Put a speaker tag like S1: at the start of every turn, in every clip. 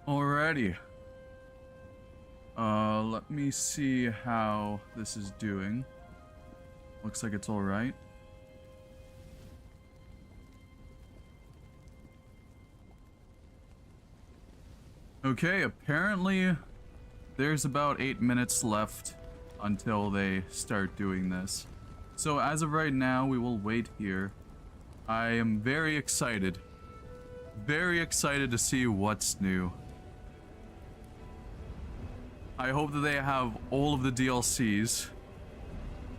S1: Alrighty. Let me see how this is doing. Looks like it's alright. Okay, apparently there's about 8 minutes left until they start doing this. So as of right now, we will wait here. I am very excited. Very excited to see what's new. I hope that they have all of the DLCs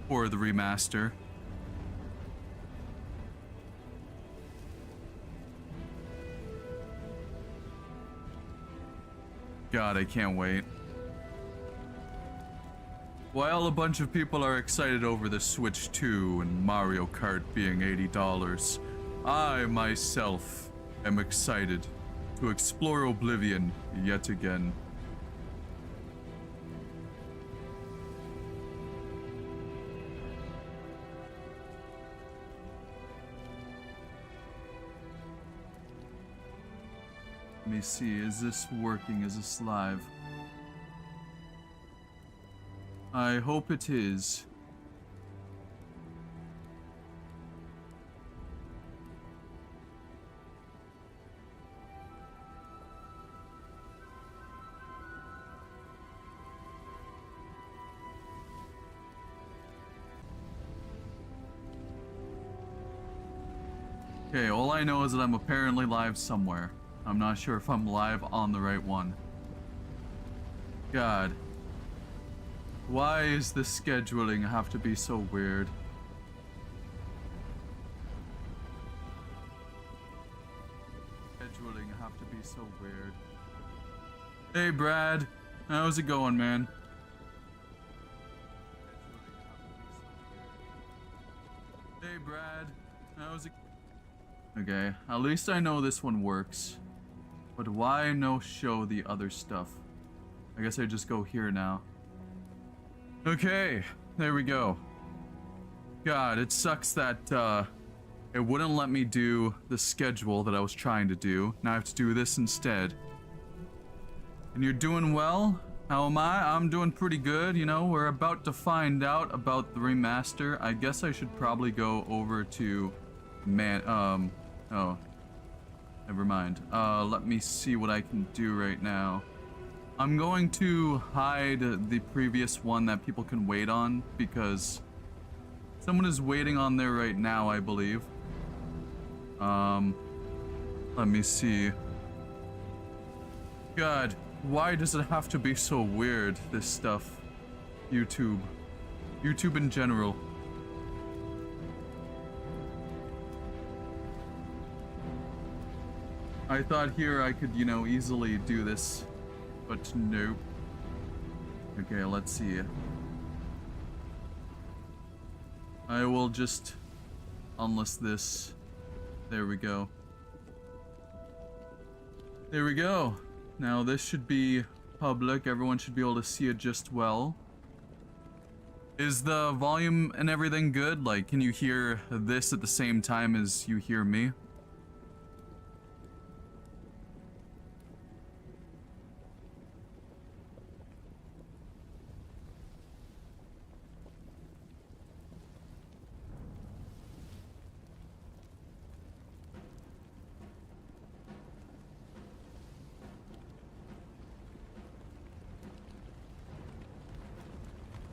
S1: for the remaster. God, I can't wait. While a bunch of people are excited over the Switch 2 and Mario Kart being $80, I myself am excited to explore Oblivion yet again. Let me see, is this working? Is this live? I hope it is. Okay, all I know is that I'm apparently live somewhere. I'm not sure if I'm live on the right one. God. Why is the scheduling have to be so weird? Scheduling have to be so weird. Hey Brad, how's it going, man? Hey Brad, how's it? Okay, at least I know this one works. But why no show the other stuff? I guess I just go here now. Okay, there we go. God, it sucks that it wouldn't let me do the schedule that I was trying to do. Now I have to do this instead. And you're doing well? How am I? I'm doing pretty good, you know. We're about to find out about the remaster. I guess I should probably go over to oh. Never mind. Let me see what I can do right now. I'm going to hide the previous one that people can wait on because someone is waiting on there right now, I believe. Let me see. God, why does it have to be so weird, this stuff? YouTube. YouTube in general. I thought here I could, you know, easily do this, but nope. Okay, let's see. I will just unlist this. There we go. There we go. Now this should be public. Everyone should be able to see it just well. Is the volume and everything good? Like, can you hear this at the same time as you hear me?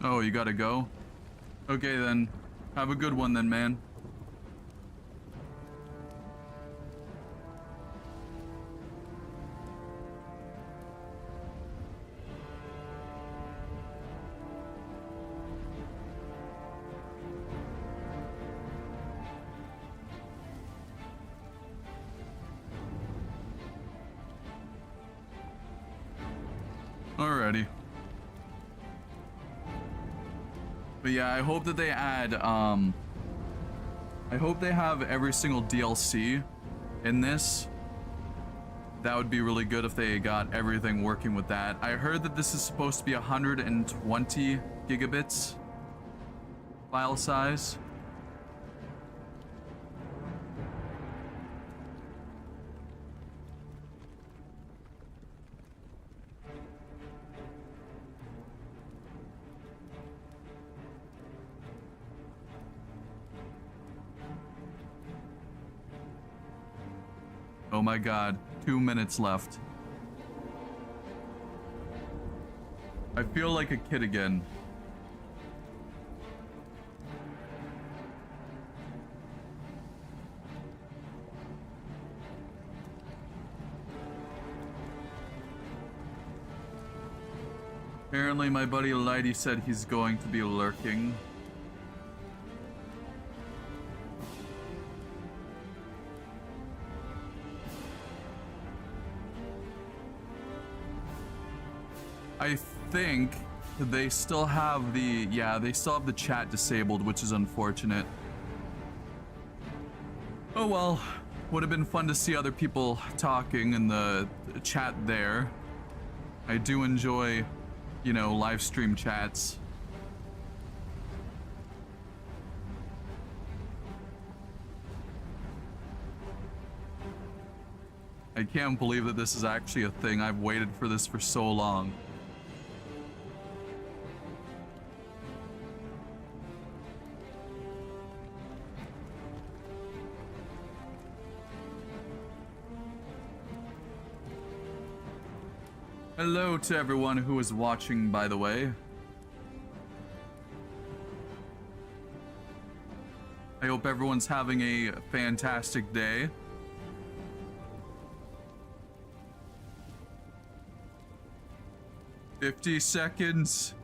S1: Oh, you gotta go? Okay then. Have a good one then, man. Alrighty. But yeah, I hope that they add, I hope they have every single DLC in this. That would be really good if they got everything working with that. I heard that this is supposed to be 120 gigabits file size. Oh my god, 2 minutes left. I feel like a kid again. Apparently my buddy Lighty said he's going to be lurking. I think they still have the, yeah, they still have the chat disabled, which is unfortunate. Oh well, would have been fun to see other people talking in the chat there. I do enjoy, you know, live stream chats. I can't believe that this is actually a thing. I've waited for this for so long. Hello to everyone who is watching, by the way. I hope everyone's having a fantastic day. "50 seconds.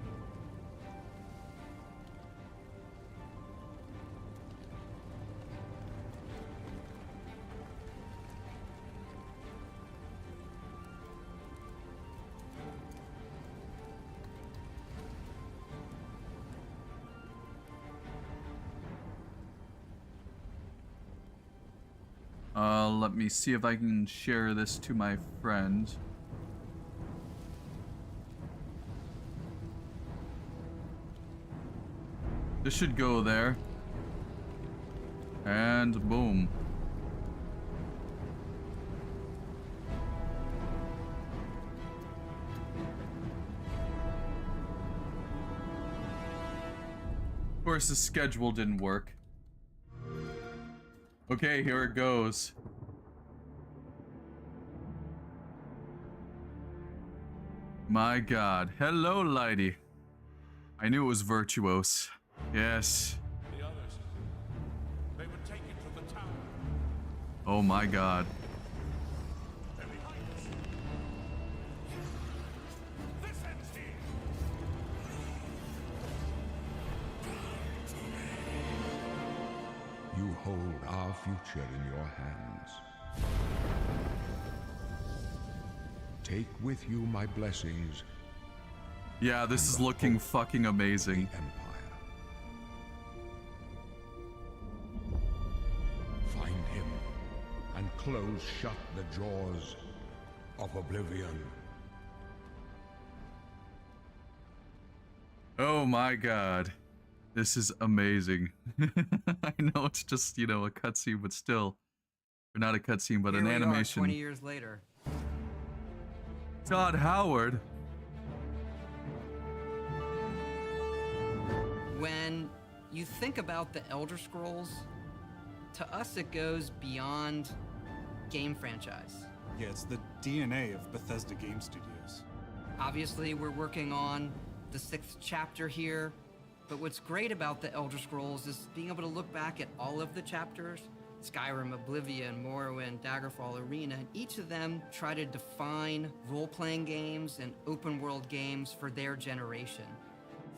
S1: Let me see if I can share this to my friend. This should go there. And boom. Of course, the schedule didn't work. Okay, here it goes. My god. Hello, Lighty. I knew it was Virtuos. Yes.
S2: The others, they would take it to the tower.
S1: Oh my god.
S2: They're behind us. This ends here.
S3: You hold our future in your hands. Take with you my blessings.
S1: Yeah, this is looking fucking amazing.
S3: The Empire. Find him and close shut the jaws of Oblivion.
S1: Oh my god. This is amazing. I know it's just, you know, a cutscene, but still. Or not a cutscene, but an animation.
S4: 20 years later.
S1: Todd Howard.
S4: When you think about the Elder Scrolls, to us it goes beyond game franchise.
S5: Yeah, it's the DNA of Bethesda Game Studios.
S4: Obviously, we're working on the 6th chapter here, but what's great about the Elder Scrolls is being able to look back at all of the chapters. Skyrim, Oblivion, Morrowind, Daggerfall, Arena, and each of them try to define role-playing games and open-world games for their generation.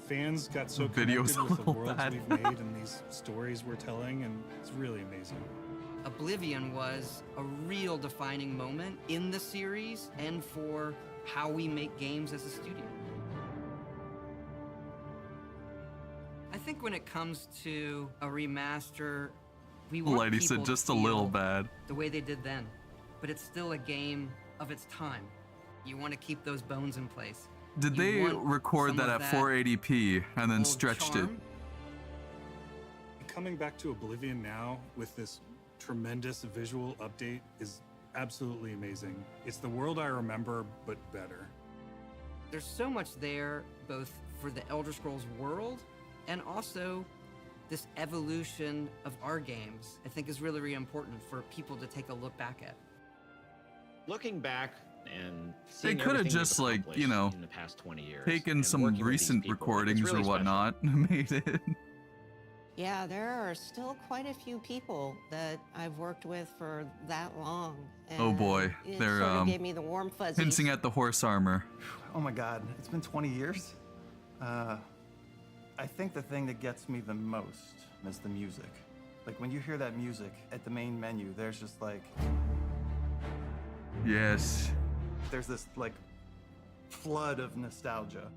S5: Fans got so
S1: video's
S5: connected with the
S1: a little
S5: worlds
S1: bad.
S5: we've made and these stories we're telling, and it's really amazing.
S4: Oblivion was a real defining moment in the series and for how we make games as a studio. I think when it comes to a remaster, we want
S1: Lady
S4: people
S1: said
S4: to
S1: just a little
S4: feel
S1: bad.
S4: the way they did then, but it's still a game of its time. You want to keep those bones in place.
S1: Did
S4: You
S1: they
S4: want
S1: record
S4: some
S1: that
S4: of
S1: at 480p and then
S4: old
S1: stretched it?
S4: charm.
S5: Coming back to Oblivion now with this tremendous visual update is absolutely amazing. It's the world I remember, but better.
S4: There's so much there, both for the Elder Scrolls world and also this evolution of our games, I think is really, really important for people to take a look back at.
S6: Looking back and
S1: They
S6: seeing
S1: could have
S6: everything
S1: just,
S6: we've
S1: like, you
S6: accomplished
S1: know,
S6: in the past 20 years,
S1: taken
S6: and
S1: some
S6: working with these
S1: recent
S6: people, it's
S1: recordings
S6: really
S1: or
S6: special.
S1: whatnot and made it.
S7: Yeah, there are still quite a few people that I've worked with for that long.
S1: Oh boy,
S7: and it
S1: they're
S7: sort of gave me the warm fuzzies.
S1: hinting at the horse armor.
S8: Oh my god, it's been 20 years? I think the thing that gets me the most is the music. Like when you hear that music at the main menu, there's just like,
S1: Yes.
S8: there's this like flood of nostalgia.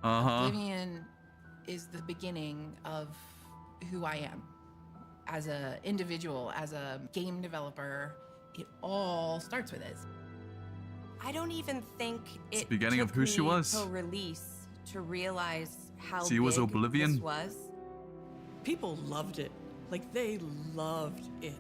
S1: Uh-huh.
S9: Oblivion is the beginning of who I am as an individual, as a game developer. It all starts with this.
S10: I don't even think it
S1: the beginning of
S10: took
S1: who she
S10: me
S1: was.
S10: till release to realize how
S1: She was
S10: big
S1: Oblivion.
S10: this was.
S11: People loved it. Like, they loved it.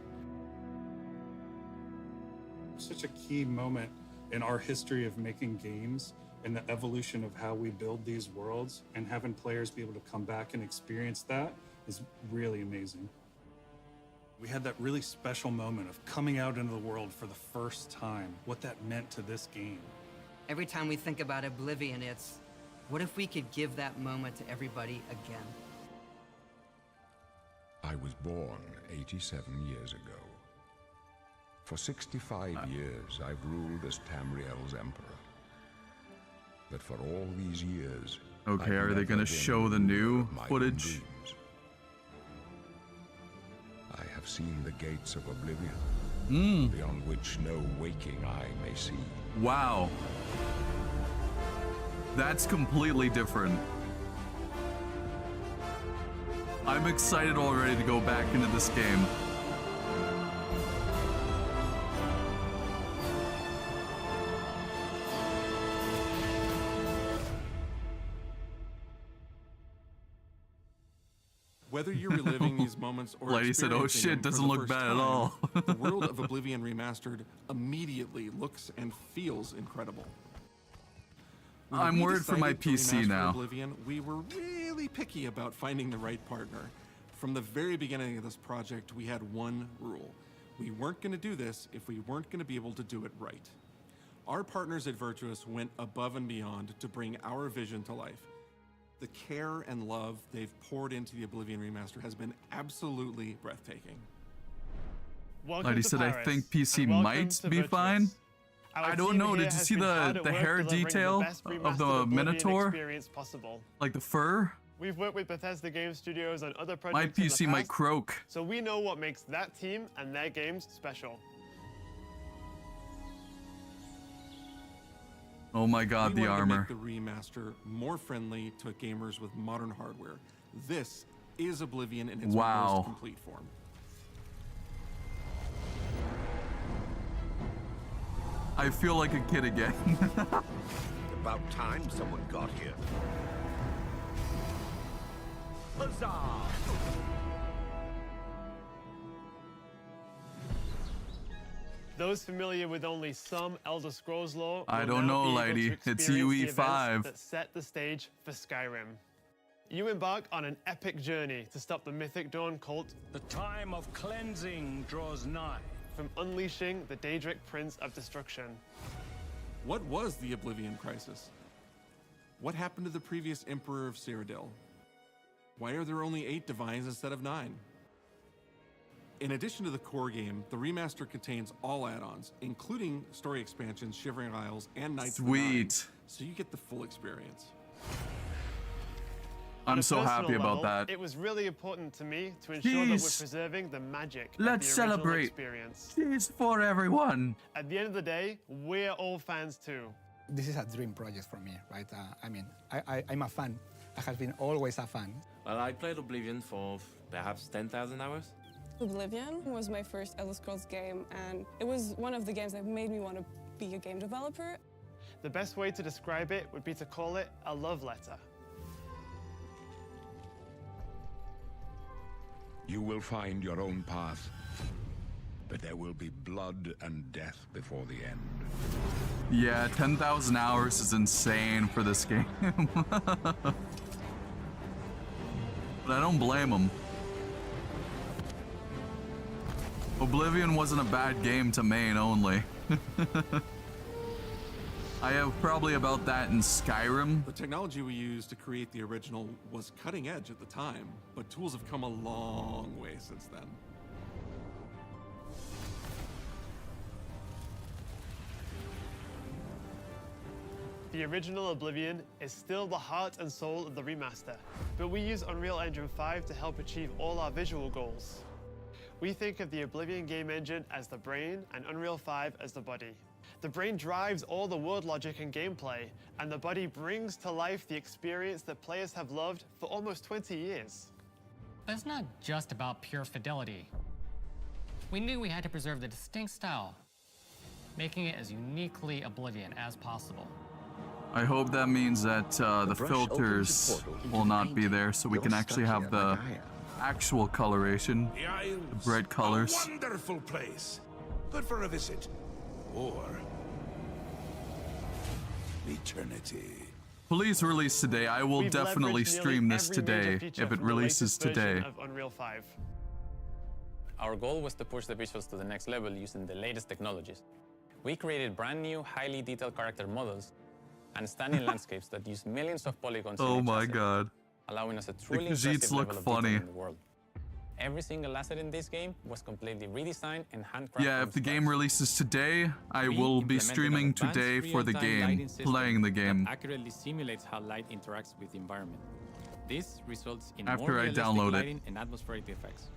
S5: Such a key moment in our history of making games and the evolution of how we build these worlds, and having players be able to come back and experience that is really amazing. We had that really special moment of coming out into the world for the first time, what that meant to this game.
S4: Every time we think about Oblivion, it's what if we could give that moment to everybody again?
S3: I was born 87 years ago. For 65 years, I've ruled as Tamriel's emperor. But for all these years,
S1: Okay,
S3: I've
S1: are they
S3: never
S1: gonna
S3: been
S1: show the
S3: ruler
S1: new
S3: of my own
S1: footage?
S3: dreams. I have seen the gates of Oblivion, beyond which no waking eye may see.
S1: Wow. That's completely different. I'm excited already to go back into this game.
S2: Whether you're reliving these moments or
S1: Lady said, "Oh
S2: experiencing
S1: shit,
S2: them for
S1: doesn't
S2: the
S1: look
S2: first
S1: bad at
S2: time,
S1: all."
S2: the world of Oblivion Remastered immediately looks and feels incredible. When
S1: I'm
S2: we
S1: worried for my
S2: decided to
S1: PC
S2: remaster
S1: now.
S2: Oblivion, we were really picky about finding the right partner. From the very beginning of this project, we had one rule. We weren't going to do this if we weren't going to be able to do it right. Our partners at Virtuous went above and beyond to bring our vision to life. The care and love they've poured into the Oblivion Remaster has been absolutely breathtaking.
S1: Lady said, I think PC might be fine. I don't know. Did you see the hair detail of the Minotaur? Like the fur?
S12: We've worked with Bethesda Game Studios on other projects.
S1: My
S12: in the
S1: PC might
S12: past,
S1: croak.
S12: so we know what makes that team and their games special.
S1: Oh my god,
S2: We
S1: the
S2: wanted
S1: armor.
S2: to make the remaster more friendly to gamers with modern hardware. This is Oblivion in its
S1: Wow.
S2: most complete form.
S1: I feel like a kid again.
S13: About time someone got here. Huzzah!
S12: Those familiar with only some Elder Scrolls lore
S1: I
S12: will
S1: don't
S12: now
S1: know,
S12: be able
S1: lady.
S12: to
S1: It's
S12: experience the
S1: UE5.
S12: events that set the stage for Skyrim. You embark on an epic journey to stop the Mythic Dawn cult.
S14: The time of cleansing draws nigh.
S12: From unleashing the Daedric Prince of Destruction.
S2: What was the Oblivion Crisis? What happened to the previous Emperor of Cyrodiil? Why are there only 8 divines instead of 9? In addition to the core game, the remaster contains all add-ons, including story expansions, Shivering Isles, and Knights of the Nine,
S1: Sweet.
S2: so you get the full experience.
S12: On
S1: I'm
S12: a
S1: so happy
S12: personal
S1: about
S12: level,
S1: that.
S12: It was really important to me to ensure that we're
S1: Jeez.
S12: preserving the magic
S1: Let's
S12: of the original
S1: celebrate.
S12: experience.
S1: It's for everyone.
S12: At the end of the day, we're all fans too.
S15: This is a dream project for me, right? I'm a fan. I have been always a fan.
S16: Well, I played Oblivion for perhaps 10,000 hours.
S17: Oblivion was my first Elder Scrolls game, and it was one of the games that made me want to be a game developer.
S12: The best way to describe it would be to call it a love letter.
S3: You will find your own path, but there will be blood and death before the end.
S1: Yeah, 10,000 hours is insane for this game. But I don't blame him. Oblivion wasn't a bad game to main only. I have probably about that in Skyrim.
S2: The technology we used to create the original was cutting edge at the time, but tools have come a long way since then.
S12: The original Oblivion is still the heart and soul of the remaster, but we use Unreal Engine 5 to help achieve all our visual goals. We think of the Oblivion game engine as the brain and Unreal 5 as the body. The brain drives all the world logic and gameplay, and the body brings to life the experience that players have loved for almost 20 years.
S18: But it's not just about pure fidelity. We knew we had to preserve the distinct style, making it as uniquely Oblivion as possible.
S1: I hope that means that the filters will not be there, so we can actually have the actual coloration, the bright colors.
S14: A wonderful place. Good for a visit. Or eternity.
S1: Please release today. I will definitely stream this today if it releases today.
S12: Of Unreal 5.
S19: Our goal was to push the visuals to the next level using the latest technologies. We created brand new, highly detailed character models and stunning landscapes that use millions of polygons.
S1: Oh my god.
S19: Allowing us a truly
S1: The
S19: impressive
S1: Khajiits look
S19: level of
S1: funny.
S19: detail in the world. Every single asset in this game was completely redesigned and handcrafted.
S1: Yeah, if the game releases today, I
S19: We
S1: will be
S19: implemented
S1: streaming
S19: an advanced
S1: today for the
S19: real-time
S1: game,
S19: lighting system
S1: playing the game.
S19: that accurately simulates how light interacts with the environment. This results in
S1: After
S19: more
S1: I
S19: realistic
S1: download it.
S19: lighting and atmospheric effects.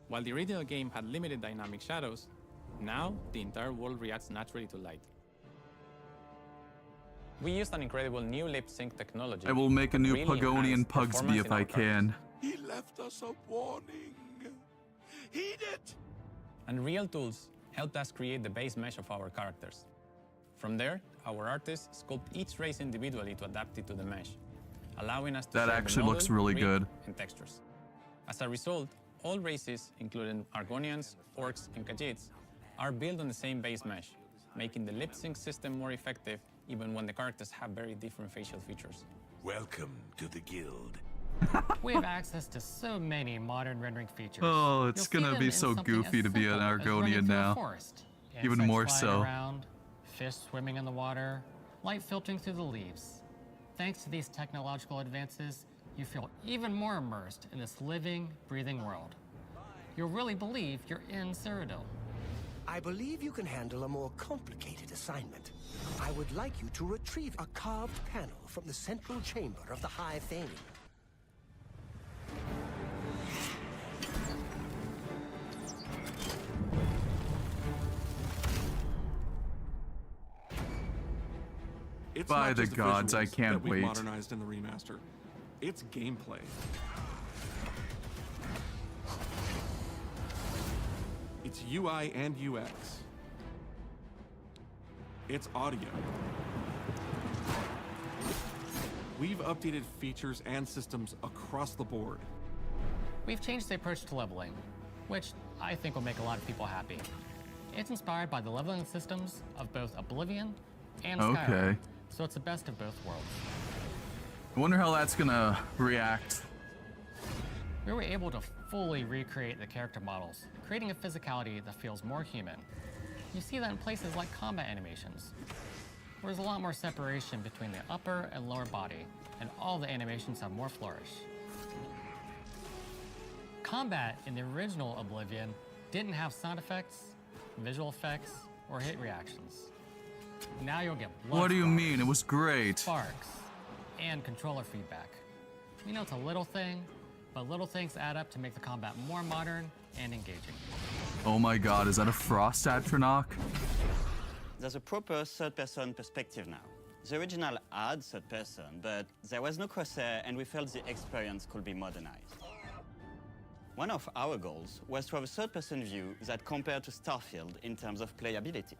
S19: While the original game had limited dynamic shadows, now the entire world reacts naturally to light. We used an incredible new lip sync technology.
S1: I will make a new
S19: that really
S1: Pugonian
S19: enhanced
S1: Pugsby
S19: performance
S1: if
S19: in
S1: I
S19: our characters.
S1: can.
S14: He left us a warning. Heed it.
S19: And real tools helped us create the base mesh of our characters. From there, our artists sculpt each race individually to adapt it to the mesh, allowing us to
S1: That
S19: share the
S1: actually looks
S19: model,
S1: really
S19: rig,
S1: good.
S19: and textures. As a result, all races, including Argonians, Orcs, and Khajiits, are built on the same base mesh, making the lip sync system more effective even when the characters have very different facial features.
S14: Welcome to the guild.
S18: We have access to so many modern rendering features.
S1: Oh, it's
S18: You'll see
S1: gonna
S18: them
S1: be
S18: in
S1: so
S18: something
S1: goofy
S18: as
S1: to be an
S18: simple as running
S1: Argonian
S18: through a
S1: now.
S18: forest.
S1: Even
S18: Insects
S1: more
S18: flying
S1: so.
S18: around, fish swimming in the water, light filtering through the leaves. Thanks to these technological advances, you feel even more immersed in this living, breathing world. You'll really believe you're in Cyrodiil.
S20: I believe you can handle a more complicated assignment. I would like you to retrieve a carved panel from the central chamber of the High Fane.
S2: It's
S1: By
S2: not
S1: the
S2: just
S1: gods, I
S2: visuals
S1: can't
S2: that we
S1: wait.
S2: modernized in the remaster. It's gameplay. It's UI and UX. It's audio. We've updated features and systems across the board.
S18: We've changed the approach to leveling, which I think will make a lot of people happy. It's inspired by the leveling systems of both Oblivion and Skyrim,
S1: Okay.
S18: so it's the best of both worlds.
S1: I wonder how that's gonna react.
S18: We were able to fully recreate the character models, creating a physicality that feels more human. You see that in places like combat animations, where there's a lot more separation between the upper and lower body, and all the animations have more flourish. Combat in the original Oblivion didn't have sound effects, visual effects, or hit reactions. Now you'll get blood
S1: What do you
S18: sparks,
S1: mean? It was great.
S18: sparks, and controller feedback. You know, it's a little thing, but little things add up to make the combat more modern and engaging.
S1: Oh my god, is that a Frost Atronach?
S21: There's a proper third-person perspective now. The original had third-person, but there was no crosshair, and we felt the experience could be modernized. One of our goals was to have a third-person view that compared to Starfield in terms of playability.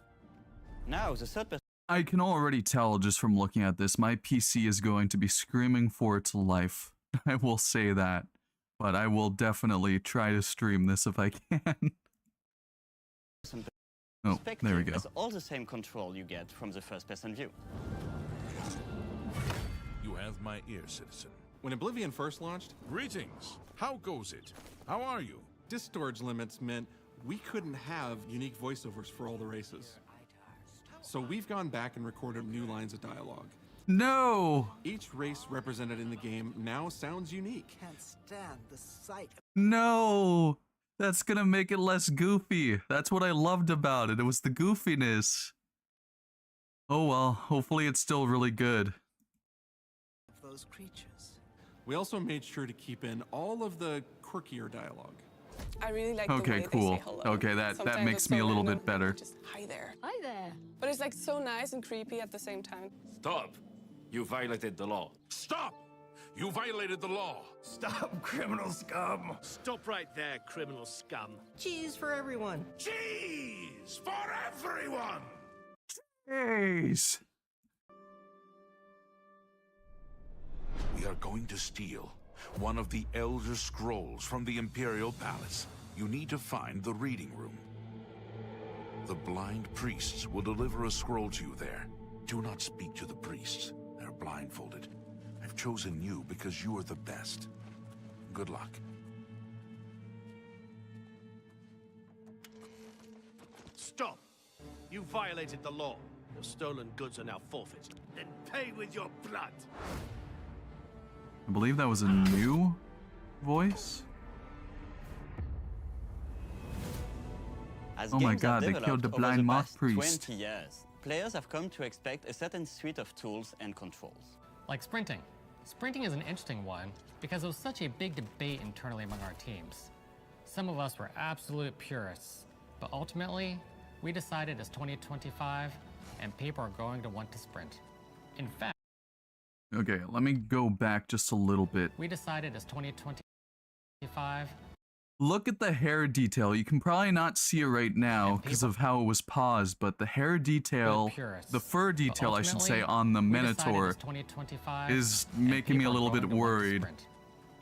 S21: Now, the third-person...
S1: I can already tell just from looking at this, my PC is going to be screaming for its life. I will say that. But I will definitely try to stream this if I can. Oh, there we go.
S21: has all the same control you get from the first-person view.
S14: You have my ear, citizen.
S2: When Oblivion first launched,
S14: Greetings. How goes it? How are you?
S2: disk storage limits meant we couldn't have unique voiceovers for all the races. So we've gone back and recorded new lines of dialogue.
S1: No!
S2: Each race represented in the game now sounds unique.
S20: Can't stand the sight.
S1: No! That's gonna make it less goofy. That's what I loved about it. It was the goofiness. Oh well, hopefully it's still really good.
S20: Those creatures.
S2: We also made sure to keep in all of the quirkier dialogue.
S17: I really like the
S1: Okay,
S17: way
S1: cool.
S17: they say hello.
S1: Okay, that
S17: Sometimes
S1: makes
S17: it's
S1: me
S17: so
S1: a little
S17: random,
S1: bit better.
S17: Just hi there. Hi there. But it's like so nice and creepy at the same time.
S14: Stop! You violated the law. Stop! You violated the law.
S20: Stop, criminal scum.
S6: Stop right there, criminal scum.
S20: Cheese for everyone.
S14: Cheese for everyone!
S1: Jeez.
S14: We are going to steal one of the Elder Scrolls from the Imperial Palace. You need to find the reading room. The blind priests will deliver a scroll to you there. Do not speak to the priests. They're blindfolded. I've chosen you because you are the best. Good luck.
S6: Stop! You violated the law. Your stolen goods are now forfeit. Then pay with your blood.
S1: I believe that was a new voice.
S21: As
S1: Oh my
S21: games
S1: god,
S21: have
S1: they killed the
S21: developed over
S1: blind
S21: the
S1: moth
S21: past
S1: priest.
S21: 20 years, players have come to expect a certain suite of tools and controls.
S18: Like sprinting. Sprinting is an interesting one because it was such a big debate internally among our teams. Some of us were absolute purists, but ultimately, we decided it's 2025 and people are going to want to sprint. In fact,
S1: Okay, let me go back just a little bit.
S18: we decided it's 2025.
S1: Look at the hair detail. You can probably not see it right now because of how it was paused, but the hair detail, the fur detail, I should say, on the Minotaur is making me a little bit worried.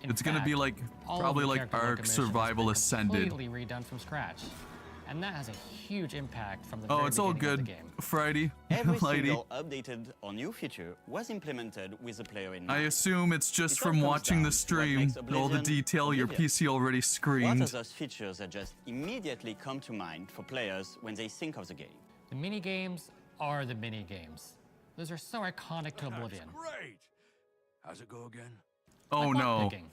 S1: It's gonna be like, probably like Ark Survival Ascended.
S18: Completely redone from scratch. And that has a huge impact from the
S1: Oh,
S18: very
S1: it's all
S18: beginning of
S1: good,
S18: the game.
S1: Friday.
S21: Every
S1: Lady.
S21: single updated or new feature was implemented with the player in mind.
S1: I assume it's just
S21: It all
S1: from
S21: comes
S1: watching
S21: down
S1: the
S21: to what
S1: stream,
S21: makes
S1: all the
S21: Oblivion
S1: detail your
S21: Oblivion.
S1: PC already
S21: What are
S1: screamed.
S21: those features that just immediately come to mind for players when they think of the game?
S18: The mini games are the mini games. Those are so iconic to Oblivion.
S14: Great! How's it go again?
S1: Oh
S18: Like
S1: no.
S18: lockpicking.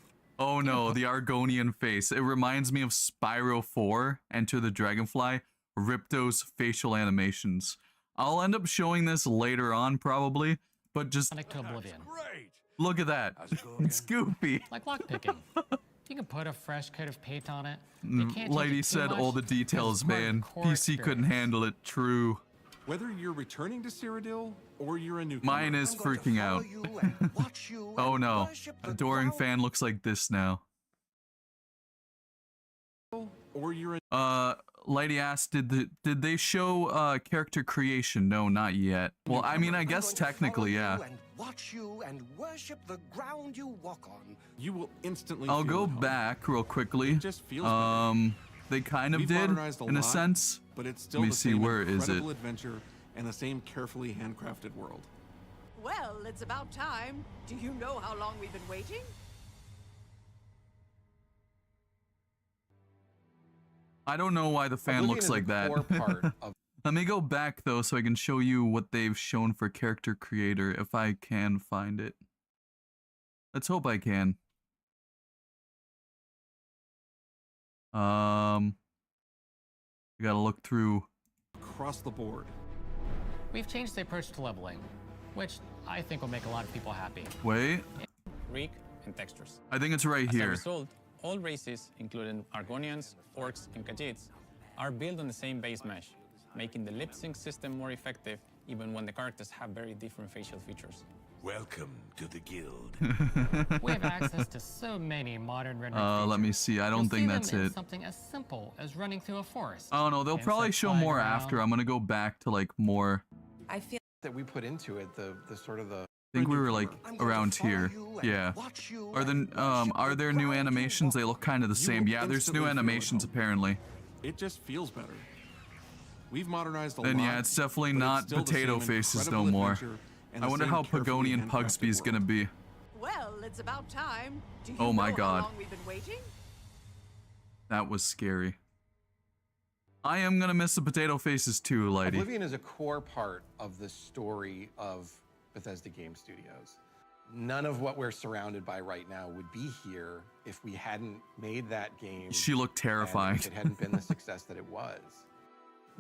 S1: Oh no, the Argonian face. It reminds me of Spyro 4, Enter the Dragonfly, Ripto's facial animations. I'll end up showing this later on probably, but just
S18: Iconic to Oblivion.
S1: look at that. It's goofy.
S18: Like lockpicking. If you can put a fresh coat of paint on it, you can't change
S1: Lady
S18: it too
S1: said
S18: much
S1: all the
S18: 'cause it's
S1: details,
S18: part of the
S1: man.
S18: core
S1: PC couldn't
S18: experience.
S1: handle it. True.
S2: Whether you're returning to Cyrodiil or you're a newcomer.
S1: Mine is freaking out. Oh no. Adoring fan looks like this now.
S2: Or you're a
S1: Lady asked, did they show character creation? No, not yet. Well, I mean, I guess technically, yeah.
S20: And watch you and worship the ground you walk on.
S2: You will instantly
S1: I'll
S2: feel
S1: go
S2: at home.
S1: back real quickly.
S2: just feels
S1: They kind of
S2: We've
S1: did,
S2: modernized
S1: in a
S2: lot,
S1: sense.
S2: But it's still
S1: Let me
S2: the
S1: see,
S2: same
S1: where is it?
S2: incredible adventure and the same carefully handcrafted world.
S22: Well, it's about time. Do you know how long we've been waiting?
S1: I don't know why the fan
S23: Oblivion
S1: looks
S23: is
S1: like
S23: a
S1: that.
S23: core part of-
S1: Let me go back though so I can show you what they've shown for character creator if I can find it. Let's hope I can. I gotta look through.
S2: Across the board.
S18: We've changed the approach to leveling, which I think will make a lot of people happy.
S1: Wait,
S19: Rig, and textures.
S1: I think it's right
S19: As a
S1: here.
S19: result, all races, including Argonians, Orcs, and Khajiits, are built on the same base mesh, making the lip sync system more effective even when the characters have very different facial features.
S14: Welcome to the guild.
S18: We have access to so many modern rendering
S1: Let me see. I don't
S18: You'll
S1: think
S18: see
S1: that's
S18: them in
S1: it.
S18: something as simple as running through a forest.
S1: Oh no, they'll
S18: Instead
S1: probably
S18: of
S1: show
S18: flying
S1: more
S18: around.
S1: after. I'm gonna go back to like more.
S10: I feel
S23: that we put into it, the sort of the.
S1: I think we were like around here. Yeah. Are there new animations? They look kind of the same. Yeah, there's
S2: instantly
S1: new
S2: feel at
S1: animations
S2: home.
S1: apparently.
S2: It just feels better. We've modernized a
S1: And
S2: lot.
S1: yeah, it's definitely
S2: but
S1: not
S2: still the
S1: potato
S2: same
S1: faces no
S2: incredible
S1: more.
S2: adventure and
S1: I
S2: the
S1: wonder
S2: same
S1: how
S2: carefully
S1: Pagonian
S2: handcrafted
S1: Pugsby's
S2: world.
S1: gonna be.
S22: Well, it's about time. Do you
S1: Oh my
S22: know
S1: God.
S22: how long we've been waiting?
S1: That was scary. I am gonna miss the potato faces too, lady.
S23: Oblivion is a core part of the story of Bethesda Game Studios. None of what we're surrounded by right now would be here if we hadn't made that game.
S1: She looked terrifying.
S23: And if it hadn't been the success that it was.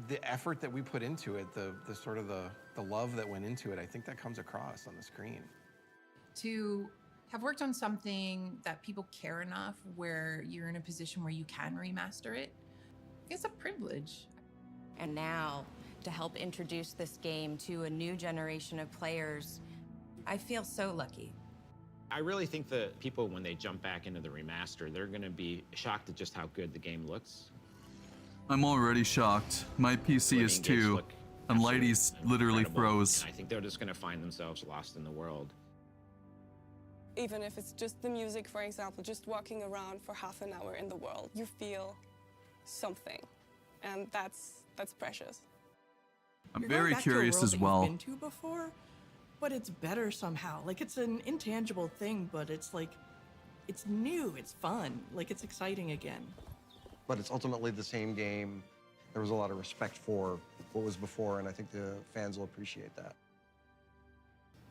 S23: The effort that we put into it, the sort of the love that went into it, I think that comes across on the screen.
S7: To have worked on something that people care enough where you're in a position where you can remaster it, it's a privilege.
S10: And now, to help introduce this game to a new generation of players, I feel so lucky.
S8: I really think that people, when they jump back into the remaster, they're going to be shocked at just how good the game looks.
S1: I'm already shocked. My PC is too, and Lighty's literally froze.
S8: And I think they're just going to find themselves lost in the world.
S17: Even if it's just the music, for example, just walking around for half an hour in the world, you feel something, and that's precious.
S1: I'm
S11: You're going
S1: very
S11: back to a
S1: curious
S11: world
S1: as
S11: that
S1: well.
S11: You've been to before, but it's better somehow. Like, it's an intangible thing, but it's like, it's new, it's fun, like it's exciting again.
S23: But it's ultimately the same game. There was a lot of respect for what was before, and I think the fans will appreciate that.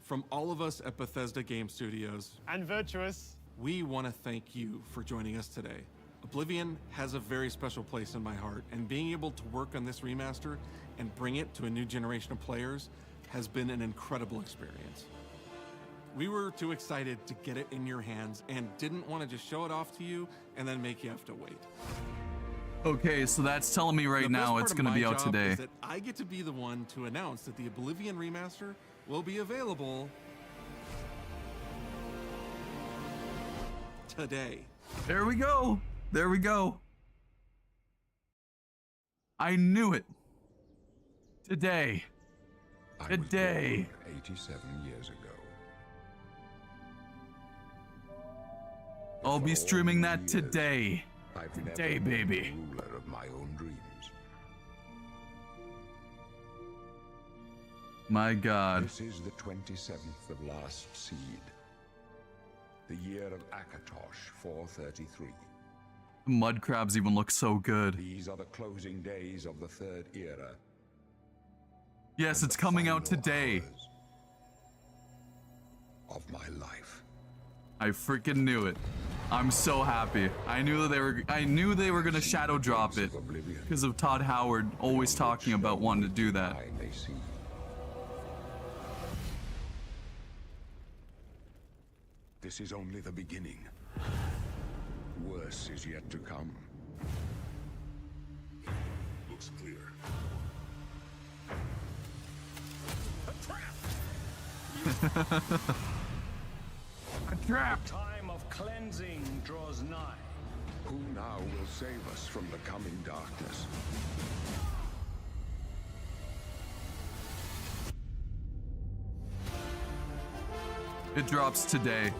S2: From all of us at Bethesda Game Studios
S12: and Virtuous,
S2: we want to thank you for joining us today. Oblivion has a very special place in my heart, and being able to work on this remaster and bring it to a new generation of players has been an incredible experience. We were too excited to get it in your hands and didn't want to just show it off to you and then make you have to wait.
S1: Okay, so that's telling me right now it's going to be out today.
S2: Is that I get to be the one to announce that the Oblivion Remaster will be available today.
S1: There we go. There we go. I knew it. Today. Today.
S3: I was born 87 years ago.
S1: I'll be streaming that today.
S3: I've
S1: Today,
S3: never
S1: baby.
S3: been the ruler of my own dreams.
S1: My God.
S3: This is the 27th of last seed. The year of Akatosh 433.
S1: The mud crabs even look so good.
S3: These are the closing days of the third era.
S1: Yes, it's coming out today.
S3: Of my life.
S1: I freaking knew it. I'm so happy. I knew they were gonna shadow drop it because of Todd Howard always talking about wanting to do that.
S3: This is only the beginning. Worse is yet to come. Looks clear.
S1: A trap!
S9: Time of cleansing draws nigh.
S3: Who now will save us from the coming darkness?
S1: It drops today.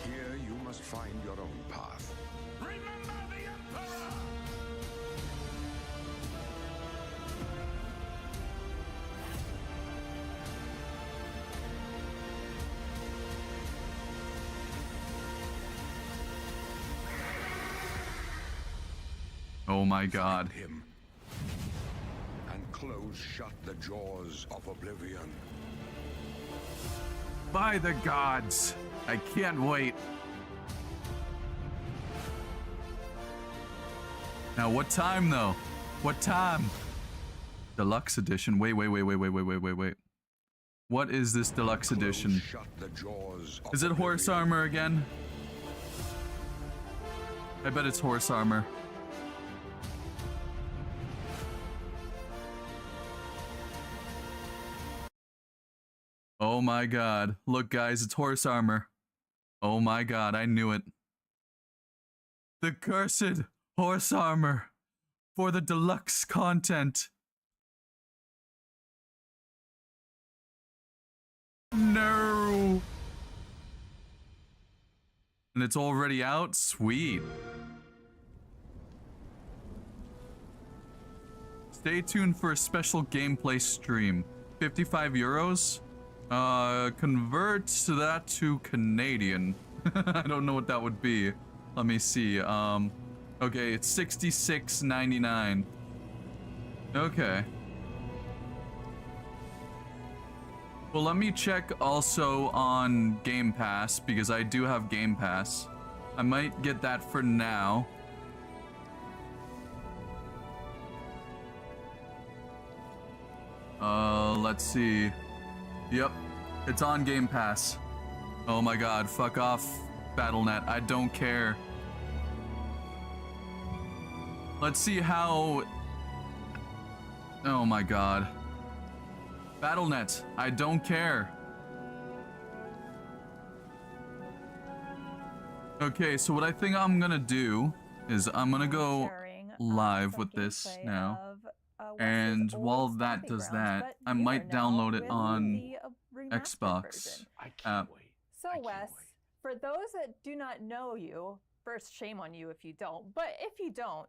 S3: Here you must find your own path.
S9: Remember the Emperor!
S1: Oh my God.
S3: Him. And close shut the jaws of Oblivion.
S1: By the gods. I can't wait. Now what time though? What time? Deluxe edition. Wait. What is this deluxe edition? Is it horse armor again? I bet it's horse armor. Oh my God. Look guys, it's horse armor. Oh my God, I knew it. The cursed horse armor for the deluxe content. No. And it's already out? Sweet. Stay tuned for a special gameplay stream. 55 euros? Convert that to Canadian. I don't know what that would be. Let me see. Okay, it's $66.99. Okay. Well, let me check also on Game Pass, because I do have Game Pass. I might get that for now. Let's see. Yep, it's on Game Pass. Oh my god, fuck off, BattleNet. I don't care. Let's see how... Oh my god. BattleNet, I don't care. Okay, so what I think I'm gonna do is I'm gonna go live with this now. And while that does that, I might download it on Xbox app.
S4: So, Wes, for those that do not know you, first, shame on you if you don't, but if you don't,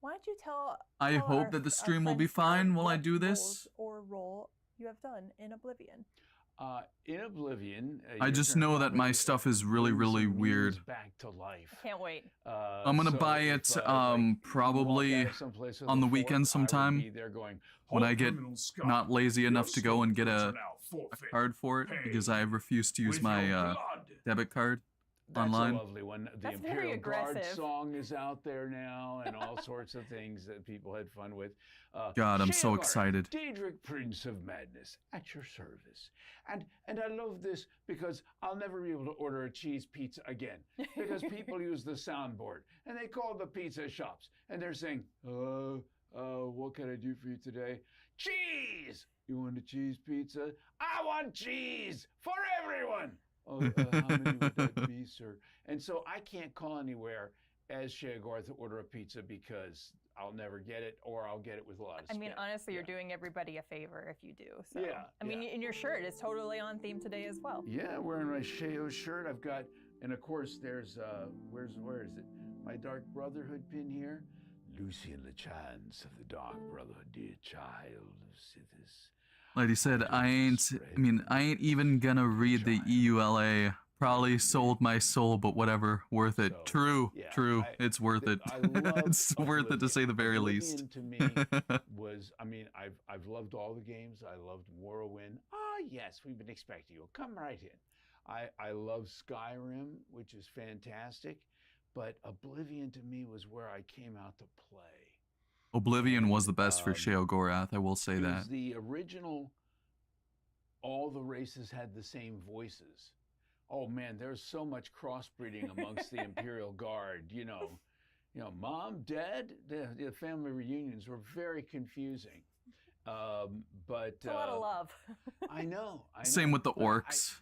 S4: why don't you tell
S1: I hope that the stream will be fine while I do this.
S4: Or role you have done in Oblivion.
S9: In Oblivion,
S1: I just know that my stuff is really, really weird.
S9: Back to life.
S4: Can't wait.
S1: I'm gonna buy it probably on the weekend sometime when I get not lazy enough to go and get a card for it, because I refuse to use my debit card online.
S9: That's a lovely one. The Imperial Guard song is out there now, and all sorts of things that people had fun with.
S1: God, I'm so
S9: Sheogar,
S1: excited.
S9: Daedric, Prince of Madness, at your service. And I love this because I'll never be able to order a cheese pizza again, because people use the soundboard and they call the pizza shops and they're saying, what can I do for you today? Cheese! You want a cheese pizza? I want cheese for everyone! How many would that be, sir? And so I can't call anywhere as Sheogar to order a pizza because I'll never get it, or I'll get it with a lot of spit.
S4: I mean, honestly, you're doing everybody a favor if you do. So.
S9: Yeah,
S4: I mean, in your shirt is totally on theme today as well.
S9: Yeah, wearing my Sheo shirt. I've got, and of course, there's, where is it? My Dark Brotherhood pin here. Lucian LeChance of the Dark Brotherhood, dear child of Sithis.
S1: Like he said, I ain't even gonna read the EULA. Probably sold my soul, but whatever, worth it. True, it's worth it. It's worth it to say the very least.
S9: To me was, I mean, I've loved all the games. I loved Morrowind. Yes, we've been expecting you. Come right in. I love Skyrim, which is fantastic, but Oblivion to me was where I came out to play.
S1: Oblivion was the best for Sheogorath, I will say that.
S9: The original, all the races had the same voices. Oh man, there's so much crossbreeding amongst the Imperial Guard. You know, Mom, Dad, the family reunions were very confusing. But
S4: it's a lot of love.
S9: I know.
S1: Same with the orcs.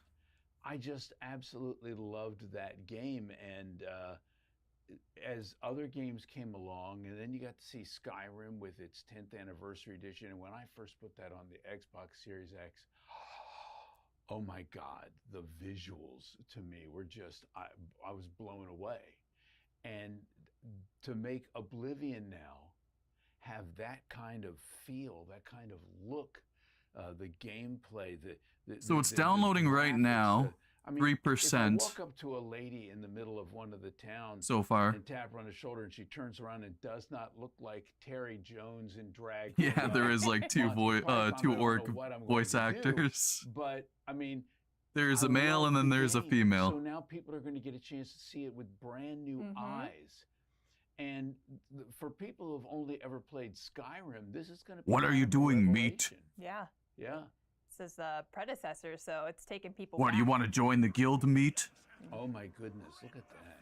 S9: I just absolutely loved that game, and as other games came along, and then you got to see Skyrim with its 10th anniversary edition, and when I first put that on the Xbox Series X, oh my God, the visuals to me were just, I was blown away. And to make Oblivion now have that kind of feel, that kind of look, the gameplay,
S1: so it's downloading right now. 3%.
S9: If I walk up to a lady in the middle of one of the towns
S1: so far
S9: and tap her on the shoulder, and she turns around and does not look like Terry Jones in drag.
S1: Yeah, there is like two orc voice actors.
S9: But I mean,
S1: there's a male and then there's a female.
S9: So now people are going to get a chance to see it with brand new eyes. And for people who've only ever played Skyrim, this is going to be.
S1: What are you doing, meat?
S4: Yeah.
S9: Yeah.
S4: This is the predecessor, so it's taking people.
S1: What,
S4: back.
S1: do you want to join the guild, meat?
S9: Oh my goodness, look at that.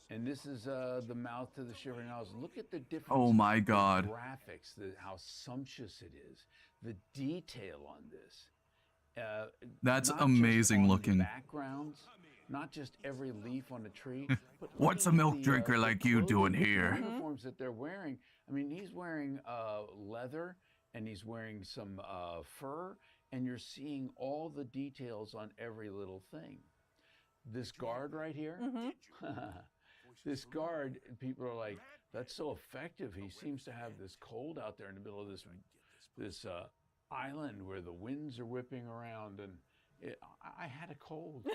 S9: And this is the mouth to the Shivering Isles. Look at the difference.
S1: Oh my God.
S9: The graphics, how sumptuous it is, the detail on this.
S1: That's amazing looking.
S9: Backgrounds, not just every leaf on a tree. But
S1: what's a milk drinker like you doing here?
S9: The uniforms that they're wearing. I mean, he's wearing leather, and he's wearing some fur, and you're seeing all the details on every little thing. This guard right here, this guard, people are like, that's so effective. He seems to have this cold out there in the middle of this island where the winds are whipping around, and I had a cold.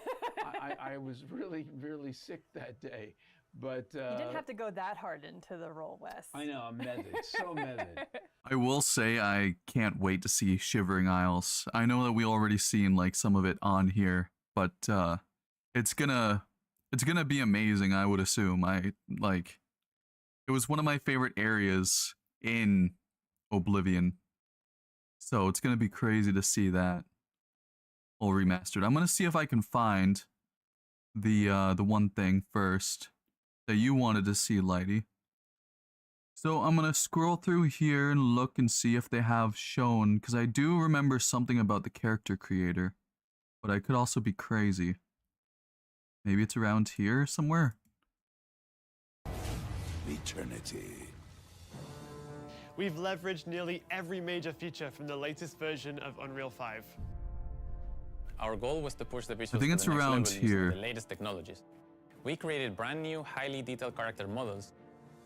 S9: I was really, really sick that day. But
S4: you didn't have to go that hard into the role, Wes.
S9: I know, I'm method, so method.
S1: I will say I can't wait to see Shivering Isles. I know that we already seen like some of it on here, but it's gonna be amazing, I would assume. It was one of my favorite areas in Oblivion. So it's gonna be crazy to see that all remastered. I'm gonna see if I can find the one thing first that you wanted to see, Lighty. So I'm gonna scroll through here and look and see if they have shown, because I do remember something about the character creator, but I could also be crazy. Maybe it's around here somewhere.
S14: Eternity.
S12: We've leveraged nearly every major feature from the latest version of Unreal 5.
S19: Our goal was to push the visuals
S1: I think
S19: to
S1: it's
S19: the next
S1: around
S19: level using
S1: here.
S19: the latest technologies. We created brand new, highly detailed character models.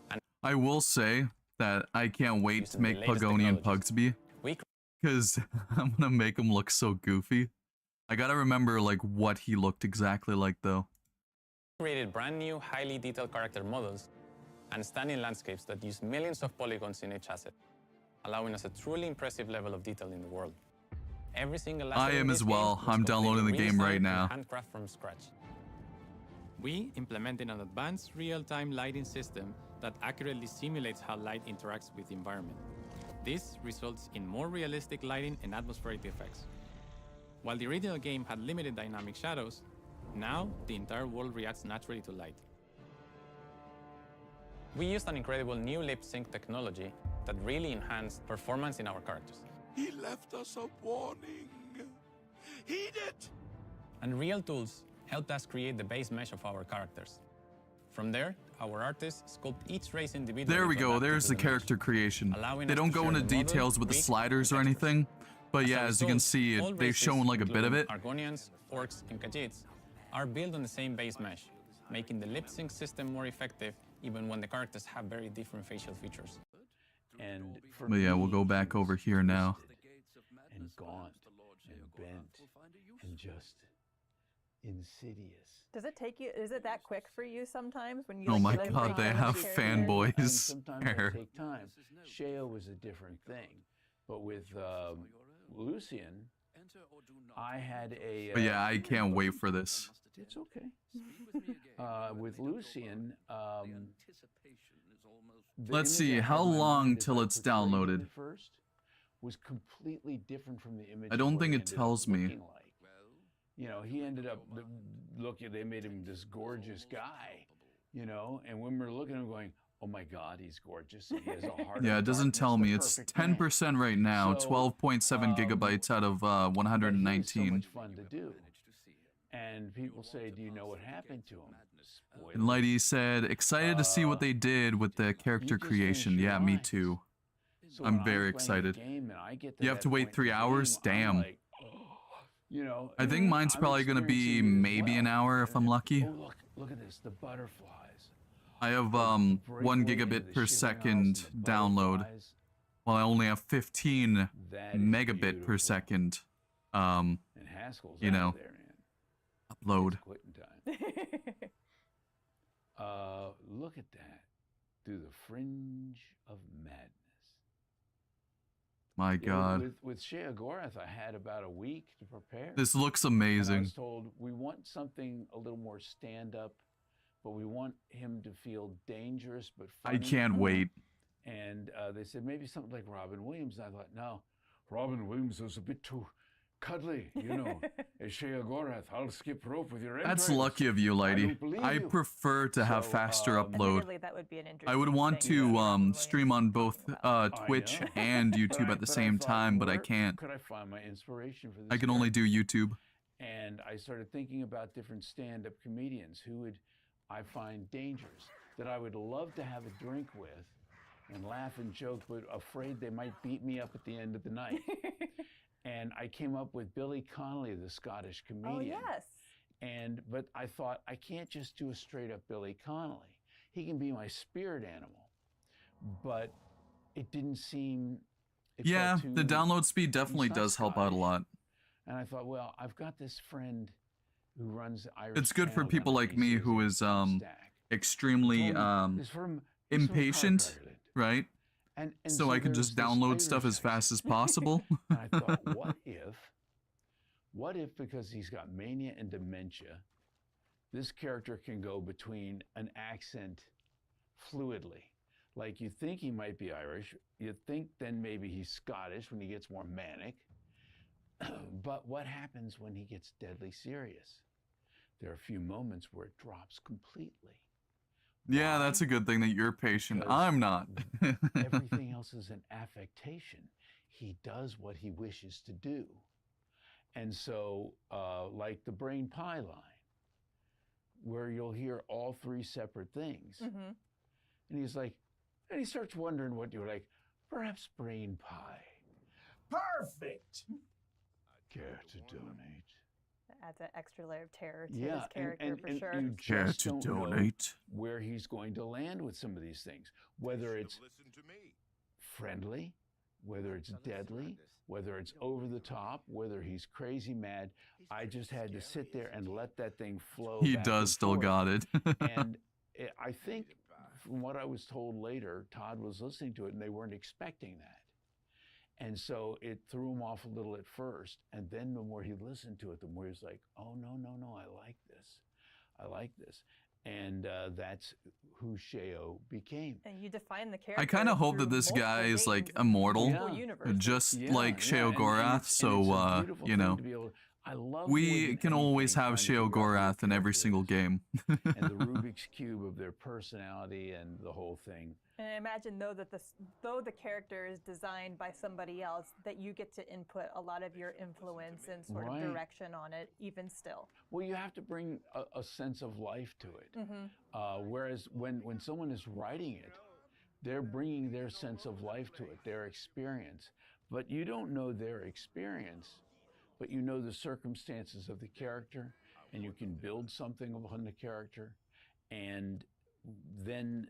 S19: And
S1: I will say that I can't wait to make
S19: latest
S1: Pugoni and Pugsby,
S19: we
S1: because I'm gonna make him look so goofy. I gotta remember like what he looked exactly like though.
S19: created brand new, highly detailed character models and stunning landscapes that use millions of polygons in each asset, allowing us a truly impressive level of detail in the world. Every single asset
S1: I am
S19: in this
S1: as well.
S19: game was
S1: I'm downloading the
S19: completely
S1: game
S19: redesigned
S1: right
S19: and
S1: now.
S19: handcrafted from scratch. We implemented an advanced real-time lighting system that accurately simulates how light interacts with the environment. This results in more realistic lighting and atmospheric effects. While the original game had limited dynamic shadows, now the entire world reacts naturally to light. We used an incredible new lip sync technology that really enhanced performance in our characters.
S14: He left us a warning. Heed it!
S19: And Real Tools helped us create the base mesh of our characters. From there, our artists sculpt each race individually.
S1: There we
S19: to
S1: go.
S19: adapt
S1: There's
S19: to
S1: the
S19: mesh,
S1: character creation.
S19: allowing
S1: They
S19: us
S1: don't
S19: to
S1: go
S19: share
S1: into
S19: the model,
S1: details with the
S19: rig,
S1: sliders or
S19: and
S1: anything, but
S19: As
S1: yeah,
S19: a
S1: as you can
S19: result,
S1: see,
S19: all
S1: they've
S19: races,
S1: shown like a bit of it.
S19: including Argonians, orcs, and Khajiits, are built on the same base mesh, making the lip sync system more effective even when the characters have very different facial features.
S9: And for
S1: But yeah, we'll
S9: me,
S1: go back over here now.
S9: and gaunt and bent and just insidious.
S4: Does it take you? Is it that quick for you sometimes when you?
S1: Oh
S4: like,
S1: my
S4: get a
S1: God,
S4: break
S1: they
S4: from
S1: have
S4: the character?
S9: And
S1: fanboys.
S9: sometimes
S1: here.
S9: it take time. Sheo was a different thing, but with Lucian, I had a.
S1: But yeah, I can't wait for this.
S9: It's okay. With Lucian, the
S1: Let's
S9: image
S1: see,
S9: I had
S1: how
S9: in my
S1: long
S9: mind as
S1: till
S9: I
S1: it's
S9: portrayed him
S1: downloaded?
S9: at first was completely different from the image.
S1: I don't
S9: of what
S1: think
S9: he
S1: it
S9: ended up
S1: tells me.
S9: looking like. You know, he ended up looking. They made him this gorgeous guy. You know, and when we were looking at him, going, "Oh my God, he's gorgeous." And he has a heart.
S1: Yeah,
S9: of
S1: it doesn't
S9: darkness,
S1: tell
S9: the
S1: me. It's
S9: perfect man.
S1: 10% right now,
S9: So,
S1: 12.7 gigabytes out of
S9: But he was so
S1: 119.
S9: much fun to do. And people say, "Do you know what happened to him?" Spoiler.
S1: And Lighty said, excited to see what they did with the character creation. Yeah, me too.
S9: So when
S1: I'm very
S9: was playing the
S1: excited.
S9: game and I get
S1: You have
S9: that
S1: to wait
S9: point
S1: 3
S9: in the
S1: hours?
S9: game, I'm
S1: Damn.
S9: like, you know,
S1: I think mine's
S9: I'm
S1: probably going to be
S9: experiencing it as
S1: maybe an
S9: well.
S1: hour if I'm lucky.
S9: Oh, look at this, the butterflies.
S1: I have
S9: breakaway
S1: 1
S9: into
S1: gigabit
S9: the
S1: per
S9: Shivering
S1: second
S9: Isles and the
S1: download,
S9: butterflies.
S1: while I only have 15
S9: That is
S1: megabit per
S9: beautiful.
S1: second.
S9: And Haskell's
S1: You
S9: out
S1: know,
S9: there, man.
S1: upload.
S9: It's quitting time. Look at that. Through the fringe of madness.
S1: My
S9: You know,
S1: God.
S9: with Shea Gorath, I had about a week to prepare.
S1: This looks
S9: And I
S1: amazing.
S9: was told we want something a little more stand-up, but we want him to feel dangerous but funny.
S1: I can't wait.
S9: And they said maybe something like Robin Williams. And I thought, no, Robin Williams was a bit too cuddly, you know. As Shea Gorath, I'll skip rope with your
S1: That's
S9: entrails.
S1: lucky of you,
S9: I
S1: Lighty.
S9: don't believe
S1: I
S9: you.
S1: prefer to have
S9: So,
S1: faster upload.
S4: Admittedly, that would be an
S1: I would
S4: interesting
S1: want
S4: thing
S1: to stream on both Twitch
S9: know.
S1: and YouTube at the
S9: But I
S1: same
S9: thought,
S1: time, but I
S9: where
S1: can't.
S9: Could I find my inspiration for this?
S1: I can only do YouTube.
S9: And I started thinking about different stand-up comedians who would I find dangerous, that I would love to have a drink with and laugh and joke, but afraid they might beat me up at the end of the night. And I came up with Billy Connolly, the Scottish comedian.
S4: Oh yes.
S9: But I thought, I can't just do a straight up Billy Connolly. He can be my spirit animal. But it didn't seem It
S1: Yeah,
S9: felt
S1: the
S9: too-
S1: download speed definitely
S9: it's not
S1: does help out a
S9: Scottish.
S1: lot.
S9: And I thought, well, I've got this friend who runs the Irish.
S1: It's good for
S9: channel
S1: people
S9: down
S1: like
S9: in
S1: me
S9: BC,
S1: who
S9: his
S1: is
S9: name's Stack.
S1: extremely
S9: He's from Car
S1: impatient,
S9: Pilot.
S1: right?
S9: And
S1: So I can
S9: there's
S1: just
S9: this
S1: download stuff
S9: Irish
S1: as fast as possible.
S9: And I thought, what if because he's got mania and dementia, this character can go between an accent fluidly. Like you think he might be Irish, you think then maybe he's Scottish when he gets more manic. But what happens when he gets deadly serious? There are a few moments where it drops completely.
S1: Yeah, that's a good thing that you're patient.
S9: Because
S1: I'm not.
S9: Everything else is an affectation. He does what he wishes to do. And so, like the brain pie line, where you'll hear all three separate things.
S4: Mm-hmm.
S9: And he's like, and he starts wondering what you're like, perhaps brain pie. Perfect! Care to donate?
S4: That adds an extra layer of terror to
S9: Yeah,
S4: his character
S9: and
S4: for sure.
S9: you
S1: Care
S9: just
S1: to
S9: don't know
S1: donate?
S9: where he's going to land with some of these things. Whether it's friendly, whether it's deadly, whether it's over the top, whether he's crazy mad. I just had to sit there and let that thing flow.
S1: He
S9: back
S1: does
S9: and
S1: still
S9: forth.
S1: got it.
S9: And I think from what I was told later, Todd was listening to it and they weren't expecting that. And so it threw him off a little at first. And then the more he listened to it, the more he was like, oh, no, I like this. I like this. And that's who Sheo became.
S4: And you define the character.
S1: I kind of hope that
S4: through
S1: this guy
S4: multiple
S1: is like
S4: games and
S1: immortal,
S4: multiple universes.
S1: just
S9: Yeah,
S1: like
S9: yeah,
S1: Sheo
S9: and
S1: Gorath.
S9: it's
S1: So,
S9: a beautiful
S1: you
S9: thing
S1: know,
S9: to be able to- I love more
S1: we
S9: than
S1: can always
S9: anything
S1: have
S9: trying to
S1: Sheo
S9: figure out who
S1: Gorath in
S9: the
S1: every
S9: character
S1: single
S9: is.
S1: game.
S9: And the Rubik's Cube of their personality and the whole thing.
S4: And I imagine though that though the character is designed by somebody else, that you get to input a lot of your influence and sort
S9: Right.
S4: of direction on it, even still.
S9: Well, you have to bring a sense of life to it.
S4: Mm-hmm.
S9: Whereas when someone is writing it, they're bringing their sense of life to it, their experience. But you don't know their experience, but you know the circumstances of the character, and you can build something upon the character, and then,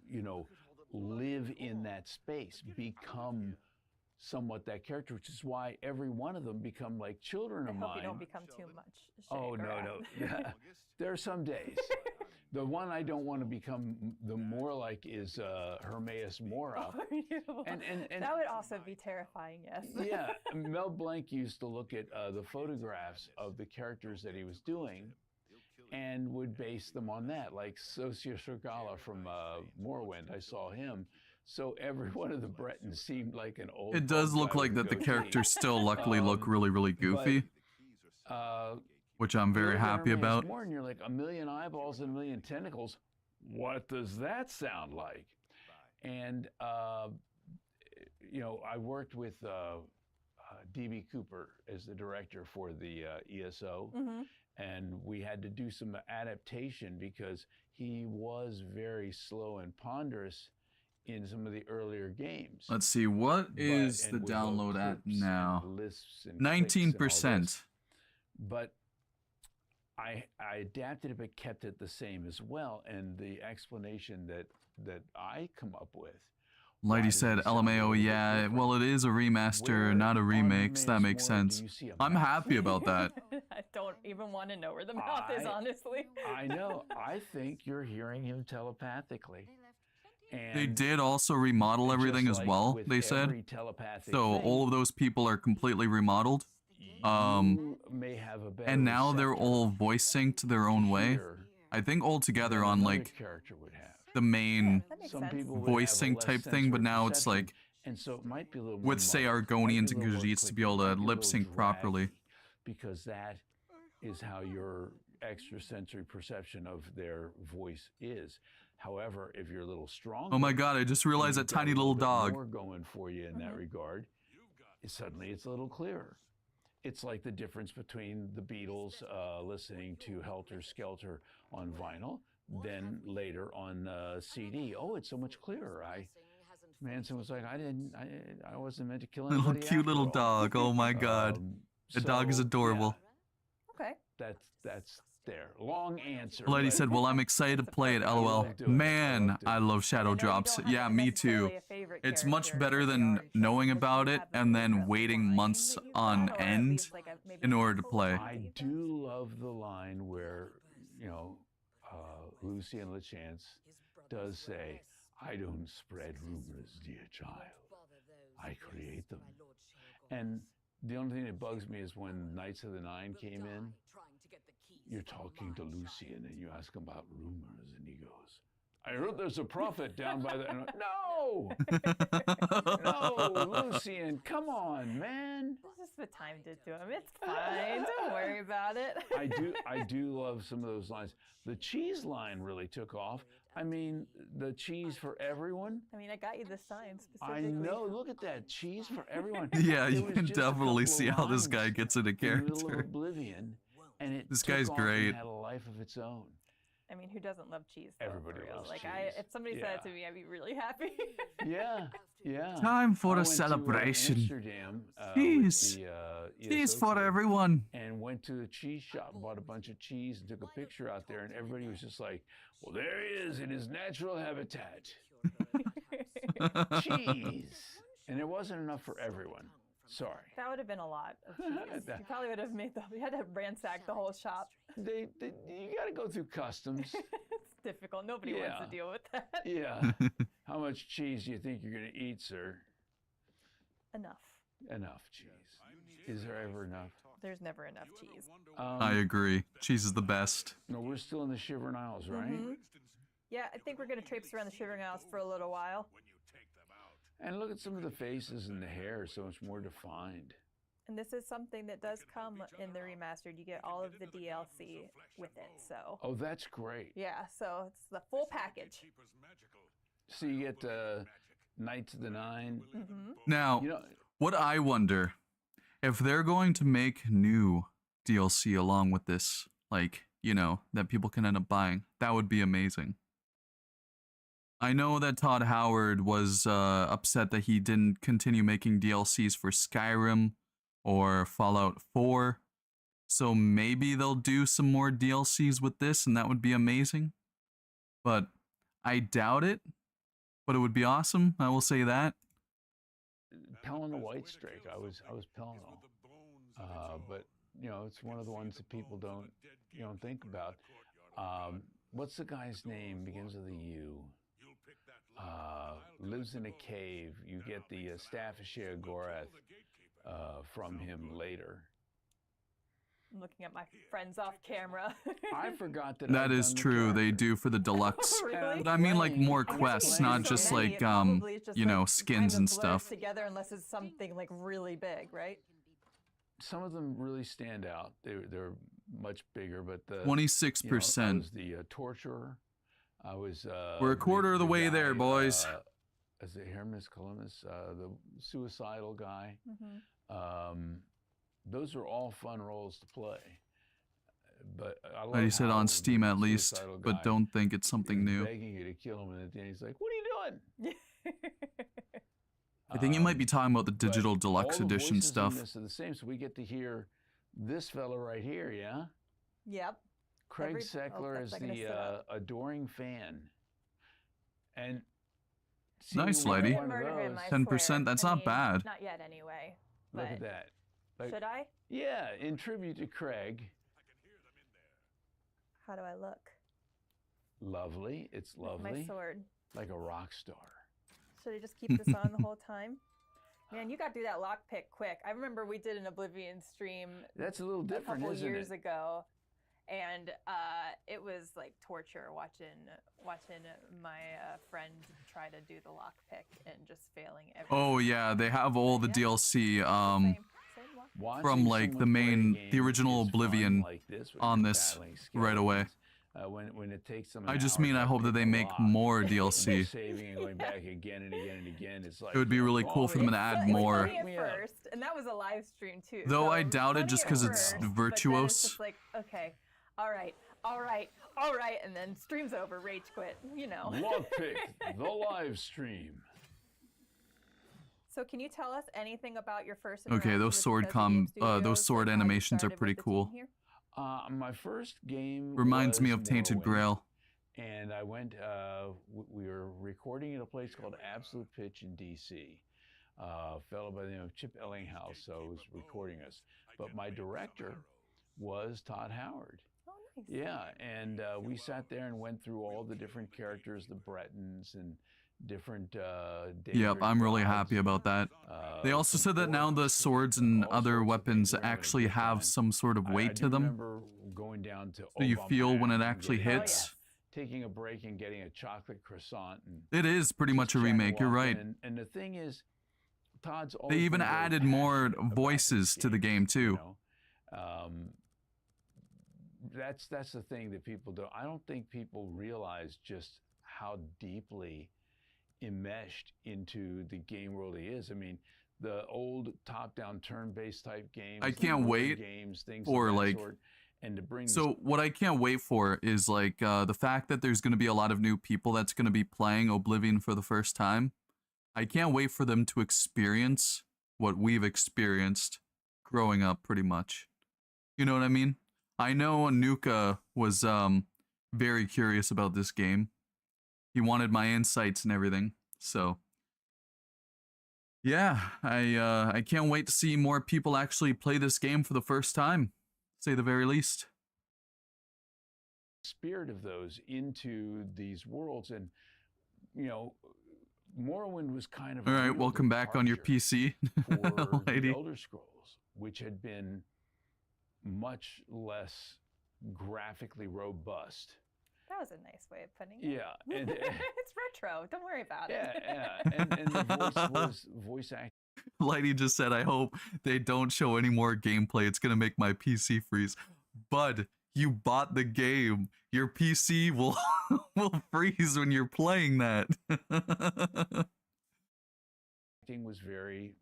S9: you know, live in that space, become somewhat that character, which is why every one of them become like children
S4: I
S9: of
S4: hope
S9: mine.
S4: you don't become too much.
S9: Oh, no. There are some days. The one I don't want to become the more like is Hermaeus Mora. And
S4: that would also be terrifying, yes.
S9: Yeah, Mel Blanc used to look at the photographs of the characters that he was doing and would base them on that, like Sosia Shergala from Morrowind. I saw him. So every one of the Bretons seemed like an old.
S1: It does
S9: guy
S1: look
S9: with
S1: like
S9: a
S1: that the
S9: goatee.
S1: characters still luckily look really, really goofy, which I'm
S9: you
S1: very
S9: look at
S1: happy
S9: Hermaeus
S1: about.
S9: Mora and you're like, a million eyeballs and a million tentacles. What does that sound like? And you know, I worked with D.B. Cooper as the director for the ESO, and we had to do some adaptation because he was very slow and ponderous in some of the earlier games.
S1: Let's see, what is the
S9: and with all
S1: download at
S9: clips
S1: now?
S9: and lisps and clicks and all
S1: 19%.
S9: this. But I adapted it but kept it the same as well. And the explanation that I come up with.
S1: Lighty said, LMAO, yeah, well, it is a remaster, not a remake, so that makes sense. I'm happy about that.
S4: I don't even want to know where the mouth is, honestly.
S9: I know. I think you're hearing him telepathically. And
S1: They did also remodel everything as
S9: like
S1: well,
S9: with
S1: they said.
S9: every telepathic
S1: So
S9: thing,
S1: all of those people are completely remodeled.
S9: you may have a better
S1: And now they're
S9: receptor
S1: all voice synced their own way.
S9: here
S1: I think all together
S9: than
S1: on
S9: another
S1: like
S9: character would have.
S1: the main
S9: Some people would
S1: voice
S9: have a
S1: sync
S9: less
S1: type thing, but
S9: sensory
S1: now it's
S9: perception,
S1: like
S9: and so it might be a little more
S1: with say
S9: muddled,
S1: Argonians
S9: might be
S1: and
S9: a little more
S1: Khajiits to be able
S9: clicky,
S1: to
S9: might be a
S1: lip
S9: little
S1: sync properly.
S9: draggy, because that is how your extrasensory perception of their voice is. However, if you're a little stronger,
S1: Oh my god, I just realized
S9: you've
S1: that
S9: got a
S1: tiny little
S9: bit
S1: dog.
S9: more going for you in that regard. Suddenly, it's a little clearer. It's like the difference between the Beatles listening to Helter Skelter on vinyl, then later on CD. Oh, it's so much clearer. Manson was like, I wasn't meant to kill
S1: Little
S9: anybody.
S1: cute little
S9: after all."
S1: dog. Oh my god. The dog is
S9: so,
S1: adorable.
S9: yeah,
S4: Okay.
S9: that's there. Long answer.
S1: The lady
S9: but-
S1: said, well, I'm excited to play it, lol. Man, I love Shadow Drops. Yeah, me too. It's much better than knowing about it and then waiting months on end in order to play.
S9: I do love the line where, you know, Lucian LeChance does say, I don't spread rumors, dear child. I create them. And the only thing that bugs me is when Knights of the Nine came in, you're talking to Lucian and you ask him about rumors and he goes, I heard there's a prophet down by the... No! No, Lucian, come on, man.
S4: This is what time did to him. It's fine. Don't worry about it.
S9: I do love some of those lines. The cheese line really took off. I mean, the cheese for everyone.
S4: I mean, I got you this sign
S9: I
S4: specifically.
S9: know. Look at that cheese for everyone.
S1: Yeah,
S9: It
S1: you
S9: was
S1: can
S9: just a
S1: definitely
S9: couple
S1: see how this
S9: lines
S1: guy gets into
S9: in the middle of
S1: character.
S9: Oblivion, and it
S1: This
S9: took
S1: guy's
S9: off and
S1: great.
S9: had a life of its own.
S4: I mean, who doesn't love cheese? Though,
S9: Everybody
S4: for real?
S9: loves
S4: Like,
S9: cheese.
S4: if somebody said it to me, I'd be really happy.
S9: Yeah, yeah.
S1: Time for
S9: I
S1: a
S9: went to,
S1: celebration.
S9: Amsterdam,
S1: Cheese.
S9: with the,
S1: Cheese
S9: ESO
S1: for
S9: team,
S1: everyone.
S9: And went to the cheese shop, bought a bunch of cheese, and took a picture out there, and everybody was just like, well, there he is in his natural habitat. Cheese. And there wasn't enough for everyone. Sorry.
S4: That would have been a lot of cheese. You probably would have made we had to ransack the whole shop.
S9: You got to go through customs.
S4: It's difficult. Nobody wants to
S9: Yeah.
S4: deal with that.
S9: Yeah. How much cheese do you think you're going to eat, sir?
S4: Enough.
S9: Enough cheese. Is there ever enough?
S4: There's never enough cheese.
S1: I agree. Cheese is the best.
S9: No, we're still in the Shivering Isles, right?
S4: Mhm. Yeah, I think we're going to traipse around the Shivering Isles for a little while.
S9: And look at some of the faces and the hair, so much more defined.
S4: And this is something that does come in the remastered. You get all of the DLC with it, so.
S9: Oh, that's great.
S4: Yeah, so it's the full package.
S9: So you get Knights of the Nine.
S4: Mm-hmm.
S1: Now,
S9: You know,
S1: what I wonder, if they're going to make new DLC along with this, like, you know, that people can end up buying, that would be amazing. I know that Todd Howard was upset that he didn't continue making DLCs for Skyrim or Fallout 4, so maybe they'll do some more DLCs with this, and that would be amazing. But I doubt it, but it would be awesome, I will say that.
S9: Pelin the White Strake. I was Pelin. But you know, it's one of the ones that people don't think about. What's the guy's name? Begins with a U. Lives in a cave. You get the Staffordshire Gorath from him later.
S4: I'm looking at my friends off camera.
S9: I forgot that.
S1: That
S9: I'd
S1: is
S9: done the
S1: true, they
S9: character.
S1: do for the deluxe.
S4: Really?
S1: But I mean like more
S4: I guess
S1: quests,
S4: because
S1: not
S4: there's
S1: just
S4: so many,
S1: like,
S4: it probably is just,
S1: you know,
S4: like,
S1: skins
S4: kind
S1: and
S4: of blurs
S1: stuff.
S4: together unless it's something like really big, right?
S9: Some of them really stand out. They're much bigger, but the
S1: 26%.
S9: You know, I was the torturer. I was.
S1: We're a quarter of the way
S9: guy,
S1: there, boys.
S9: As a Hermes Columbus, the suicidal guy.
S4: Mm-hmm.
S9: Those are all fun roles to play. But I love
S1: He said
S9: how
S1: on Steam
S9: the
S1: at least,
S9: suicidal
S1: but
S9: guy
S1: don't think it's something
S9: is
S1: new.
S9: begging you to kill him, and at the end he's like, "What are you doing?"
S1: I think you might be talking about the digital
S9: But
S1: deluxe
S9: all the
S1: edition
S9: voices in
S1: stuff.
S9: this are the same, so we get to hear this fella right here, yeah.
S4: Yep.
S9: Craig
S4: Every-
S9: Seckler
S4: oh,
S9: is
S4: I'm gonna
S9: the
S4: sit up.
S9: adoring fan. And
S1: Nice,
S9: seeing
S1: lady.
S9: one of
S4: Murder him,
S9: those-
S4: I
S1: 10%,
S4: swear.
S1: that's
S4: I
S1: not
S4: mean,
S1: bad.
S4: Not yet, anyway.
S9: Look
S4: but
S9: at that. Like,
S4: should I?
S9: Yeah, in tribute to Craig.
S4: How do I look?
S9: Lovely. It's
S4: With
S9: lovely.
S4: my sword.
S9: Like a rock star.
S4: Should I just keep this on the whole time? Man, you got through that lockpick quick. I remember we did an Oblivion stream.
S9: That's a little different,
S4: a couple
S9: isn't
S4: years
S9: it?
S4: ago, and it was like torture watching my friend try to do the lockpick and just failing every.
S1: Oh yeah, they have all the DLC
S9: Watching
S1: from like the
S9: someone
S1: main,
S9: play a
S1: the
S9: game
S1: original
S9: is fun
S1: Oblivion
S9: like this when
S1: on
S9: you're
S1: this
S9: battling
S1: right away.
S9: skeletons. When it takes them.
S1: I just mean I hope that they make more DLC.
S9: Saving and going back again and again and again. It's like
S1: It would be really cool for them to add
S4: It's
S1: more.
S4: funny at first, and that was a live stream too.
S1: Though
S4: so
S1: I
S4: it was
S1: doubt it
S4: funny
S1: just
S4: at
S1: 'cause it's
S4: first, but then
S1: virtuose.
S4: It's just like, okay, all right, and then stream's over, rage quit, you know.
S9: Lockpick, the live stream.
S4: So can you tell us anything about your first?
S1: Okay,
S4: interaction
S1: those
S4: with
S1: sword
S4: Bethesda Game
S1: those
S4: Studios,
S1: sword
S4: like how you
S1: animations are
S4: started with
S1: pretty
S4: the team
S1: cool.
S4: here?
S9: My first game
S1: Reminds me
S9: was
S1: of Tainted
S9: Morrowind.
S1: Grail.
S9: And I went, we were recording at a place called Absolute Pitch in DC. A fellow by the name of Chip Ellinghouse was recording us. But my director was Todd Howard.
S4: Oh, nice.
S9: Yeah, and we sat there and went through all the different characters, the Bretons and different
S1: Yep, I'm really happy about that. They also said that now the swords and other weapons actually have some sort of weight to them.
S9: remember going down to
S1: So you feel when it actually
S9: getting-
S1: hits.
S9: taking a break and getting a chocolate croissant. And
S1: It is pretty much a remake, you're right.
S9: And the thing is, Todd's
S1: They
S9: always
S1: even
S9: been very
S1: added more
S9: passionate about
S1: voices to the game too.
S9: That's the thing that people don't. I don't think people realize just how deeply enmeshed into the game world he is. I mean, the old top-down turn-based type games.
S1: I
S9: the
S1: can't
S9: mobile
S1: wait
S9: games, things
S1: for
S9: of that
S1: like.
S9: sort, and to bring
S1: So what I can't wait for is like the fact that there's going to be a lot of new people that's going to be playing Oblivion for the first time. I can't wait for them to experience what we've experienced growing up, pretty much. You know what I mean? I know Nuka was very curious about this game. He wanted my insights and everything. So yeah, I can't wait to see more people actually play this game for the first time, say the very least.
S9: spirit of those into these worlds. And, you know, Morrowind was kind of
S1: All
S9: a
S1: right,
S9: real
S1: welcome back on your PC,
S9: for
S1: lady.
S9: the Elder Scrolls, which had been much less graphically robust.
S4: That was a nice way of putting it.
S9: Yeah, and
S4: It's retro. Don't worry about it.
S9: and the voice was voice acting.
S1: Lady just said, I hope they don't show any more gameplay. It's going to make my PC freeze. Bud, you bought the game. Your PC will will freeze when you're playing that.
S9: Acting was very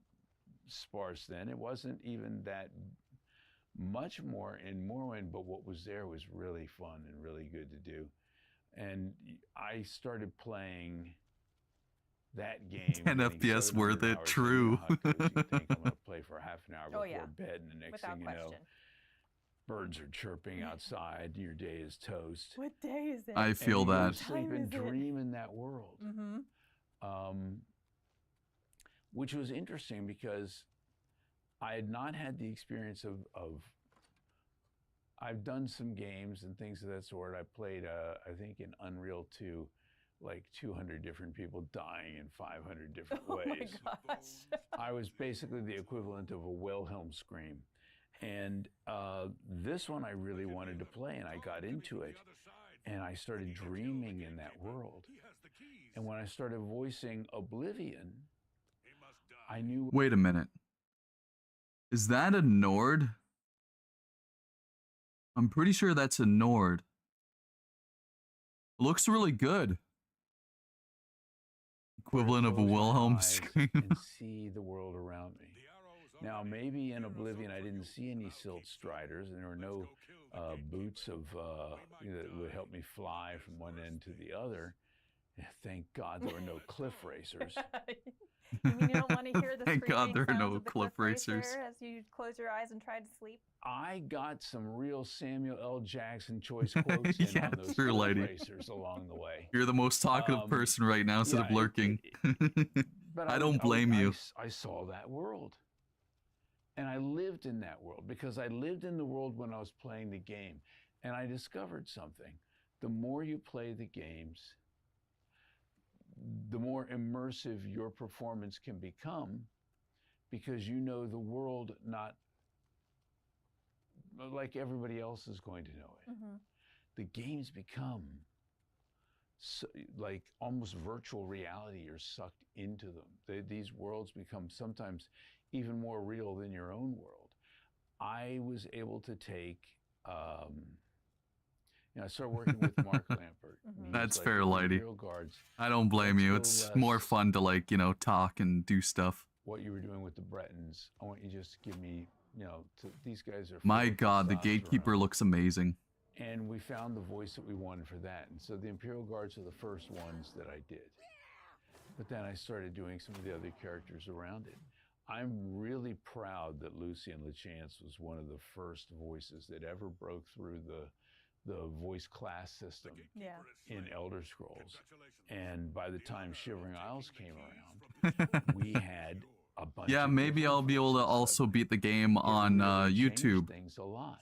S9: sparse then. It wasn't even that much more in Morrowind, but what was there was really fun and really good to do. And I started playing that game.
S1: 10
S9: getting
S1: FPS
S9: 700
S1: worth it,
S9: hours
S1: true.
S9: in, you think I'm going to play for half an hour
S4: Oh,
S9: before
S4: yeah.
S9: bed, and the next
S4: Without
S9: thing you know,
S4: question.
S9: birds are chirping outside, your day is toast.
S4: What day is it?
S1: I feel
S9: and you go
S1: that.
S9: to sleep
S4: Time
S9: and
S4: is it?
S9: dream in that world.
S4: Mm-hmm.
S9: Which was interesting because I had not had the experience of I've done some games and things of that sort. I played, I think in Unreal 2, like 200 different people dying in 500 different
S4: Oh
S9: ways.
S4: my gosh.
S9: I was basically the equivalent of a Wilhelm scream. And this one I really wanted to play, and I got into it. And I started dreaming in that world. And when I started voicing Oblivion, I knew...
S1: Wait a minute. Is that a Nord? I'm pretty sure that's a Nord. Looks really good. Equivalent of a Wilhelm scream.
S9: and see the world around me. Now, maybe in Oblivion, I didn't see any silt striders, and there were no boots of that would help me fly from one end to the other. Thank God there were no cliff racers.
S4: You mean you don't want to hear the
S1: Thank God
S4: screaming
S1: there are
S4: sounds
S1: no
S4: of the
S1: cliff racers.
S4: racer as you close your eyes and try to sleep?
S9: I got some real Samuel L. Jackson choice quotes in
S1: Yeah,
S9: on those
S1: true,
S9: cliff
S1: lady.
S9: racers along the way.
S1: You're the most talkative person right now instead of
S9: yeah,
S1: lurking.
S9: But
S1: I don't blame you.
S9: I saw that world. And I lived in that world because I lived in the world when I was playing the game. And I discovered something. The more you play the games, the more immersive your performance can become because you know the world not like everybody else is going to know it.
S4: Mm-hmm.
S9: The games become so, like almost virtual reality. You're sucked into them. These worlds become sometimes even more real than your own world. I was able to take, I started working with Mark Lampert.
S4: Mm-hmm.
S1: That's
S9: like,
S1: fair,
S9: "The
S1: lady.
S9: Imperial Guards,
S1: I don't blame you.
S9: let's
S1: It's
S9: go
S1: more
S9: less
S1: fun to like, talk and do stuff.
S9: what you were doing with the Bretons. I want you just to give me, these guys are
S1: My
S9: full of
S1: God, the
S9: testosterone."
S1: gatekeeper looks amazing.
S9: And we found the voice that we wanted for that. And so the Imperial Guards are the first ones that I did. But then I started doing some of the other characters around it. I'm really proud that Lucien LeChance was one of the first voices that ever broke through the voice class system in Elder Scrolls. And by the time Shivering Isles came around, we had a bunch
S1: Yeah,
S9: of
S1: maybe
S9: different
S1: I'll be able to
S9: voices.
S1: also beat the game on
S9: Really changed
S1: YouTube.
S9: things a lot.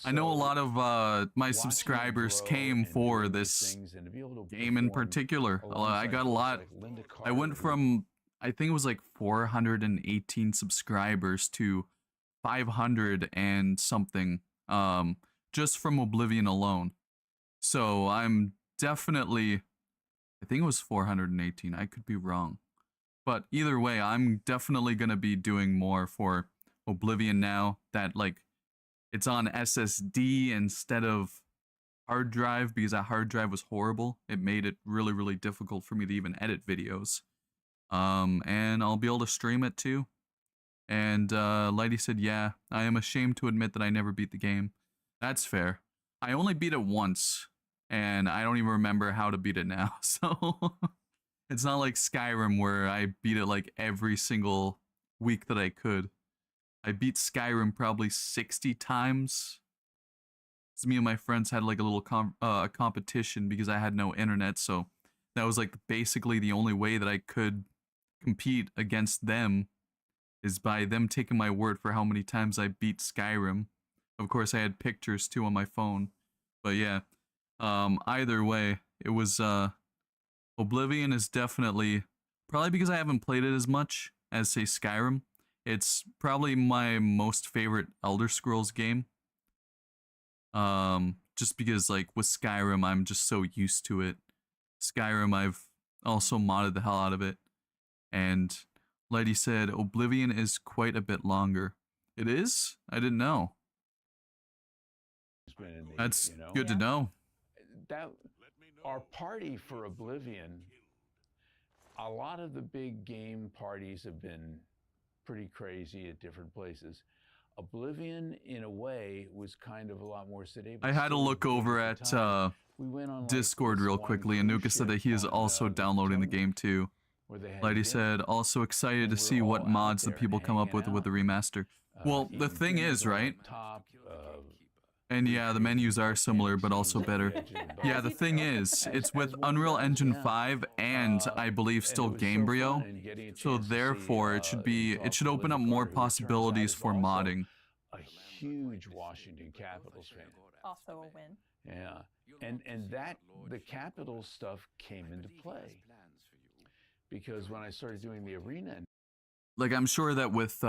S1: I know a lot of my
S9: watching it
S1: subscribers
S9: grow
S1: came
S9: and
S1: for
S9: doing these
S1: this
S9: things and to be able to
S1: game in
S9: perform
S1: particular. I
S9: alongside
S1: got a
S9: folks
S1: lot.
S9: like Linda
S1: I went
S9: Carter,
S1: from, I think it was like 418 subscribers to 500 and something, just from Oblivion alone. So I'm definitely, I think it was 418. I could be wrong. But either way, I'm definitely going to be doing more for Oblivion now that, like, it's on SSD instead of hard drive, because that hard drive was horrible. It made it really, really difficult for me to even edit videos. And I'll be able to stream it too. And Lighty said, yeah, I am ashamed to admit that I never beat the game. That's fair. I only beat it once, and I don't even remember how to beat it now. So it's not like Skyrim where I beat it like every single week that I could. I beat Skyrim probably 60 times. So me and my friends had like a little competition because I had no internet, so that was like basically the only way that I could compete against them, is by them taking my word for how many times I beat Skyrim. Of course, I had pictures too on my phone. But yeah, either way, it was Oblivion is definitely, probably because I haven't played it as much as say Skyrim, it's probably my most favorite Elder Scrolls game. Just because like with Skyrim, I'm just so used to it. Skyrim, I've also modded the hell out of it. And Lady said Oblivion is quite a bit longer. It is? I didn't know. That's good to know.
S9: That our party for Oblivion, a lot of the big game parties have been pretty crazy at different places. Oblivion, in a way, was kind of a lot more sedate.
S1: I had to look over at Discord real quickly, and Nuka said that he is also downloading the game too. Lady said, also excited to see what mods the people come up with the remaster. Well, the thing is, right? And yeah, the menus are similar, but also better. Yeah, the thing is, it's with Unreal Engine 5 and I believe still Gamebryo. So therefore, it should open up more possibilities for modding.
S9: A huge Washington Capitals fan.
S4: Also a win.
S9: Yeah, and that the Capitals stuff came into play because when I started doing the arena,
S1: like I'm sure that with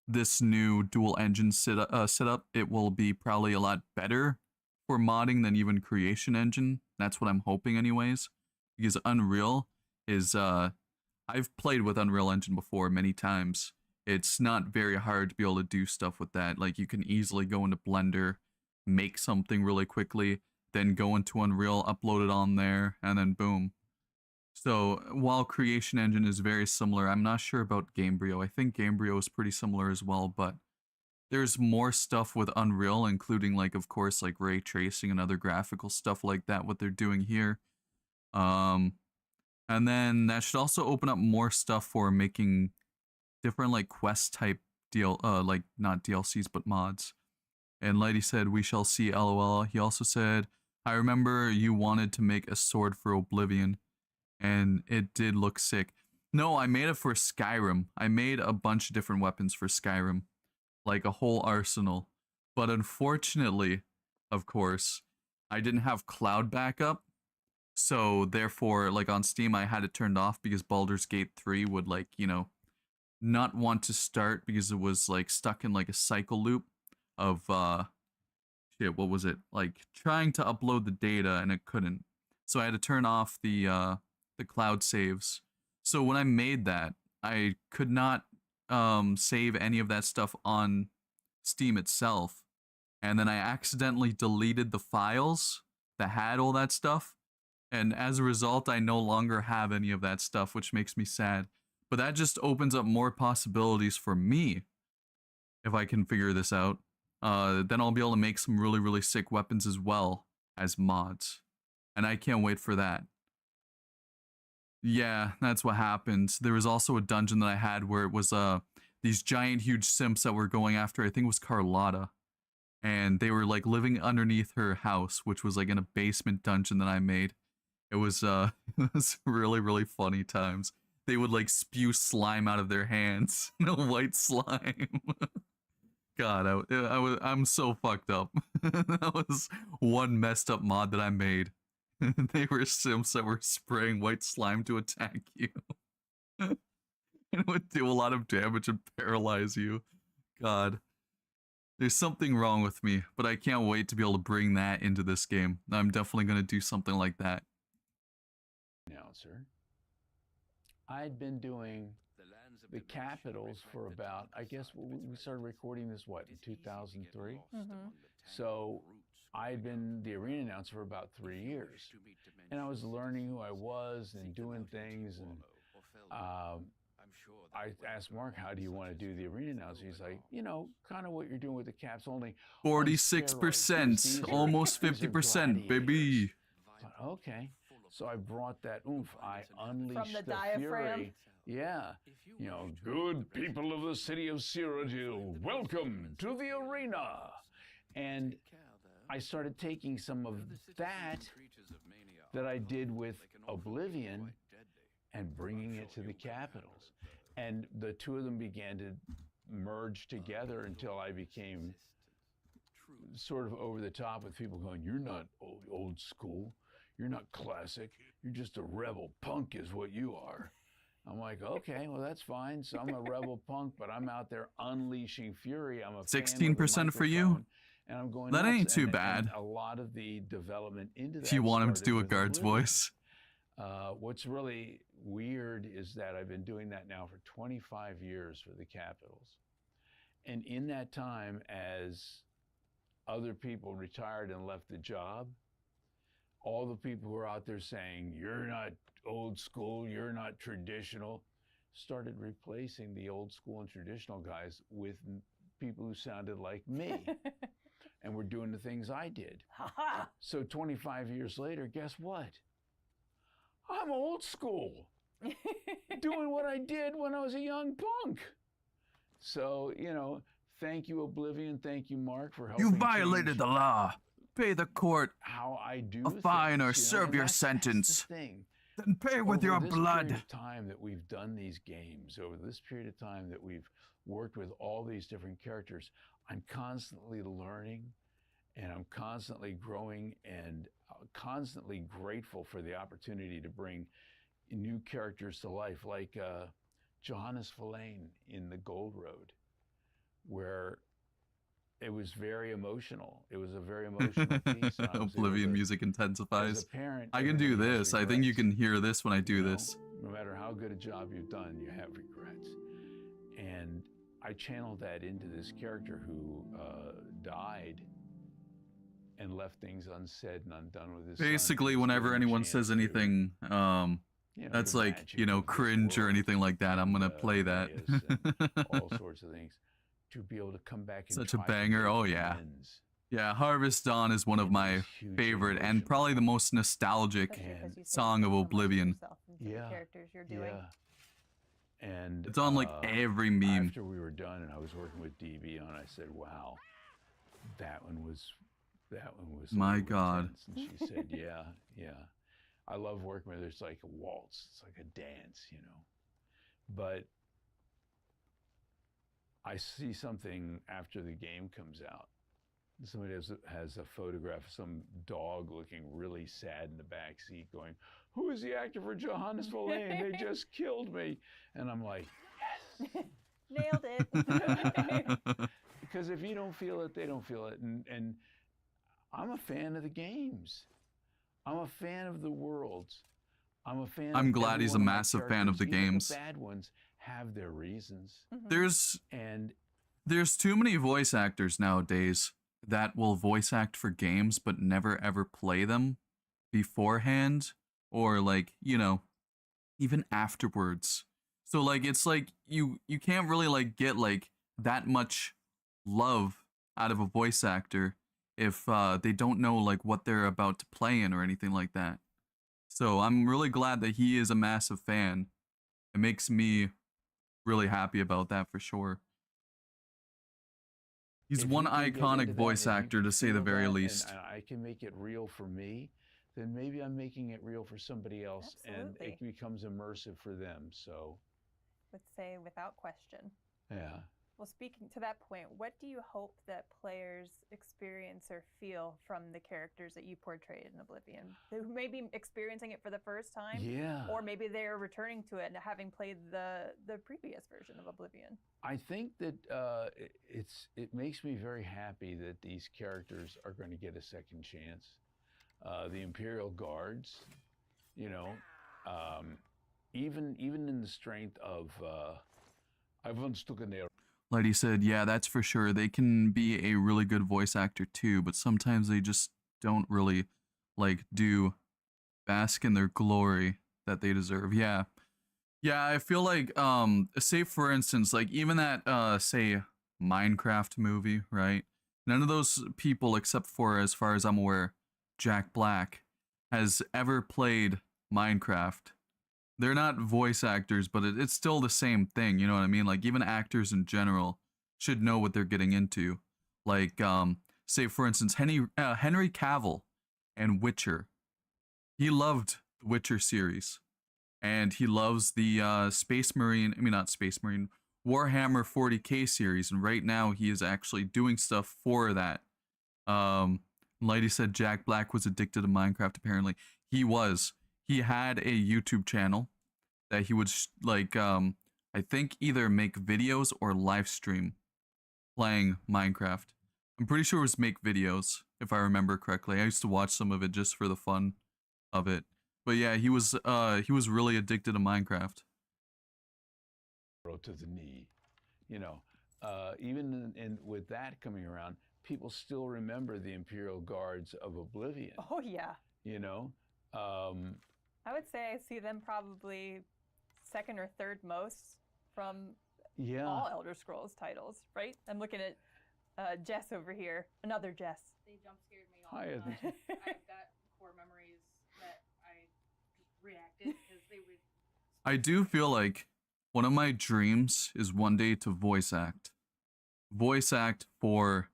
S1: this new dual engine setup, it will be probably a lot better for modding than even Creation Engine. That's what I'm hoping anyways, because Unreal is I've played with Unreal Engine before many times. It's not very hard to be able to do stuff with that. Like you can easily go into Blender, make something really quickly, then go into Unreal, upload it on there, and then boom. So while Creation Engine is very similar, I'm not sure about Gamebryo. I think Gamebryo is pretty similar as well, but there's more stuff with Unreal, including like, of course, like ray tracing and other graphical stuff like that, what they're doing here. And then that should also open up more stuff for making different like quest type like not DLCs, but mods. And Lighty said, we shall see, LOL. He also said, I remember you wanted to make a sword for Oblivion. And it did look sick. No, I made it for Skyrim. I made a bunch of different weapons for Skyrim. Like a whole arsenal. But unfortunately, of course, I didn't have cloud backup. So therefore, like on Steam, I had it turned off because Baldur's Gate 3 would like, you know, not want to start because it was like stuck in like a cycle loop of, shit, what was it? Like trying to upload the data and it couldn't. So I had to turn off the cloud saves. So when I made that, I could not save any of that stuff on Steam itself. And then I accidentally deleted the files that had all that stuff. And as a result, I no longer have any of that stuff, which makes me sad. But that just opens up more possibilities for me. If I can figure this out, then I'll be able to make some really, really sick weapons as well as mods. And I can't wait for that. Yeah, that's what happened. There was also a dungeon that I had where it was these giant huge simps that were going after, I think it was Carlotta. And they were like living underneath her house, which was like in a basement dungeon that I made. It was it was really, really funny times. They would like spew slime out of their hands. No, white slime. God, I'm so fucked up. That was one messed up mod that I made. They were sims that were spraying white slime to attack you. And it would do a lot of damage and paralyze you. God. There's something wrong with me, but I can't wait to be able to bring that into this game. I'm definitely going to do something like that.
S9: Announcer. I'd been doing the capitals for about, I guess we started recording this, what, in 2003? So I'd been the arena announcer for about 3 years. And I was learning who I was and doing things. And I asked Mark, how do you want to do the arena announcer? He's like, you know, kind of what you're doing with the caps, only
S1: 46%, almost 50%, baby.
S9: Okay. So I brought that oomph. I unleashed
S4: From the
S9: diaphragm. Fury. Yeah. You know, good people of the city of Cyrodiil, welcome to the arena. And I started taking some of that I did with Oblivion and bringing it to the capitals. And the two of them began to merge together until I became sort of over the top with people going, you're not old school. You're not classic. You're just a rebel punk is what you are. I'm like, okay, well, that's fine. So I'm a rebel punk, but I'm out there unleashing fury. I'm a
S1: 16% for you?
S9: And I'm going
S1: that
S9: nuts.
S1: ain't too
S9: And
S1: bad.
S9: a lot of the development into that
S1: If you want him to
S9: started
S1: do a
S9: with
S1: guard's
S9: Oblivion.
S1: voice.
S9: What's really weird is that I've been doing that now for 25 years for the Capitals. And in that time, as other people retired and left the job, all the people who are out there saying, you're not old school, you're not traditional, started replacing the old school and traditional guys with people who sounded like me. And were doing the things I did. So 25 years later, guess what? I'm old school, doing what I did when I was a young punk. So, you know, thank you, Oblivion. Thank you, Mark, for helping.
S1: You violated the law. Pay the court
S9: how I do
S1: a fine or
S9: things,
S1: serve
S9: and
S1: your
S9: that's
S1: sentence.
S9: the thing.
S1: Then pay with
S9: Over
S1: your
S9: this
S1: blood.
S9: period of time that we've done these games, over this period of time that we've worked with all these different characters, I'm constantly learning and I'm constantly growing and constantly grateful for the opportunity to bring new characters to life, like Johannes Verlaine in The Gold Road, where it was very emotional. It was a very emotional piece. and I was able
S1: Oblivion
S9: to,
S1: music intensifies.
S9: as a parent,
S1: I can do
S9: everybody has
S1: this. I think you
S9: regrets.
S1: can hear this when I do this.
S9: No matter how good a job you've done, you have regrets. And I channeled that into this character who died and left things unsaid and undone with his son.
S1: Basically,
S9: He was
S1: whenever
S9: given a
S1: anyone
S9: chance
S1: says
S9: to,
S1: anything,
S9: you know,
S1: that's
S9: the
S1: like,
S9: magic
S1: you know,
S9: of this
S1: cringe or
S9: world
S1: anything like that, I'm gonna play that.
S9: and all sorts of things, to be able to come back and
S1: Such a
S9: try to
S1: banger.
S9: make
S1: Oh yeah.
S9: amends.
S1: Yeah, Harvest Dawn is one of my favorite and probably the most nostalgic song of Oblivion.
S9: Yeah.
S4: Characters you're doing.
S9: Yeah. And
S1: It's on like every meme.
S9: After we were done and I was working with DB on, I said, "Wow, that one was a
S1: My
S9: little
S1: God.
S9: intense." And she said, "Yeah, yeah. I love working with her. It's like a waltz. It's like a dance, you know." But I see something after the game comes out. Somebody has a photograph of some dog looking really sad in the back seat going, "Who is the actor for Johannes Verlaine? They just killed me." And I'm like, yes.
S4: Nailed it.
S9: Because if you don't feel it, they don't feel it. And I'm a fan of the games. I'm a fan of the worlds. I'm a fan
S1: I'm
S9: of
S1: glad
S9: every
S1: he's a
S9: one of my
S1: massive fan of the
S9: characters. Even
S1: games.
S9: The bad ones have their reasons.
S1: There's too many voice actors nowadays that will voice act for games but never ever play them beforehand or like, you know, even afterwards. So like it's like you can't really like get like that much love out of a voice actor if they don't know like what they're about to play in or anything like that. So I'm really glad that he is a massive fan. It makes me really happy about that for sure. He's
S9: If
S1: one
S9: you can get
S1: iconic
S9: into that,
S1: voice
S9: and if you
S1: actor,
S9: can
S1: to say the
S9: feel
S1: very
S9: that,
S1: least.
S9: and I can make it real for me, then maybe I'm making it real for somebody else, and
S4: Absolutely.
S9: it becomes immersive for them. So,
S4: Would say without question.
S9: yeah.
S4: Well, speaking to that point, what do you hope that players experience or feel from the characters that you portrayed in Oblivion? Who may be experiencing it for the first time,
S9: Yeah.
S4: or maybe they're returning to it and having played the previous version of Oblivion.
S9: I think that it makes me very happy that these characters are going to get a second chance. The Imperial Guards, you know, even in the strength of I once took a nail.
S1: Lady said, yeah, that's for sure. They can be a really good voice actor too, but sometimes they just don't really like bask in their glory that they deserve. Yeah. Yeah, I feel like say for instance, like even that say Minecraft movie, right? None of those people, except for, as far as I'm aware, Jack Black, has ever played Minecraft. They're not voice actors, but it's still the same thing, you know what I mean? Like, even actors in general should know what they're getting into. Like, say, for instance, Henry Cavill and Witcher. He loved the Witcher series. And he loves the Space Marine, I mean, not Space Marine, Warhammer 40k series. And right now, he is actually doing stuff for that. Lady said Jack Black was addicted to Minecraft, apparently. He was. He had a YouTube channel that he would I think either make videos or live stream playing Minecraft. I'm pretty sure it was make videos, if I remember correctly. I used to watch some of it just for the fun of it. But yeah, he was really addicted to Minecraft.
S9: To the knee, you know. Even with that coming around, people still remember the Imperial Guards of Oblivion.
S4: Oh yeah.
S9: You know.
S4: I would say I see them probably second or third most from all Elder Scrolls titles, right? I'm looking at Jess over here, another Jess.
S5: They jump scared me all the time. I've got core memories that I just reacted because they would.
S1: I do feel like one of my dreams is one day to voice act. Voice act for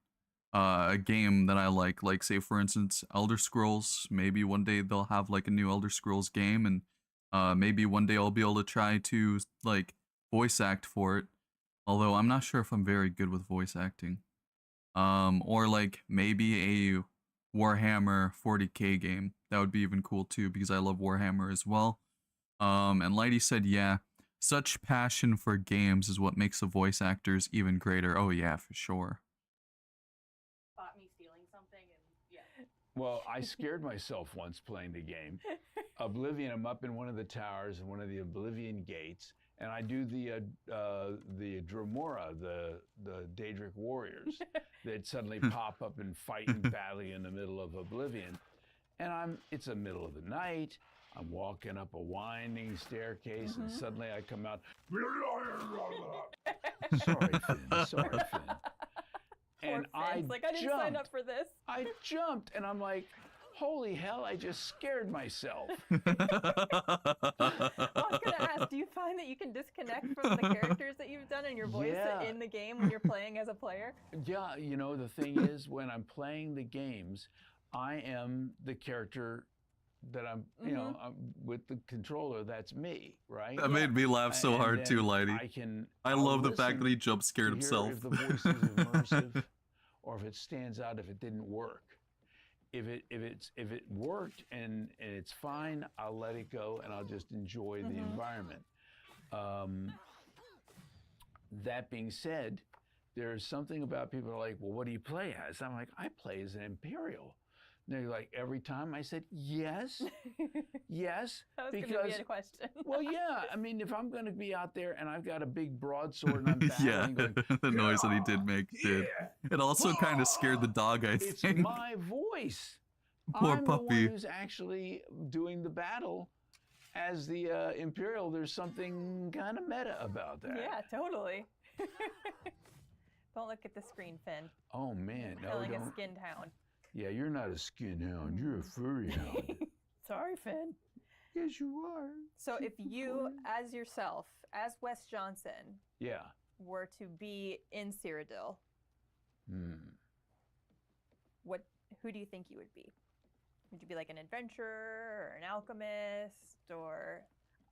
S1: a game that I like say for instance Elder Scrolls. Maybe one day they'll have like a new Elder Scrolls game, and maybe one day I'll be able to try to like voice act for it. Although I'm not sure if I'm very good with voice acting. Or like maybe a Warhammer 40k game. That would be even cool too, because I love Warhammer as well. And Lighty said, yeah, such passion for games is what makes the voice actors even greater. Oh yeah, for sure.
S5: Bought me stealing something, and yeah.
S9: Well, I scared myself once playing the game. Oblivion, I'm up in one of the towers and one of the Oblivion gates, and I do the Dromora, the Daedric warriors that suddenly pop up and fight in battle in the middle of Oblivion. And it's the middle of the night. I'm walking up a winding staircase, and suddenly I come out. Sorry, Finn. And I
S4: like, I didn't sign up for this.
S9: I jumped, and I'm like, holy hell, I just scared myself.
S4: I was going to ask, do you find that you can disconnect from the characters that you've done and your voice in the game when you're playing as a player?
S9: Yeah, you know, the thing is, when I'm playing the games, I am the character that I'm, you know, with the controller, that's me, right?
S1: That made me laugh so hard too, Lighty. I love the fact that he jump scared himself.
S9: If the voice is immersive, or if it stands out, if it didn't work. If it worked and it's fine, I'll let it go and I'll just enjoy the environment. That being said, there's something about people who are like, well, what do you play as? I'm like, I play as an Imperial. And they're like, every time? I said, yes, yes.
S4: That was going to be a question.
S9: Well, yeah. I mean, if I'm going to be out there and I've got a big broadsword and I'm battling, going,
S1: the noise that he did make did. It also kind of scared the dog, I think.
S9: It's my voice.
S1: Poor
S9: I'm
S1: puppy.
S9: the one who's actually doing the battle. As the Imperial, there's something kind of meta about that.
S4: Yeah, totally. Don't look at the screen, Finn.
S9: Oh, man.
S4: I feel like a skinned hound.
S9: Yeah, you're not a skin hound. You're a furry hound.
S4: Sorry, Finn.
S9: Yes, you are.
S4: So if you, as yourself, as Wes Johnson,
S9: Yeah.
S4: were to be in Cyrodiil, who do you think you would be? Would you be like an adventurer or an alchemist or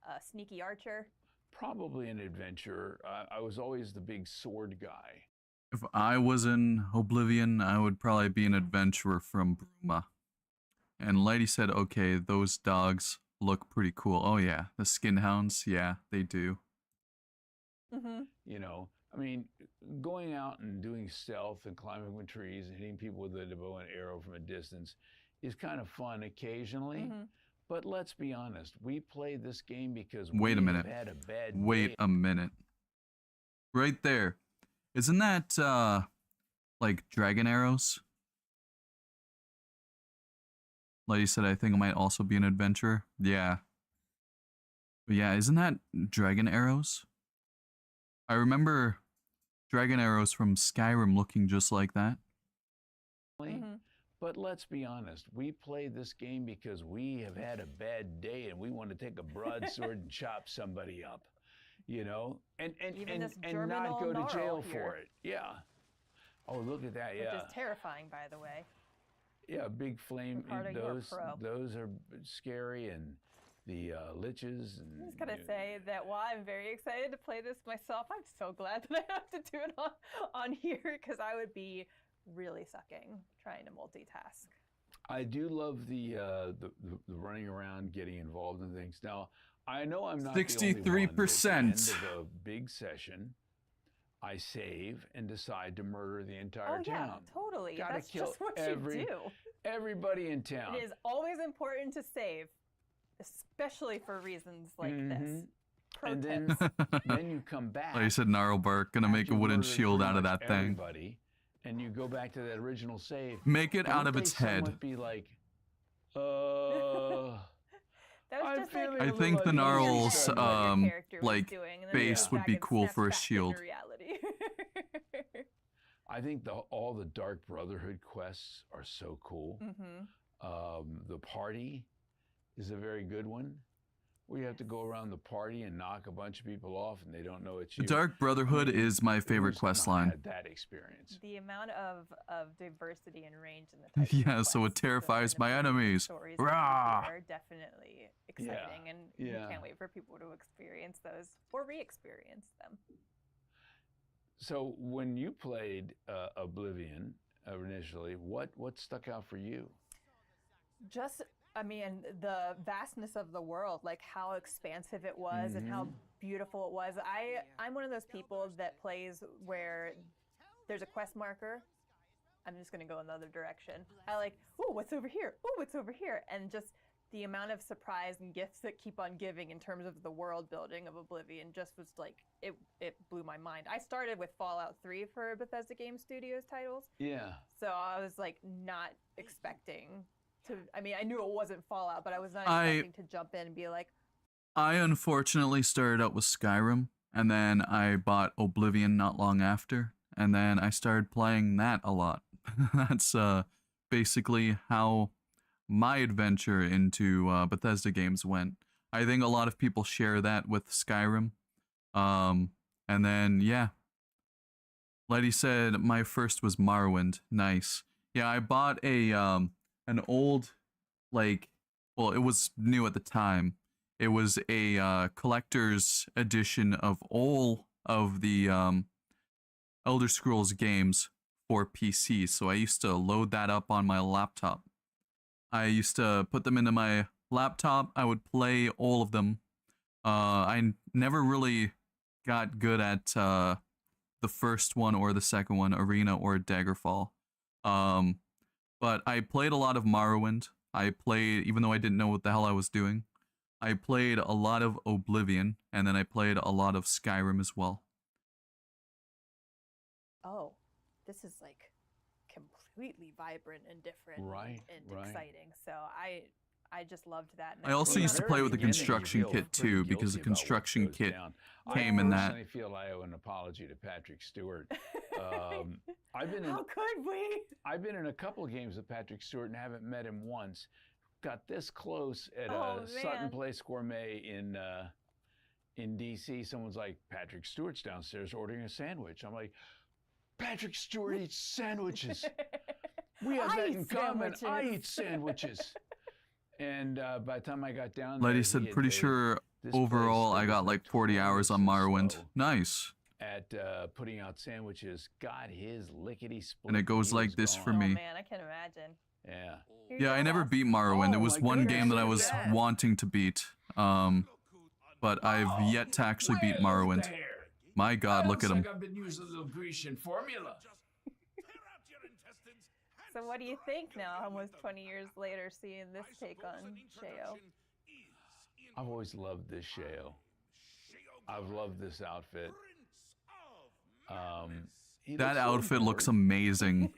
S4: a sneaky archer?
S9: Probably an adventurer. I was always the big sword guy.
S1: If I was in Oblivion, I would probably be an adventurer from Bruma. And Lighty said, okay, those dogs look pretty cool. Oh yeah, the skin hounds, yeah, they do.
S9: You know, I mean, going out and doing stealth and climbing over trees and hitting people with a bow and arrow from a distance is kind of fun occasionally. But let's be honest, we play this game because
S1: Wait a minute.
S9: had a bad
S1: Wait
S9: day.
S1: a minute. Right there. Isn't that, like, dragon arrows? Lady said, I think I might also be an adventurer. Yeah. But yeah, isn't that dragon arrows? I remember dragon arrows from Skyrim looking just like that.
S9: But let's be honest, we play this game because we have had a bad day and we want to take a broadsword and chop somebody up, you know, and not go to jail for it. Yeah. Oh, look at that. Yeah.
S4: Which is terrifying, by the way.
S9: Yeah, big flame.
S4: Ricardo, you're a pro.
S9: Those are scary, and the liches. And,
S4: I'm just gonna say that while I'm very excited to play this myself, I'm so glad that I have to do it on here because I would be really sucking trying to multitask.
S9: I do love the running around, getting involved in things. Now, I know I'm not
S1: 63%.
S9: the only one, but at the end of a big session, I save and decide to murder the entire town.
S4: Totally.
S9: Gotta
S4: That's
S9: kill
S4: just what you do.
S9: Everybody in town.
S4: It is always important to save, especially for reasons like this. Pro
S9: And
S4: tips.
S9: then you come back.
S1: Like you said, Gnarlbark, gonna make a
S9: after
S1: wooden
S9: murdering
S1: shield
S9: pretty
S1: out of
S9: much
S1: that thing.
S9: everybody, and you go back to that original save.
S1: Make it out
S9: Won't
S1: of
S9: they
S1: its head.
S9: somewhat be like,
S4: That was just like
S1: I think the Gnarl's, like, base would be cool for a shield.
S9: I think all the Dark Brotherhood quests are so cool. The party is a very good one, where you have to go around the party and knock a bunch of people off, and they don't know it's
S1: The
S9: you.
S1: Dark Brotherhood is my favorite quest line.
S9: Had that experience.
S4: The amount of diversity and range in the types of
S1: Yeah, so it terrifies my enemies.
S4: stories
S1: Rah!
S4: are definitely exciting, and we can't wait for people to experience those or re-experience them.
S9: So when you played Oblivion initially, what stuck out for you?
S4: Just, I mean, the vastness of the world, like how expansive it was and how beautiful it was. I'm one of those people that plays where there's a quest marker. I'm just going to go in the other direction. I like, oh, what's over here? Oh, what's over here? And just the amount of surprise and gifts that keep on giving in terms of the world building of Oblivion just was like, it blew my mind. I started with Fallout 3 for Bethesda Game Studios titles.
S9: Yeah.
S4: So I was like not expecting to, I mean, I knew it wasn't Fallout, but I was not expecting to jump in and be like,
S1: I unfortunately started out with Skyrim, and then I bought Oblivion not long after, and then I started playing that a lot. That's basically how my adventure into Bethesda games went. I think a lot of people share that with Skyrim. And then, yeah. Letty said my first was Morrowind. Nice. Yeah, I bought an old, like, well, it was new at the time. It was a collector's edition of all of the Elder Scrolls games for PC. So I used to load that up on my laptop. I used to put them into my laptop. I would play all of them. I never really got good at the first one or the second one, Arena or Daggerfall. But I played a lot of Morrowind. I played, even though I didn't know what the hell I was doing, I played a lot of Oblivion, and then I played a lot of Skyrim as well.
S4: oh, this is like completely vibrant and different and exciting. So I just loved that. And
S1: I also used to play with the construction kit too, because the construction kit came in that.
S9: I feel I owe an apology to Patrick Stewart.
S4: How could we?
S9: I've been in a couple of games with Patrick Stewart and haven't met him once. got this close at Sutton
S4: man.
S9: Place Gourmet in DC. Someone's like, Patrick Stewart's downstairs ordering a sandwich. I'm like, Patrick Stewart eats sandwiches. We have that in common. I eat sandwiches. And by the time I got down there,
S1: Lady said, pretty sure overall I got like 40 hours on Morrowind. Nice.
S9: At putting out sandwiches, got his lickety split.
S1: And it goes like this for me.
S4: Oh man, I can imagine.
S9: Yeah.
S1: Yeah, I never beat Morrowind. It was one game that I was wanting to beat. But I've yet to actually beat Morrowind. My God, look at him.
S9: I've been using a little Grecian formula.
S4: So what do you think now, almost 20 years later, seeing this take on Sheo?
S9: I've always loved this Sheo. I've loved this outfit.
S1: That outfit looks amazing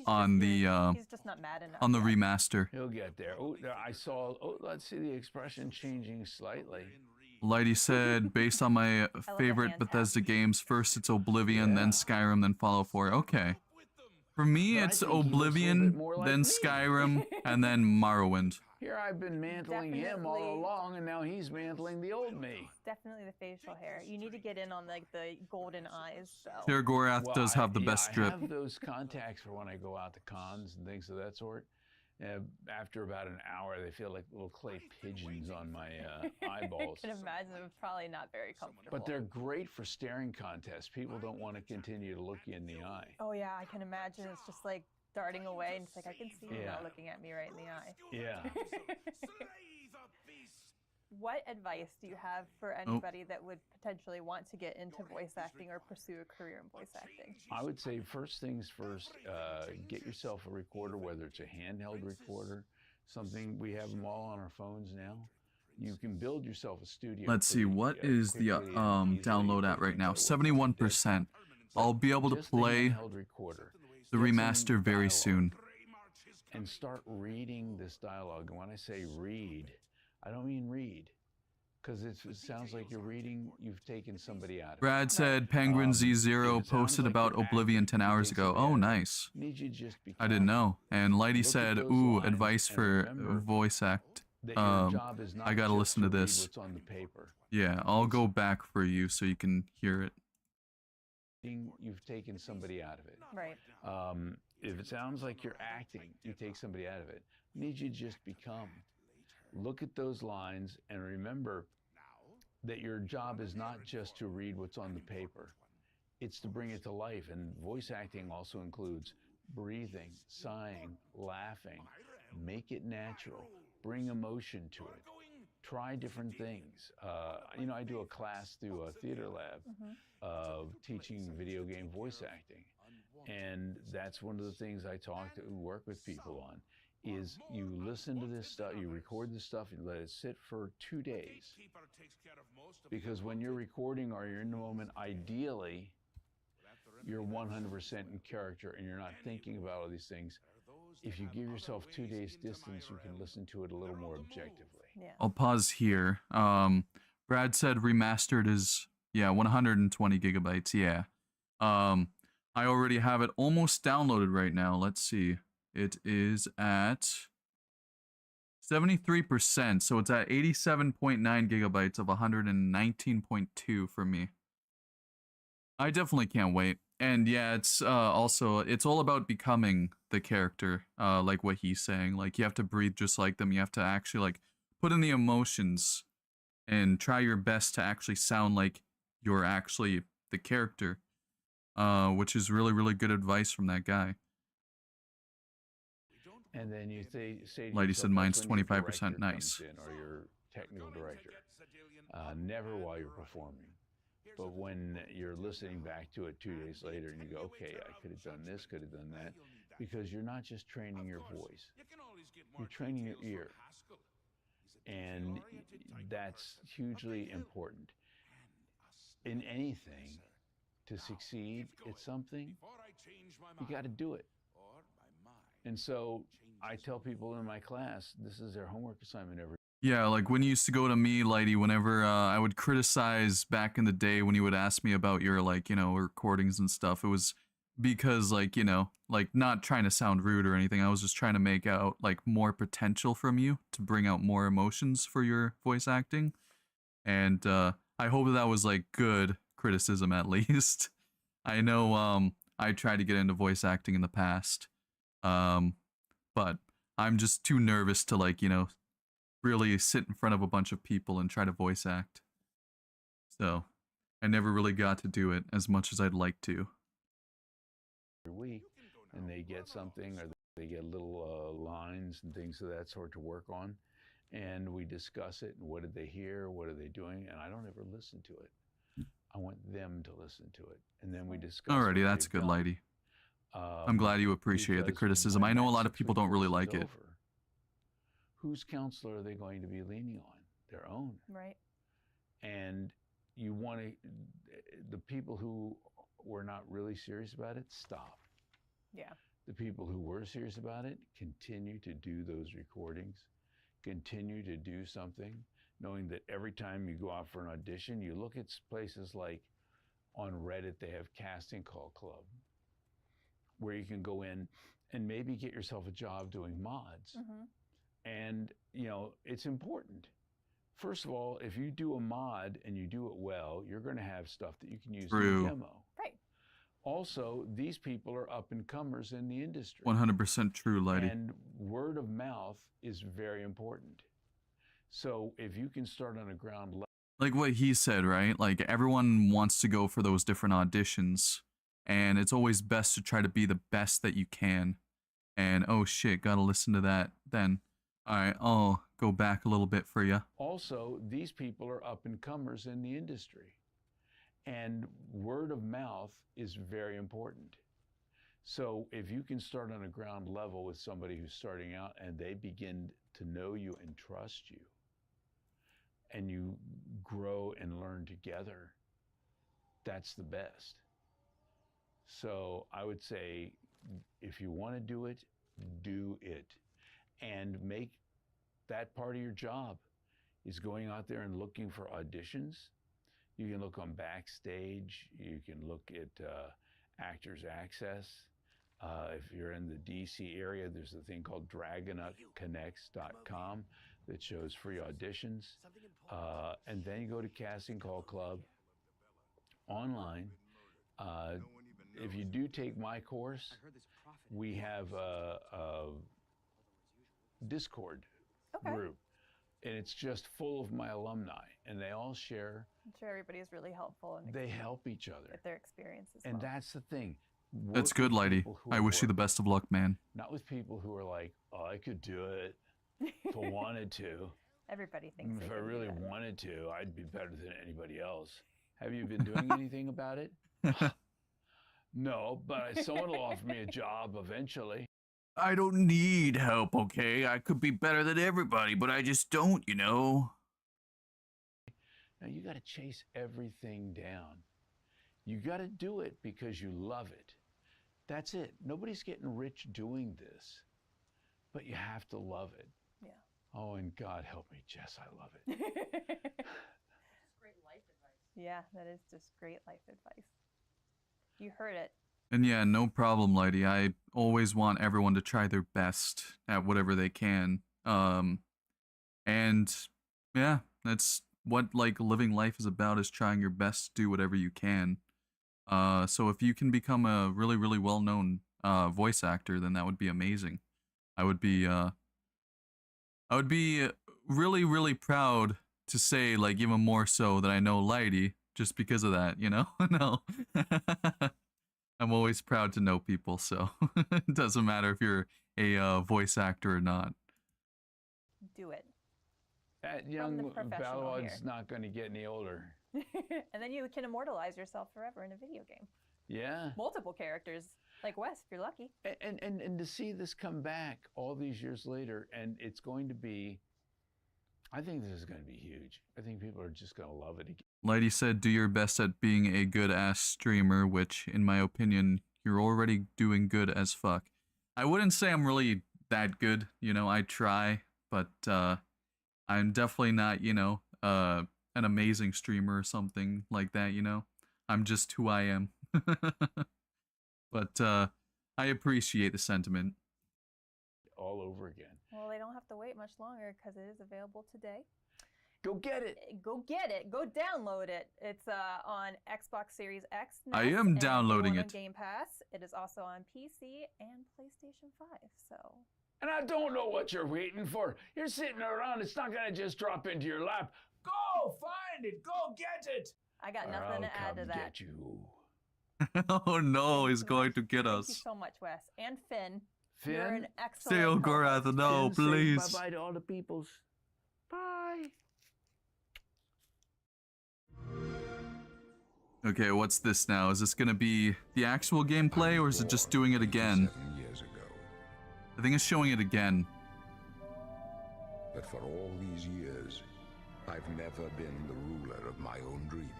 S1: on the
S4: he's just not mad enough
S1: on the remaster.
S9: He'll get there. Oh, I saw. Oh, let's see the expression changing slightly.
S1: Lighty said, based on my favorite Bethesda games, first it's Oblivion, then Skyrim, then Fallout 4. Okay. For me, it's Oblivion, then Skyrim, and then Morrowind.
S9: Here I've been mantling him all along, and now he's mantling the old me.
S4: Definitely the facial hair. You need to get in on like the golden eyes. So.
S1: Gorath does have the best strip.
S9: I have those contacts for when I go out to cons and things of that sort. After about an hour, they feel like little clay pigeons on my eyeballs.
S4: I can imagine it was probably not very comfortable.
S9: But they're great for staring contests. People don't want to continue to look you in the eye.
S4: Oh yeah, I can imagine. It's just like darting away, and it's like, I can see you now looking at me right in the eye.
S9: Yeah.
S4: What advice do you have for anybody that would potentially want to get into voice acting or pursue a career in voice acting?
S9: I would say first things first, get yourself a recorder, whether it's a handheld recorder, something, we have them all on our phones now. You can build yourself a studio.
S1: Let's see, what is the download at right now? 71%. I'll be able to play the remaster very soon.
S9: And start reading this dialogue. And when I say read, I don't mean read, because it sounds like you're reading, you've taken somebody out of it.
S1: Brad said Penguin Z0 posted about Oblivion 10 hours ago. Oh, nice. I didn't know. And Lighty said, ooh, advice for voice act. I gotta listen to this. Yeah, I'll go back for you so you can hear it.
S9: You've taken somebody out of it.
S4: Right.
S9: If it sounds like you're acting, you take somebody out of it. I need you to just become. Look at those lines and remember that your job is not just to read what's on the paper. It's to bring it to life. And voice acting also includes breathing, sighing, laughing. Make it natural. Bring emotion to it. Try different things. You know, I do a class through a theater lab of teaching video game voice acting. And that's one of the things I work with people on. Is you listen to this stuff, you record this stuff, and let it sit for 2 days. Because when you're recording or you're in the moment, ideally, you're 100% in character and you're not thinking about all these things. If you give yourself 2 days distance, you can listen to it a little more objectively.
S4: Yeah.
S1: I'll pause here. Brad said remastered is, 120 gigabytes. Yeah. I already have it almost downloaded right now. Let's see. It is at 73%, so it's at 87.9 gigabytes of 119.2 for me. I definitely can't wait. And yeah, it's also, it's all about becoming the character, like what he's saying. Like, you have to breathe just like them. You have to actually, like, put in the emotions and try your best to actually sound like you're actually the character, which is really, really good advice from that guy.
S9: And then you say
S1: Lighty said mine's 25%. Nice.
S9: Or your technical director. Never while you're performing. But when you're listening back to it 2 days later and you go, okay, I could have done this, could have done that. Because you're not just training your voice. You're training your ear. And that's hugely important. In anything, to succeed at something, you got to do it. And so I tell people in my class, this is their homework assignment every.
S1: Yeah, like when you used to go to me, Lighty, whenever I would criticize back in the day when you would ask me about your, like, you know, recordings and stuff, it was because like, you know, like not trying to sound rude or anything. I was just trying to make out like more potential from you to bring out more emotions for your voice acting. And I hope that was like good criticism at least. I know I tried to get into voice acting in the past. But I'm just too nervous to like, you know, really sit in front of a bunch of people and try to voice act. So I never really got to do it as much as I'd like to.
S9: Week, and they get something, or they get little lines and things of that sort to work on, and we discuss it, and what did they hear, what are they doing, and I don't ever listen to it. I want them to listen to it, and then we discuss.
S1: Alrighty, that's good, Lighty. I'm glad you appreciate the criticism. I know a lot of people don't really like it.
S9: Whose counselor are they going to be leaning on? Their own.
S4: Right.
S9: And you want to, the people who were not really serious about it, stop.
S4: Yeah.
S9: The people who were serious about it, continue to do those recordings, continue to do something, knowing that every time you go out for an audition, you look at places like on Reddit, they have Casting Call Club, where you can go in and maybe get yourself a job doing mods. And, you know, it's important. First of all, if you do a mod and you do it well, you're going to have stuff that you can use in a demo.
S4: Right.
S9: Also, these people are up-and-comers in the industry.
S1: 100% true, Lighty.
S9: And word of mouth is very important. So if you can start on a ground level.
S1: Like what he said, right? Like everyone wants to go for those different auditions, and it's always best to try to be the best that you can. And oh shit, gotta listen to that then. Alright, I'll go back a little bit for you.
S9: Also, these people are up-and-comers in the industry. And word of mouth is very important. So if you can start on a ground level with somebody who's starting out and they begin to know you and trust you, and you grow and learn together, that's the best. So I would say, if you want to do it, do it. And make that part of your job is going out there and looking for auditions. You can look on Backstage. You can look at Actors Access. If you're in the DC area, there's a thing called DragonutConnects.com that shows free auditions. And then you go to Casting Call Club online. If you do take my course, we have a Discord group, and it's just full of my alumni, and they all share.
S4: I'm sure everybody is really helpful and
S9: they help each other
S4: with their experiences.
S9: And that's the thing.
S1: That's good, Lighty. I wish you the best of luck, man.
S9: Not with people who are like, oh, I could do it if I wanted to.
S4: Everybody thinks
S9: if
S4: they
S9: I
S4: can
S9: really
S4: do that.
S9: wanted to, I'd be better than anybody else. Have you been doing anything about it? No, but someone will offer me a job eventually.
S1: I don't need help, okay? I could be better than everybody, but I just don't, you know?
S9: Now, you got to chase everything down. You got to do it because you love it. That's it. Nobody's getting rich doing this, but you have to love it.
S4: Yeah.
S9: Oh, and God help me, Jess, I love it.
S5: Great life advice.
S4: Yeah, that is just great life advice. You heard it.
S1: And yeah, no problem, Lighty. I always want everyone to try their best at whatever they can. And yeah, that's what like living life is about, is trying your best to do whatever you can. So if you can become a really, really well-known voice actor, then that would be amazing. I would be really, really proud to say, like, even more so that I know Lighty just because of that, you know? No. I'm always proud to know people, so it doesn't matter if you're a voice actor or not.
S4: Do it.
S9: That young Balrog's not going to get any older.
S4: And then you can immortalize yourself forever in a video game.
S9: Yeah.
S4: Multiple characters, like Wes, if you're lucky.
S9: And to see this come back all these years later, and it's going to be, I think this is going to be huge. I think people are just going to love it again.
S1: Lighty said, do your best at being a good-ass streamer, which, in my opinion, you're already doing good as fuck. I wouldn't say I'm really that good, you know, I try, but I'm definitely not, you know, an amazing streamer or something like that, you know? I'm just who I am. But I appreciate the sentiment.
S9: All over again.
S4: Well, they don't have to wait much longer because it is available today.
S9: Go get it.
S4: Go get it. Go download it. It's on Xbox Series X.
S1: I
S4: NES,
S1: am
S4: and
S1: downloading
S4: on
S1: it.
S4: Game Pass. It is also on PC and PlayStation 5. So.
S9: And I don't know what you're waiting for. You're sitting around. It's not gonna just drop into your lap. Go find it. Go get it.
S4: I got nothing to add to that.
S9: Get you.
S1: Oh no, he's going to get
S4: Thank
S1: us.
S4: you so much, Wes. And Finn.
S9: Finn?
S4: You're an excellent
S1: Say Gorath, no,
S9: Finn, say
S1: please.
S9: bye-bye to all the peoples. Bye.
S1: Okay, what's this now? Is this gonna be the actual gameplay, or is it just doing it again?
S3: 7 years ago.
S1: I think it's showing it again.
S3: But for all these years, I've never been the ruler of my own dreams.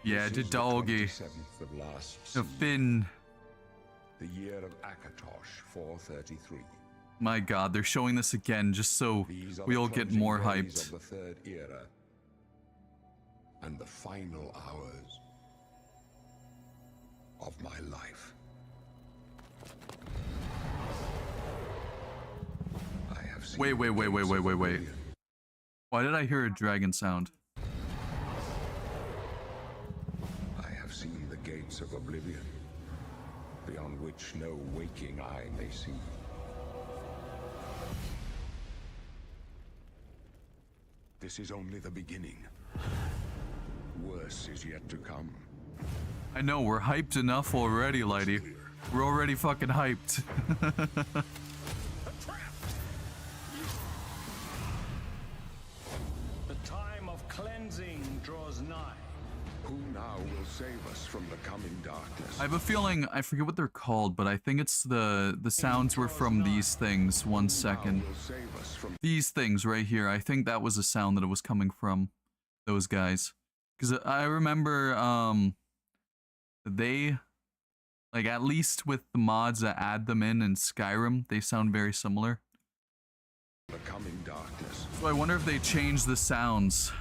S1: Yeah, the
S3: This is
S1: doggy.
S3: 27th of last
S1: The
S3: season,
S1: Finn.
S3: the year of Akatosh 433.
S1: My god, they're showing this again just so
S3: These are
S1: we
S3: the
S1: all get
S3: closing
S1: more
S3: days
S1: hyped.
S3: of the third era and the final hours of my life. I have seen
S1: Wait.
S3: the gates of Oblivion.
S1: Why did I hear a dragon sound?
S3: I have seen the gates of Oblivion, beyond which no waking eye may see. This is only the beginning. Worse is yet to come.
S1: I know, we're hyped enough already, lady. We're already fucking hyped.
S13: The time of cleansing draws nigh.
S3: Who now will save us from the coming darkness?
S1: I have a feeling, I forget what they're called, but I think it's the sounds were from these things. 1 second.
S3: Who will save us from
S1: These things right here. I think that was a sound that it was coming from. Those guys. Because I remember, they, like, at least with the mods that add them in Skyrim, they sound very similar.
S3: the coming darkness?
S1: So I wonder if they changed the sounds.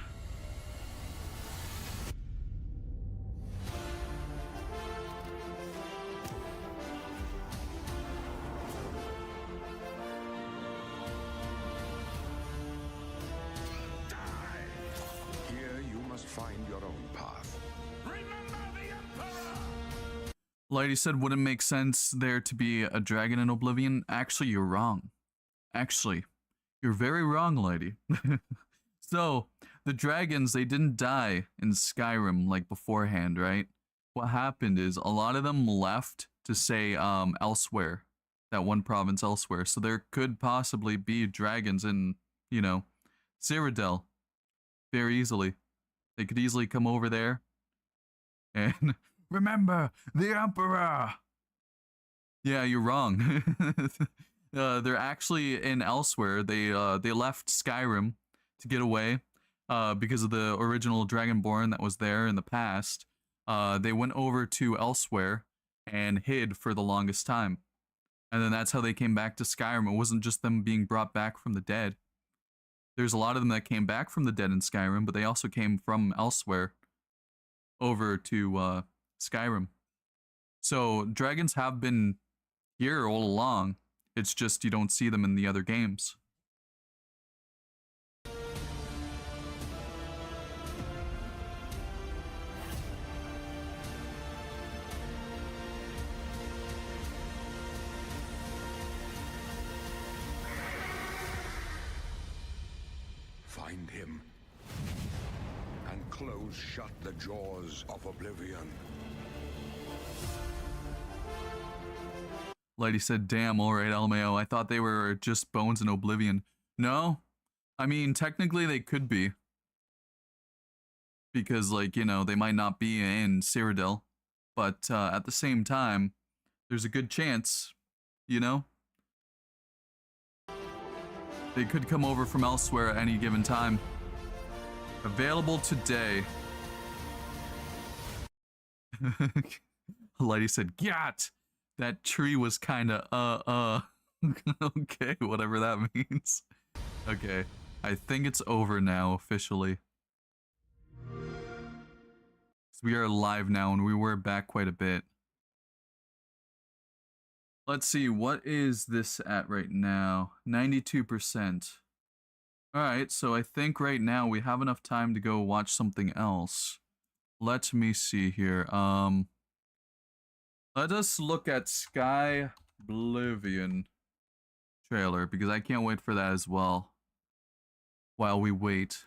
S3: Here you must find your own path.
S1: Lady said, wouldn't make sense there to be a dragon in Oblivion. Actually, you're wrong. Actually, you're very wrong, lady. So, the dragons, they didn't die in Skyrim like beforehand, right? What happened is a lot of them left to say elsewhere, that one province elsewhere. So there could possibly be dragons in, you know, Cyrodiil very easily. They could easily come over there and remember the Emperor. Yeah, you're wrong. They're actually in elsewhere. They left Skyrim to get away because of the original Dragonborn that was there in the past. They went over to elsewhere and hid for the longest time. And then that's how they came back to Skyrim. It wasn't just them being brought back from the dead. There's a lot of them that came back from the dead in Skyrim, but they also came from elsewhere over to Skyrim. So dragons have been here all along. It's just you don't see them in the other games.
S3: Find him and close shut the jaws of Oblivion.
S1: Lady said, damn, alright, LMAO. I thought they were just bones in Oblivion. No? I mean, technically they could be. Because, like, you know, they might not be in Cyrodiil. But at the same time, there's a good chance, you know? They could come over from elsewhere at any given time. Available today. Lady said, "Gat." That tree was kinda, okay, whatever that means. Okay, I think it's over now, officially. We are live now, and we were back quite a bit. Let's see, what is this at right now? 92%. Alright, so I think right now we have enough time to go watch something else. Let me see here. Let us look at Sky Oblivion trailer, because I can't wait for that as well. While we wait.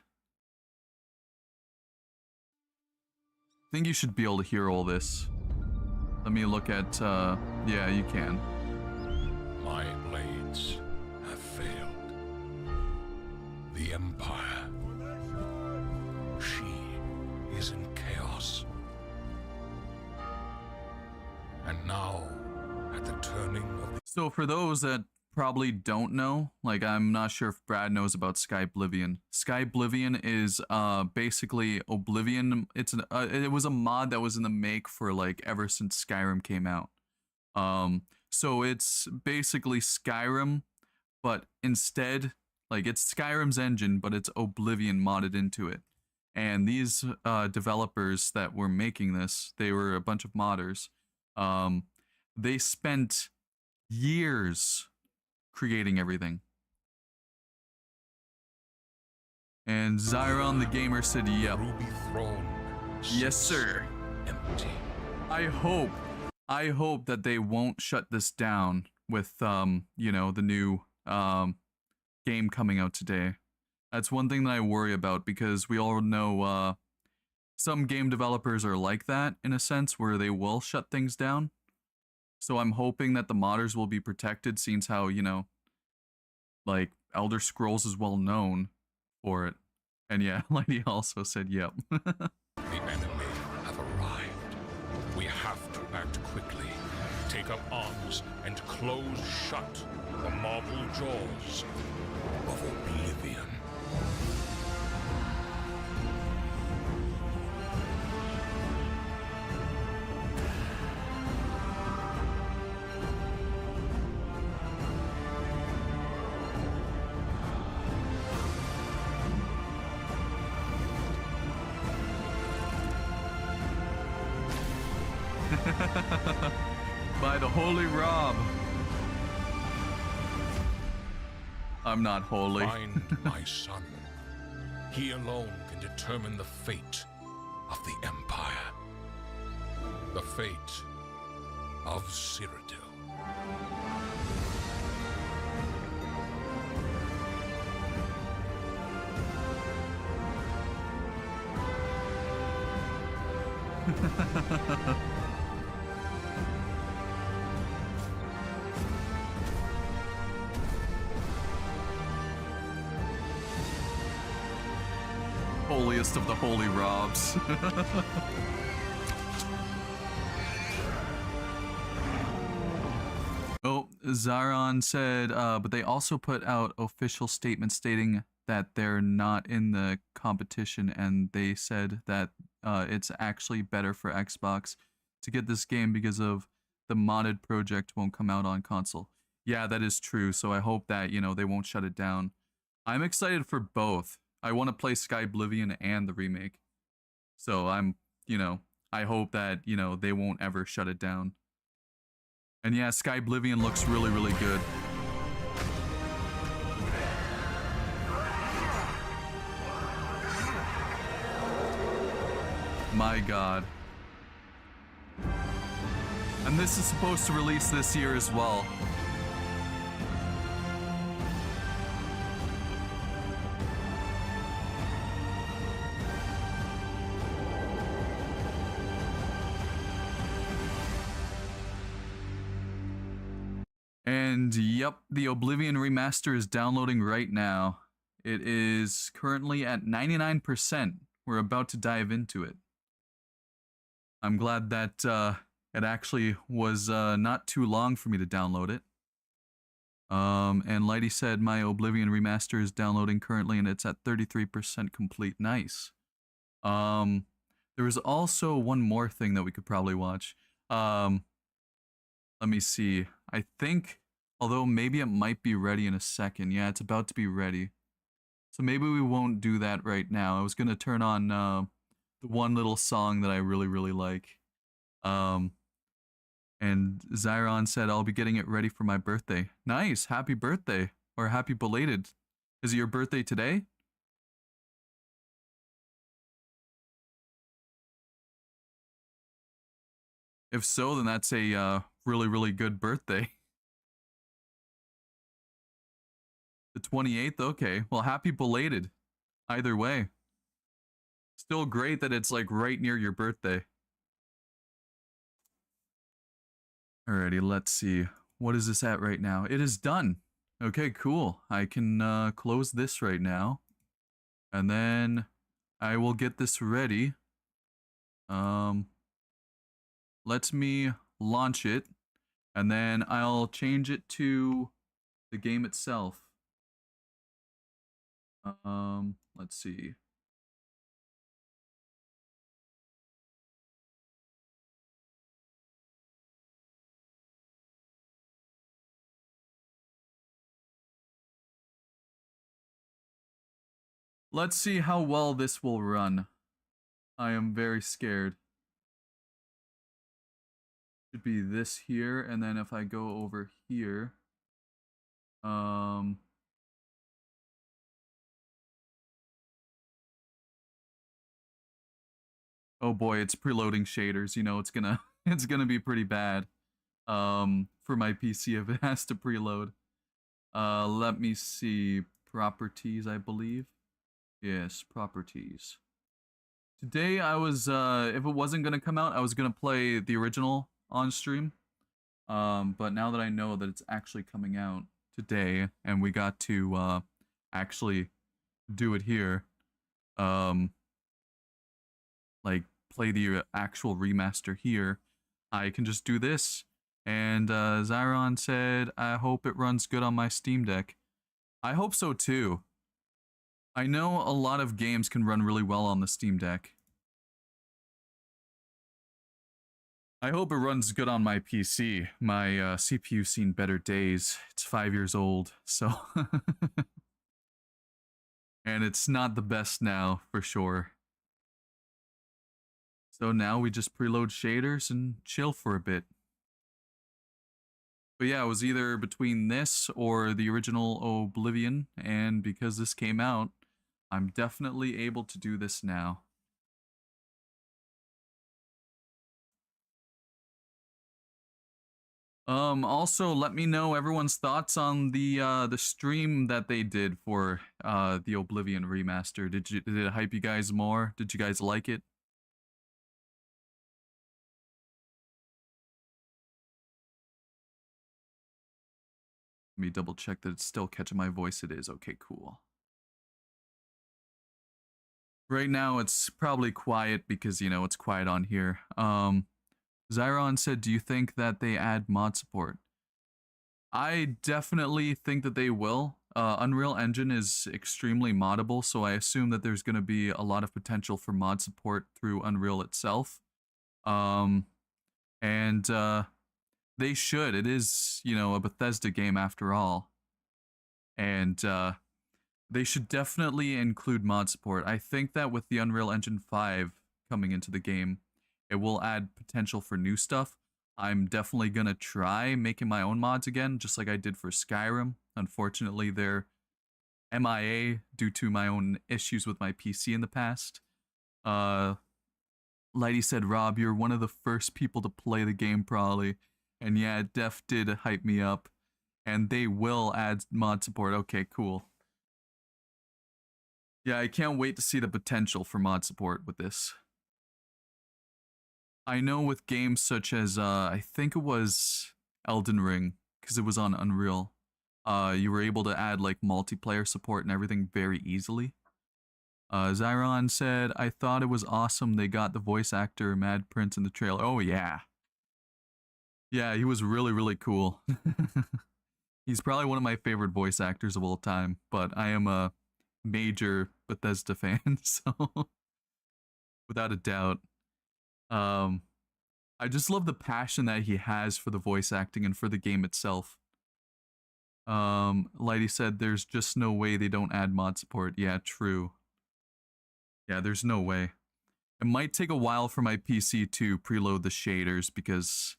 S1: I think you should be able to hear all this. Let me look at, yeah, you can.
S3: My blades have failed. The Empire. She is in chaos. And now, at the turning of the...
S1: So for those that probably don't know, like I'm not sure if Brad knows about Sky Oblivion. Sky Oblivion is basically Oblivion. It was a mod that was in the make for like ever since Skyrim came out. So it's basically Skyrim, but instead like it's Skyrim's engine, but it's Oblivion modded into it. And these developers that were making this, they were a bunch of modders. They spent years creating everything. And Zyron the gamer said, yep.
S3: Ruby throne.
S1: Yes, sir.
S3: Empty.
S1: I hope that they won't shut this down with, you know, the new, game coming out today. That's one thing that I worry about, because we all know, some game developers are like that, in a sense, where they will shut things down. So I'm hoping that the modders will be protected, seeing how, you know, like, Elder Scrolls is well known for it. And yeah, Lady also said, yep.
S3: The enemy have arrived. We have to act quickly. Take up arms and close shut the marble jaws of Oblivion.
S1: By the Holy Rob. I'm not holy.
S3: Find my son. He alone can determine the fate of the Empire. The fate of Cyrodiil.
S1: Holiest of the holy Robs. Oh, Zaron said, but they also put out official statements stating that they're not in the competition, and they said that it's actually better for Xbox to get this game because of the modded project won't come out on console. Yeah, that is true, so I hope that, you know, they won't shut it down. I'm excited for both. I want to play Sky Oblivion and the remake. So I'm, you know, I hope that, you know, they won't ever shut it down. And yeah, Sky Oblivion looks really, really good. My God. And this is supposed to release this year as well. And yep, the Oblivion Remaster is downloading right now. It is currently at 99%. We're about to dive into it. I'm glad that it actually was not too long for me to download it. And Lighty said my Oblivion Remaster is downloading currently and it's at 33% complete. Nice. There was also one more thing that we could probably watch. Let me see. I think, although maybe it might be ready in a second. Yeah, it's about to be ready. So maybe we won't do that right now. I was going to turn on the one little song that I really, really like. And Zyron said, I'll be getting it ready for my birthday. Nice. Happy birthday. Or happy belated. Is it your birthday today? If so, then that's a really, really good birthday. The 28th? Okay. Well, happy belated. Either way. Still great that it's like right near your birthday. Alrighty, let's see. What is this at right now? It is done. Okay, cool. I can close this right now. And then I will get this ready. Let me launch it. And then I'll change it to the game itself. Let's see. Let's see how well this will run. I am very scared. Should be this here, and then if I go over here, oh boy, it's preloading shaders. You know, it's gonna be pretty bad. For my PC if it has to preload. Let me see. Properties, I believe. Yes, properties. Today I was, if it wasn't gonna come out, I was gonna play the original on stream. But now that I know that it's actually coming out today, and we got to, actually do it here, like, play the actual remaster here, I can just do this. And, Zyron said, I hope it runs good on my Steam Deck. I hope so too. I know a lot of games can run really well on the Steam Deck. I hope it runs good on my PC. My CPU's seen better days. It's 5 years old, so... and it's not the best now, for sure. So now we just preload shaders and chill for a bit. But yeah, it was either between this or the original Oblivion, and because this came out, I'm definitely able to do this now. Also, let me know everyone's thoughts on the stream that they did for the Oblivion Remaster. Did it hype you guys more? Did you guys like it? Let me double check that it's still catching my voice. It is. Okay, cool. Right now it's probably quiet because, you know, it's quiet on here. Zyron said, do you think that they add mod support? I definitely think that they will. Unreal Engine is extremely moddable, so I assume that there's going to be a lot of potential for mod support through Unreal itself. They should. It is, you know, a Bethesda game after all. And they should definitely include mod support. I think that with the Unreal Engine 5 coming into the game, it will add potential for new stuff. I'm definitely gonna try making my own mods again, just like I did for Skyrim. Unfortunately, they're MIA due to my own issues with my PC in the past. Lighty said, Rob, you're one of the first people to play the game probably. And yeah, Def did hype me up. And they will add mod support. Okay, cool. Yeah, I can't wait to see the potential for mod support with this. I know with games such as, I think it was Elden Ring, because it was on Unreal, you were able to add like multiplayer support and everything very easily. Zyron said, I thought it was awesome they got the voice actor Mad Prince in the trailer. Oh yeah. Yeah, he was really, really cool. He's probably one of my favorite voice actors of all time, but I am a major Bethesda fan, so without a doubt. I just love the passion that he has for the voice acting and for the game itself. Lighty said there's just no way they don't add mod support. Yeah, true. Yeah, there's no way. It might take a while for my PC to preload the shaders because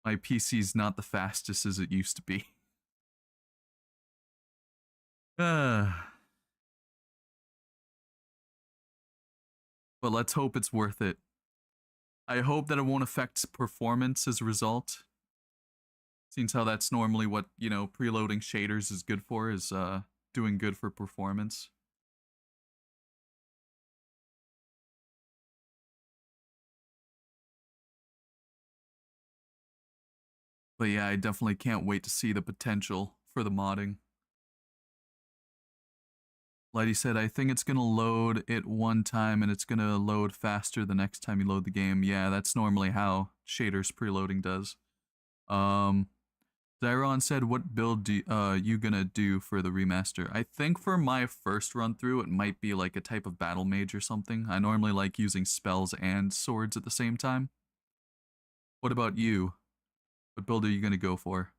S1: my PC's not the fastest as it used to be. But let's hope it's worth it. I hope that it won't affect performance as a result. Seems how that's normally what, you know, preloading shaders is good for, is doing good for performance. But yeah, I definitely can't wait to see the potential for the modding. Lighty said, I think it's gonna load it one time and it's gonna load faster the next time you load the game. Yeah, that's normally how shaders preloading does. Zyron said, what build do you gonna do for the remaster? I think for my first run through, it might be like a type of battle mage or something. I normally like using spells and swords at the same time. What about you? What build are you gonna go for?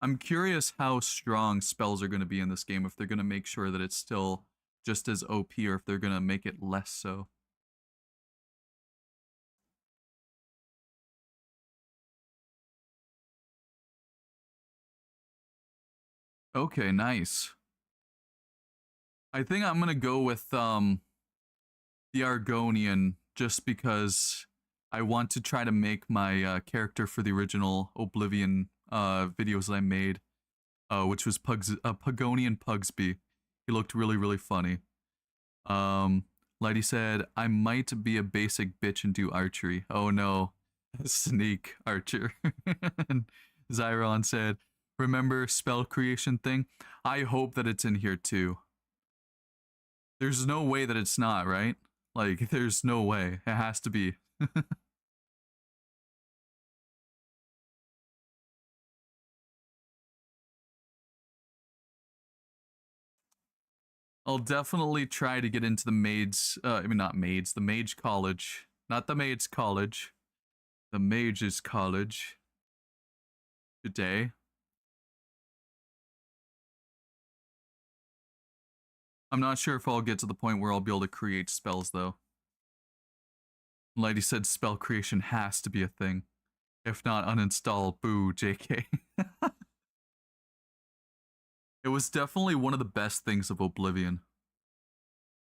S1: I'm curious how strong spells are going to be in this game, if they're going to make sure that it's still just as OP or if they're going to make it less so. Okay, nice. I think I'm going to go with the Argonian just because I want to try to make my character for the original Oblivion videos that I made, which was Pagonian Pugsby. He looked really, really funny. Lighty said, I might be a basic bitch and do archery. Oh no, sneak archer. And Zyron said, remember spell creation thing? I hope that it's in here too. There's no way that it's not, right? Like, there's no way. It has to be. I'll definitely try to get into the maids, not maids, the mage college. Not the maids college. The mages college. Today. I'm not sure if I'll get to the point where I'll be able to create spells, though. Lady said spell creation has to be a thing. If not, uninstall. Boo, JK. It was definitely one of the best things of Oblivion.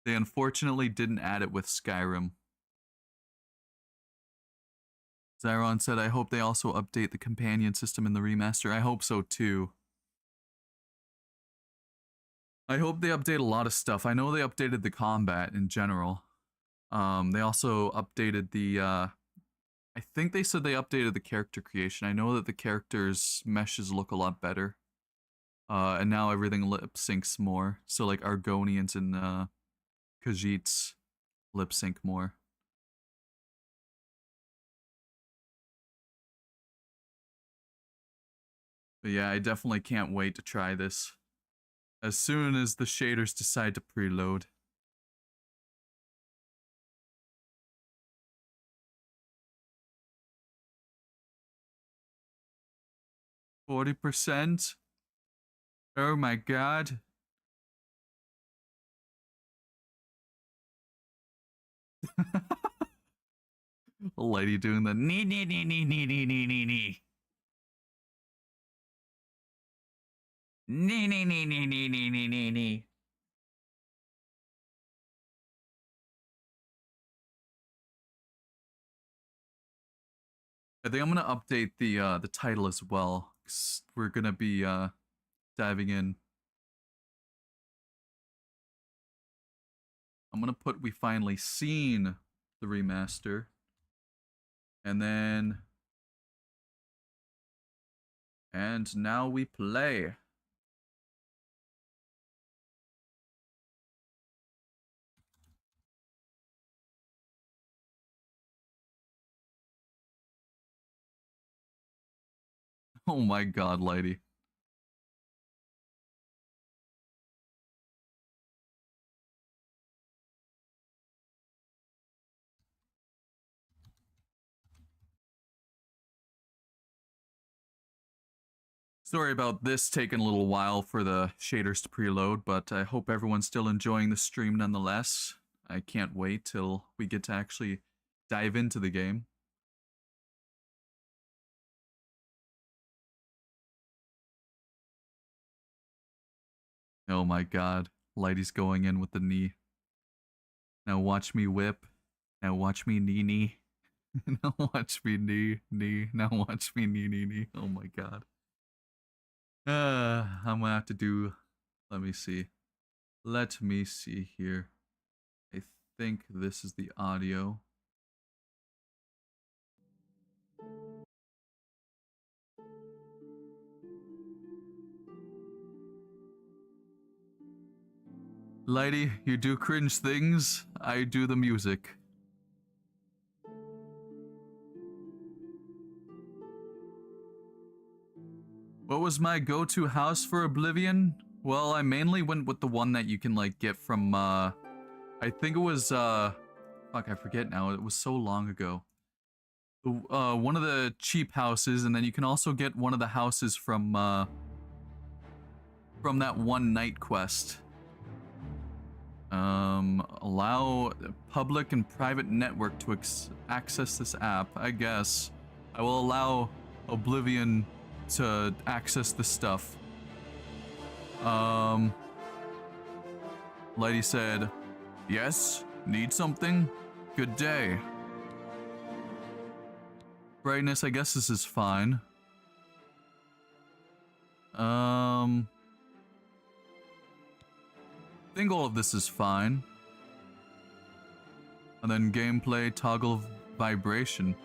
S1: They unfortunately didn't add it with Skyrim. Zyron said, I hope they also update the companion system in the remaster. I hope so too. I hope they update a lot of stuff. I know they updated the combat in general. They also updated the, I think they said they updated the character creation. I know that the characters' meshes look a lot better. And now everything lip syncs more. So like Argonians and Khajiits lip sync more. But yeah, I definitely can't wait to try this. As soon as the shaders decide to preload. %? Oh my god. A lady doing the nee. Nee. I think I'm gonna update the title as well, 'cause we're gonna be diving in. I'm gonna put we finally seen the remaster. And then and now we play. Oh my god, lady. Sorry about this taking a little while for the shaders to preload, but I hope everyone's still enjoying the stream nonetheless. I can't wait till we get to actually dive into the game. Oh my god, Lighty's going in with the knee. Now watch me whip. Now watch me knee. Now watch me knee. Now watch me knee. Oh my god. I'm gonna have to do, let me see here. I think this is the audio. Lighty, you do cringe things, I do the music. What was my go-to house for Oblivion? Well, I mainly went with the one that you can like get from I think it was fuck, I forget now. It was so long ago. One of the cheap houses, and then you can also get one of the houses from that one night quest. Allow public and private network to access this app. I guess I will allow Oblivion to access the stuff. Lady said, yes, need something? Good day. Brightness, I guess this is fine. I think all of this is fine. And then gameplay, toggle vibration.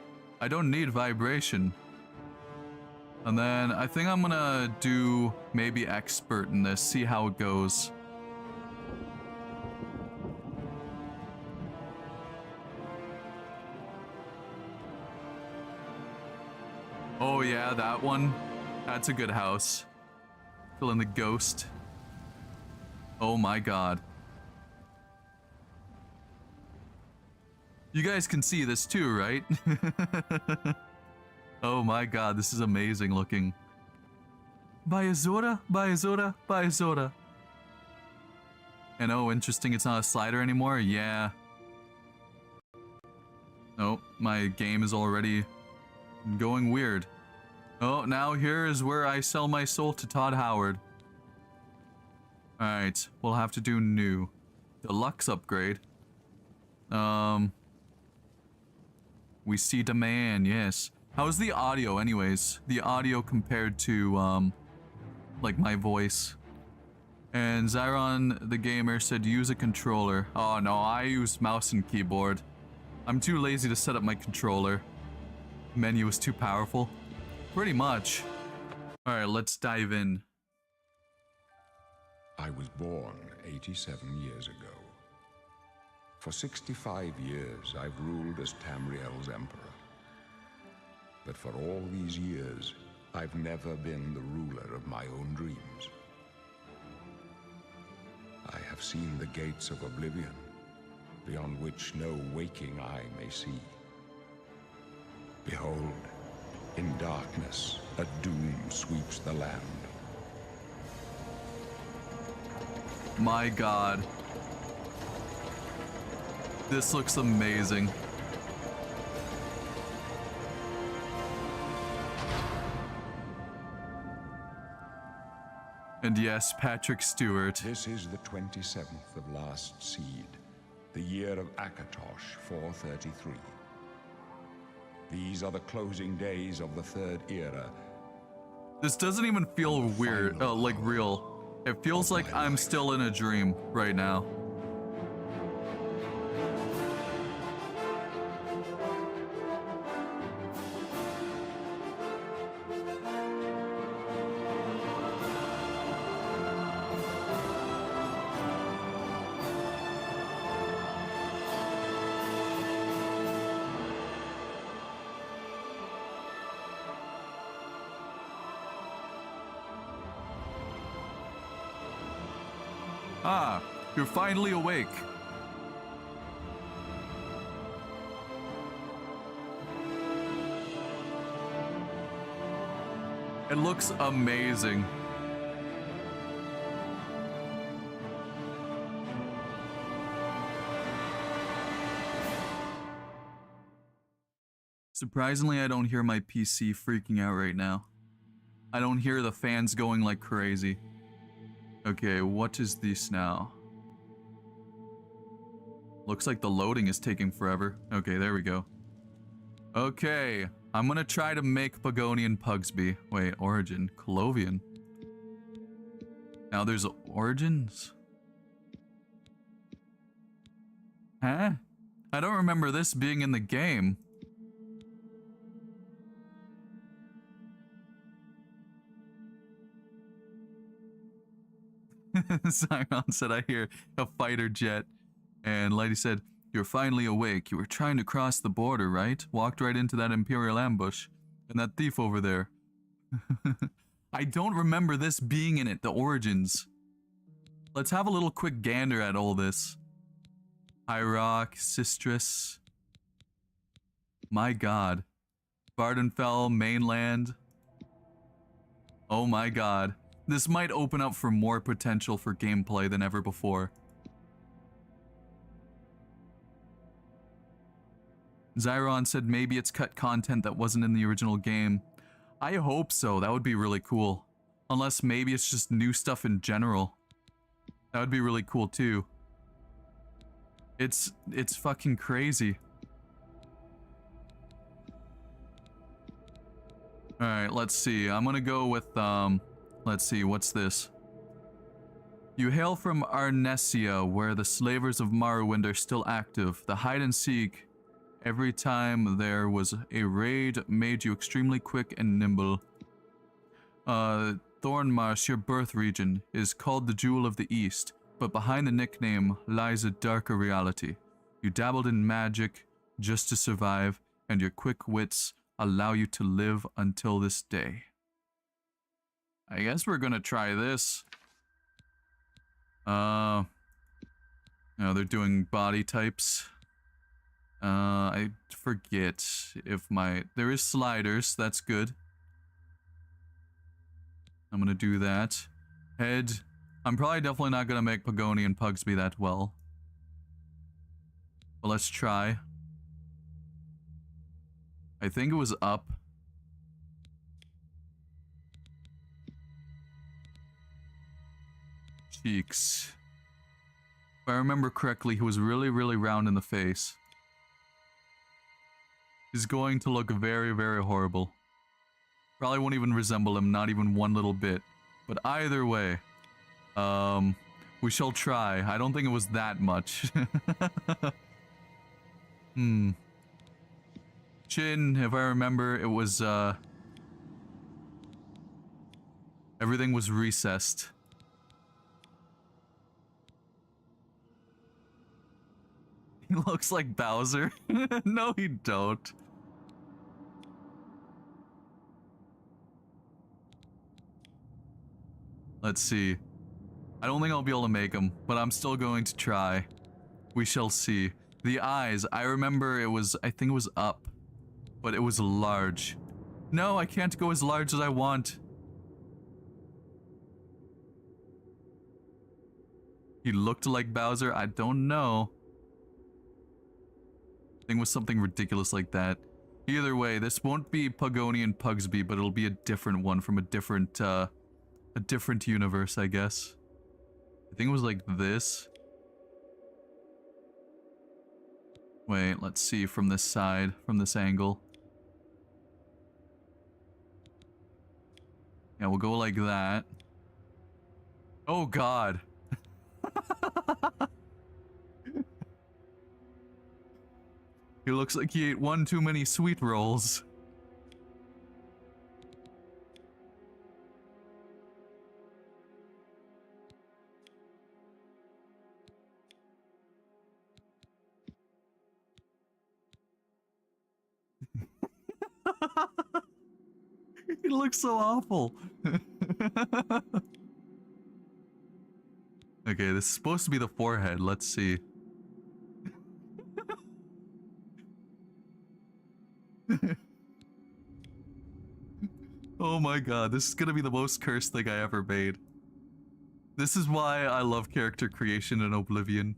S1: I don't need vibration. And then I think I'm gonna do maybe expert in this, see how it goes. Oh yeah, that one. That's a good house. Fill in the ghost. Oh my god. You guys can see this too, right? Oh my god, this is amazing looking. Bayazora, Bayazora, Bayazora. And oh, interesting, it's not a slider anymore? Yeah. Oh, my game is already going weird. Oh, now here is where I sell my soul to Todd Howard. Alright, we'll have to do new. Deluxe upgrade. We see demand, yes. How's the audio anyways? The audio compared to, like my voice. And Zyron the gamer said use a controller. Oh no, I use mouse and keyboard. I'm too lazy to set up my controller. Menu is too powerful. Pretty much. Alright, let's dive in.
S6: I was born 87 years ago. For 65 years, I've ruled as Tamriel's emperor. But for all these years, I've never been the ruler of my own dreams. I have seen the gates of Oblivion, beyond which no waking eye may see. Behold, in darkness, a doom sweeps the land.
S1: My god. This looks amazing. And yes, Patrick Stewart.
S6: This is the 27th of last seed, the year of Akatosh 433. These are the closing days of the third era.
S1: This doesn't even feel weird, like real. It feels like I'm still in a dream right now. Ah, you're finally awake. It looks amazing. Surprisingly, I don't hear my PC freaking out right now. I don't hear the fans going like crazy. Okay, what is this now? Looks like the loading is taking forever. Okay, there we go. Okay, I'm gonna try to make Pagonian Pugsby. Wait, Origin. Colovian. Now there's Origins? Huh? I don't remember this being in the game. Zion said, I hear a fighter jet. And Lady said, you're finally awake. You were trying to cross the border, right? Walked right into that Imperial ambush. And that thief over there. I don't remember this being in it, the Origins. Let's have a little quick gander at all this. High Rock, Sistress. My god. Vardenfell, Mainland. Oh my god. This might open up for more potential for gameplay than ever before. Zyron said maybe it's cut content that wasn't in the original game. I hope so, that would be really cool. Unless maybe it's just new stuff in general. That would be really cool too. It's fucking crazy. Alright, let's see. I'm gonna go with, let's see, what's this? You hail from Arnesia, where the slavers of Morrowind are still active. The hide and seek, every time there was a raid, made you extremely quick and nimble. Thornmarsh, your birth region, is called the Jewel of the East, but behind the nickname lies a darker reality. You dabbled in magic just to survive, and your quick wits allow you to live until this day. I guess we're gonna try this. No, they're doing body types. I forget if there is sliders, that's good. I'm gonna do that. Head, I'm probably definitely not gonna make Pagonian Pugsby that well. But let's try. I think it was up. Cheeks. If I remember correctly, he was really, really round in the face. He's going to look very, very horrible. Probably won't even resemble him, not even one little bit. But either way, we shall try. I don't think it was that much. Chin, if I remember, it was, everything was recessed. He looks like Bowser. No, he don't. Let's see. I don't think I'll be able to make him, but I'm still going to try. We shall see. The eyes, I remember it was, I think it was up, but it was large. No, I can't go as large as I want. He looked like Bowser, I don't know. I think it was something ridiculous like that. Either way, this won't be Pagonian Pugsby, but it'll be a different one from a different universe, I guess. I think it was like this. Wait, let's see from this side, from this angle. Yeah, we'll go like that. Oh god. He looks like he ate one too many sweet rolls. He looks so awful. Okay, this is supposed to be the forehead. Let's see. Oh my god, this is gonna be the most cursed thing I ever made. This is why I love character creation in Oblivion.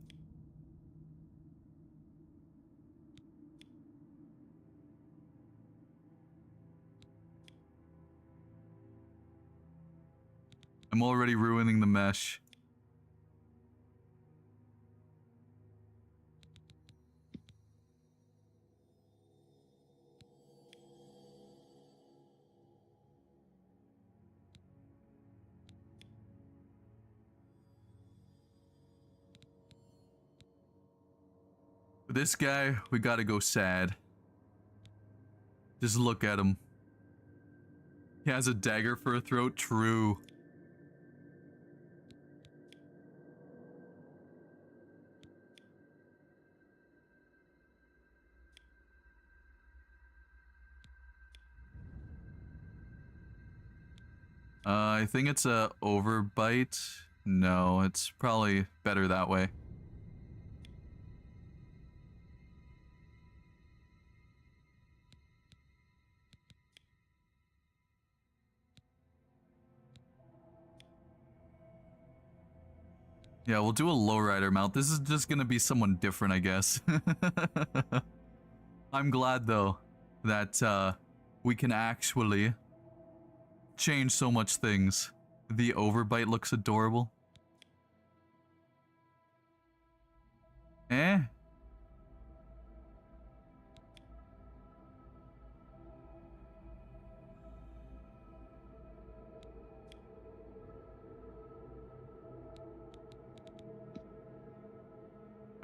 S1: I'm already ruining the mesh. For this guy, we gotta go sad. Just look at him. He has a dagger for a throat, true. I think it's a overbite. No, it's probably better that way. Yeah, we'll do a lowrider mount. This is just gonna be someone different, I guess. I'm glad, though, that we can actually change so much things. The overbite looks adorable. Eh?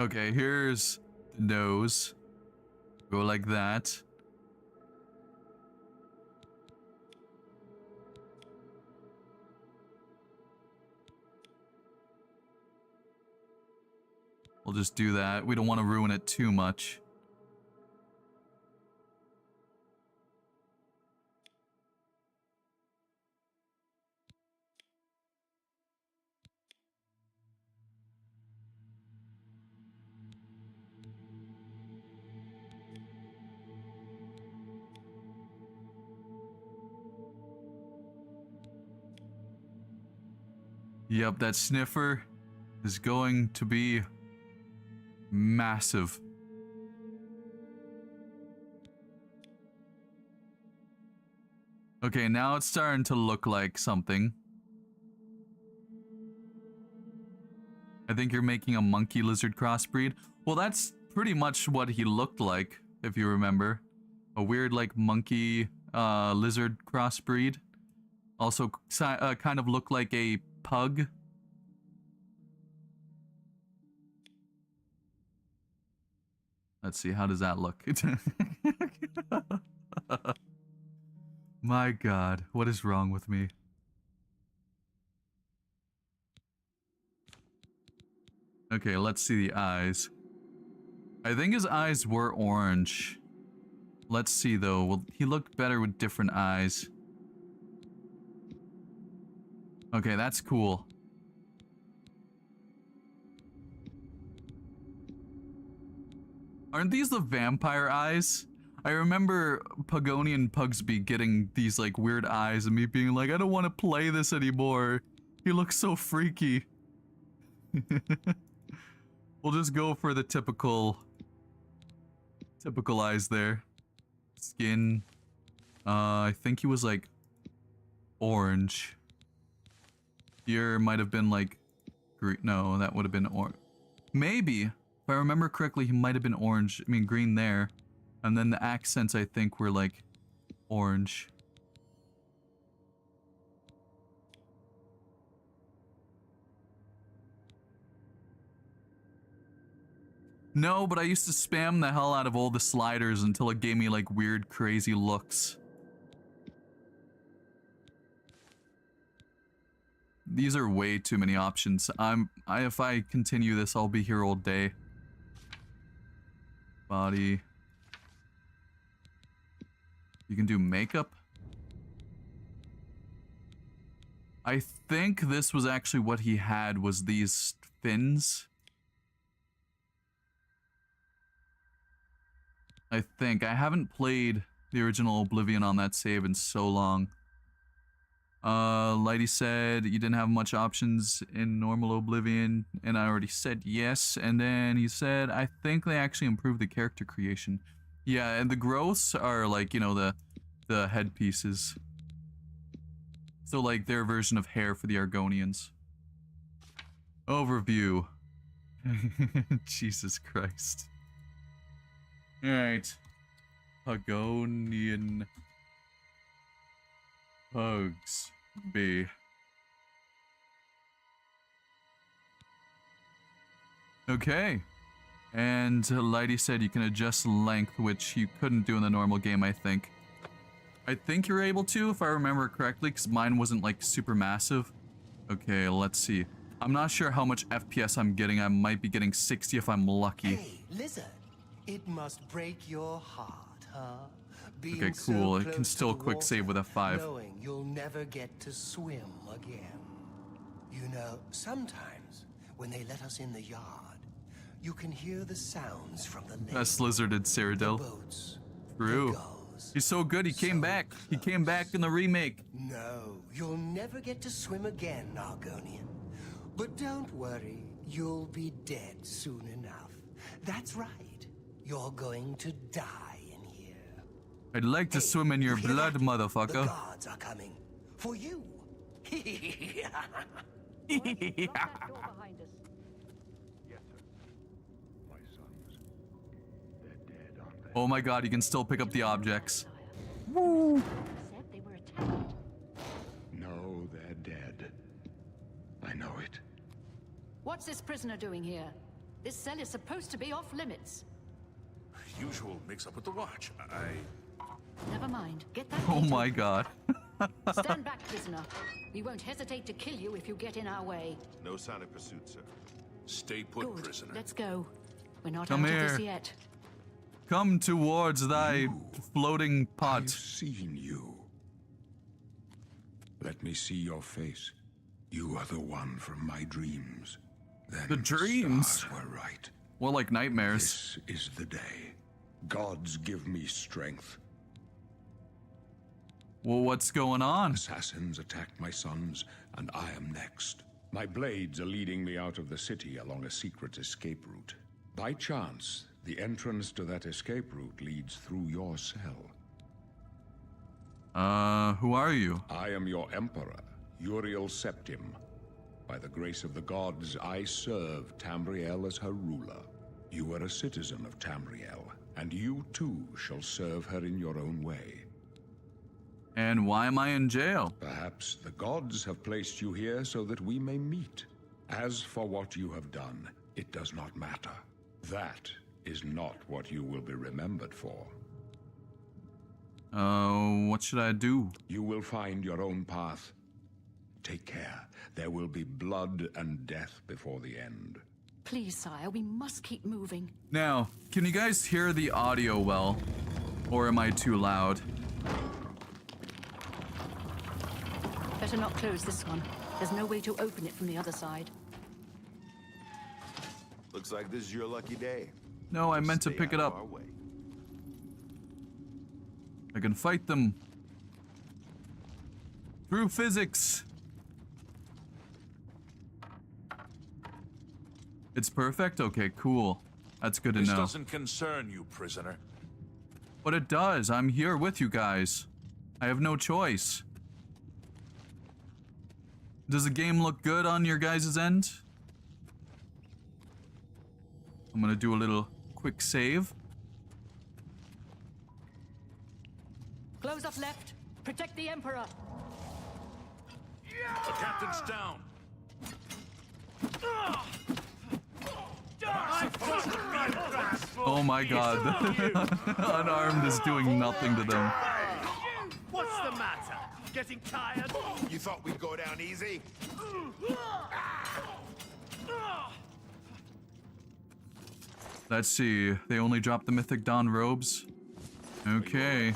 S1: Okay, here's the nose. Go like that. We'll just do that. We don't want to ruin it too much. Yep, that sniffer is going to be massive. Okay, now it's starting to look like something. I think you're making a monkey lizard crossbreed. Well, that's pretty much what he looked like, if you remember. A weird, like, monkey lizard crossbreed. Also, kind of looked like a pug. Let's see, how does that look? My god, what is wrong with me? Okay, let's see the eyes. I think his eyes were orange. Let's see though, well, he looked better with different eyes. Okay, that's cool. Aren't these the vampire eyes? I remember Pagoni and Pugsby getting these like weird eyes and me being like, I don't want to play this anymore. He looks so freaky. We'll just go for the typical eyes there. Skin. I think he was like orange. Here might have been like green. No, that would have been orange. Maybe, if I remember correctly, he might have been orange. I mean, green there. And then the accents, I think, were like orange. No, but I used to spam the hell out of all the sliders until it gave me like weird, crazy looks. These are way too many options. If I continue this, I'll be here all day. Body. You can do makeup. I think this was actually what he had, was these fins. I think. I haven't played the original Oblivion on that save in so long. Lighty said you didn't have much options in normal Oblivion, and I already said yes. And then he said, I think they actually improved the character creation. Yeah, and the growths are like, you know, the headpieces. So like their version of hair for the Argonians. Overview. Jesus Christ. Alright. Argonian Pugs B. Okay. And Lighty said you can adjust length, which you couldn't do in the normal game, I think. I think you're able to, if I remember correctly, because mine wasn't like super massive. Okay, let's see. I'm not sure how much FPS I'm getting. I might be getting 60 if I'm lucky.
S20: Hey, lizard. It must break your heart, huh? Being
S1: Okay, cool. It can still quick save with F5.
S20: Knowing you'll never get to swim again. You know, sometimes when they let us in the yard, you can hear the sounds from the lake.
S1: Best lizarded Cyrodiil. True. He's so good, he came back. He came back in the remake.
S20: No, you'll never get to swim again, Argonian. But don't worry, you'll be dead soon enough. That's right. You're going to die in here.
S1: I'd like to swim in your blood, motherfucker.
S20: The guards are coming. For you.
S1: Oh my god, you can still pick up the objects. Woo!
S6: No, they're dead. I know it.
S15: What's this prisoner doing here? This cell is supposed to be off limits.
S14: Usual mix-up with the watch.
S15: Never mind. Get that.
S1: Oh my god.
S15: Stand back, prisoner. We won't hesitate to kill you if you get in our way.
S14: No sign of pursuit, sir. Stay put,
S15: Good.
S14: prisoner.
S15: Let's go. We're not
S1: Come
S15: out
S1: here.
S15: of this yet.
S1: Come towards thy floating pot.
S6: I've seen you. Let me see your face. You are the one from my dreams. Then
S1: The dreams?
S6: stars were right.
S1: More like nightmares.
S6: This is the day. Gods give me strength.
S1: Well, what's going on?
S6: Assassins attacked my sons, and I am next. My blades are leading me out of the city along a secret escape route. By chance, the entrance to that escape route leads through your cell.
S1: Who are you?
S6: I am your emperor, Uriel Septim. By the grace of the gods, I serve Tamriel as her ruler. You are a citizen of Tamriel, and you too shall serve her in your own way.
S1: And why am I in jail?
S6: Perhaps the gods have placed you here so that we may meet. As for what you have done, it does not matter. That is not what you will be remembered for.
S1: What should I do?
S6: You will find your own path. Take care. There will be blood and death before the end.
S15: Please, sire, we must keep moving.
S1: Now, can you guys hear the audio well? Or am I too loud?
S15: Better not close this one. There's no way to open it from the other side.
S16: Looks like this is your lucky day.
S1: No, I meant to
S16: Stay
S1: pick it
S16: out of
S1: up.
S16: our way.
S1: I can fight them. Through physics. It's perfect? Okay, cool. That's good to
S14: This
S1: know.
S14: doesn't concern you, prisoner.
S1: But it does. I'm here with you guys. I have no choice. Does the game look good on your guys' end? I'm gonna do a little quick save.
S15: Close up left. Protect the Emperor.
S14: The captain's down.
S1: Oh my god. Unarmed is doing nothing to them.
S21: What's the matter? Getting tired?
S16: You thought we'd go down easy?
S1: Let's see. They only dropped the Mythic Dawn robes. Okay.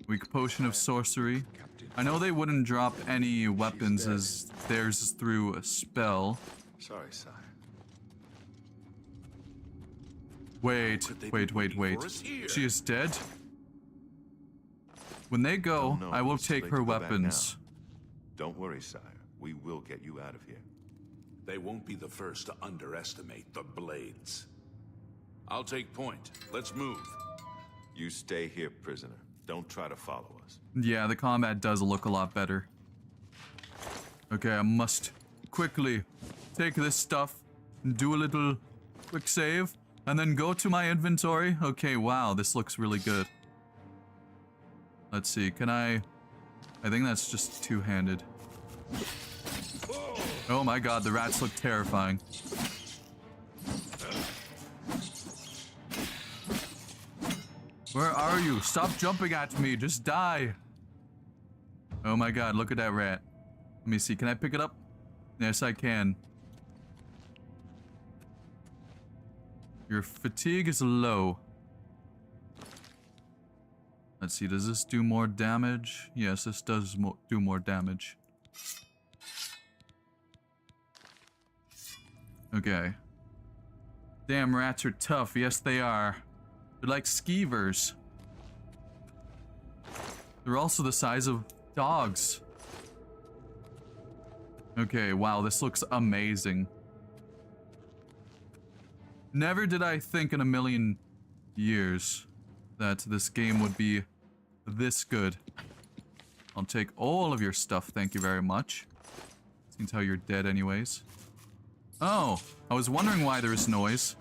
S1: Weak potion of sorcery. I know they wouldn't drop any weapons as theirs is through a spell.
S16: Sorry, sire.
S1: Wait. She is dead? When they go, I will take her weapons.
S16: Don't worry, sire. We will get you out of here.
S14: They won't be the first to underestimate the blades. I'll take point. Let's move.
S16: You stay here, prisoner. Don't try to follow us.
S1: Yeah, the combat does look a lot better. Okay, I must quickly take this stuff, do a little quick save, and then go to my inventory. Okay, wow, this looks really good. Let's see, can I think that's just two-handed. Oh my god, the rats look terrifying. Where are you? Stop jumping at me, just die. Oh my god, look at that rat. Let me see, can I pick it up? Yes, I can. Your fatigue is low. Let's see, does this do more damage? Yes, this does do more damage. Okay. Damn, rats are tough. Yes, they are. They're like skeevers. They're also the size of dogs. Okay, wow, this looks amazing. Never did I think in a million years that this game would be this good. I'll take all of your stuff, thank you very much. Seems how you're dead anyways. Oh, I was wondering why there's noise.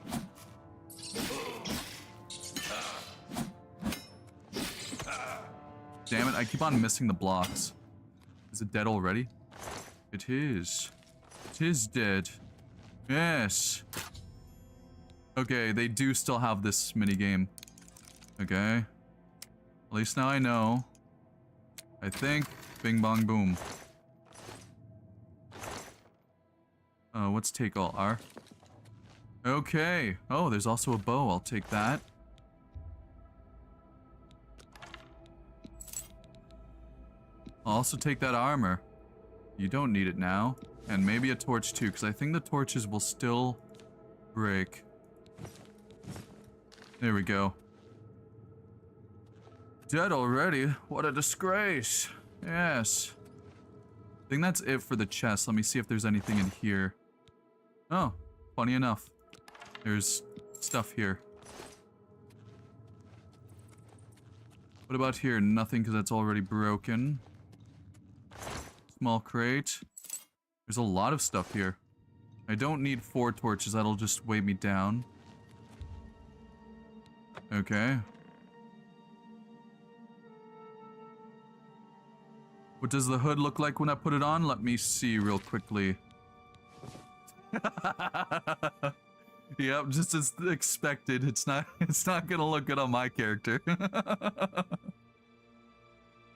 S1: Damn it, I keep on missing the blocks. Is it dead already? It is. It is dead. Yes. Okay, they do still have this minigame. Okay. At least now I know. I think. Bing bong boom. What's take all? R? Okay. Oh, there's also a bow. I'll take that. I'll also take that armor. You don't need it now. And maybe a torch too, because I think the torches will still break. There we go. Dead already? What a disgrace. Yes. I think that's it for the chest. Let me see if there's anything in here. Oh, funny enough. There's stuff here. What about here? Nothing, because that's already broken. Small crate. There's a lot of stuff here. I don't need 4 torches. That'll just weigh me down. Okay. What does the hood look like when I put it on? Let me see real quickly. Yep, just as expected. It's not gonna look good on my character.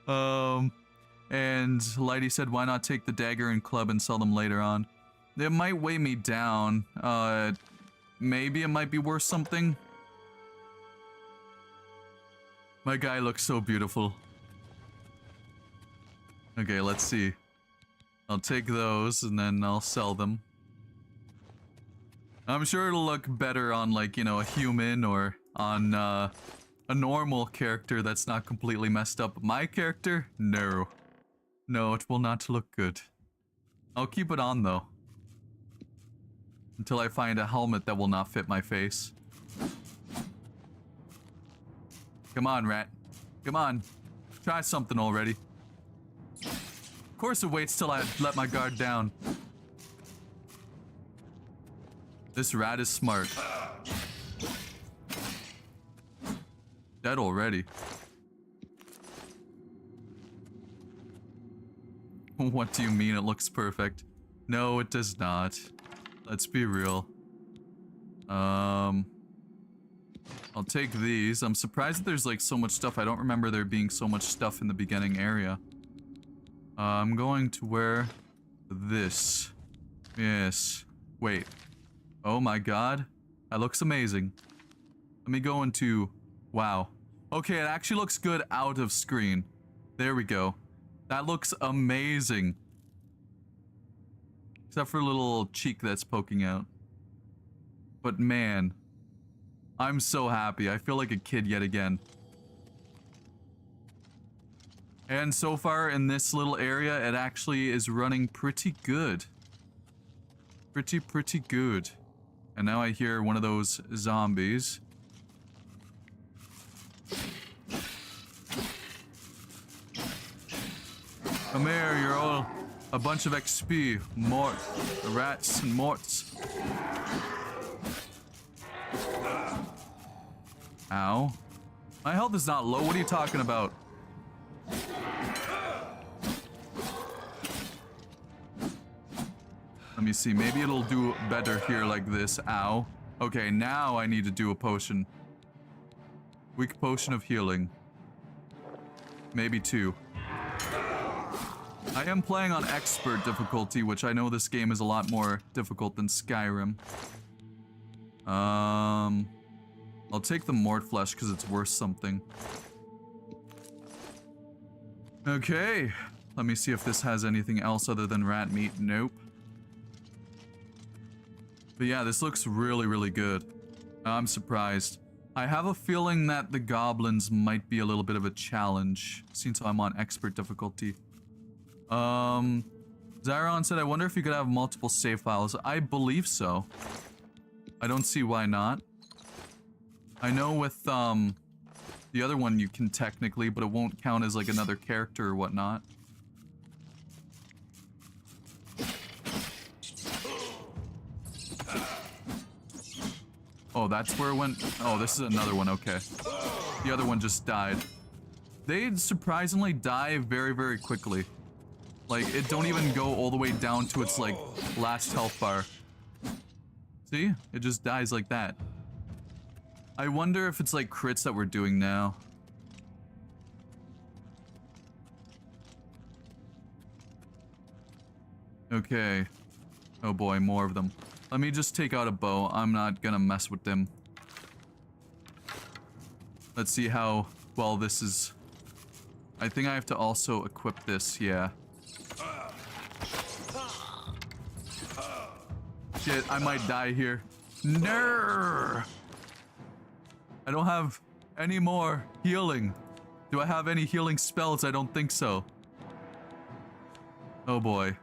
S1: And Lighty said, why not take the dagger and club and sell them later on? It might weigh me down. Maybe it might be worth something. My guy looks so beautiful. Okay, let's see. I'll take those and then I'll sell them. I'm sure it'll look better on, like, you know, a human or on a normal character that's not completely messed up. My character? No. No, it will not look good. I'll keep it on, though. Until I find a helmet that will not fit my face. Come on, rat. Come on. Try something already. Of course it waits till I let my guard down. This rat is smart. Dead already. What do you mean it looks perfect? No, it does not. Let's be real. I'll take these. I'm surprised that there's like so much stuff. I don't remember there being so much stuff in the beginning area. I'm going to wear this. Yes. Wait. Oh my god. That looks amazing. Let me go into... Wow. Okay, it actually looks good out of screen. There we go. That looks amazing. Except for a little cheek that's poking out. But man, I'm so happy. I feel like a kid yet again. And so far in this little area, it actually is running pretty good. Pretty good. And now I hear one of those zombies. Come here, you're all a bunch of XP. Mort, rats and morts. Ow. My health is not low, what are you talking about? Let me see, maybe it'll do better here like this. Ow. Okay, now I need to do a potion. Weak potion of healing. Maybe 2. I am playing on expert difficulty, which I know this game is a lot more difficult than Skyrim. I'll take the mort flesh because it's worth something. Okay, let me see if this has anything else other than rat meat. Nope. But yeah, this looks really good. I'm surprised. I have a feeling that the goblins might be a little bit of a challenge since I'm on expert difficulty. Zyron said, I wonder if you could have multiple save files. I believe so. I don't see why not. I know with, the other one you can technically, but it won't count as like another character or whatnot. Oh, that's where it went? Oh, this is another one, okay. The other one just died. They surprisingly die very quickly. Like, it don't even go all the way down to its, like, last health bar. See? It just dies like that. I wonder if it's, like, crits that we're doing now. Okay. Oh boy, more of them. Let me just take out a bow. I'm not gonna mess with them. Let's see how well this is. I think I have to also equip this, yeah. Shit, I might die here. No! I don't have any more healing. Do I have any healing spells? I don't think so. Oh boy.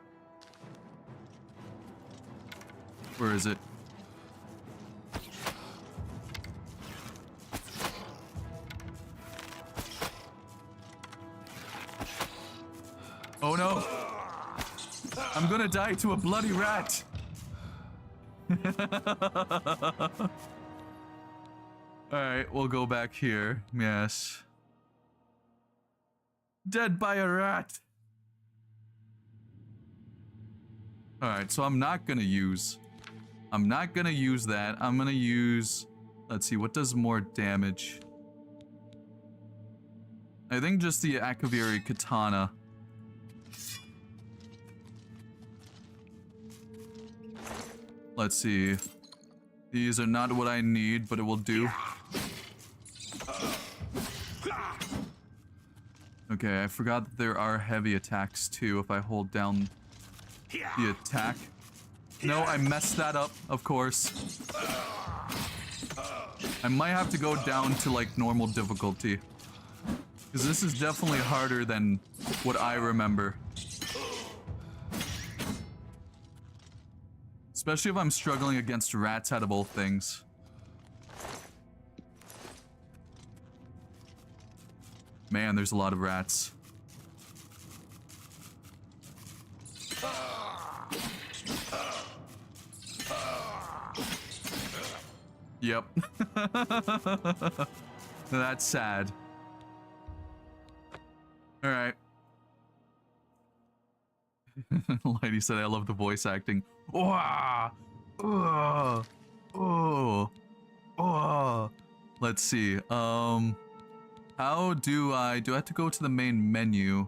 S1: Where is it? Oh no! I'm gonna die to a bloody rat! Alright, we'll go back here. Yes. Dead by a rat! Alright, so I'm not gonna use that. I'm gonna use... Let's see, what does more damage? I think just the Akaviri Katana. Let's see. These are not what I need, but it will do. Okay, I forgot that there are heavy attacks too if I hold down the attack. No, I messed that up, of course. I might have to go down to like normal difficulty. Because this is definitely harder than what I remember. Especially if I'm struggling against rats out of all things. Man, there's a lot of rats. Yep. That's sad. Alright. Lady said, I love the voice acting. Oh, oh, oh, oh. Let's see. How do I have to go to the main menu?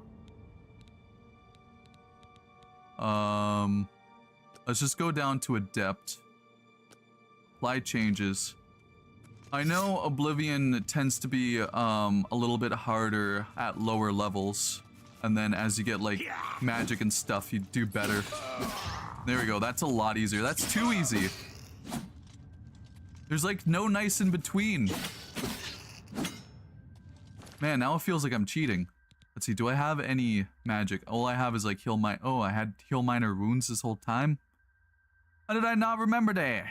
S1: Let's just go down to Adept. Apply changes. I know Oblivion tends to be a little bit harder at lower levels. And then as you get like magic and stuff, you do better. There we go, that's a lot easier. That's too easy. There's like no nice in between. Man, now it feels like I'm cheating. Let's see, do I have any magic? All I have is like heal my... Oh, I had heal minor wounds this whole time? How did I not remember that?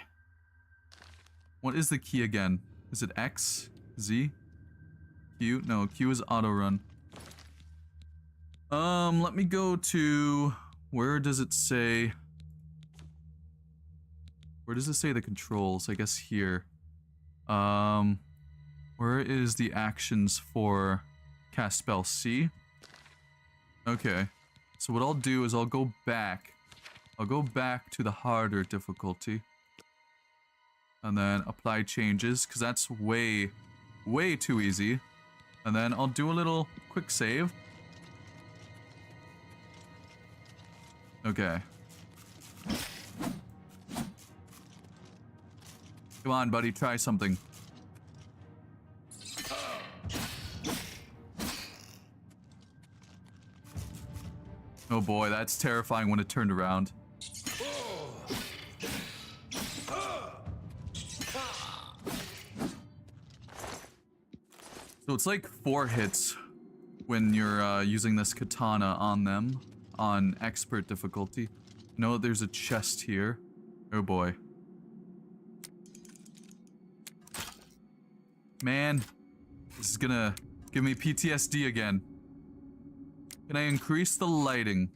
S1: What is the key again? Is it X? Z? Q? No, Q is auto run. Let me go to... Where does it say... Where does it say the controls? I guess here. Where is the actions for cast spell? C? Okay. So what I'll do is I'll go back. I'll go back to the harder difficulty. And then apply changes, because that's way, way too easy. And then I'll do a little quick save. Okay. Come on, buddy, try something. Oh boy, that's terrifying when it turned around. So it's like 4 hits when you're using this katana on them on expert difficulty. No, there's a chest here. Oh boy. Man, this is gonna give me PTSD again. Can I increase the lighting?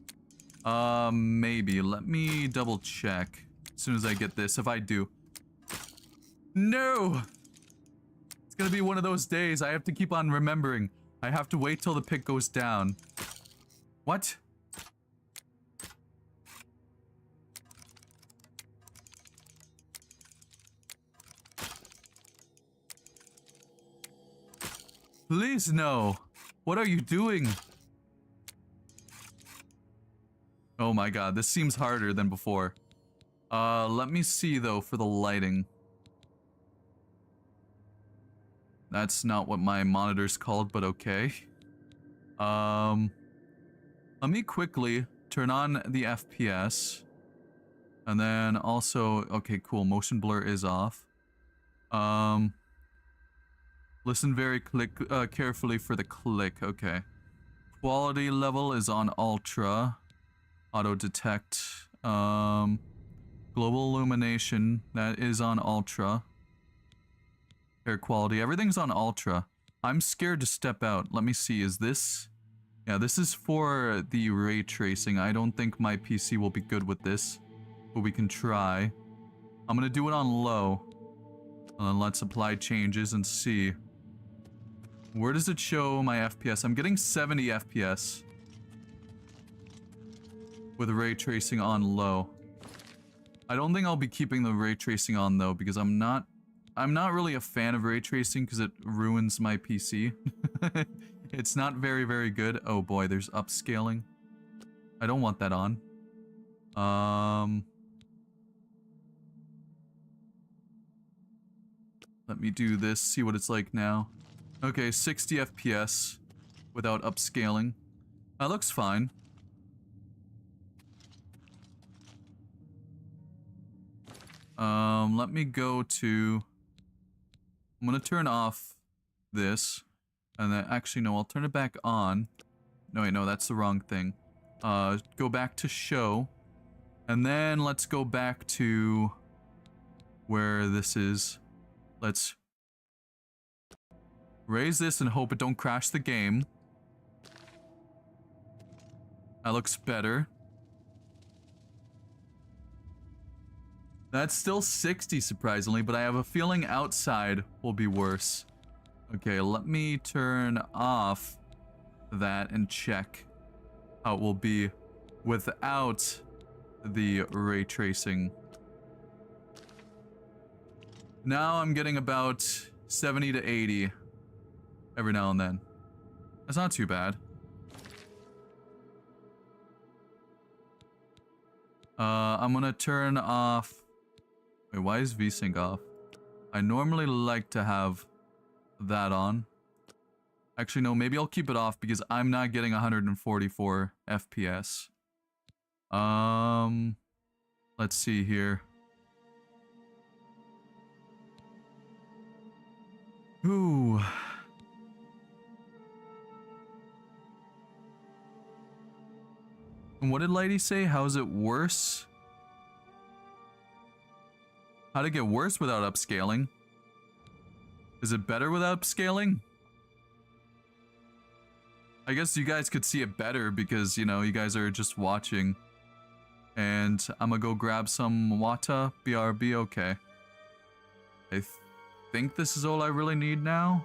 S1: Maybe. Let me double check as soon as I get this, if I do. No! It's gonna be one of those days I have to keep on remembering. I have to wait till the pick goes down. What? Please no. What are you doing? Oh my god, this seems harder than before. Let me see though for the lighting. That's not what my monitor's called, but okay. Let me quickly turn on the FPS. And then also, okay, cool, motion blur is off. Listen very carefully for the click, okay. Quality level is on ultra. Auto detect. Global illumination, that is on ultra. Air quality, everything's on ultra. I'm scared to step out. Let me see, is this? Yeah, this is for the ray tracing. I don't think my PC will be good with this, but we can try. I'm gonna do it on low. Let's apply changes and see. Where does it show my FPS? I'm getting 70 FPS. With ray tracing on low. I don't think I'll be keeping the ray tracing on though, because I'm not really a fan of ray tracing because it ruins my PC. It's not very, very good. Oh boy, there's upscaling. I don't want that on. Let me do this, see what it's like now. Okay, 60 FPS without upscaling. That looks fine. Let me go to... I'm gonna turn off this. And then, actually, no, I'll turn it back on. No, wait, no, that's the wrong thing. Go back to show. And then let's go back to where this is. Let's raise this and hope it don't crash the game. That looks better. That's still 60, surprisingly, but I have a feeling outside will be worse. Okay, let me turn off that and check how it will be without the ray tracing. Now I'm getting about 70 to 80 every now and then. That's not too bad. I'm gonna turn off... Wait, why is VSync off? I normally like to have that on. Actually, no, maybe I'll keep it off because I'm not getting 144 FPS. Let's see here. Ooh. And what did Lady say? How is it worse? How to get worse without upscaling? Is it better without upscaling? I guess you guys could see it better because, you know, you guys are just watching. And I'm gonna go grab some Wata, BRB, okay. I think this is all I really need now.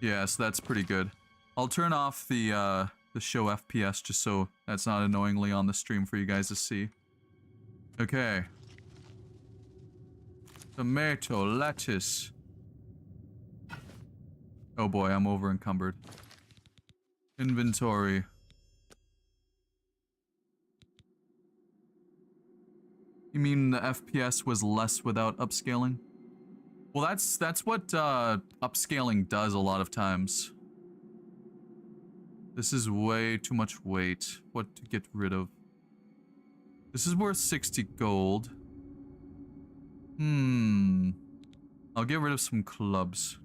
S1: Yeah, so that's pretty good. I'll turn off the show FPS just so that's not annoyingly on the stream for you guys to see. Okay. Tomato, lettuce. Oh boy, I'm over encumbered. Inventory. You mean the FPS was less without upscaling? Well, that's what upscaling does a lot of times. This is way too much weight. What to get rid of? This is worth 60 gold. I'll get rid of some clubs.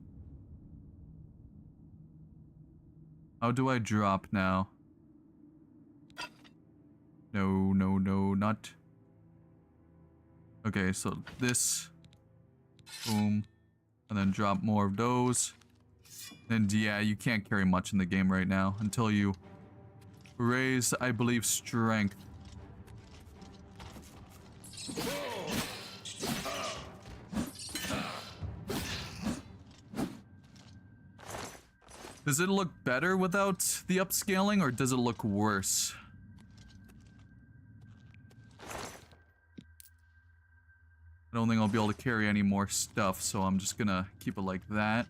S1: How do I drop now? No, no, no, not. Okay, so this. Boom. And then drop more of those. And yeah, you can't carry much in the game right now until you raise, I believe, strength. Does it look better without the upscaling, or does it look worse? I don't think I'll be able to carry any more stuff, so I'm just gonna keep it like that.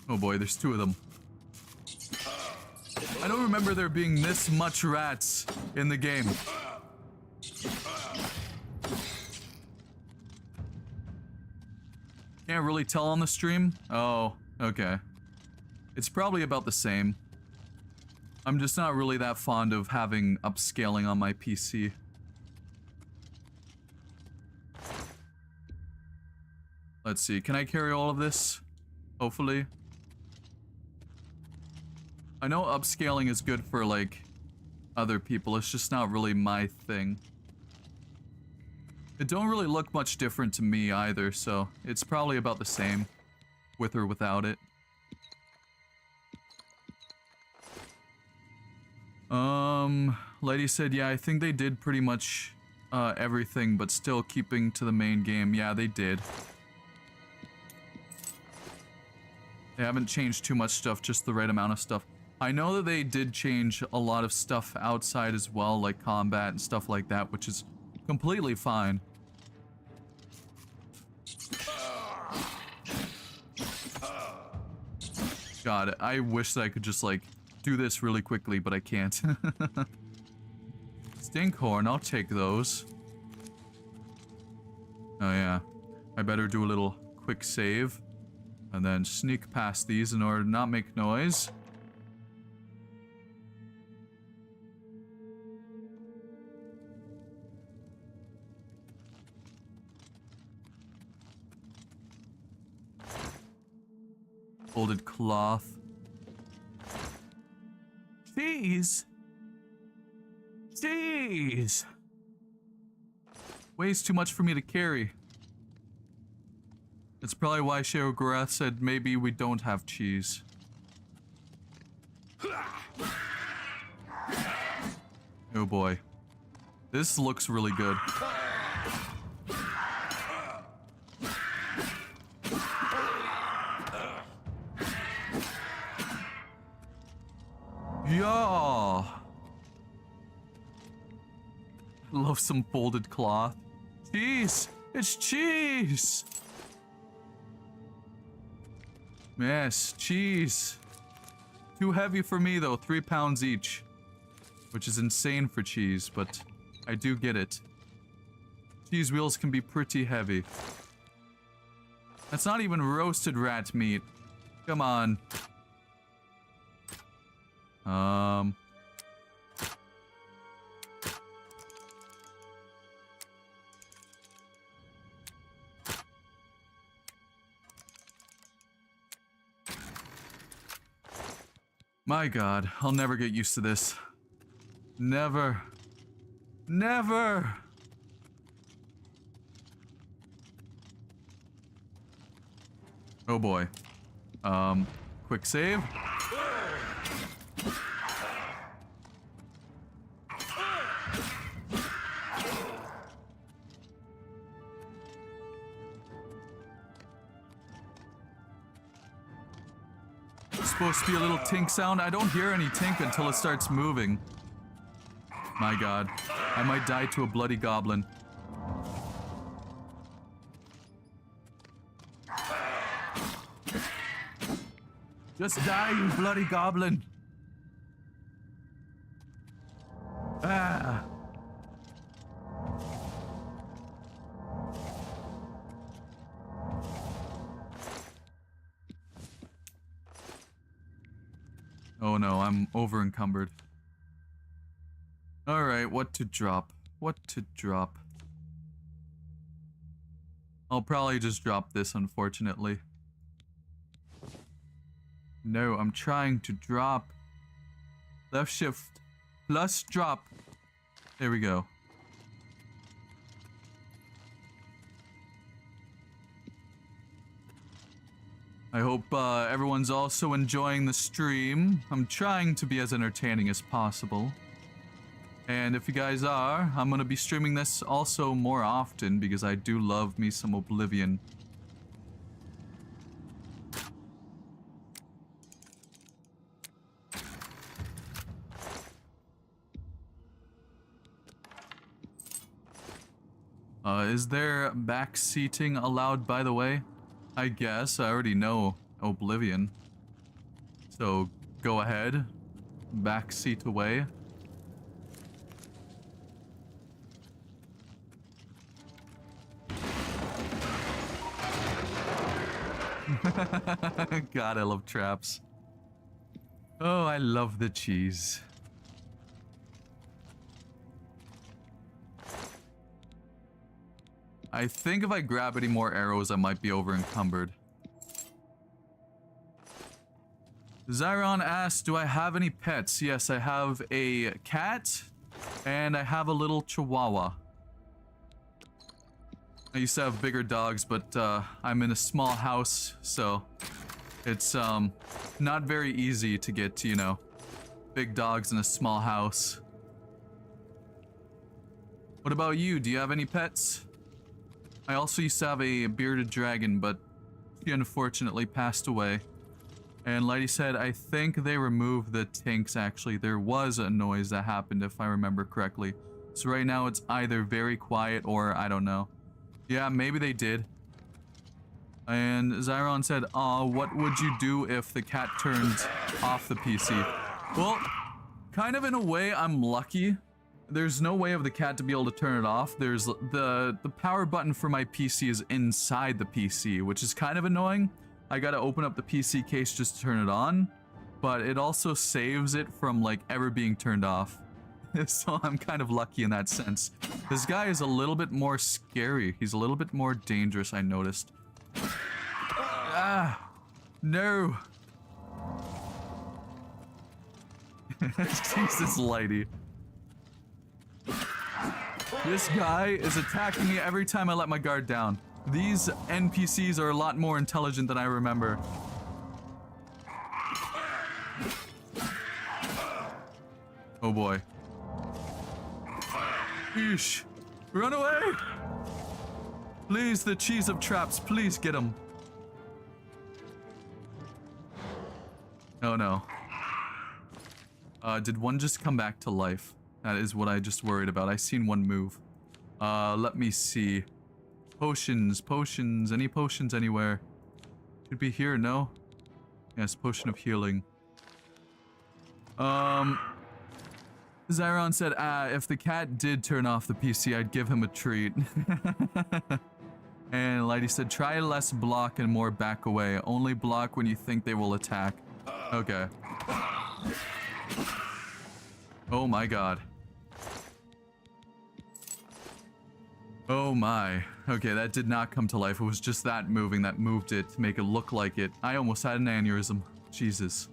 S1: Oh boy, there's two of them. I don't remember there being this much rats in the game. Can't really tell on the stream? Oh, okay. It's probably about the same. I'm just not really that fond of having upscaling on my PC. Let's see, can I carry all of this? Hopefully. I know upscaling is good for, like, other people. It's just not really my thing. It don't really look much different to me either, so it's probably about the same, with or without it. Lady said, yeah, I think they did pretty much everything, but still keeping to the main game. Yeah, they did. They haven't changed too much stuff, just the right amount of stuff. I know that they did change a lot of stuff outside as well, like combat and stuff like that, which is completely fine. God, I wish that I could just, like, do this really quickly, but I can't. Stinkhorn, I'll take those. Oh yeah, I better do a little quick save. And then sneak past these in order to not make noise. Folded cloth. Jeez. Jeez. Weighs too much for me to carry. That's probably why Sherogorath said maybe we don't have cheese. Oh boy. This looks really good. Yeah. Love some folded cloth. Cheese! It's cheese! Yes, cheese. Too heavy for me though, 3 pounds each. Which is insane for cheese, but I do get it. Cheese wheels can be pretty heavy. That's not even roasted rat meat. Come on. My God, I'll never get used to this. Never. Never! Oh boy. Quick save. Supposed to be a little tink sound. I don't hear any tink until it starts moving. My God, I might die to a bloody goblin. Just die, you bloody goblin. Ah. Oh no, I'm over encumbered. Alright, what to drop? What to drop? I'll probably just drop this, unfortunately. No, I'm trying to drop. Left shift plus drop. There we go. I hope everyone's also enjoying the stream. I'm trying to be as entertaining as possible. And if you guys are, I'm gonna be streaming this also more often because I do love me some Oblivion. Is there back seating allowed, by the way? I guess. I already know Oblivion. So, go ahead. Back seat away. God, I love traps. Oh, I love the cheese. I think if I grab any more arrows, I might be over encumbered. Zyron asks, do I have any pets? Yes, I have a cat and I have a little chihuahua. I used to have bigger dogs, but I'm in a small house, so it's not very easy to get, you know, big dogs in a small house. What about you? Do you have any pets? I also used to have a bearded dragon, but she unfortunately passed away. And like I said, I think they removed the tinks, actually. There was a noise that happened, if I remember correctly. So right now it's either very quiet or I don't know. Yeah, maybe they did. And Zyron said, what would you do if the cat turned off the PC? Well, kind of in a way, I'm lucky. There's no way of the cat to be able to turn it off. There's the power button for my PC is inside the PC, which is kind of annoying. I gotta open up the PC case just to turn it on, but it also saves it from like ever being turned off. So I'm kind of lucky in that sense. This guy is a little bit more scary. He's a little bit more dangerous, I noticed. Ah, no. Jesus, Lighty. This guy is attacking me every time I let my guard down. These NPCs are a lot more intelligent than I remember. Oh boy. Eesh. Run away! Please, the cheese of traps, please get him. Oh no. Did one just come back to life? That is what I just worried about. I seen one move. Let me see. Potions, potions, any potions anywhere? Should be here, no? Yes, potion of healing. Zyron said, if the cat did turn off the PC, I'd give him a treat. And Lighty said, try less block and more back away. Only block when you think they will attack. Okay. Oh my god. Oh my. Okay, that did not come to life. It was just that moving that moved it to make it look like it. I almost had an aneurysm. Jesus.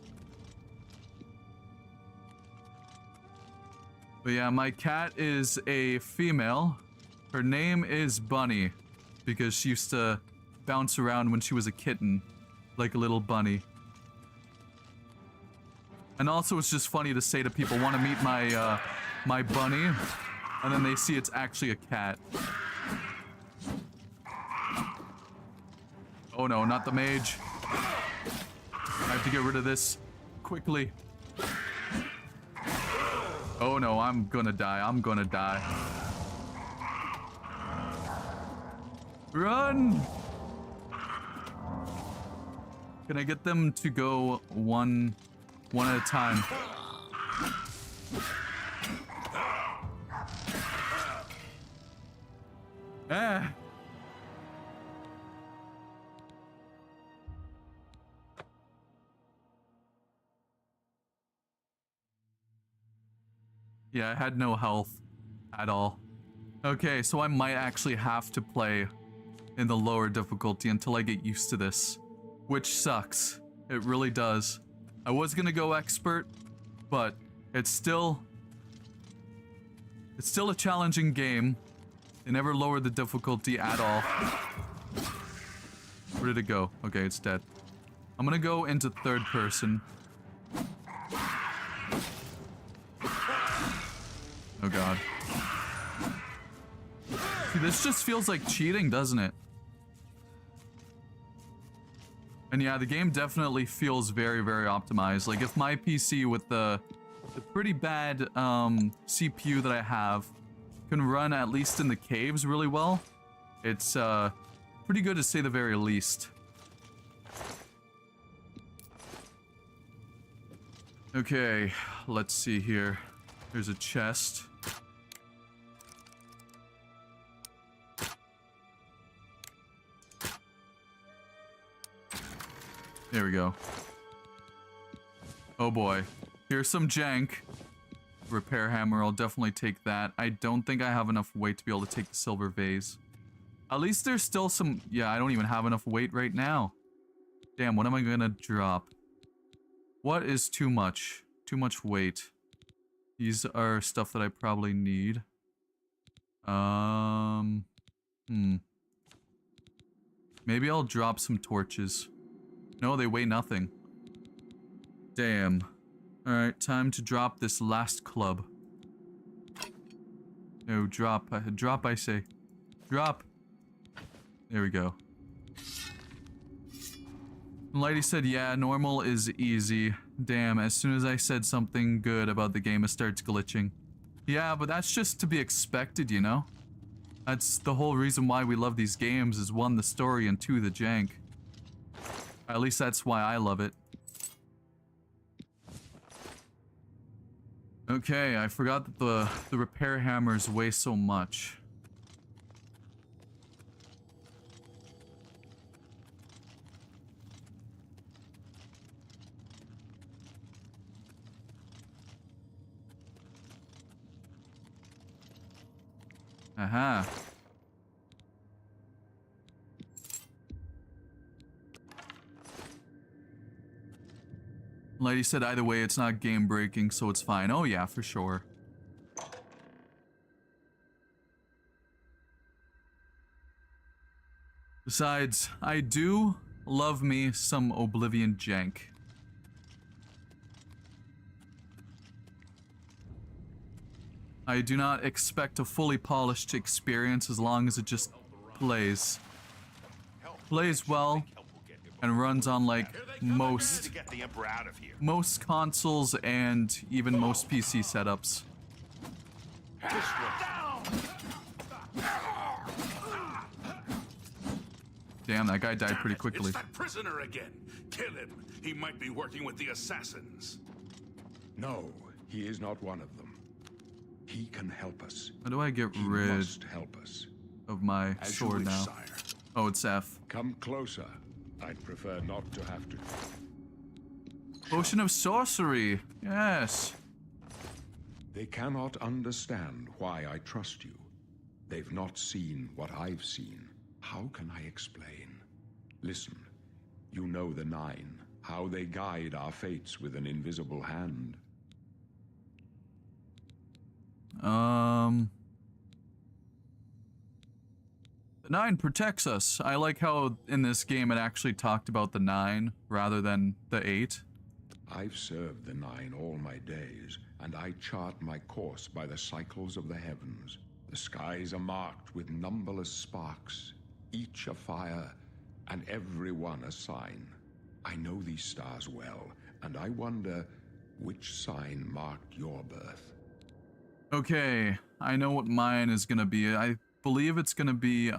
S1: But yeah, my cat is a female. Her name is Bunny because she used to bounce around when she was a kitten, like a little bunny. And also, it's just funny to say to people, want to meet my my bunny, and then they see it's actually a cat. Oh no, not the mage. I have to get rid of this quickly. Oh no, I'm gonna die. I'm gonna die. Run! Can I get them to go one at a time? Ah. Yeah, I had no health at all. Okay, so I might actually have to play in the lower difficulty until I get used to this, which sucks. It really does. I was gonna go expert, but it's still a challenging game. They never lowered the difficulty at all. Where did it go? Okay, it's dead. I'm gonna go into third person. Oh god. See, this just feels like cheating, doesn't it? And yeah, the game definitely feels very, very optimized. Like, if my PC with the pretty bad CPU that I have can run at least in the caves really well, it's pretty good to say the very least. Okay, let's see here. There's a chest. There we go. Oh boy. Here's some jank. Repair hammer, I'll definitely take that. I don't think I have enough weight to be able to take the silver vase. At least there's still some... Yeah, I don't even have enough weight right now. Damn, what am I gonna drop? What is too much? Too much weight. These are stuff that I probably need. Maybe I'll drop some torches. No, they weigh nothing. Damn. Alright, time to drop this last club. No, drop. Drop, I say. Drop. There we go. Lady said, yeah, normal is easy. Damn, as soon as I said something good about the game, it starts glitching. Yeah, but that's just to be expected, you know? That's the whole reason why we love these games, is one, the story, and two, the jank. At least that's why I love it. Okay, I forgot that the repair hammers weigh so much. Aha. Lady said either way it's not game breaking, so it's fine. Oh yeah, for sure. Besides, I do love me some Oblivion jank. I do not expect a fully polished experience as long as it just plays. Plays well and runs on like most consoles and even most PC setups. Damn, that guy died pretty quickly.
S14: It's that prisoner again. Kill him. He might be working with the assassins.
S6: No, he is not one of them. He can help us.
S1: How do I get rid of my sword now?
S6: Sire.
S1: Oh, it's F.
S6: Come closer. I'd prefer not to have to.
S1: Potion of sorcery. Yes.
S6: They cannot understand why I trust you. They've not seen what I've seen. How can I explain? Listen, you know the Nine, how they guide our fates with an invisible hand.
S1: The Nine protects us. I like how in this game it actually talked about the Nine rather than the 8.
S6: I've served the Nine all my days, and I chart my course by the cycles of the heavens. The skies are marked with numberless sparks, each a fire, and every one a sign. I know these stars well, and I wonder which sign marked your birth.
S1: Okay, I know what mine is gonna be. I believe it's gonna be,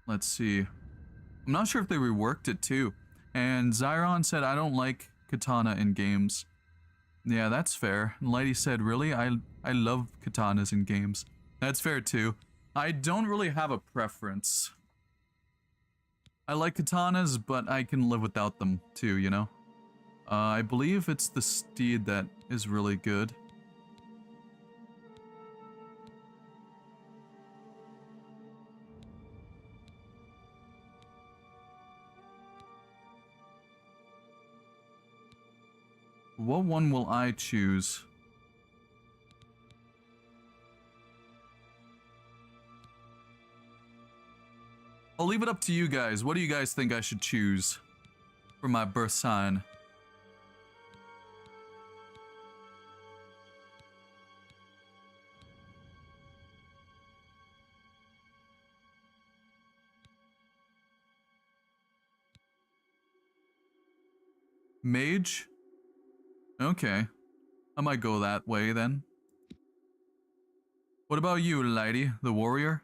S1: let's see. I'm not sure if they reworked it too. And Zyron said, I don't like katana in games. Yeah, that's fair. And Lighty said, really? I love katanas in games. That's fair too. I don't really have a preference. I like katanas, but I can live without them too, you know? I believe it's the steed that is really good. What one will I choose? I'll leave it up to you guys. What do you guys think I should choose for my birth sign? Mage? Okay. I might go that way then. What about you, lady? The warrior?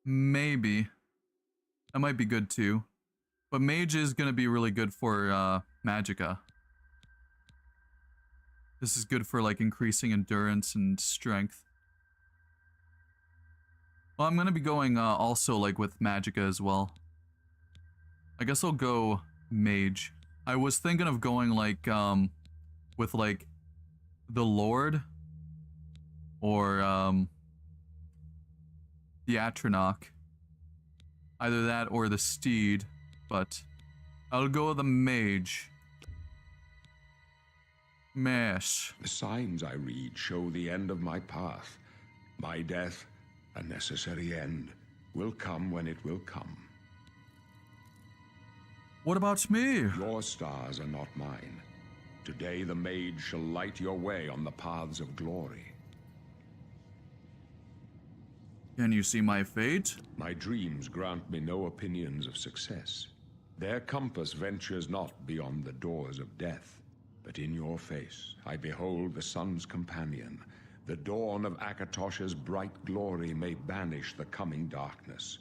S1: Maybe. That might be good too. But mage is gonna be really good for magicka. This is good for like increasing endurance and strength. Well, I'm gonna be going also like with magicka as well. I guess I'll go mage. I was thinking of going like with like the Lord or the Atronach. Either that or the steed, but I'll go with the mage. Mash.
S6: The signs I read show the end of my path. My death, a necessary end, will come when it will come.
S1: What about me?
S6: Your stars are not mine. Today the mage shall light your way on the paths of glory.
S1: Can you see my fate?
S6: My dreams grant me no opinions of success. Their compass ventures not beyond the doors of death. But in your face I behold the sun's companion. The dawn of Akatosh's bright glory may banish the coming darkness.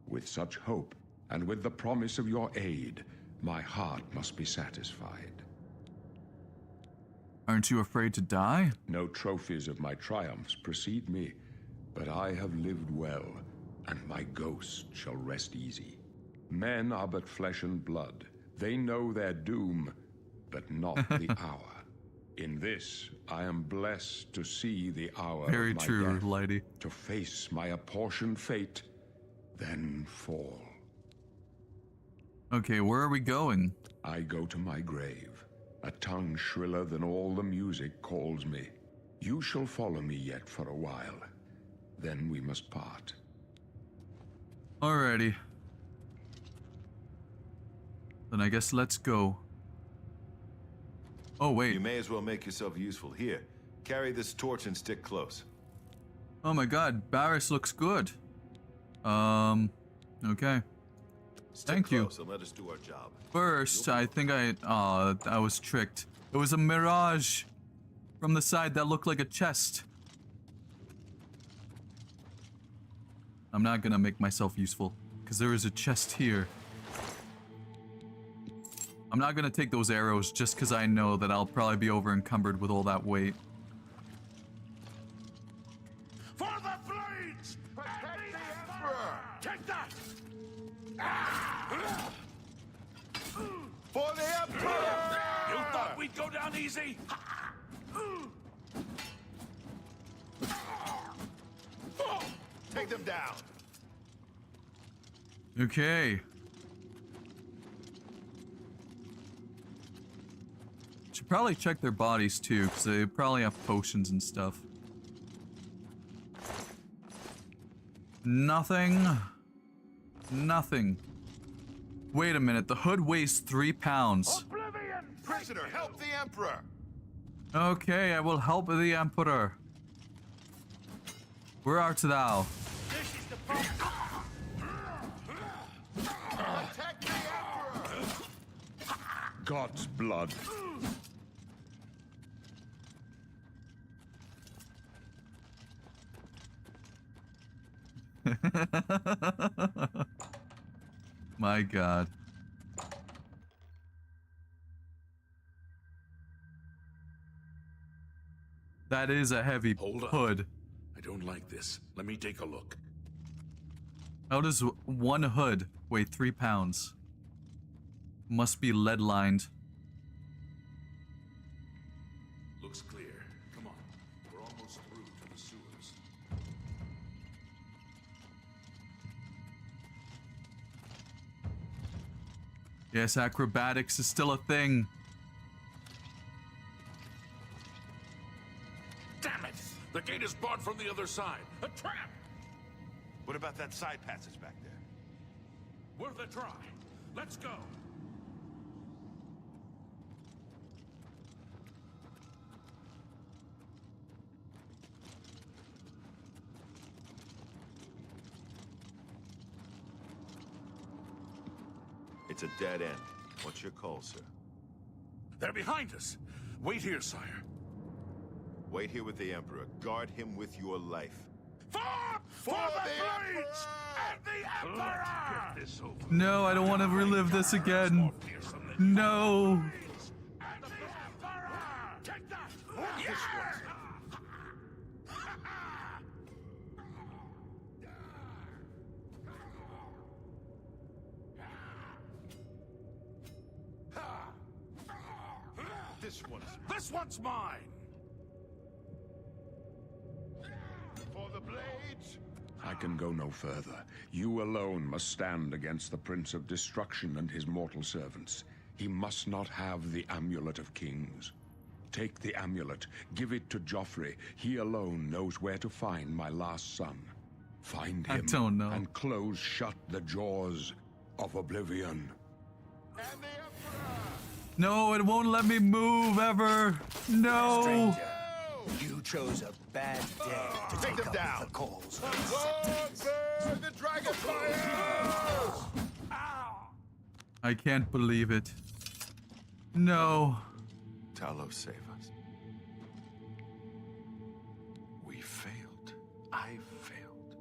S6: With such hope, and with the promise of your aid, my heart must be satisfied.
S1: Aren't you afraid to die?
S6: No trophies of my triumphs precede me, but I have lived well, and my ghost shall rest easy. Men are but flesh and blood. They know their doom, but not the hour. In this, I am blessed to see the hour
S1: Very
S6: of my
S1: true,
S6: death,
S1: lady.
S6: to face my apportioned fate, then fall.
S1: Okay, where are we going?
S6: I go to my grave. A tongue shriller than all the music calls me. You shall follow me yet for a while. Then we must part.
S1: Alrighty. Then I guess let's go. Oh, wait.
S16: You may as well make yourself useful. Here, carry this torch and stick close.
S1: Oh my god, Barris looks good. Okay. Thank you.
S16: And let us do our job.
S1: First, I think I was tricked. It was a mirage from the side that looked like a chest. I'm not gonna make myself useful, because there is a chest here. I'm not gonna take those arrows just because I know that I'll probably be over encumbered with all that weight.
S21: For the blades! Protect the Emperor! Take that!
S16: For the Emperor!
S14: we'd go down easy?
S16: Take them down.
S1: Okay. Should probably check their bodies too, because they probably have potions and stuff. Nothing. Nothing. Wait a minute, the hood weighs 3 pounds.
S16: Oblivion! Prisoner, help the Emperor!
S1: Okay, I will help the Emperor. Where art thou?
S16: Attack the Emperor!
S6: God's blood.
S1: My God. That is a heavy hood.
S14: I don't like this. Let me take a look.
S1: How does one hood weigh 3 pounds? Must be lead lined.
S14: Looks clear. Come on. We're almost through to the sewers.
S1: Yes, acrobatics is still a thing.
S14: Damn it! The gate is barred from the other side. A trap!
S16: What about that side passage back there?
S14: Worth a try. Let's go.
S16: It's a dead end. What's your call, sir?
S14: They're behind us. Wait here, sire.
S16: Wait here with the Emperor. Guard him with your life.
S14: For the blades and the Emperor! Let's get this over.
S1: No, I don't want to relive this again. No.
S14: Take that! This one's mine!
S16: For the blades!
S6: I can go no further. You alone must stand against the Prince of Destruction and his mortal servants. He must not have the Amulet of Kings. Take the amulet, give it to Joffrey. He alone knows where to find my last son. Find him.
S1: I don't know.
S6: And close shut the jaws of Oblivion.
S1: No, it won't let me move ever. No.
S20: Stranger, you chose a bad day to take up
S16: down.
S20: with the calls.
S16: The dragon fire!
S1: I can't believe it. No.
S16: Talos, save us. We failed. I failed.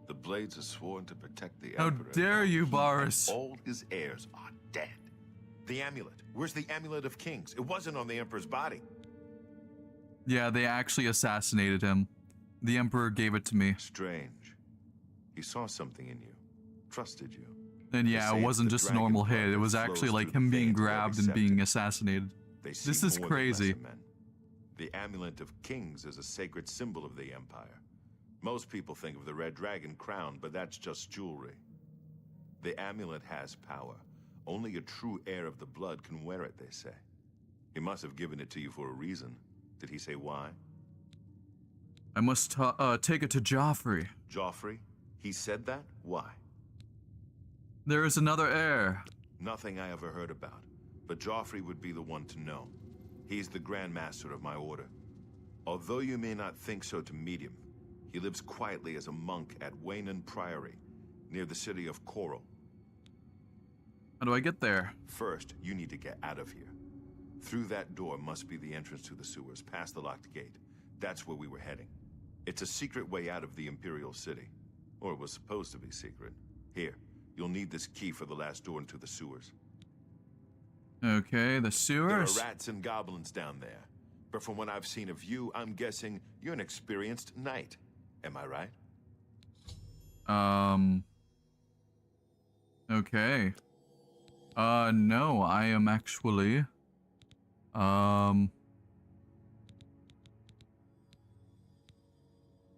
S16: The blades are sworn to protect the
S1: How
S16: Emperor.
S1: dare you, Boris?
S16: All his heirs are dead. The amulet. Where's the Amulet of Kings? It wasn't on the Emperor's body.
S1: Yeah, they actually assassinated him. The Emperor gave it to me.
S16: Strange. He saw something in you. Trusted you.
S1: And
S16: They
S1: yeah,
S16: say
S1: it
S16: it's
S1: wasn't
S16: the
S1: just
S16: dragon
S1: normal
S16: blood
S1: hit. It
S16: that
S1: was
S16: flows
S1: actually like
S16: through
S1: him
S16: the
S1: being
S16: veins of
S1: grabbed
S16: every
S1: and being
S16: scepter.
S1: assassinated.
S16: They see
S1: This is
S16: more than
S1: crazy.
S16: lesser men. The Amulet of Kings is a sacred symbol of the Empire. Most people think of the red dragon crown, but that's just jewelry. The amulet has power. Only a true heir of the blood can wear it, they say. He must have given it to you for a reason. Did he say why?
S1: I must take it to Joffrey.
S16: Joffrey? He said that? Why?
S1: There is another heir.
S16: Nothing I ever heard about. But Joffrey would be the one to know. He's the Grand Master of my order. Although you may not think so to meet him, he lives quietly as a monk at Waynon Priory, near the city of Coral.
S1: How do I get there?
S16: First, you need to get out of here. Through that door must be the entrance to the sewers, past the locked gate. That's where we were heading. It's a secret way out of the Imperial City. Or it was supposed to be secret. Here, you'll need this key for the last door into the sewers.
S1: Okay, the
S16: There
S1: sewers.
S16: are rats and goblins down there. But from what I've seen of you, I'm guessing you're an experienced knight. Am I right?
S1: Okay. No, I am actually I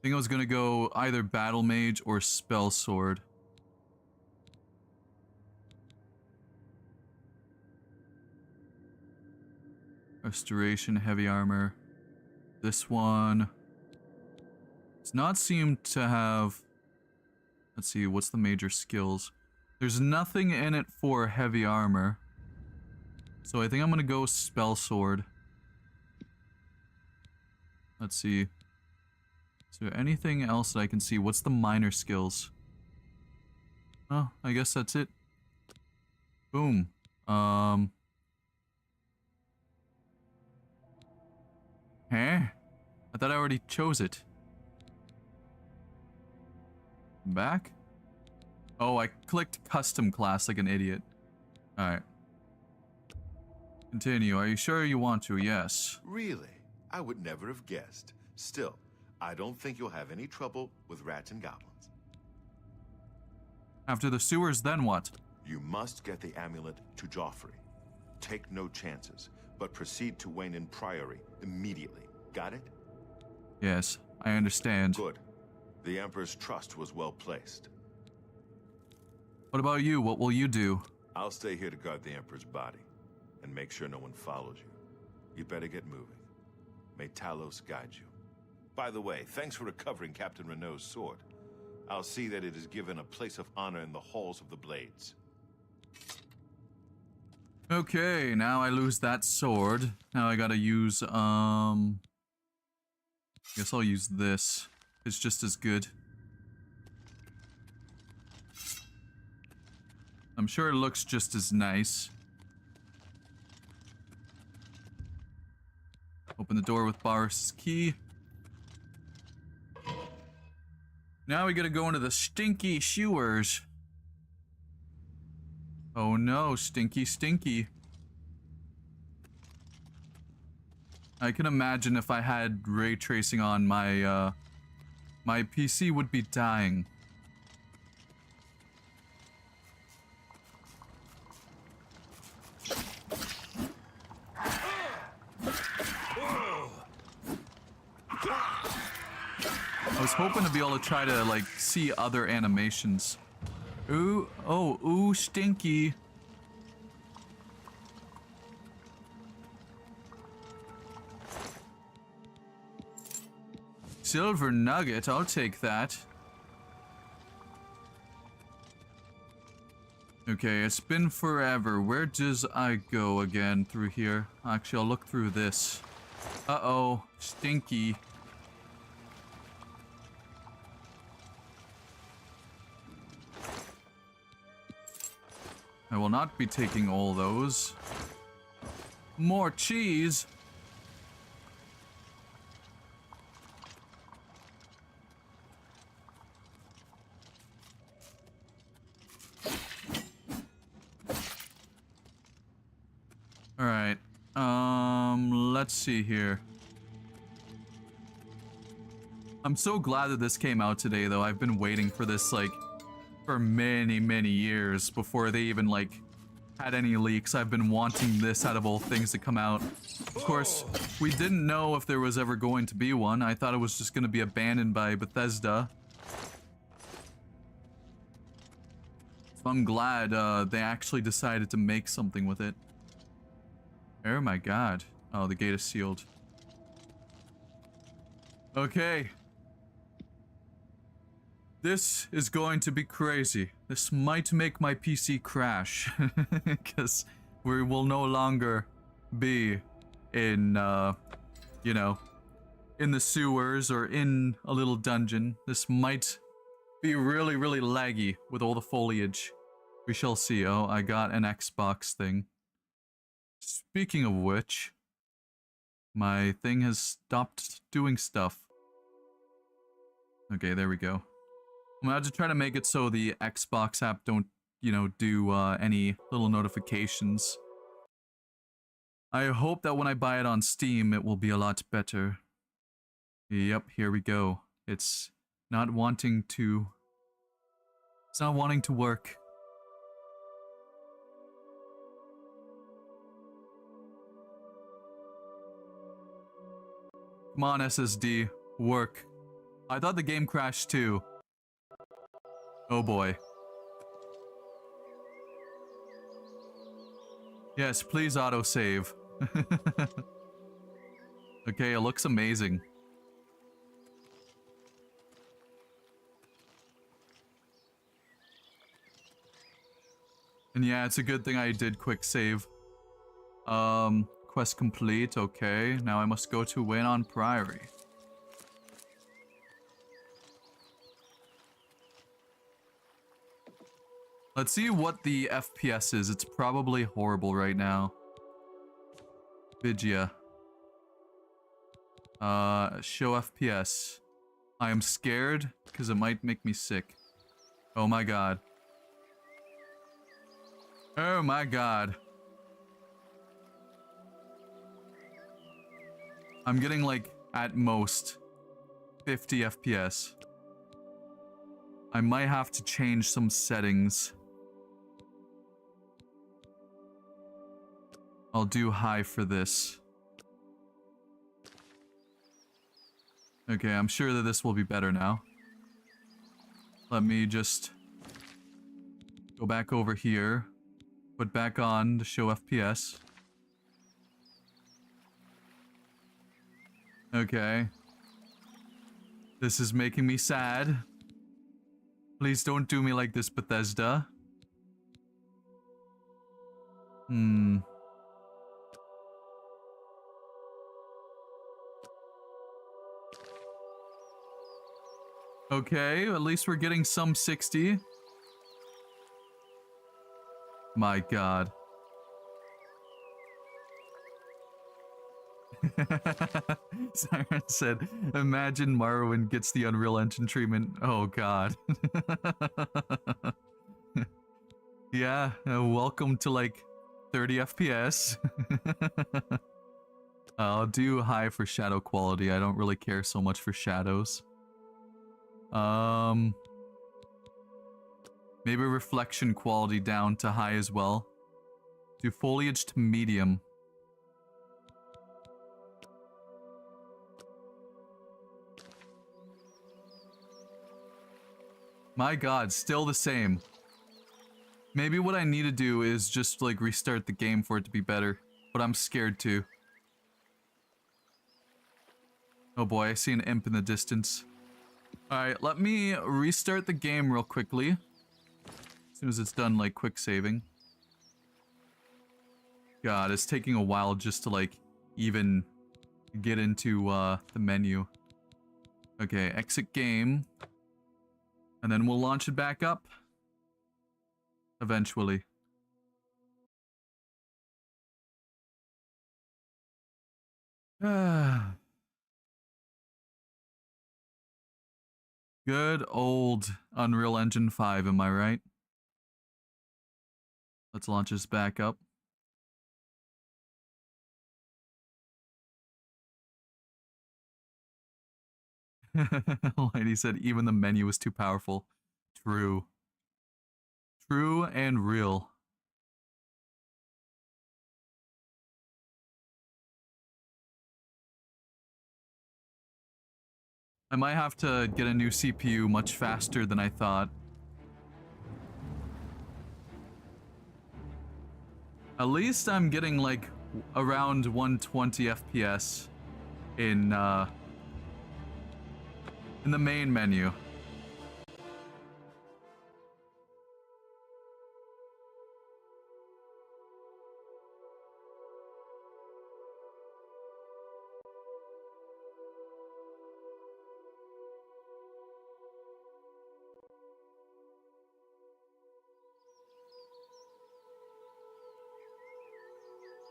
S1: think I was gonna go either Battle Mage or Spell Sword. Restoration, heavy armor. This one does not seem to have... Let's see, what's the major skills? There's nothing in it for heavy armor. So I think I'm gonna go Spell Sword. Let's see. Is there anything else that I can see? What's the minor skills? Oh, I guess that's it. Boom. Huh? I thought I already chose it. Back? Oh, I clicked custom class like an idiot. Alright. Continue. Are you sure you want to? Yes.
S16: Really? I would never have guessed. Still, I don't think you'll have any trouble with rats and goblins.
S1: After the sewers, then what?
S16: You must get the amulet to Joffrey. Take no chances, but proceed to Wayne Priory immediately. Got it?
S1: Yes, I understand.
S16: Good. The Emperor's trust was well placed.
S1: What about you? What will you do?
S16: I'll stay here to guard the Emperor's body and make sure no one follows you. You better get moving. May Talos guide you. By the way, thanks for recovering Captain Renault's sword. I'll see that it is given a place of honor in the halls of the Blades.
S1: Okay, now I lose that sword. Now I gotta use, guess I'll use this. It's just as good. I'm sure it looks just as nice. Open the door with Boris' key. Now we gotta go into the stinky sewers. Oh no, stinky, stinky. I can imagine if I had ray tracing on my, my PC would be dying. I was hoping to be able to try to, like, see other animations. Ooh, oh, ooh, stinky. Silver nugget, I'll take that. Okay, it's been forever. Where does I go again through here? Actually, I'll look through this. Uh-oh, stinky. I will not be taking all those. More cheese. All right. Let's see here. I'm so glad that this came out today, though. I've been waiting for this, like, for many, many years before they even, like, had any leaks. I've been wanting this out of all things to come out. Of course, we didn't know if there was ever going to be one. I thought it was just going to be abandoned by Bethesda. So I'm glad they actually decided to make something with it. Oh my god. Oh, the gate is sealed. Okay. This is going to be crazy. This might make my PC crash. Because we will no longer be in, you know, in the sewers or in a little dungeon. This might be really, really laggy with all the foliage. We shall see. Oh, I got an Xbox thing. Speaking of which, my thing has stopped doing stuff. Okay, there we go. I'm gonna have to try to make it so the Xbox app don't, you know, do any little notifications. I hope that when I buy it on Steam, it will be a lot better. Yep, here we go. It's not wanting to... It's not wanting to work. Come on, SSD. Work. I thought the game crashed too. Oh boy. Yes, please autosave. Okay, it looks amazing. And yeah, it's a good thing I did quick save. Quest complete, okay. Now I must go to Win on Priory. Let's see what the FPS is. It's probably horrible right now. Vigia. Show FPS. I am scared because it might make me sick. Oh my god. Oh my god. I'm getting like, at most, 50 FPS. I might have to change some settings. I'll do high for this. Okay, I'm sure that this will be better now. Let me just go back over here. Put back on to show FPS. Okay. This is making me sad. Please don't do me like this, Bethesda. Okay, at least we're getting some 60. My god. Siren said, imagine Marwin gets the Unreal Engine treatment. Oh god. Yeah, welcome to like 30 FPS. I'll do high for shadow quality. I don't really care so much for shadows. Maybe reflection quality down to high as well. Do foliage to medium. My god, still the same. Maybe what I need to do is just like restart the game for it to be better, but I'm scared to. Oh boy, I see an imp in the distance. Alright, let me restart the game real quickly. As soon as it's done, like, quick saving. God, it's taking a while just to, like, even get into, the menu. Okay, exit game. And then we'll launch it back up. Eventually. Good old Unreal Engine 5, am I right? Let's launch this back up. Lady said even the menu was too powerful. True. True and real. I might have to get a new CPU much faster than I thought. At least I'm getting like around 120 FPS in the main menu.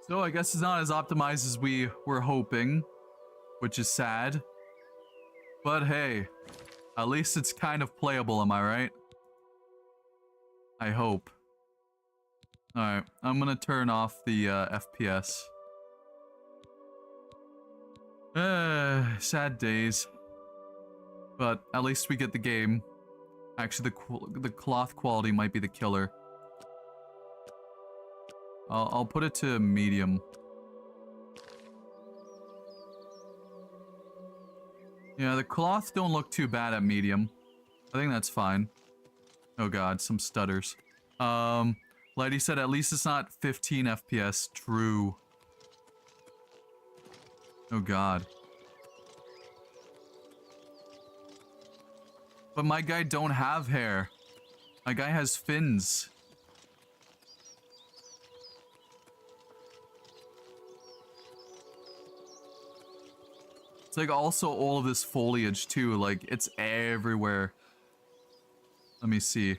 S1: So I guess it's not as optimized as we were hoping, which is sad. But hey, at least it's kind of playable, am I right? I hope. Alright, I'm gonna turn off the FPS. Sad days. But at least we get the game. Actually, the cloth quality might be the killer. I'll put it to medium. Yeah, the cloth don't look too bad at medium. I think that's fine. Oh god, some stutters. Lady said at least it's not 15 FPS. True. Oh god. But my guy don't have hair. My guy has fins. It's like also all of this foliage too, like it's everywhere. Let me see.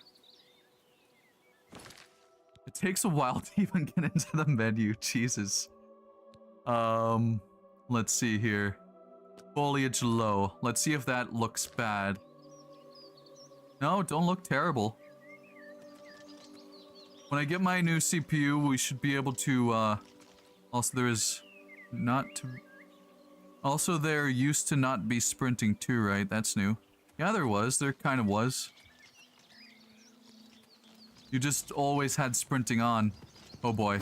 S1: It takes a while to even get into the menu, Jesus. Let's see here. Foliage low. Let's see if that looks bad. No, don't look terrible. When I get my new CPU, we should be able to, also there is not to... Also, there used to not be sprinting too, right? That's new. Yeah, there was. There kind of was. You just always had sprinting on. Oh boy.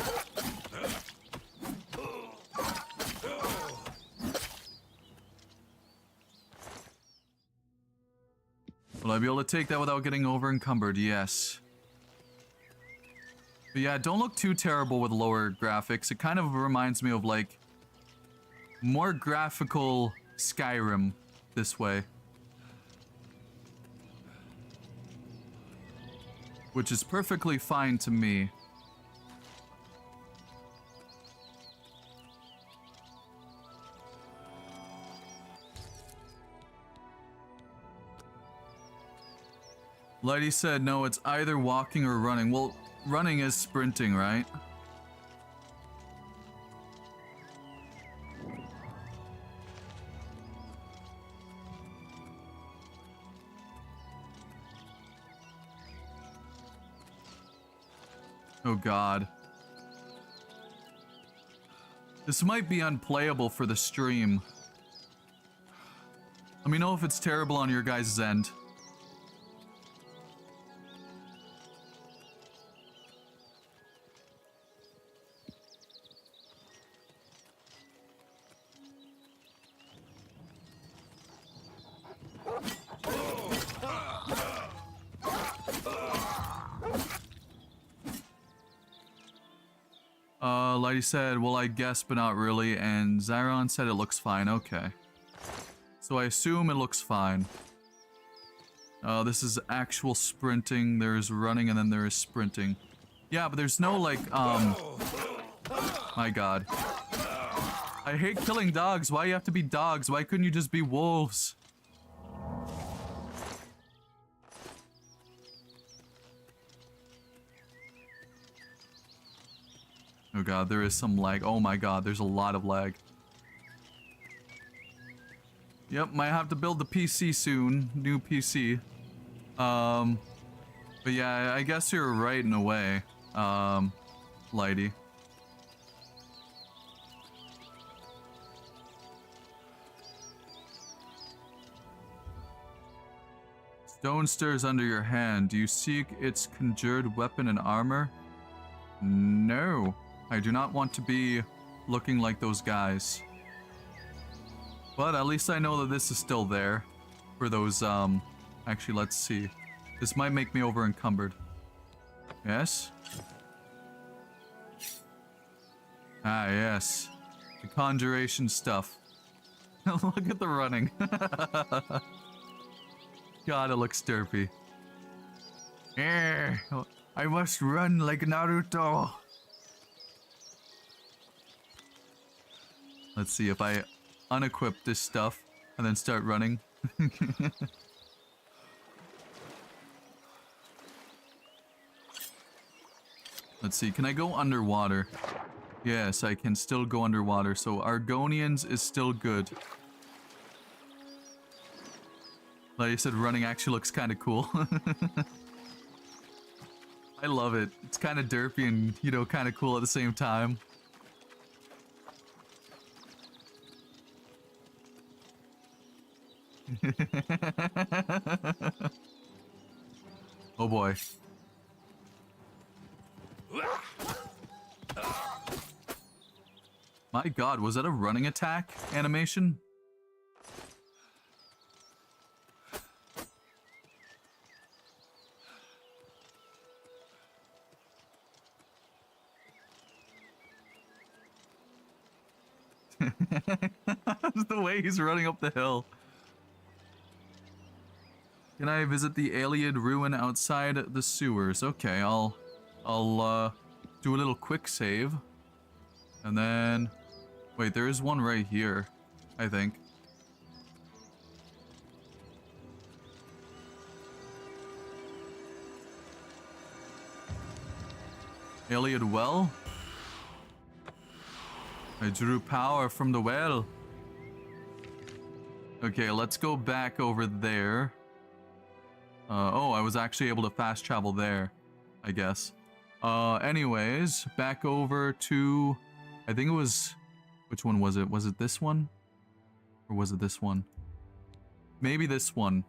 S1: Will I be able to take that without getting over encumbered? Yes. But yeah, don't look too terrible with lower graphics. It kind of reminds me of like more graphical Skyrim this way. Which is perfectly fine to me. Lighty said, no, it's either walking or running. Well, running is sprinting, right? Oh god. This might be unplayable for the stream. Let me know if it's terrible on your guys' end. Lighty said, well, I guess, but not really. And Zyron said it looks fine. Okay. So I assume it looks fine. This is actual sprinting. There's running and then there is sprinting. Yeah, but there's no, like, my god. I hate killing dogs. Why you have to be dogs? Why couldn't you just be wolves? Oh god, there is some lag. Oh my god, there's a lot of lag. Yep, might have to build the PC soon. New PC. But yeah, I guess you're right in a way, Lighty. Stone stirs under your hand. Do you seek its conjured weapon and armor? No. I do not want to be looking like those guys. But at least I know that this is still there. For those, actually, let's see. This might make me over encumbered. Yes? Ah, yes. The conjuration stuff. Look at the running. God, it looks derpy. I must run like Naruto. Let's see if I unequip this stuff and then start running. Let's see, can I go underwater? Yes, I can still go underwater, so Argonians is still good. Like I said, running actually looks kind of cool. I love it. It's kind of derpy and, you know, kind of cool at the same time. Oh boy. My god, was that a running attack animation? The way he's running up the hill. Can I visit the Iliad ruin outside the sewers? Okay, I'll do a little quick save. And then... Wait, there is one right here, I think. Iliad well? I drew power from the well. Okay, let's go back over there. Oh, I was actually able to fast travel there, I guess. Anyways, back over to... I think it was... Which one was it? Was it this one? Or was it this one? Maybe this one.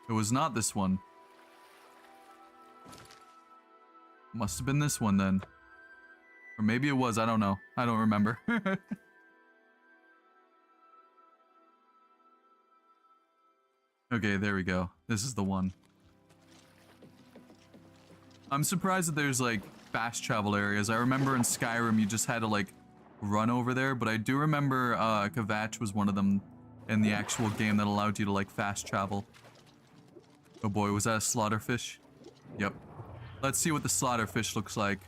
S1: It was not this one. Must have been this one then. Or maybe it was, I don't know. I don't remember. Okay, there we go. This is the one. I'm surprised that there's like fast travel areas. I remember in Skyrim you just had to like run over there, but I do remember Kvatch was one of them in the actual game that allowed you to like fast travel. Oh boy, was that a slaughterfish? Yep. Let's see what the slaughterfish looks like.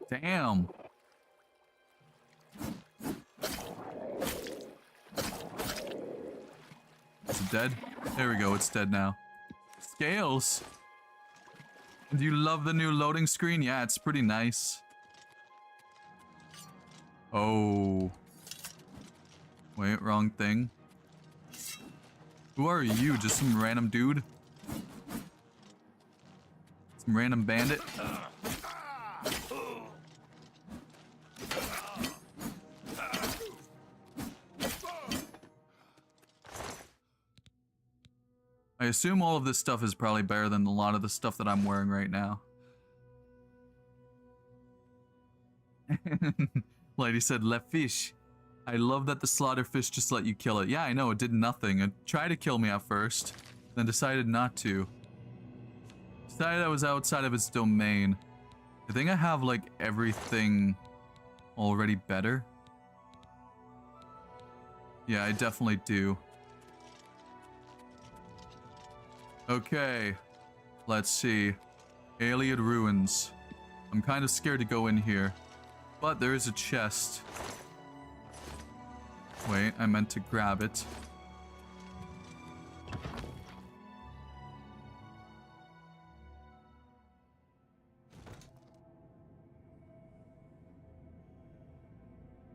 S1: Damn. Is it dead? There we go, it's dead now. Scales! Do you love the new loading screen? Yeah, it's pretty nice. Oh. Wait, wrong thing. Who are you? Just some random dude? Some random bandit? I assume all of this stuff is probably better than a lot of the stuff that I'm wearing right now. Lady said, "Le fish." I love that the slaughterfish just let you kill it. Yeah, I know, it did nothing. It tried to kill me at first, then decided not to. Decided I was outside of its domain. I think I have, like, everything already better. Yeah, I definitely do. Okay, let's see. Iliad Ruins. I'm kind of scared to go in here, but there is a chest. Wait, I meant to grab it.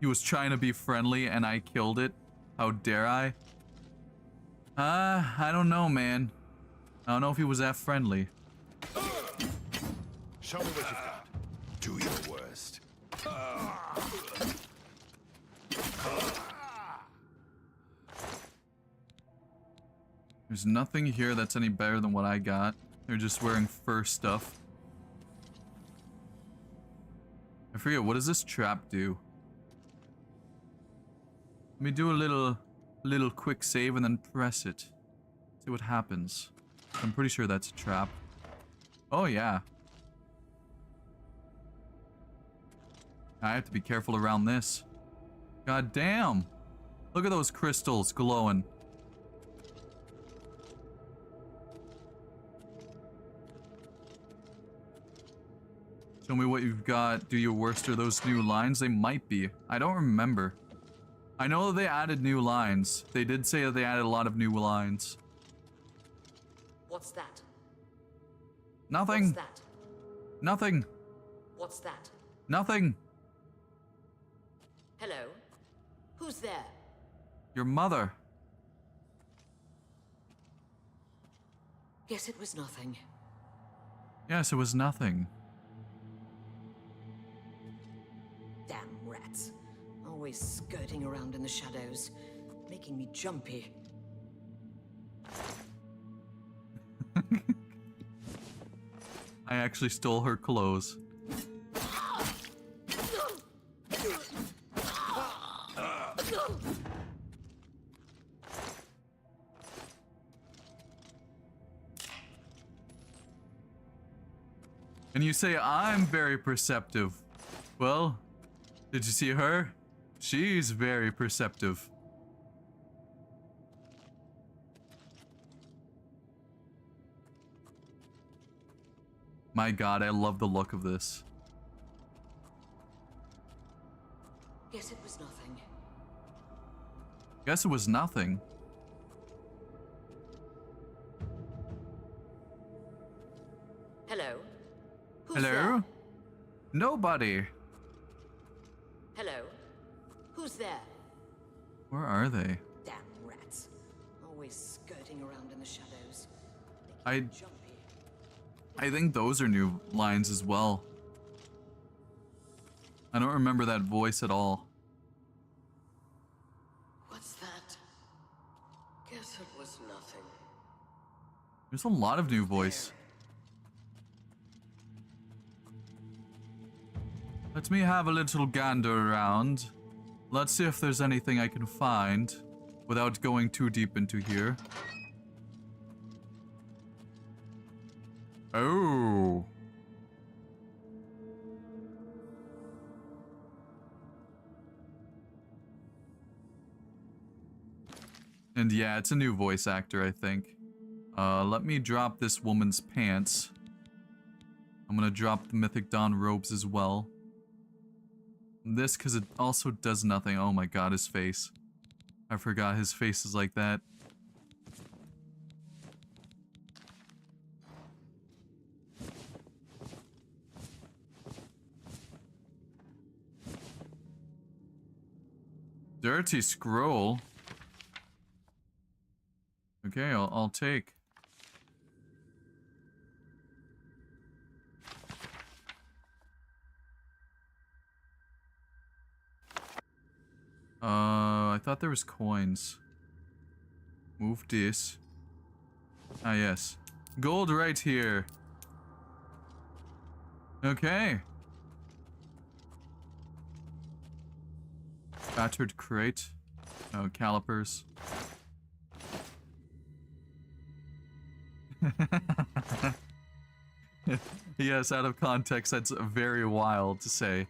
S1: He was trying to be friendly and I killed it. How dare I? I don't know, man. I don't know if he was that friendly.
S16: Show me what you've got. Do your worst.
S1: There's nothing here that's any better than what I got. They're just wearing fur stuff. I forget, what does this trap do? Let me do a little quick save and then press it. See what happens. I'm pretty sure that's a trap. Oh yeah. I have to be careful around this. God damn! Look at those crystals glowing. Show me what you've got. Do your worst. Are those new lines? They might be. I don't remember. I know they added new lines. They did say that they added a lot of new lines.
S7: What's that?
S1: Nothing.
S7: What's that?
S1: Nothing.
S7: What's that?
S1: Nothing.
S7: Hello? Who's there?
S1: Your mother.
S7: Guess it was nothing.
S1: Yes, it was nothing.
S7: Damn rats. Always skirting around in the shadows, making me jumpy.
S1: I actually stole her clothes. And you say I'm very perceptive. Well, did you see her? She's very perceptive. My god, I love the look of this.
S7: Guess it was nothing.
S1: Guess it was nothing.
S7: Hello? Who's
S1: Hello?
S7: there?
S1: Nobody.
S7: Hello? Who's there?
S1: Where are they?
S7: Damn rats. Always skirting around in the shadows.
S1: I think those are new lines as well. I don't remember that voice at all.
S20: What's that? Guess it was nothing.
S1: There's a lot of new voice. Let me have a little gander around. Let's see if there's anything I can find without going too deep into here. Oh. And yeah, it's a new voice actor, I think. Let me drop this woman's pants. I'm gonna drop the Mythic Dawn robes as well. This, because it also does nothing. Oh my god, his face. I forgot his face is like that. Dirty scroll. Okay, I'll take. I thought there was coins. Move this. Ah, yes. Gold right here. Okay. Battered crate. Oh, calipers. Yes, out of context, that's very wild to say.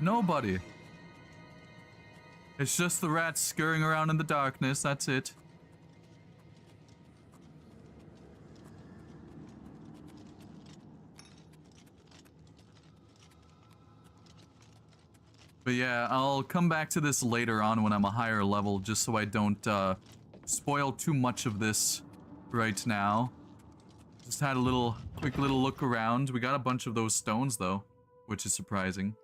S1: Nobody. It's just the rats scurrying around in the darkness, that's it. But yeah, I'll come back to this later on when I'm a higher level, just so I don't spoil too much of this right now. Just had a quick little look around. We got a bunch of those stones though, which is surprising.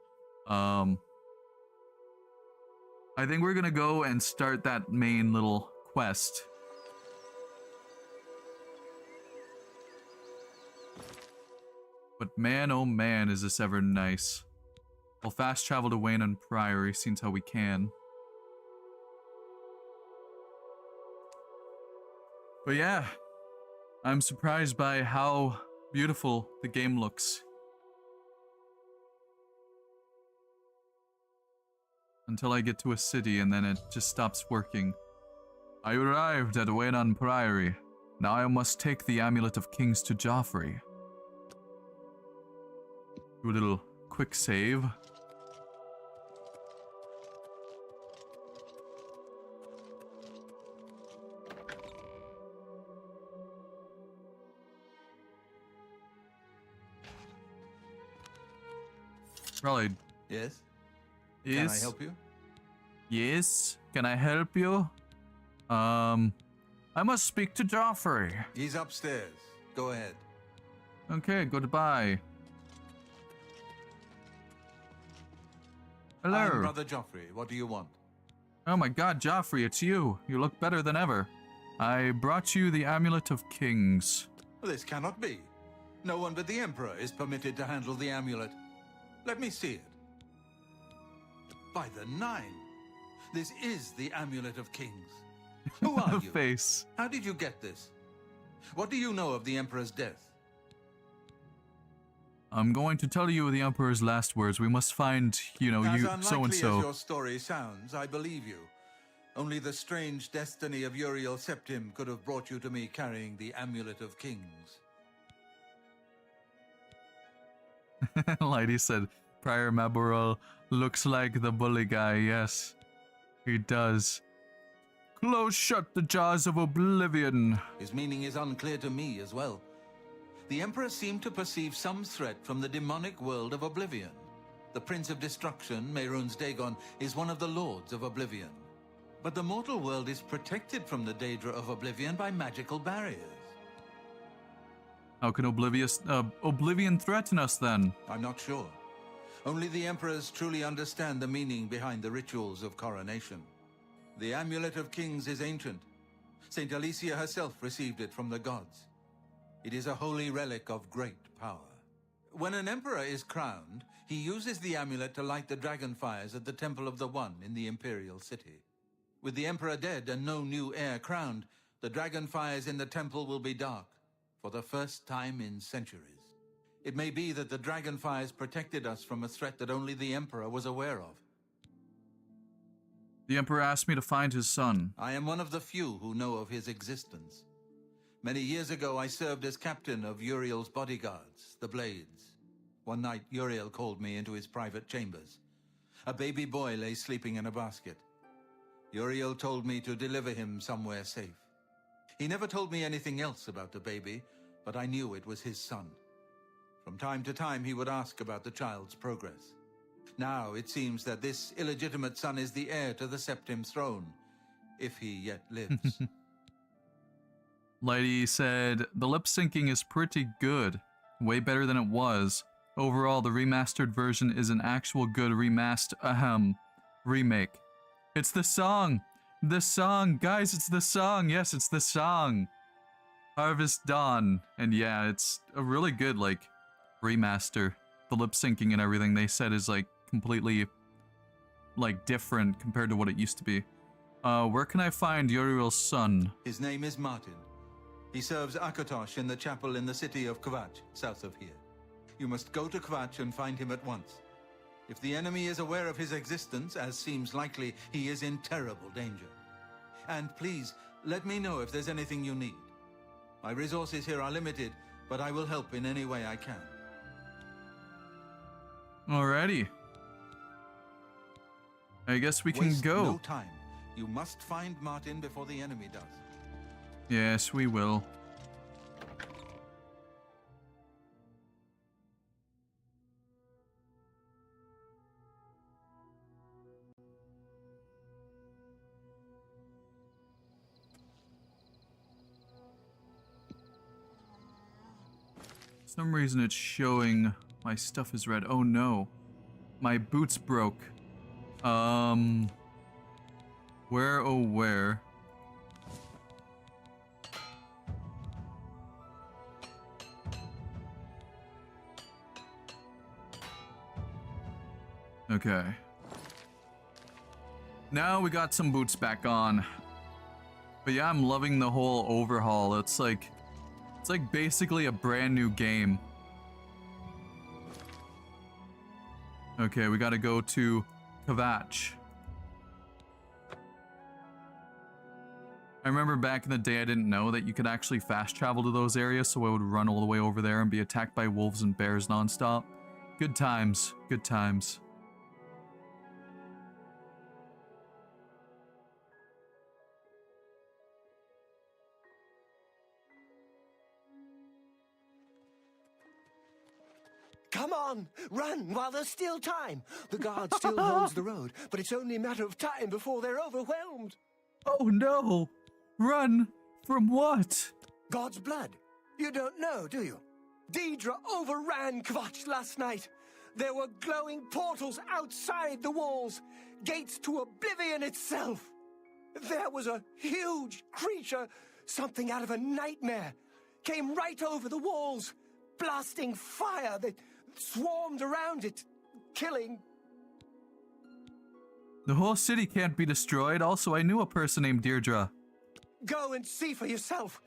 S1: I think we're gonna go and start that main little quest. But man, oh man, is this ever nice. We'll fast travel to Wayne Priory, seems how we can. But yeah, I'm surprised by how beautiful the game looks. Until I get to a city and then it just stops working. I arrived at Wayne Priory. Now I must take the Amulet of Kings to Joffrey. Do a little quick save. Probably.
S10: Yes?
S1: Yes.
S10: Can I help you?
S1: Yes. Can I help you? I must speak to Joffrey.
S10: He's upstairs. Go ahead.
S1: Okay, goodbye. Hello.
S10: I'm Brother Joffrey. What do you want?
S1: Oh my god, Joffrey, it's you. You look better than ever. I brought you the Amulet of Kings.
S10: This cannot be. No one but the Emperor is permitted to handle the amulet. Let me see it. By the Nine, this is the Amulet of Kings. Who are you?
S1: Face.
S10: How did you get this? What do you know of the Emperor's death?
S1: I'm going to tell you the Emperor's last words. We must find, you know,
S10: As
S1: you
S10: unlikely
S1: so-and-so.
S10: as your story sounds, I believe you. Only the strange destiny of Uriel Septim could have brought you to me carrying the Amulet of Kings.
S1: Lady said, Prior Maboral looks like the bully guy. Yes, he does. Close shut the jaws of oblivion.
S10: His meaning is unclear to me as well. The Emperor seemed to perceive some threat from the demonic world of Oblivion. The Prince of Destruction, Mehrunes Dagon, is one of the Lords of Oblivion. But the mortal world is protected from the Daedra of Oblivion by magical barriers.
S1: How can Oblivion threaten us then?
S10: I'm not sure. Only the Emperors truly understand the meaning behind the rituals of coronation. The Amulet of Kings is ancient. Saint Alicia herself received it from the gods. It is a holy relic of great power. When an emperor is crowned, he uses the amulet to light the dragon fires at the Temple of the One in the Imperial City. With the emperor dead and no new heir crowned, the dragon fires in the temple will be dark, for the first time in centuries. It may be that the dragon fires protected us from a threat that only the emperor was aware of.
S1: The Emperor asked me to find his son.
S10: I am one of the few who know of his existence. Many years ago, I served as captain of Uriel's bodyguards, the Blades. One night, Uriel called me into his private chambers. A baby boy lay sleeping in a basket. Uriel told me to deliver him somewhere safe. He never told me anything else about the baby, but I knew it was his son. From time to time, he would ask about the child's progress. Now, it seems that this illegitimate son is the heir to the Septim throne, if he yet lives.
S1: Lady said, the lip syncing is pretty good. Way better than it was. Overall, the remastered version is an actual good remake. It's the song! The song! Guys, it's the song! Yes, it's the song! Harvest Dawn. And yeah, it's a really good, like, remaster. The lip syncing and everything they said is, like, completely, like, different compared to what it used to be. Where can I find Uriel's son?
S10: His name is Martin. He serves Akatosh in the chapel in the city of Kvatch, south of here. You must go to Kvatch and find him at once. If the enemy is aware of his existence, as seems likely, he is in terrible danger. And please, let me know if there's anything you need. My resources here are limited, but I will help in any way I can.
S1: Alrighty. I guess we can
S10: Waste
S1: go.
S10: no time. You must find Martin before the enemy does.
S1: Yes, we will. For some reason it's showing my stuff is red. Oh no. My boots broke. Where, oh where? Okay. Now we got some boots back on. But yeah, I'm loving the whole overhaul. It's like basically a brand new game. Okay, we gotta go to Kvatch. I remember back in the day I didn't know that you could actually fast travel to those areas, so I would run all the way over there and be attacked by wolves and bears nonstop. Good times, good times.
S20: Come on, run while there's still time. The guard still holds the road, but it's only a matter of time before they're overwhelmed.
S1: Oh no! Run! From what?
S20: God's blood. You don't know, do you? Daedra overran Kvatch last night. There were glowing portals outside the walls, gates to Oblivion itself. There was a huge creature, something out of a nightmare, came right over the walls, blasting fire that swarmed around it, killing.
S1: The whole city can't be destroyed. Also, I knew a person named Deirdre.
S20: Go and see for yourself.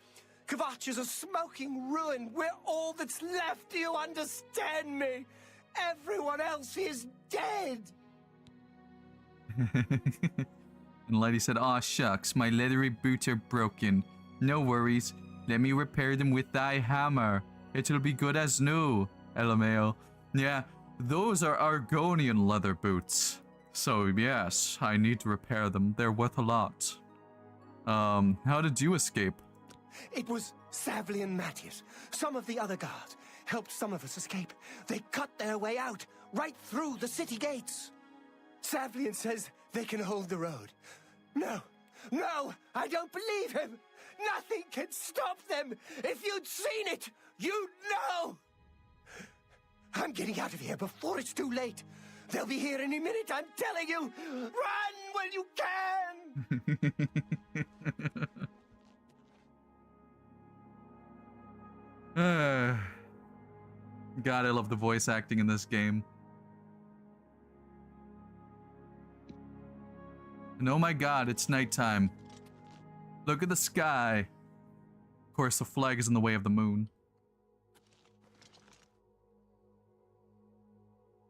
S20: Kvatch is a smoking ruin. We're all that's left. Do you understand me? Everyone else is dead.
S1: And Lady said, "Aw, shucks, my leathery boots are broken. No worries. Let me repair them with thy hammer. It'll be good as new." LMAO. Yeah, those are Argonian leather boots. So yes, I need to repair them. They're worth a lot. How did you escape?
S20: It was Savli and Matthias. Some of the other guards helped some of us escape. They cut their way out, right through the city gates. Savlian says they can hold the road. No, I don't believe him. Nothing can stop them. If you'd seen it, you'd know. I'm getting out of here before it's too late. They'll be here any minute, I'm telling you. Run when you can.
S1: God, I love the voice acting in this game. And oh my god, it's nighttime. Look at the sky. Of course, the flag is in the way of the moon.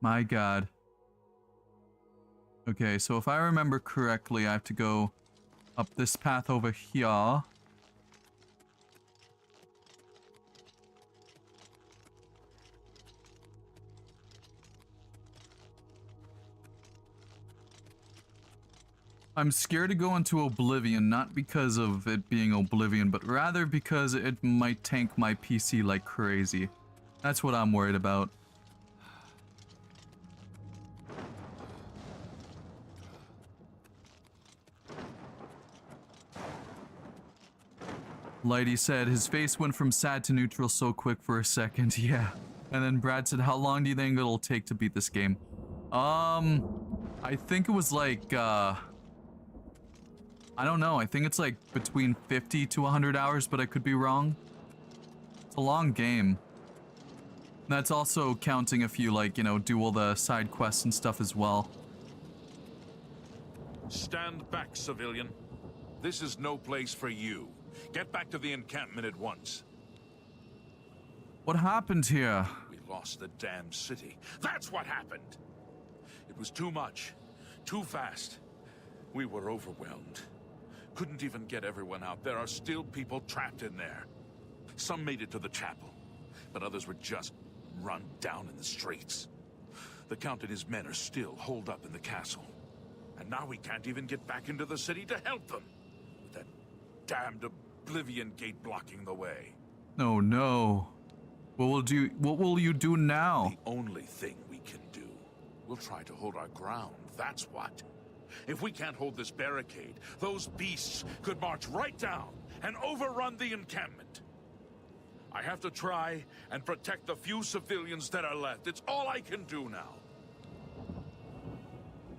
S1: My god. Okay, so if I remember correctly, I have to go up this path over here. I'm scared to go into Oblivion, not because of it being Oblivion, but rather because it might tank my PC like crazy. That's what I'm worried about. Lighty said his face went from sad to neutral so quick for a second. Yeah. And then Brad said, how long do you think it'll take to beat this game? I think it was like, I don't know. I think it's like between 50 to 100 hours, but I could be wrong. It's a long game. That's also counting if you, like, you know, do all the side quests and stuff as well.
S14: Stand back, civilian. This is no place for you. Get back to the encampment at once.
S1: What happened here?
S14: We lost the damn city. That's what happened! It was too much. Too fast. We were overwhelmed. Couldn't even get everyone out. There are still people trapped in there. Some made it to the chapel, but others were just run down in the streets. The Count and his men are still holed up in the castle. And now we can't even get back into the city to help them. With that damned Oblivion gate blocking the way.
S1: Oh no. What will you do now?
S14: The only thing we can do. We'll try to hold our ground, that's what. If we can't hold this barricade, those beasts could march right down and overrun the encampment. I have to try and protect the few civilians that are left. It's all I can do now.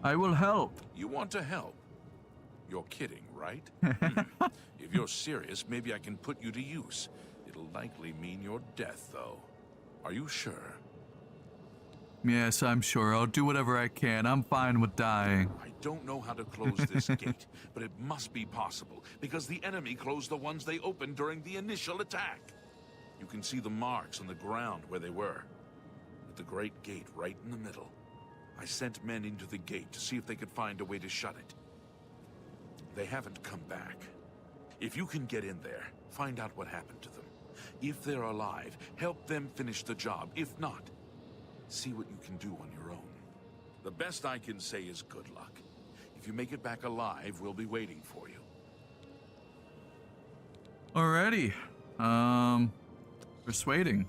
S1: I will help.
S14: You want to help? You're kidding, right? If you're serious, maybe I can put you to use. It'll likely mean your death, though. Are you sure?
S1: Yes, I'm sure. I'll do whatever I can. I'm fine with dying.
S14: I don't know how to close this gate, but it must be possible, because the enemy closed the ones they opened during the initial attack. You can see the marks on the ground where they were, with the great gate right in the middle. I sent men into the gate to see if they could find a way to shut it. They haven't come back. If you can get in there, find out what happened to them. If they're alive, help them finish the job. If not, see what you can do on your own. The best I can say is good luck. If you make it back alive, we'll be waiting for you.
S1: Alrighty. Persuading.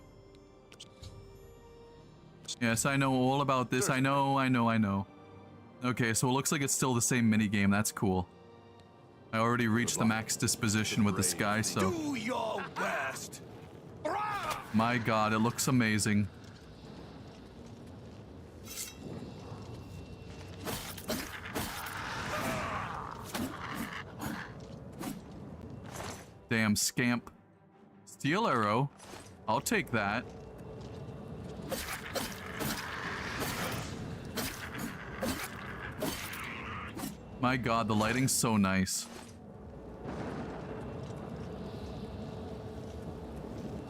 S1: Yes, I know all about this. I know. Okay, so it looks like it's still the same minigame. That's cool. I already reached the max disposition with this guy, so...
S20: Do your best!
S1: My god, it looks amazing. Damn scamp. Steel arrow. I'll take that. My god, the lighting's so nice.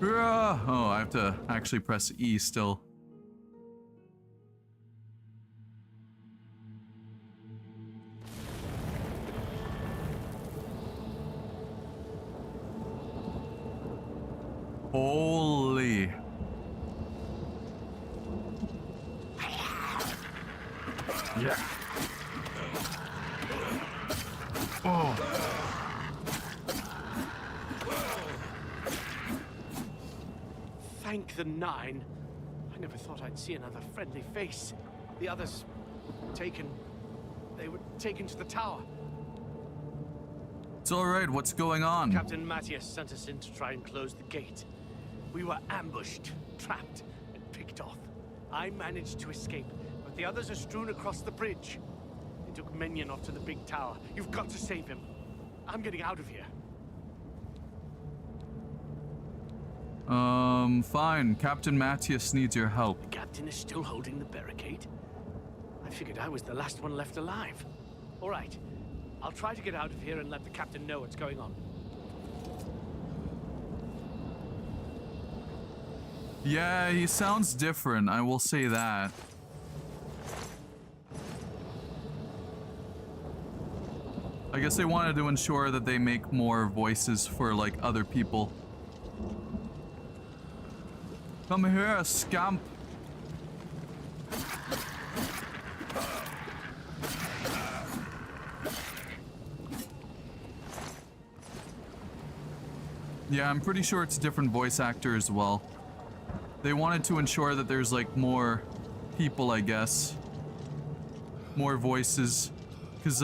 S1: Oh, I have to actually press E still. Holy. Yeah. Oh.
S21: Thank the Nine. I never thought I'd see another friendly face. The others taken. They were taken to the tower.
S1: It's alright, what's going on?
S21: Captain Matthias sent us in to try and close the gate. We were ambushed, trapped, and picked off. I managed to escape, but the others are strewn across the bridge. They took Minion off to the big tower. You've got to save him. I'm getting out of here.
S1: Fine. Captain Matthias needs your help.
S21: The captain is still holding the barricade. I figured I was the last one left alive. All right. I'll try to get out of here and let the captain know what's going on.
S1: Yeah, he sounds different, I will say that. I guess they wanted to ensure that they make more voices for, like, other people. Come here, scamp. Yeah, I'm pretty sure it's a different voice actor as well. They wanted to ensure that there's, like, more people, I guess. More voices. Because,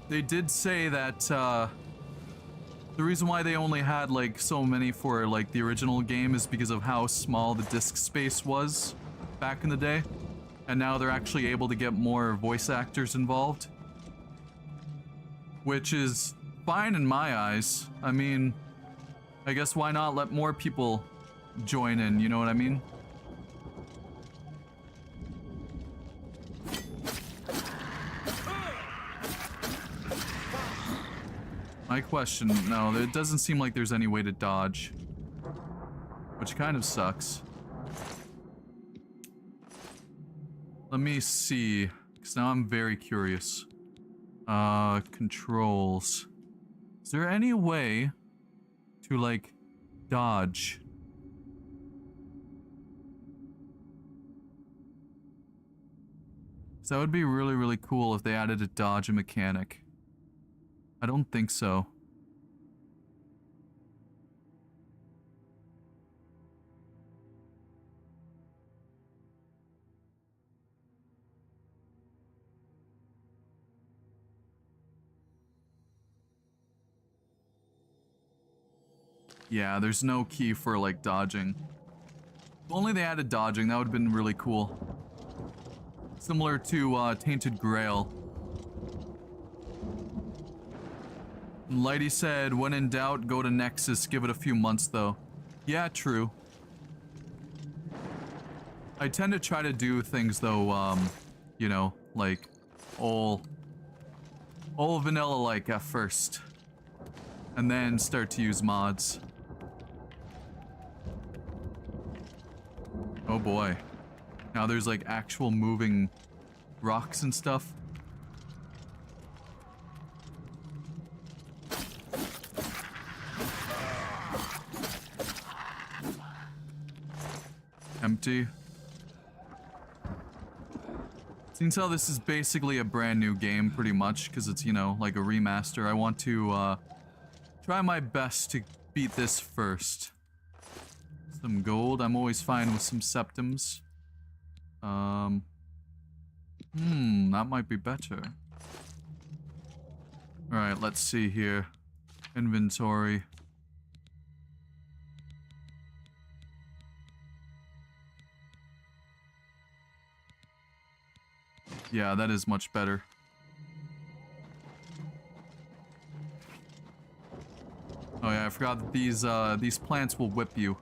S1: they did say that, the reason why they only had, like, so many for, like, the original game is because of how small the disk space was back in the day. And now they're actually able to get more voice actors involved. Which is fine in my eyes. I mean, I guess why not let more people join in, you know what I mean? My question, no, it doesn't seem like there's any way to dodge. Which kind of sucks. Let me see, because now I'm very curious. Controls. Is there any way to, like, dodge? So that would be really, really cool if they added a dodge mechanic. I don't think so. Yeah, there's no key for, like, dodging. If only they added dodging, that would have been really cool. Similar to, Tainted Grail. Lighty said, when in doubt, go to Nexus, give it a few months, though. Yeah, true. I tend to try to do things, though, you know, like, all vanilla-like at first. And then start to use mods. Oh boy. Now there's, like, actual moving rocks and stuff. Empty. Seems how this is basically a brand new game, pretty much, because it's, you know, like a remaster. I want to, try my best to beat this first. Some gold. I'm always fine with some septims. That might be better. Alright, let's see here. Inventory. Yeah, that is much better. Oh yeah, I forgot that these plants will whip you.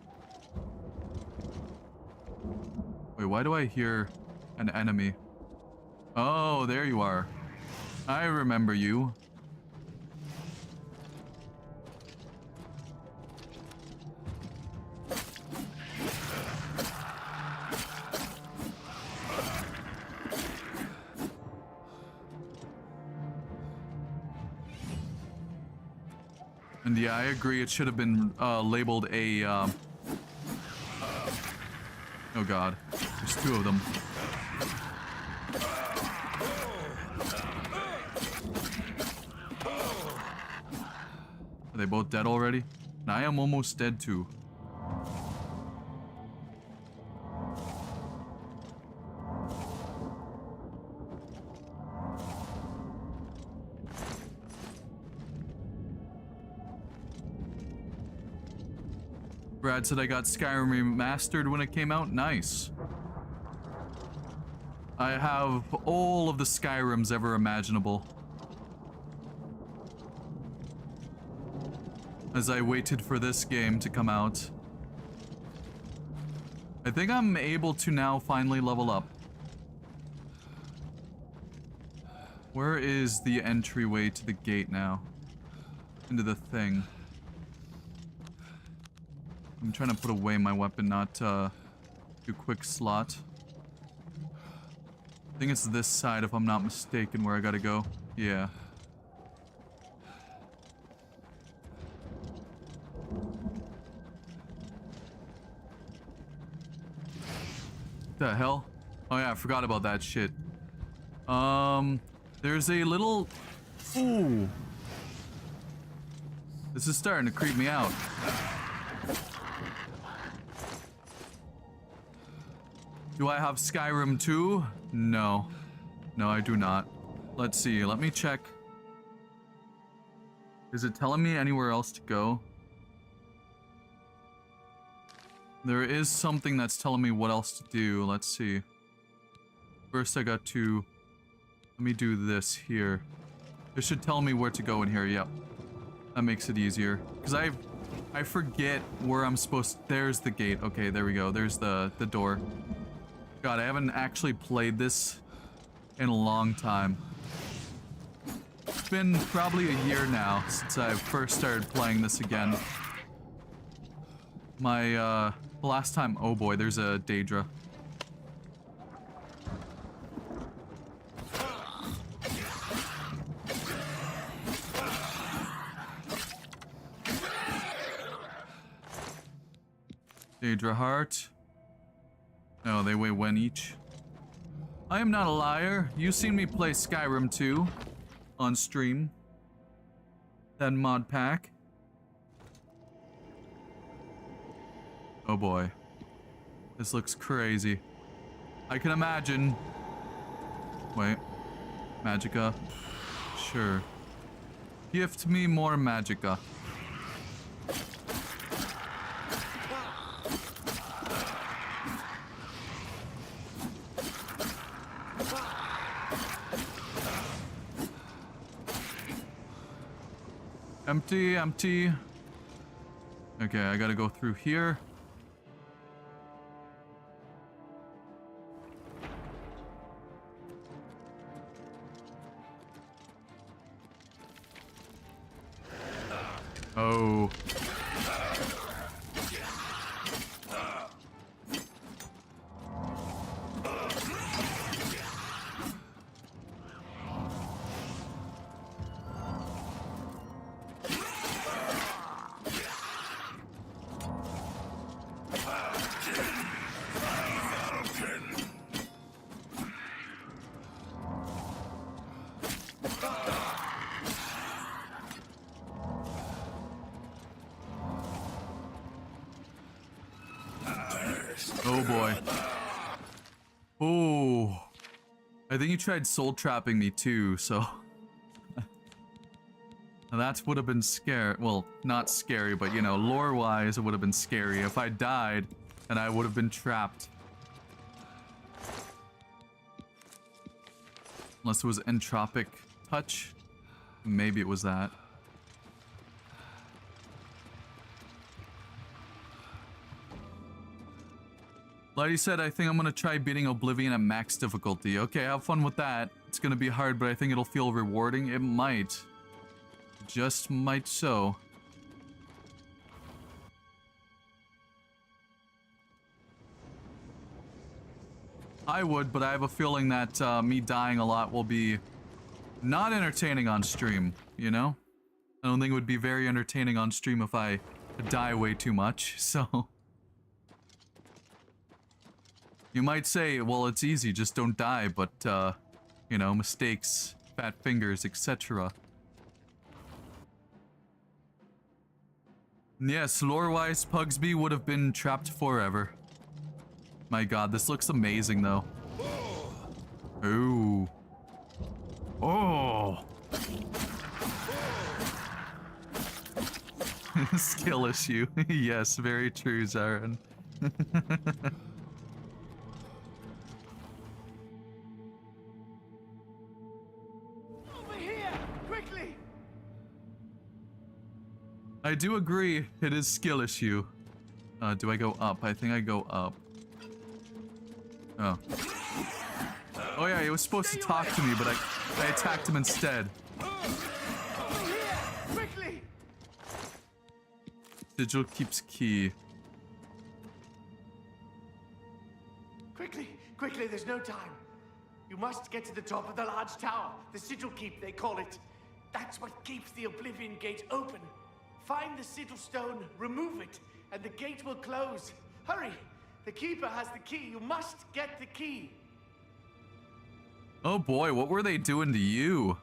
S1: Wait, why do I hear an enemy? Oh, there you are. I remember you. And yeah, I agree. It should have been labeled a. Oh god, there's two of them. Are they both dead already? And I am almost dead too. Brad said I got Skyrim Remastered when it came out. Nice. I have all of the Skyrims ever imaginable. As I waited for this game to come out. I think I'm able to now finally level up. Where is the entryway to the gate now? Into the thing. I'm trying to put away my weapon, not do quick slot. I think it's this side if I'm not mistaken where I gotta go. Yeah. The hell? Oh yeah, I forgot about that shit. There's a little... Ooh. This is starting to creep me out. Do I have Skyrim 2? No. No, I do not. Let's see. Let me check. Is it telling me anywhere else to go? There is something that's telling me what else to do. Let's see. First, I got to... Let me do this here. It should tell me where to go in here. Yep. That makes it easier. Because I forget where I'm supposed to... There's the gate. Okay, there we go. There's the door. God, I haven't actually played this in a long time. It's been probably a year now since I first started playing this again. My, last time... Oh boy, there's a Daedra. Daedra heart. No, they weigh 1 each. I am not a liar. You've seen me play Skyrim 2 on stream. That mod pack. Oh boy. This looks crazy. I can imagine. Wait. Magicka. Sure. Gift me more Magicka. Empty, empty. Okay, I gotta go through here. Oh. Oh boy. Oh. I think he tried soul trapping me too, so. That would have been scary. Well, not scary, but you know, lore wise, it would have been scary if I died and I would have been trapped. Unless it was entropic touch. Maybe it was that. Lady said, I think I'm gonna try beating Oblivion at max difficulty. Okay, have fun with that. It's gonna be hard, but I think it'll feel rewarding. It might. Just might so. I would, but I have a feeling that me dying a lot will be not entertaining on stream, you know? I don't think it would be very entertaining on stream if I die way too much, so... You might say, well, it's easy, just don't die, but, you know, mistakes, fat fingers, etc. Yes, lore-wise, Pugsby would have been trapped forever. My god, this looks amazing, though. Ooh. Oh! Skill issue. Yes, very true, Zarin.
S21: Over here! Quickly!
S1: I do agree, it is skill issue. Do I go up? I think I go up. Oh. Oh yeah, he was supposed to talk to me, but I attacked him instead.
S21: Over here! Quickly!
S1: Sigil keeps key.
S21: Quickly! Quickly, there's no time. You must get to the top of the large tower. The sigil keep, they call it. That's what keeps the Oblivion Gate open. Find the sigil stone, remove it, and the gate will close. Hurry! The keeper has the key. You must get the key.
S1: Oh boy, what were they doing to you?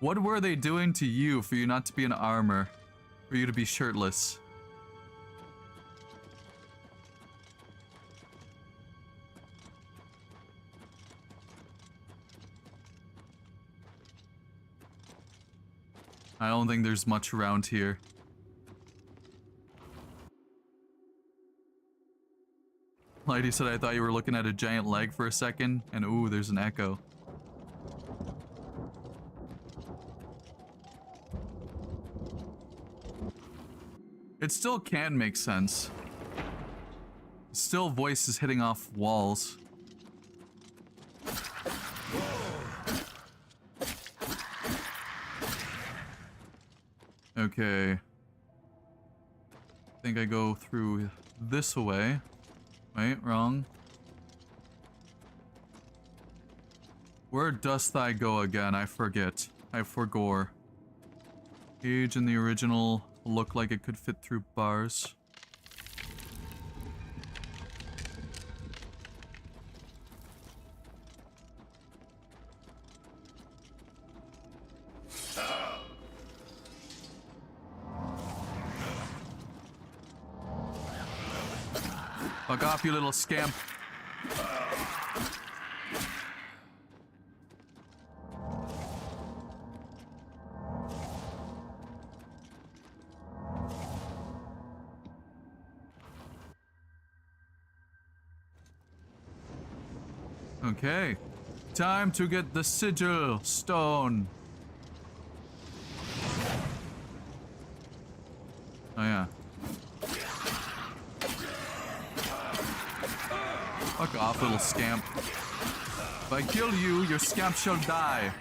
S1: What were they doing to you for you not to be in armor? For you to be shirtless? I don't think there's much around here. Lady said I thought you were looking at a giant leg for a second, and ooh, there's an echo. It still can make sense. Still voices hitting off walls. Okay. I think I go through this way. Wait, wrong. Where dost thou go again? I forget. I forgore. Cage in the original looked like it could fit through bars. Fuck off, you little scamp. Okay. Time to get the sigil stone. Oh yeah. Fuck off, little scamp. If I kill you, your scamp shall die.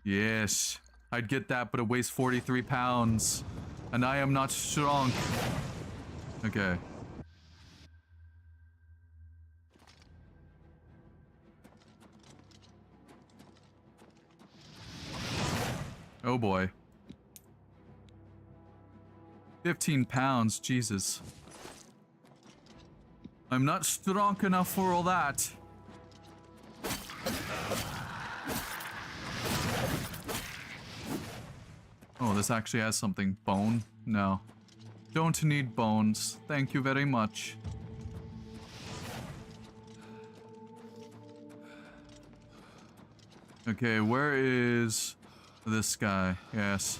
S1: Yes. I'd get that, but it weighs 43 pounds. And I am not strong. Okay. Oh boy. 15 pounds, Jesus. I'm not strong enough for all that. Oh, this actually has something. Bone? No. Don't need bones. Thank you very much. Okay, where is this guy? Yes.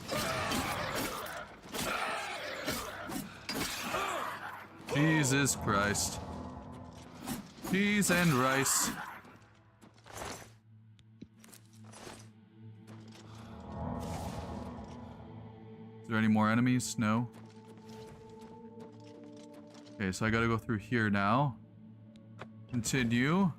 S1: Jesus Christ. Cheese and rice. Is there any more enemies? No. Okay, so I gotta go through here now. Continue.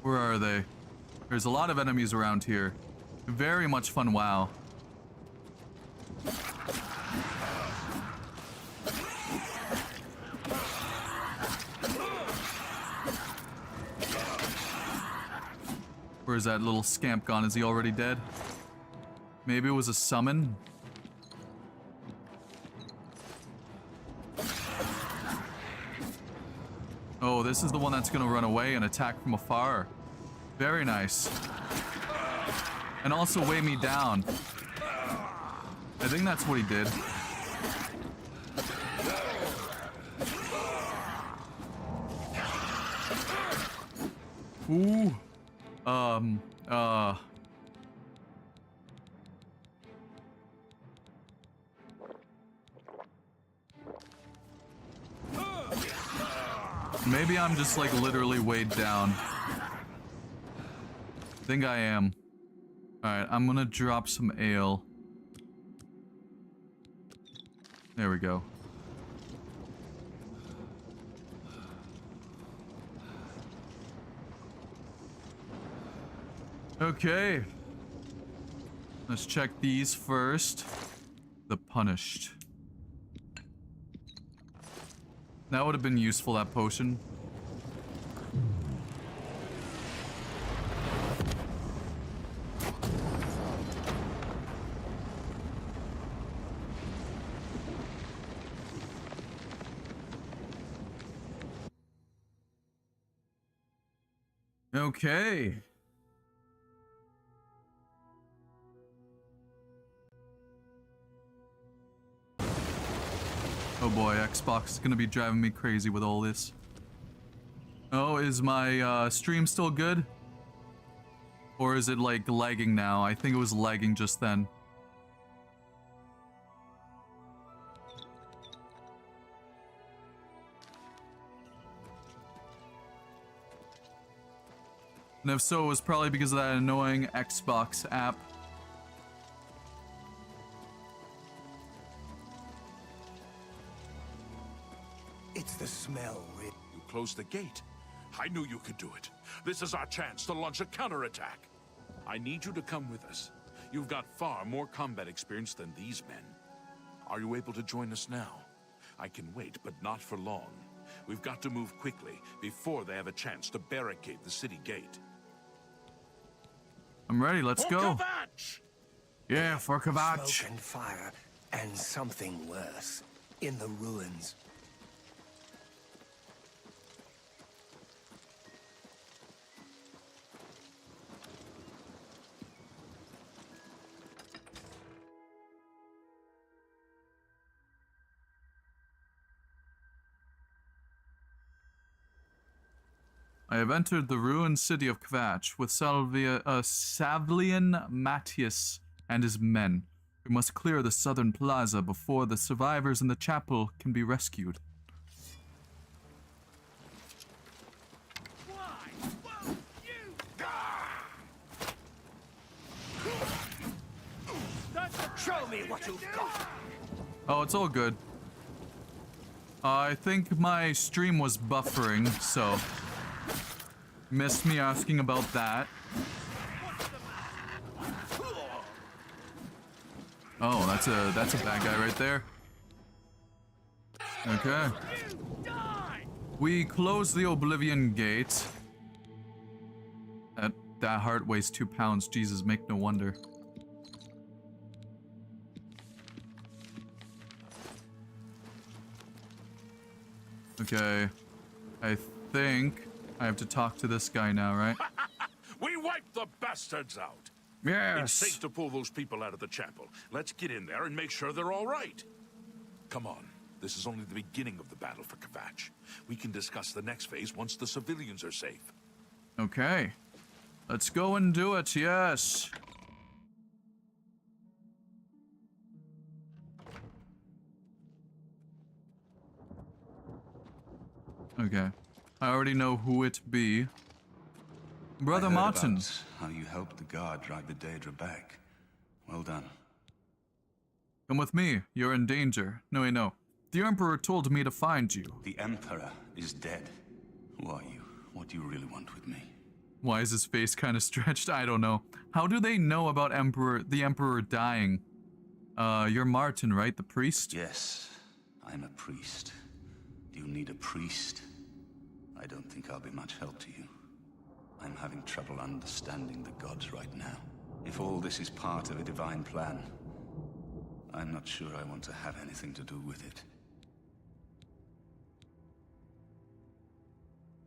S1: Where are they? There's a lot of enemies around here. Very much fun WoW. Where's that little scamp gone? Is he already dead? Maybe it was a summon? Oh, this is the one that's gonna run away and attack from afar. Very nice. And also weigh me down. I think that's what he did. Ooh. Maybe I'm just like literally weighed down. I think I am. Alright, I'm gonna drop some ale. There we go. Okay. Let's check these first. The Punished. That would have been useful, that potion. Okay. Oh boy, Xbox is gonna be driving me crazy with all this. Oh, is my stream still good? Or is it like lagging now? I think it was lagging just then. And if so, it was probably because of that annoying Xbox app.
S20: It's the smell, Rick.
S14: You closed the gate. I knew you could do it. This is our chance to launch a counterattack. I need you to come with us. You've got far more combat experience than these men. Are you able to join us now? I can wait, but not for long. We've got to move quickly before they have a chance to barricade the city gate.
S1: I'm ready, let's go.
S14: Kvatch!
S1: Yeah, for Kvatch.
S20: Smoke and fire, and something worse. In the ruins.
S1: I have entered the ruined city of Kvatch with Savlian Matthias and his men. We must clear the southern plaza before the survivors in the chapel can be rescued.
S20: Show me what you've got.
S1: Oh, it's all good. I think my stream was buffering, so missed me asking about that. Oh, that's a bad guy right there. Okay. We close the Oblivion Gate. That heart weighs 2 pounds. Jesus, make no wonder. Okay. I think I have to talk to this guy now, right?
S14: We wiped the bastards out.
S1: Yes.
S14: It's safe to pull those people out of the chapel. Let's get in there and make sure they're all right. Come on. This is only the beginning of the battle for Kvatch. We can discuss the next phase once the civilians are safe.
S1: Okay. Let's go and do it, yes. Okay. I already know who it be. Brother Martin.
S8: How you helped the guard drive the Daedra back. Well done.
S1: Come with me. You're in danger. No, wait, no. The Emperor told me to find you.
S8: The Emperor is dead. Who are you? What do you really want with me?
S1: Why is his face kind of stretched? I don't know. How do they know about the Emperor dying? You're Martin, right? The priest?
S8: Yes, I'm a priest. Do you need a priest? I don't think I'll be much help to you. I'm having trouble understanding the gods right now. If all this is part of a divine plan, I'm not sure I want to have anything to do with it.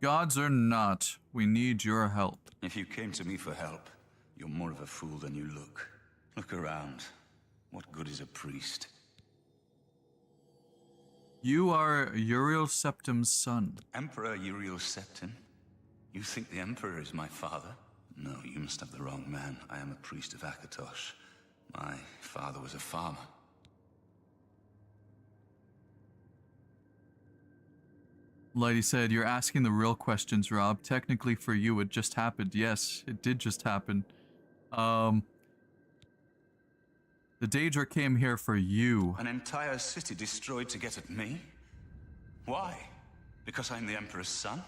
S1: Gods or not, we need your help.
S8: If you came to me for help, you're more of a fool than you look. Look around. What good is a priest?
S1: You are Uriel Septim's son.
S8: Emperor Uriel Septim? You think the Emperor is my father? No, you must have the wrong man. I am a priest of Akatosh. My father was a farmer.
S1: Lady said, you're asking the real questions, Rob. Technically for you, it just happened. Yes, it did just happen. The Daedra came here for you.
S8: An entire city destroyed to get at me? Why? Because I'm the Emperor's son?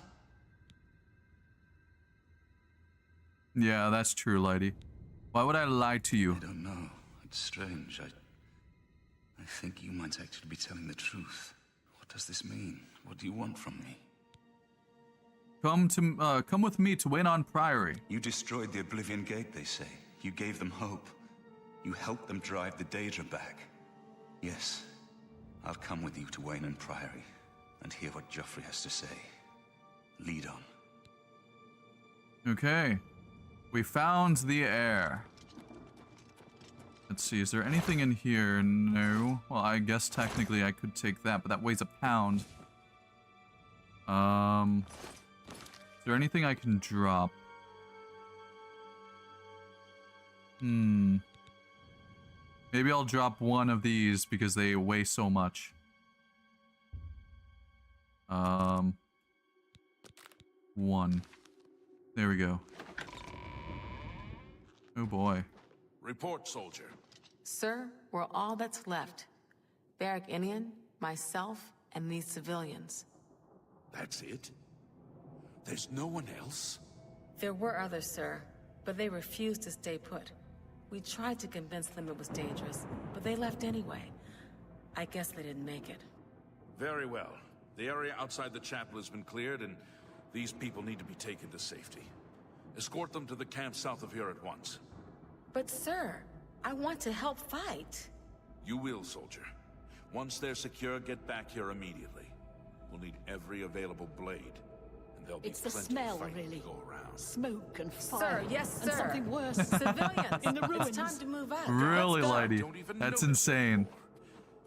S1: Yeah, that's true, Lady. Why would I lie to you?
S8: I don't know. It's strange. I think you might actually be telling the truth. What does this mean? What do you want from me?
S1: Come with me to win on Priory.
S8: You destroyed the Oblivion Gate, they say. You gave them hope. You helped them drive the Daedra back. Yes, I'll come with you to Wayne and Priory and hear what Joffrey has to say. Lead on.
S1: Okay. We found the heir. Let's see, is there anything in here? No. Well, I guess technically I could take that, but that weighs a pound. Is there anything I can drop? Maybe I'll drop one of these because they weigh so much. One. There we go. Oh boy.
S3: Report, soldier.
S17: Sir, we're all that's left. Barrack Inian, myself, and these civilians.
S3: That's it? There's no one else?
S17: There were others, sir, but they refused to stay put. We tried to convince them it was dangerous, but they left anyway. I guess they didn't make it.
S3: Very well. The area outside the chapel has been cleared, and these people need to be taken to safety. Escort them to the camp south of here at once.
S17: But sir, I want to help fight.
S3: You will, soldier. Once they're secure, get back here immediately. We'll need every available blade, and there'll be
S15: It's the
S3: plenty
S15: smell,
S3: of fighting
S15: really.
S3: to go around.
S15: Smoke and
S17: Sir,
S15: fire.
S17: yes,
S15: And
S17: sir.
S15: something worse.
S17: Civilians,
S15: in the ruins.
S17: it's time to move out.
S1: Really,
S17: Let's go.
S1: Lady? That's insane.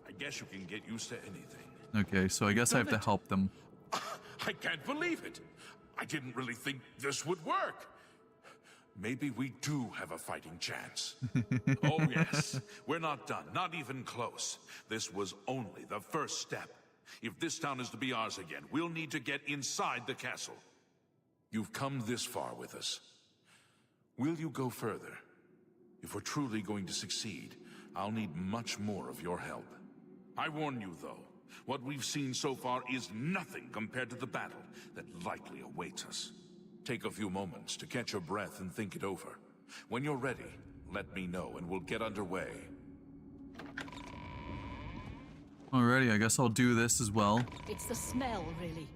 S3: I guess you can get used to anything.
S1: Okay, so I guess I have to help them.
S3: I can't believe it. I didn't really think this would work. Maybe we do have a fighting chance. Oh yes, we're not done, not even close. This was only the first step. If this town is to be ours again, we'll need to get inside the castle. You've come this far with us. Will you go further? If we're truly going to succeed, I'll need much more of your help. I warn you though, what we've seen so far is nothing compared to the battle that likely awaits us. Take a few moments to catch your breath and think it over. When you're ready, let me know and we'll get underway.
S1: Alrighty, I guess I'll do this as well.
S15: It's the smell, really.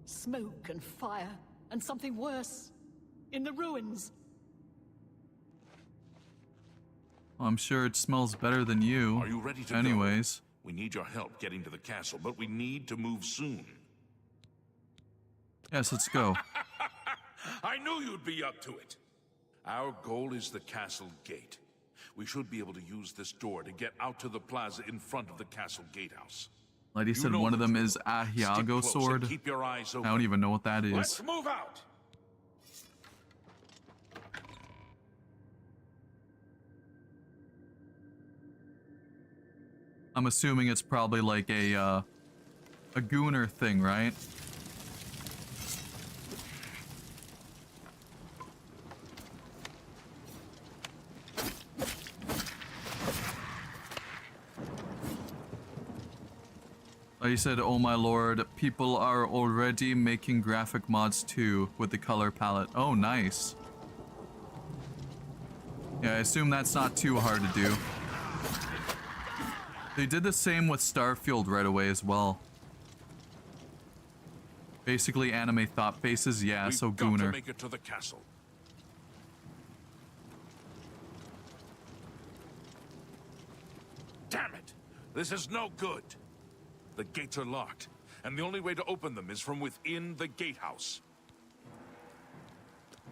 S15: Smoke and fire. And something worse. In the ruins.
S1: I'm sure it smells better than you.
S3: Are you ready to
S1: Anyways.
S3: go? We need your help getting to the castle, but we need to move soon.
S1: Yes, let's go.
S3: I knew you'd be up to it. Our goal is the castle gate. We should be able to use this door to get out to the plaza in front of the castle gatehouse.
S1: Lady said one of them is a Hiago sword.
S3: Keep your eyes
S1: I
S3: open.
S1: don't even know what that is.
S3: Let's move out.
S1: I'm assuming it's probably like a gooner thing, right? He said, oh my lord, people are already making graphic mods too with the color palette. Oh, nice. Yeah, I assume that's not too hard to do. They did the same with Starfield right away as well. Basically anime thought faces, yeah,
S14: We've
S1: so
S14: got
S1: Gooner.
S14: to make it to the castle. Damn it! This is no good. The gates are locked, and the only way to open them is from within the gatehouse.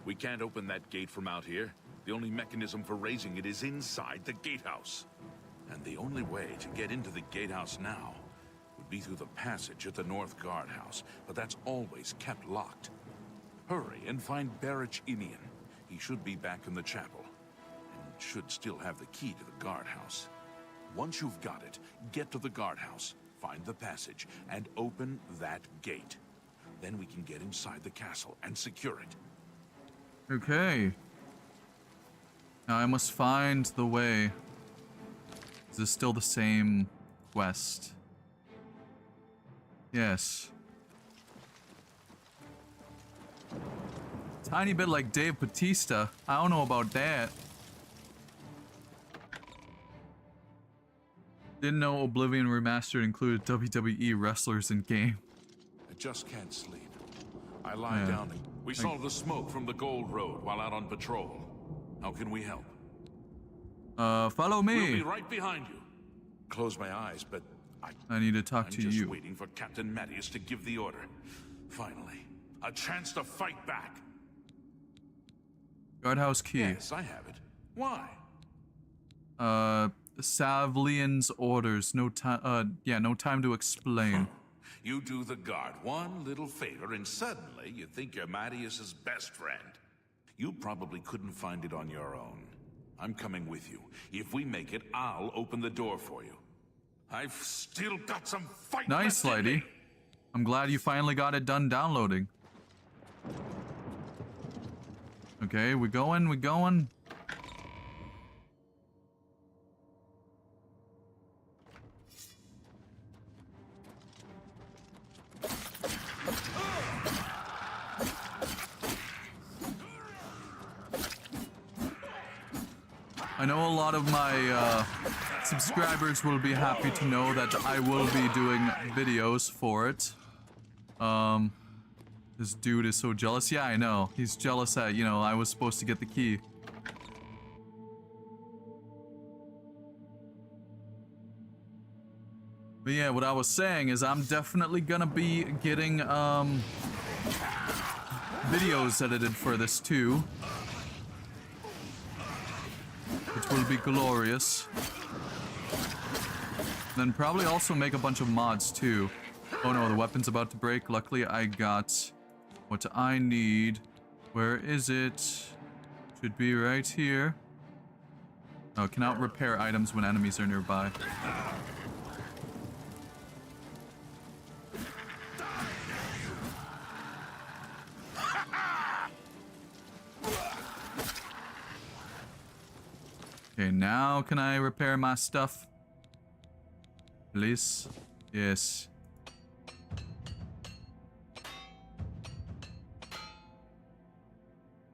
S14: We can't open that gate from out here. The only mechanism for raising it is inside the gatehouse. And the only way to get into the gatehouse now would be through the passage at the North Guardhouse, but that's always kept locked. Hurry and find Barrich Inian. He should be back in the chapel, and should still have the key to the guardhouse. Once you've got it, get to the guardhouse, find the passage, and open that gate. Then we can get inside the castle and secure it.
S1: Okay. Now I must find the way. Is this still the same quest? Yes. Tiny bit like Dave Bautista. I don't know about that. Didn't know Oblivion Remastered included WWE wrestlers in game.
S14: I just can't sleep. I lie down and we saw the smoke from the Gold Road while out on patrol. How can we help?
S1: Follow me.
S14: We'll be right behind you. Close my eyes, but
S1: I need to talk to
S14: I'm
S1: you.
S14: just waiting for Captain Mattias to give the order. Finally, a chance to fight back.
S1: Guardhouse key.
S14: Yes, I have it. Why?
S1: Savlian's orders. No time. Yeah, no time to explain.
S14: You do the guard one little favor, and suddenly you think you're Mattias's best friend. You probably couldn't find it on your own. I'm coming with you. If we make it, I'll open the door for you. I've still got some fight
S1: Nice,
S14: left in
S1: lady.
S14: me.
S1: I'm glad you finally got it done downloading. Okay, we going. I know a lot of my subscribers will be happy to know that I will be doing videos for it. This dude is so jealous. Yeah, I know. He's jealous that, you know, I was supposed to get the key. But yeah, what I was saying is I'm definitely gonna be getting videos edited for this too, which will be glorious. Then probably also make a bunch of mods too. Oh no, the weapon's about to break. Luckily I got what I need. Where is it? Should be right here. Oh, cannot repair items when enemies are nearby. Okay, now can I repair my stuff? Please? Yes.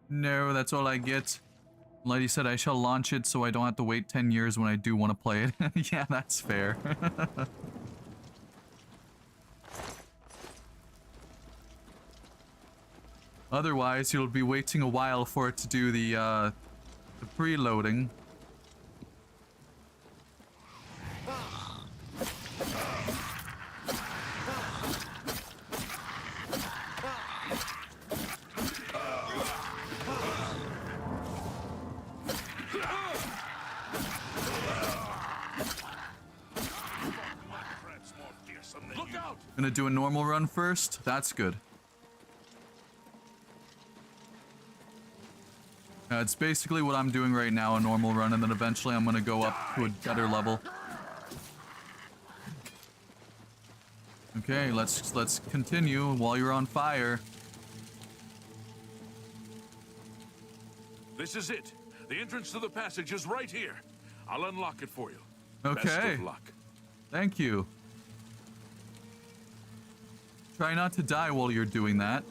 S1: No, that's all I get. Lady said I shall launch it so I don't have to wait 10 years when I do want to play it. Yeah, that's fair. Otherwise, you'll be waiting a while for it to do the preloading. Gonna do a normal run first? That's good. It's basically what I'm doing right now, a normal run, and then eventually I'm gonna go up to a better level. Okay, let's continue while you're on fire.
S14: This is it. The entrance to the passage is right here. I'll unlock it for you.
S1: Okay.
S14: Best of luck.
S1: Thank you. Try not to die while you're doing that.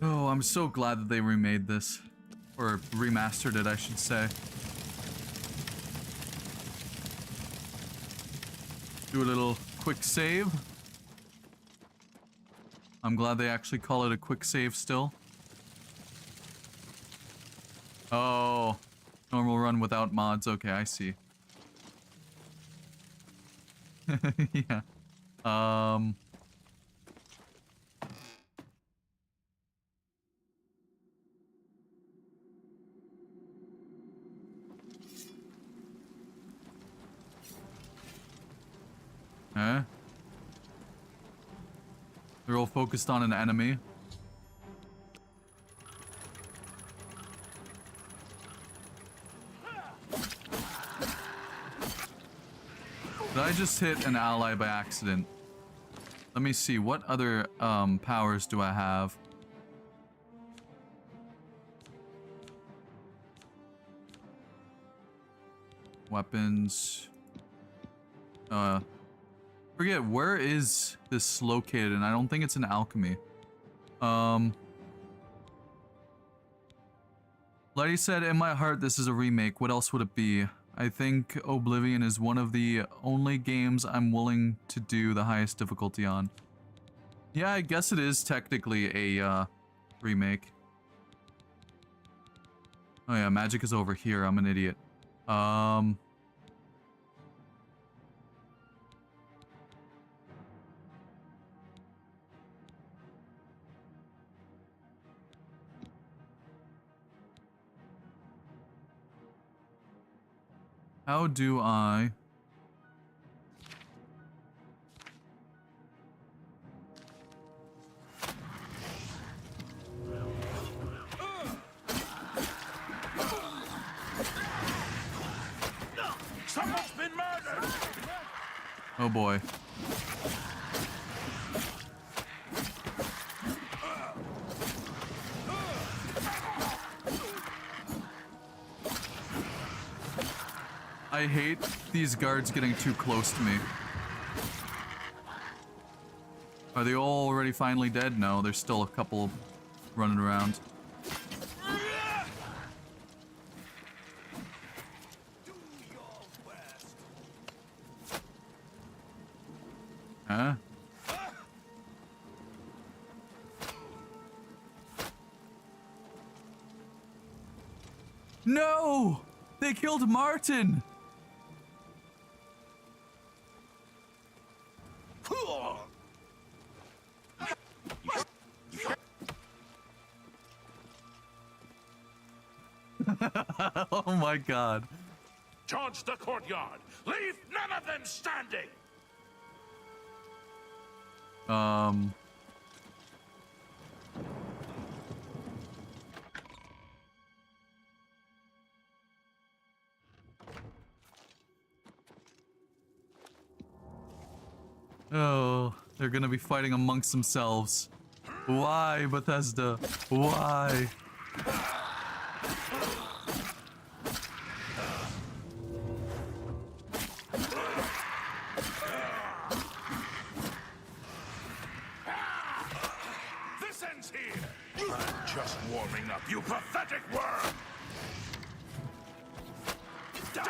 S1: Oh, I'm so glad that they remade this. Or remastered it, I should say. Do a little quick save. I'm glad they actually call it a quick save still. Oh, normal run without mods. Okay, I see. Yeah. Huh? They're all focused on an enemy. Did I just hit an ally by accident? Let me see, what other powers do I have? Weapons. Forget, where is this located? And I don't think it's in alchemy. Lady said, in my heart, this is a remake. What else would it be? I think Oblivion is one of the only games I'm willing to do the highest difficulty on. Yeah, I guess it is technically a remake. Oh yeah, magic is over here. I'm an idiot. How do I...
S14: Someone's been murdered!
S1: Oh boy. I hate these guards getting too close to me. Are they all already finally dead? No, there's still a couple running around. Huh? No! They killed Martin! Oh my god.
S14: Charge the courtyard! Leave none of them standing!
S1: Oh, they're gonna be fighting amongst themselves. Why, Bethesda? Why?
S14: This ends here! I'm just warming up, you pathetic worm! Die!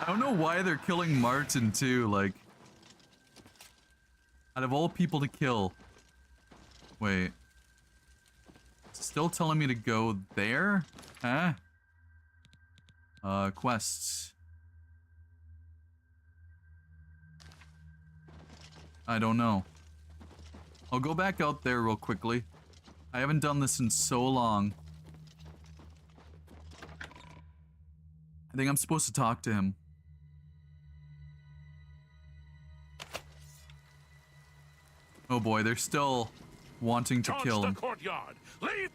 S1: I don't know why they're killing Martin too, like... Out of all people to kill. Wait. It's still telling me to go there? Huh? Quests. I don't know. I'll go back out there real quickly. I haven't done this in so long. I think I'm supposed to talk to him. Oh boy, they're still wanting to kill him.
S14: Courtyard. Leave.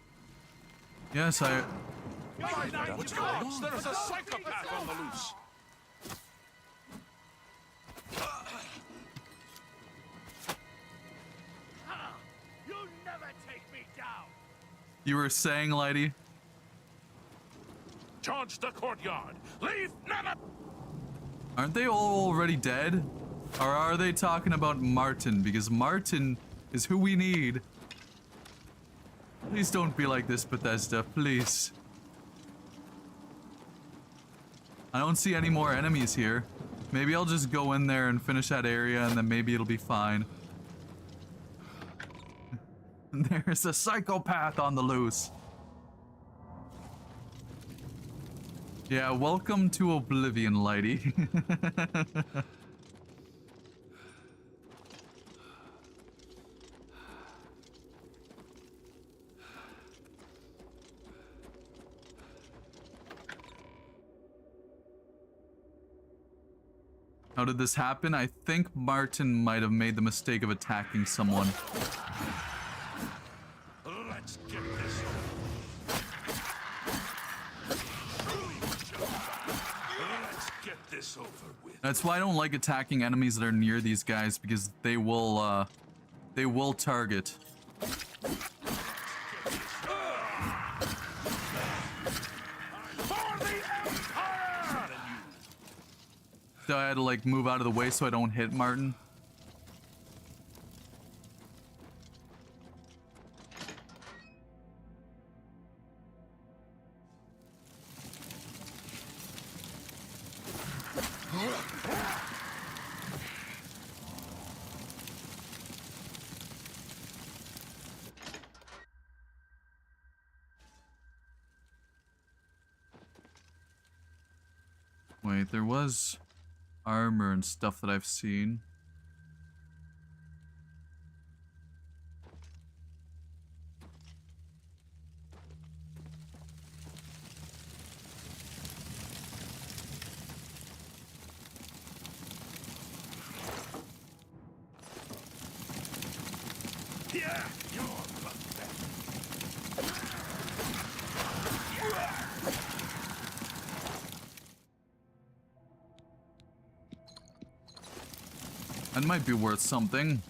S1: Yes, I...
S14: What's going on? There's a psychopath on the loose.
S21: You'll never take me down.
S1: You were saying, Lighty?
S14: charge the courtyard. Leave none of...
S1: Aren't they all already dead? Or are they talking about Martin? Because Martin is who we need. Please don't be like this, Bethesda, please. I don't see any more enemies here. Maybe I'll just go in there and finish that area and then maybe it'll be fine. There's a psychopath on the loose. Yeah, welcome to Oblivion, Lighty. How did this happen? I think Martin might have made the mistake of attacking someone.
S14: Let's get this Let's get this over with.
S1: That's why I don't like attacking enemies that are near these guys, because they will target. So I had to like move out of the way so I don't hit Martin. Wait, there was armor and stuff that I've seen.
S14: Yeah, you're
S1: That might be worth something.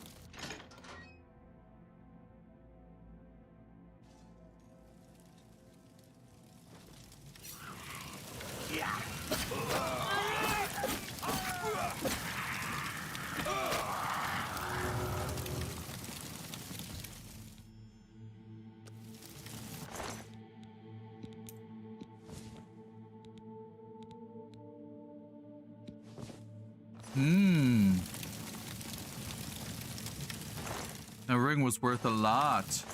S1: That ring was worth a lot.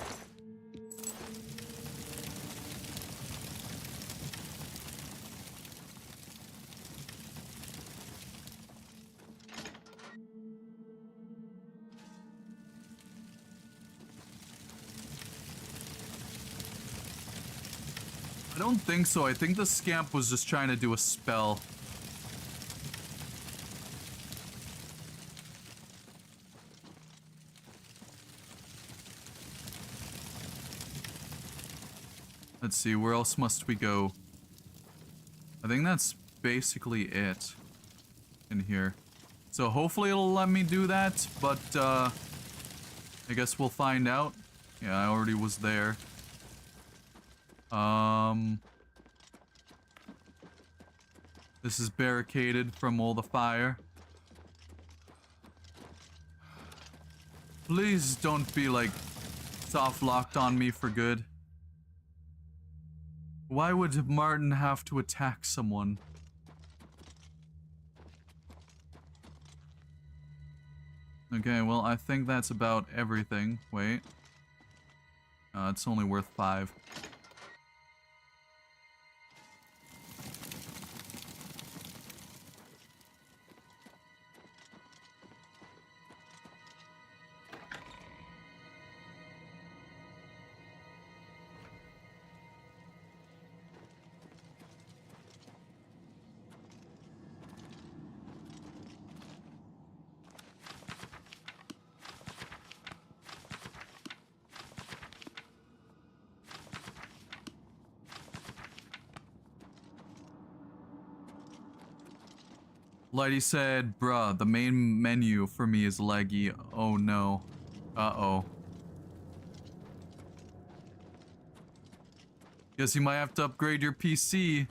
S1: I don't think so. I think the scamp was just trying to do a spell. Let's see, where else must we go? I think that's basically it in here. So hopefully it'll let me do that, but I guess we'll find out. Yeah, I already was there. This is barricaded from all the fire. Please don't be like soft locked on me for good. Why would Martin have to attack someone? Okay, well, I think that's about everything. Wait. It's only worth 5. Lighty said, bruh, the main menu for me is laggy. Oh no. Uh-oh. Guess you might have to upgrade your PC.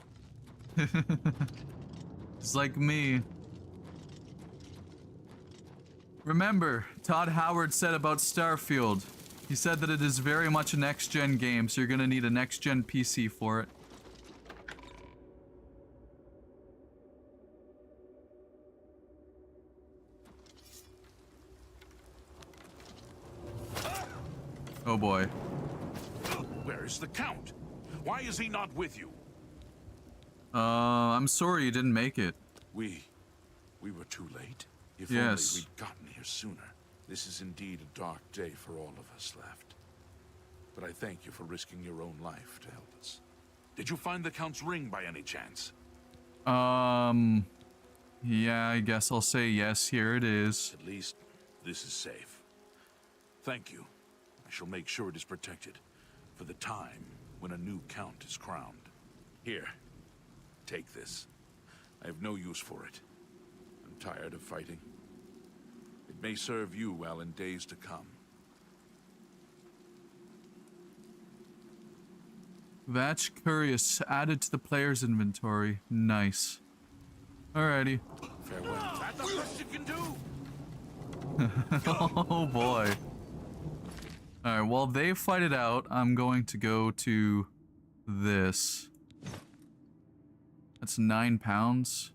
S1: It's like me. Remember, Todd Howard said about Starfield. He said that it is very much a next-gen game, so you're gonna need a next-gen PC for it. Oh boy.
S14: Where is the Count? Why is he not with you?
S1: I'm sorry you didn't make it.
S14: We were too late. If
S1: Yes.
S14: only we'd gotten here sooner. This is indeed a dark day for all of us left. But I thank you for risking your own life to help us. Did you find the Count's ring by any chance?
S1: Yeah, I guess I'll say yes, here it is.
S14: At least, this is safe. Thank you. I shall make sure it is protected for the time when a new Count is crowned. Here, take this. I have no use for it. I'm tired of fighting. It may serve you well in days to come.
S1: Vatch Curious added to the player's inventory. Nice. Alrighty.
S14: Farewell. That's the best you can do!
S1: Oh boy. Alright, while they fight it out, I'm going to go to this. That's 9 pounds.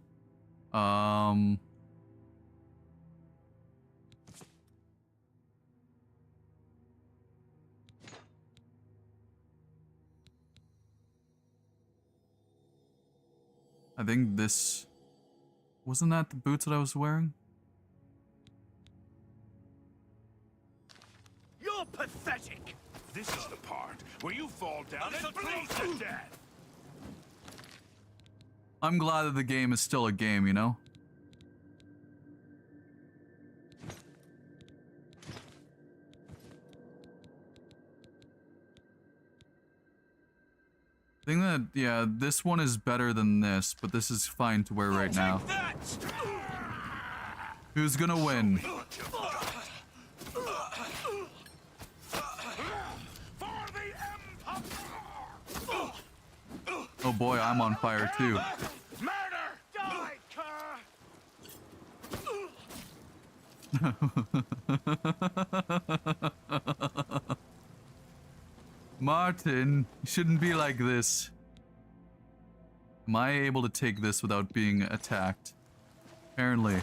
S1: I think this... Wasn't that the boots that I was wearing?
S14: You're pathetic! This is the part where you fall down and bleed to death!
S1: I'm glad that the game is still a game, you know? I think that, yeah, this one is better than this, but this is fine to wear right now. Who's gonna win? Oh boy, I'm on fire too. Martin, you shouldn't be like this. Am I able to take this without being attacked? Apparently.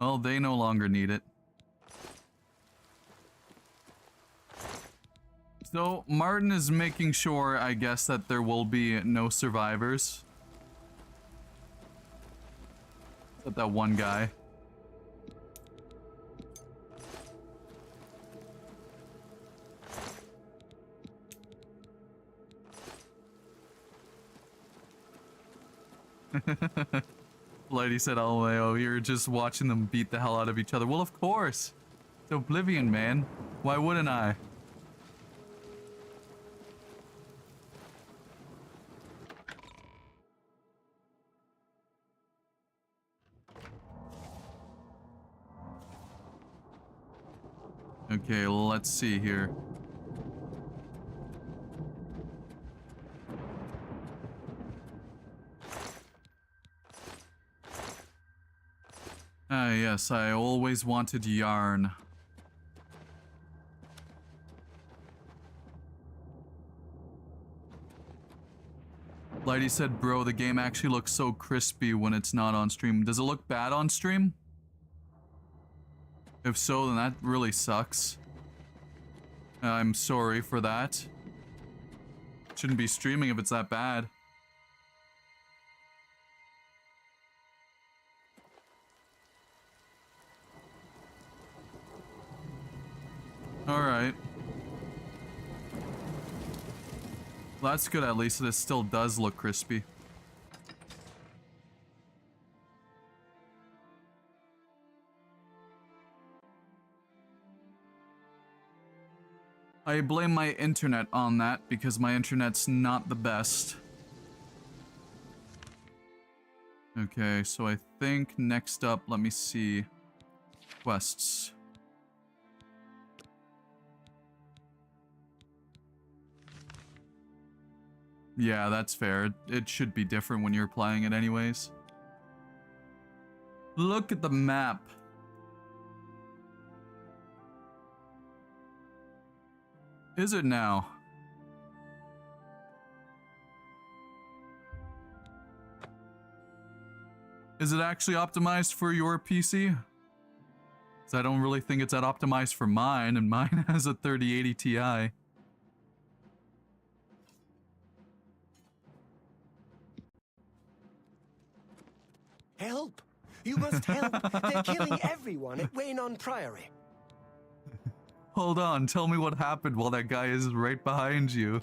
S1: Well, they no longer need it. So, Martin is making sure, I guess, that there will be no survivors. Except that one guy. Lady said, "Oh, you're just watching them beat the hell out of each other." Well, of course. It's Oblivion, man. Why wouldn't I? Okay, let's see here. Ah, yes, I always wanted yarn. Lighty said, bro, the game actually looks so crispy when it's not on stream. Does it look bad on stream? If so, then that really sucks. I'm sorry for that. Shouldn't be streaming if it's that bad. Alright. Well, that's good, at least this still does look crispy. I blame my internet on that because my internet's not the best. Okay, so I think next up, let me see. Quests. Yeah, that's fair. It should be different when you're playing it anyways. Look at the map. Is it now? Is it actually optimized for your PC? 'Cause I don't really think it's that optimized for mine, and mine has a 3080 Ti.
S20: Help! You must help! They're killing everyone at Waynon Priory.
S1: Hold on, tell me what happened while that guy is right behind you.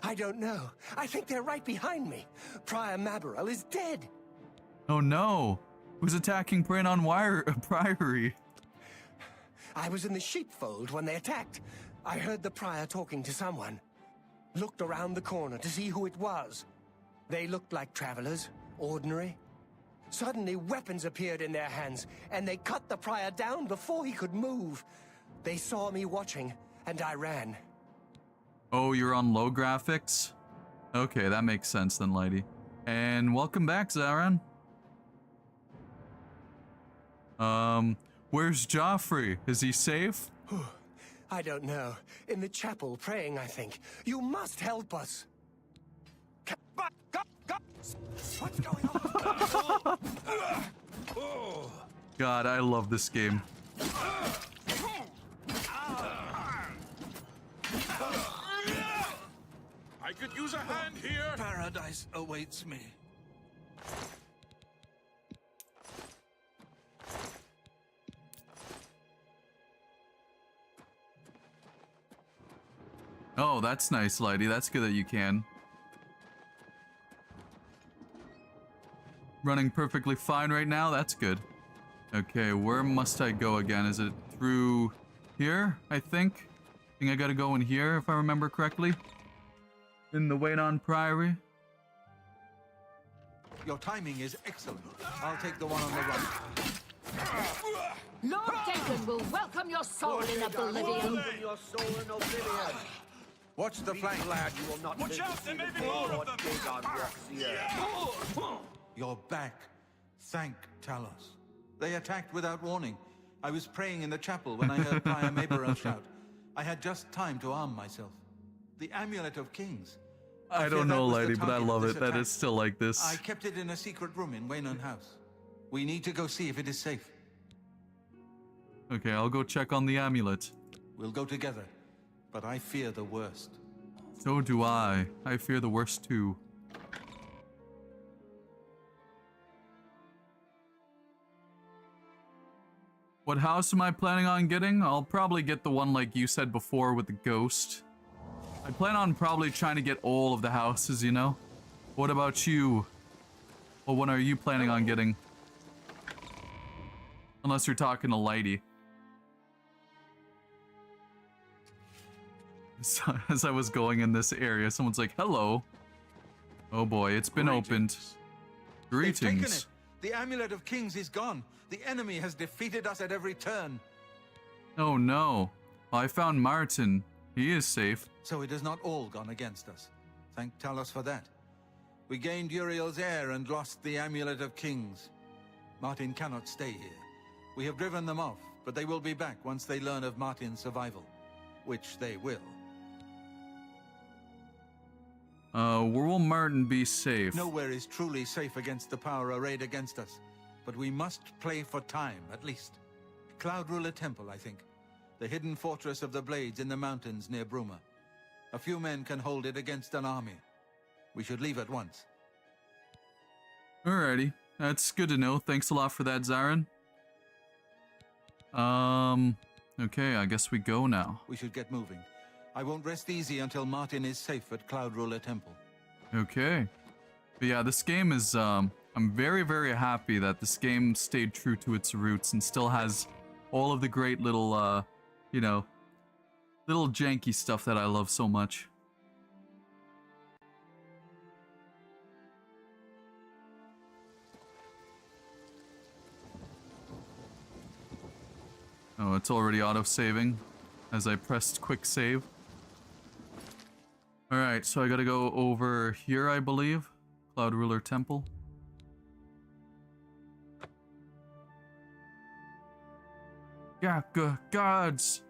S20: I don't know. I think they're right behind me. Prior Mabarel is dead.
S1: Oh no! Who's attacking Priory?
S20: I was in the sheepfold when they attacked. I heard the prior talking to someone. Looked around the corner to see who it was. They looked like travelers, ordinary. Suddenly weapons appeared in their hands, and they cut the prior down before he could move. They saw me watching, and I ran.
S1: Oh, you're on low graphics? Okay, that makes sense then, lady. And welcome back, Zaran. Where's Joffrey? Is he safe?
S20: I don't know. In the chapel, praying, I think. You must help us. What's going on?
S1: God, I love this game.
S3: I could use a hand here.
S10: Paradise awaits me.
S1: Oh, that's nice, lady. That's good that you can. Running perfectly fine right now. That's good. Okay, where must I go again? Is it through here, I think? I think I gotta go in here, if I remember correctly. In the Waynon Priory.
S10: Your timing is excellent. I'll take the one on the right.
S15: Lord Gagan will welcome your soul in Oblivion.
S10: Your soul in Oblivion. Watch the flank, lad. You will not
S3: Watch out, there may be more of them.
S10: You're back. Thank Talos. They attacked without warning. I was praying in the chapel when I heard Prior Mabarel shout. I had just time to arm myself. The Amulet of Kings.
S1: I don't know, lady, but I love it. That is still like this.
S10: I kept it in a secret room in Waynon House. We need to go see if it is safe.
S1: Okay, I'll go check on the amulet.
S10: We'll go together, but I fear the worst.
S1: So do I. I fear the worst too. What house am I planning on getting? I'll probably get the one like you said before with the ghost. I plan on probably trying to get all of the houses, you know? What about you? What one are you planning on getting? Unless you're talking to Lighty. So, as I was going in this area, someone's like, hello. Oh boy, it's been opened.
S10: They've taken
S1: Greetings.
S10: it. The Amulet of Kings is gone. The enemy has defeated us at every turn.
S1: Oh no. I found Martin. He is safe.
S10: So it has not all gone against us. Thank Talos for that. We gained Uriel's heir and lost the Amulet of Kings. Martin cannot stay here. We have driven them off, but they will be back once they learn of Martin's survival. Which they will.
S1: Where will Martin be safe?
S10: Nowhere is truly safe against the power arrayed against us. But we must play for time, at least. Cloud Ruler Temple, I think. The hidden fortress of the Blades in the mountains near Bruma. A few men can hold it against an army. We should leave at once.
S1: Alrighty. That's good to know. Thanks a lot for that, Zaran. Okay, I guess we go now.
S10: We should get moving. I won't rest easy until Martin is safe at Cloud Ruler Temple.
S1: Okay. But yeah, this game is, I'm very, very happy that this game stayed true to its roots and still has all of the great little, you know, little janky stuff that I love so much. Oh, it's already auto-saving as I pressed quick save. Alright, so I gotta go over here, I believe. Cloud Ruler Temple. Yeah, gods!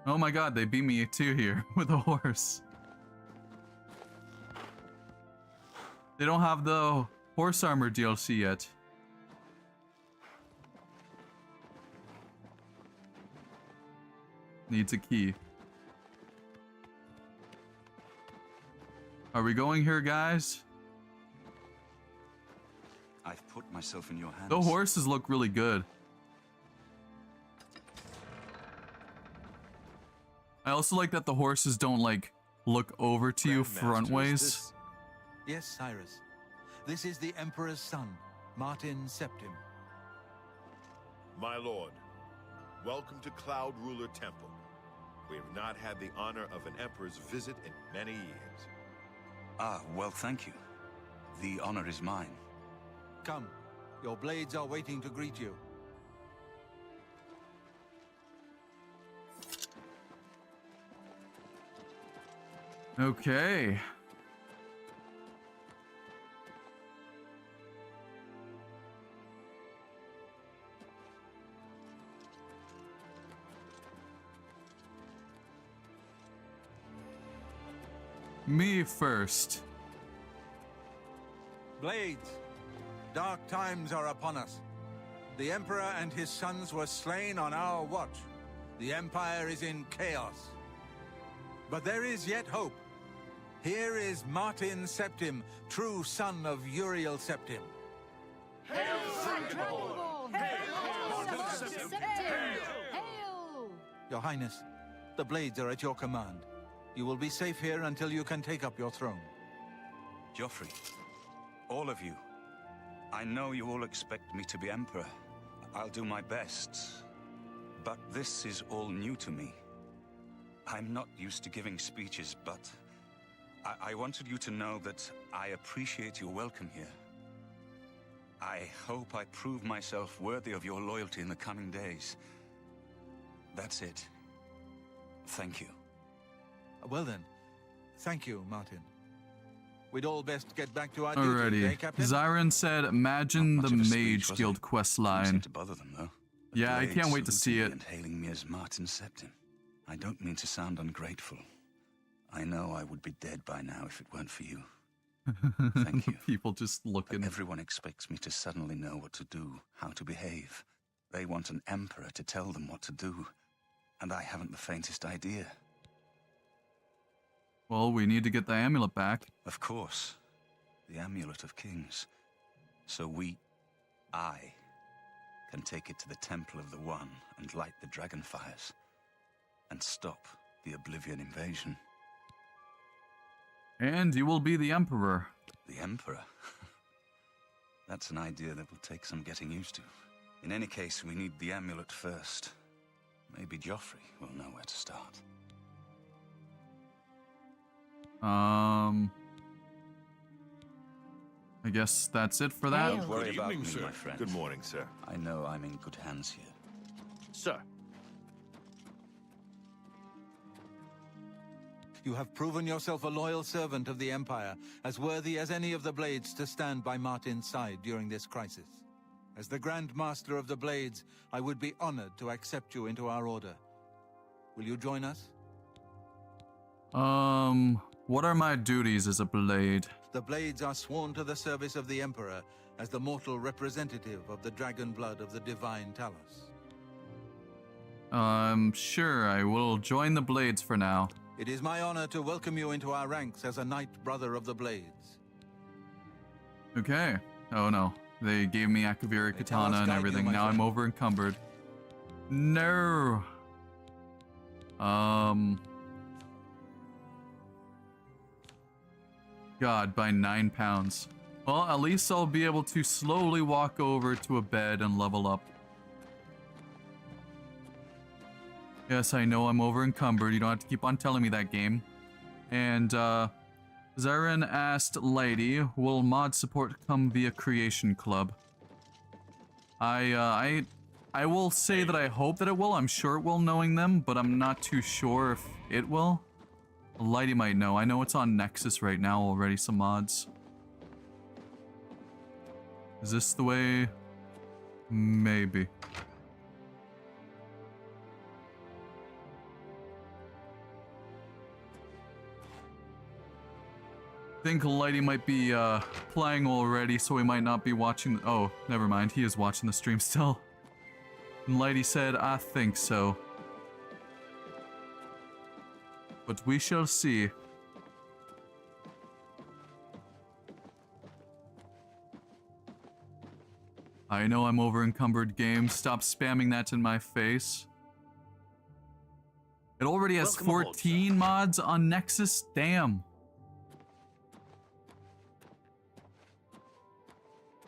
S1: Oh my god, they beat me too here with a horse. They don't have the horse armor DLC yet. Needs a key. Are we going here, guys?
S8: I've put myself in your hands.
S1: The horses look really good. I also like that the horses don't like look over to you front ways.
S10: Yes, Cyrus. This is the Emperor's son, Martin Septim.
S16: My lord, welcome to Cloud Ruler Temple. We have not had the honor of an emperor's visit in many years.
S8: Ah, well, thank you. The honor is mine.
S10: Come, your blades are waiting to greet you.
S1: Okay. Me first.
S10: Blades, dark times are upon us. The Emperor and his sons were slain on our watch. The Empire is in chaos. But there is yet hope. Here is Martin Septim, true son of Uriel Septim.
S15: Hail, Dragonborn! Hail, Septim! Hail!
S10: Your Highness, the blades are at your command. You will be safe here until you can take up your throne.
S8: Joffrey, all of you, I know you all expect me to be Emperor. I'll do my best. But this is all new to me. I'm not used to giving speeches, but I wanted you to know that I appreciate your welcome here. I hope I prove myself worthy of your loyalty in the coming days. That's it. Thank you.
S10: Well then, thank you, Martin. We'd all best get back to our duties, eh,
S1: Alrighty.
S10: Captain?
S1: Zyron said, imagine the Mage Guild quest line.
S8: To bother them, though.
S1: Yeah, I can't wait to see it.
S8: And hailing me as Martin Septim. I don't mean to sound ungrateful. I know I would be dead by now if it weren't for you. Thank you.
S1: People just looking.
S8: Everyone expects me to suddenly know what to do, how to behave. They want an emperor to tell them what to do, and I haven't the faintest idea.
S1: Well, we need to get the amulet back.
S8: Of course. The Amulet of Kings. So I, can take it to the Temple of the One and light the dragon fires. And stop the Oblivion invasion.
S1: And you will be the Emperor.
S8: The Emperor? That's an idea that will take some getting used to. In any case, we need the amulet first. Maybe Joffrey will know where to start.
S1: I guess that's it for that.
S8: Don't worry about me,
S16: sir.
S8: my friend.
S16: Good morning, sir.
S8: I know I'm in good hands here.
S21: Sir.
S10: You have proven yourself a loyal servant of the Empire, as worthy as any of the Blades to stand by Martin's side during this crisis. As the Grand Master of the Blades, I would be honored to accept you into our order. Will you join us?
S1: What are my duties as a Blade?
S10: The Blades are sworn to the service of the Emperor as the mortal representative of the dragon blood of the divine Talos.
S1: Sure, I will join the Blades for now.
S10: It is my honor to welcome you into our ranks as a Knight Brother of the Blades.
S1: Okay. Oh no. They gave me Akaviri Katana and everything. Now I'm over encumbered. No. God, by 9 pounds. Well, at least I'll be able to slowly walk over to a bed and level up. Yes, I know I'm over encumbered. You don't have to keep on telling me that, game. And, Zarin asked Lady, will mod support come via Creation Club? I will say that I hope that it will. I'm sure it will, knowing them, but I'm not too sure if it will. Lighty might know. I know it's on Nexus right now already, some mods. Is this the way? Maybe. I think Lighty might be playing already, so he might not be watching. Oh, never mind. He is watching the stream still. And Lighty said, I think so. But we shall see. I know I'm over encumbered games. Stop spamming that in my face. It already has 14 mods on Nexus. Damn.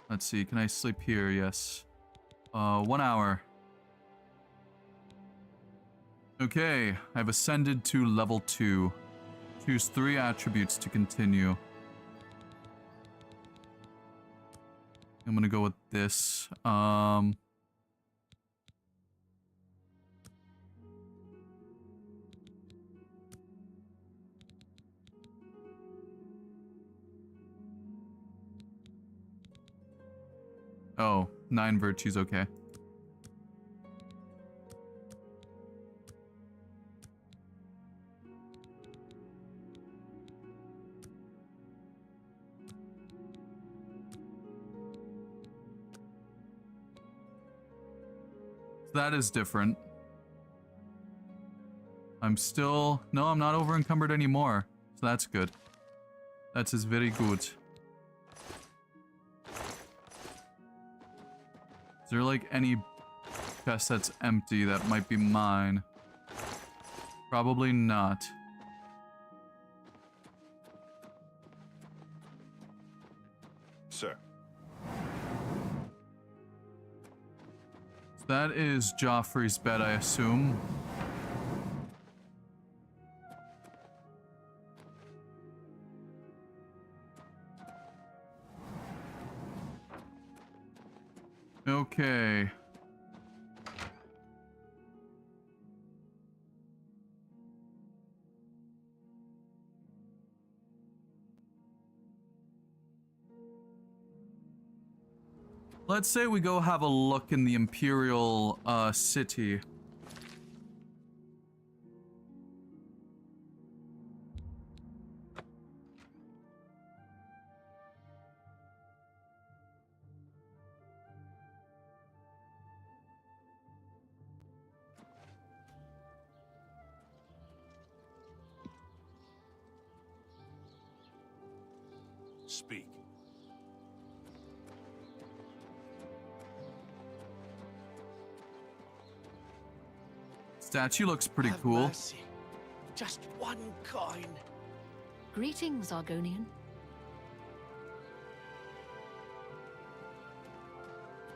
S1: Let's see. Can I sleep here? Yes. 1 hour. Okay. I've ascended to level 2. Choose 3 attributes to continue. I'm gonna go with this. Oh, 9 virtues, okay. That is different. I'm still... No, I'm not over encumbered anymore. So that's good. That is very good. Is there like any chest that's empty that might be mine? Probably not.
S16: Sir.
S1: That is Joffrey's bed, I assume. Okay. Let's say we go have a look in the Imperial city.
S14: Speak.
S1: Statue looks pretty
S21: Have
S1: cool.
S21: mercy. Just 1 coin.
S15: Greetings, Argonian.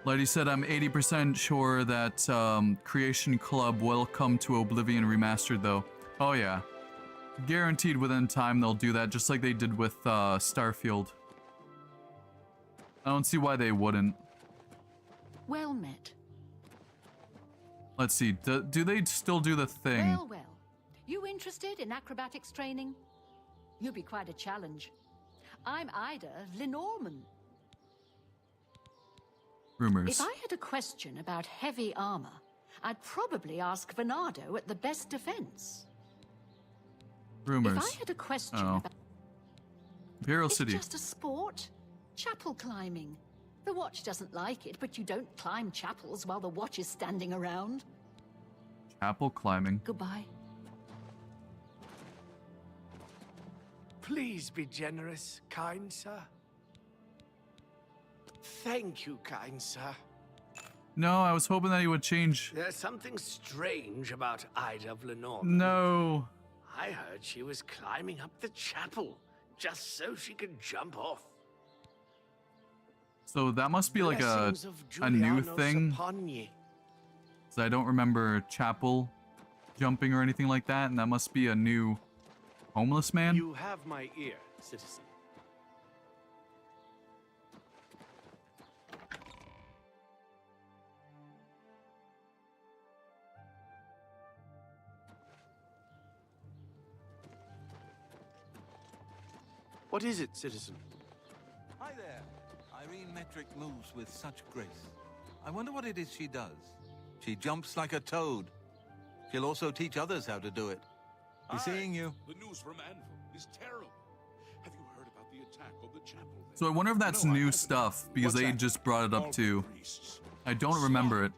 S1: Lady said, I'm 80% sure that Creation Club will come to Oblivion Remastered, though. Oh, yeah. Guaranteed within time they'll do that, just like they did with Starfield. I don't see why they wouldn't.
S15: Well met.
S1: Let's see, do they still do the thing?
S15: Well, well. You interested in acrobatics training? You'd be quite a challenge. I'm Ida Lenormand.
S1: Rumors.
S15: If I had a question about heavy armor, I'd probably ask Venado at the best defense.
S1: Rumors.
S15: If I had a question about...
S1: Imperial City.
S15: It's just a sport. Chapel climbing. The watch doesn't like it, but you don't climb chapels while the watch is standing around.
S1: Chapel climbing.
S15: Goodbye.
S21: Please be generous, kind sir. Thank you, kind sir.
S1: No, I was hoping that he would change.
S21: There's something strange about Ida of Lenormand.
S1: No.
S21: I heard she was climbing up the chapel just so she could jump off.
S1: So that must be like a new thing. So I don't remember chapel jumping or anything like that, and that must be a new homeless man.
S21: You have my ear, citizen. What is it, citizen?
S10: Hi there. Irene Metric moves with such grace. I wonder what it is she does. She jumps like a toad. She'll also teach others how to do it. Be seeing you.
S14: The news from Anvil is terrible. Have you heard about the attack on the chapel?
S1: So I wonder if that's new stuff, because they just brought it up too. I don't remember it.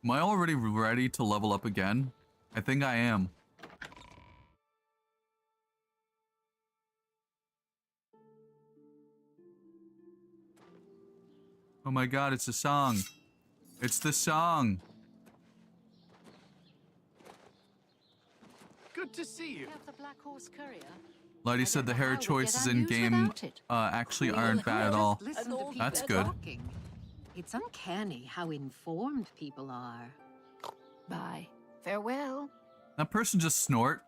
S1: Am I already ready to level up again? I think I am. Oh my god, it's a song. It's the song.
S21: Good to see you.
S15: Have the Black Horse Courier.
S1: Lottie said the hair choices in game actually aren't bad at all. That's good.
S15: It's uncanny how informed people are. Bye. Farewell.
S1: That person just snort.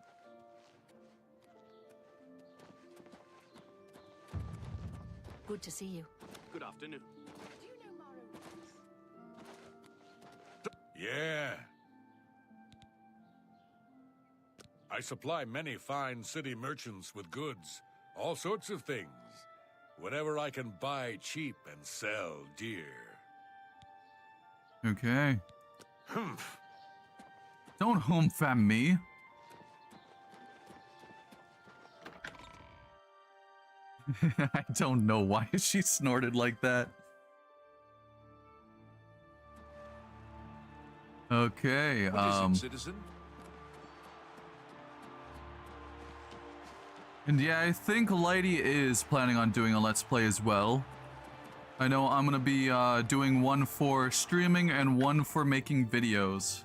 S15: Good to see you.
S21: Good afternoon.
S14: Yeah. I supply many fine city merchants with goods, all sorts of things. Whatever I can buy cheap and sell dear.
S1: Okay. Don't home fam me. I don't know why she snorted like that. Okay,
S14: What is it, citizen?
S1: And yeah, I think Lighty is planning on doing a Let's Play as well. I know I'm gonna be doing one for streaming and one for making videos.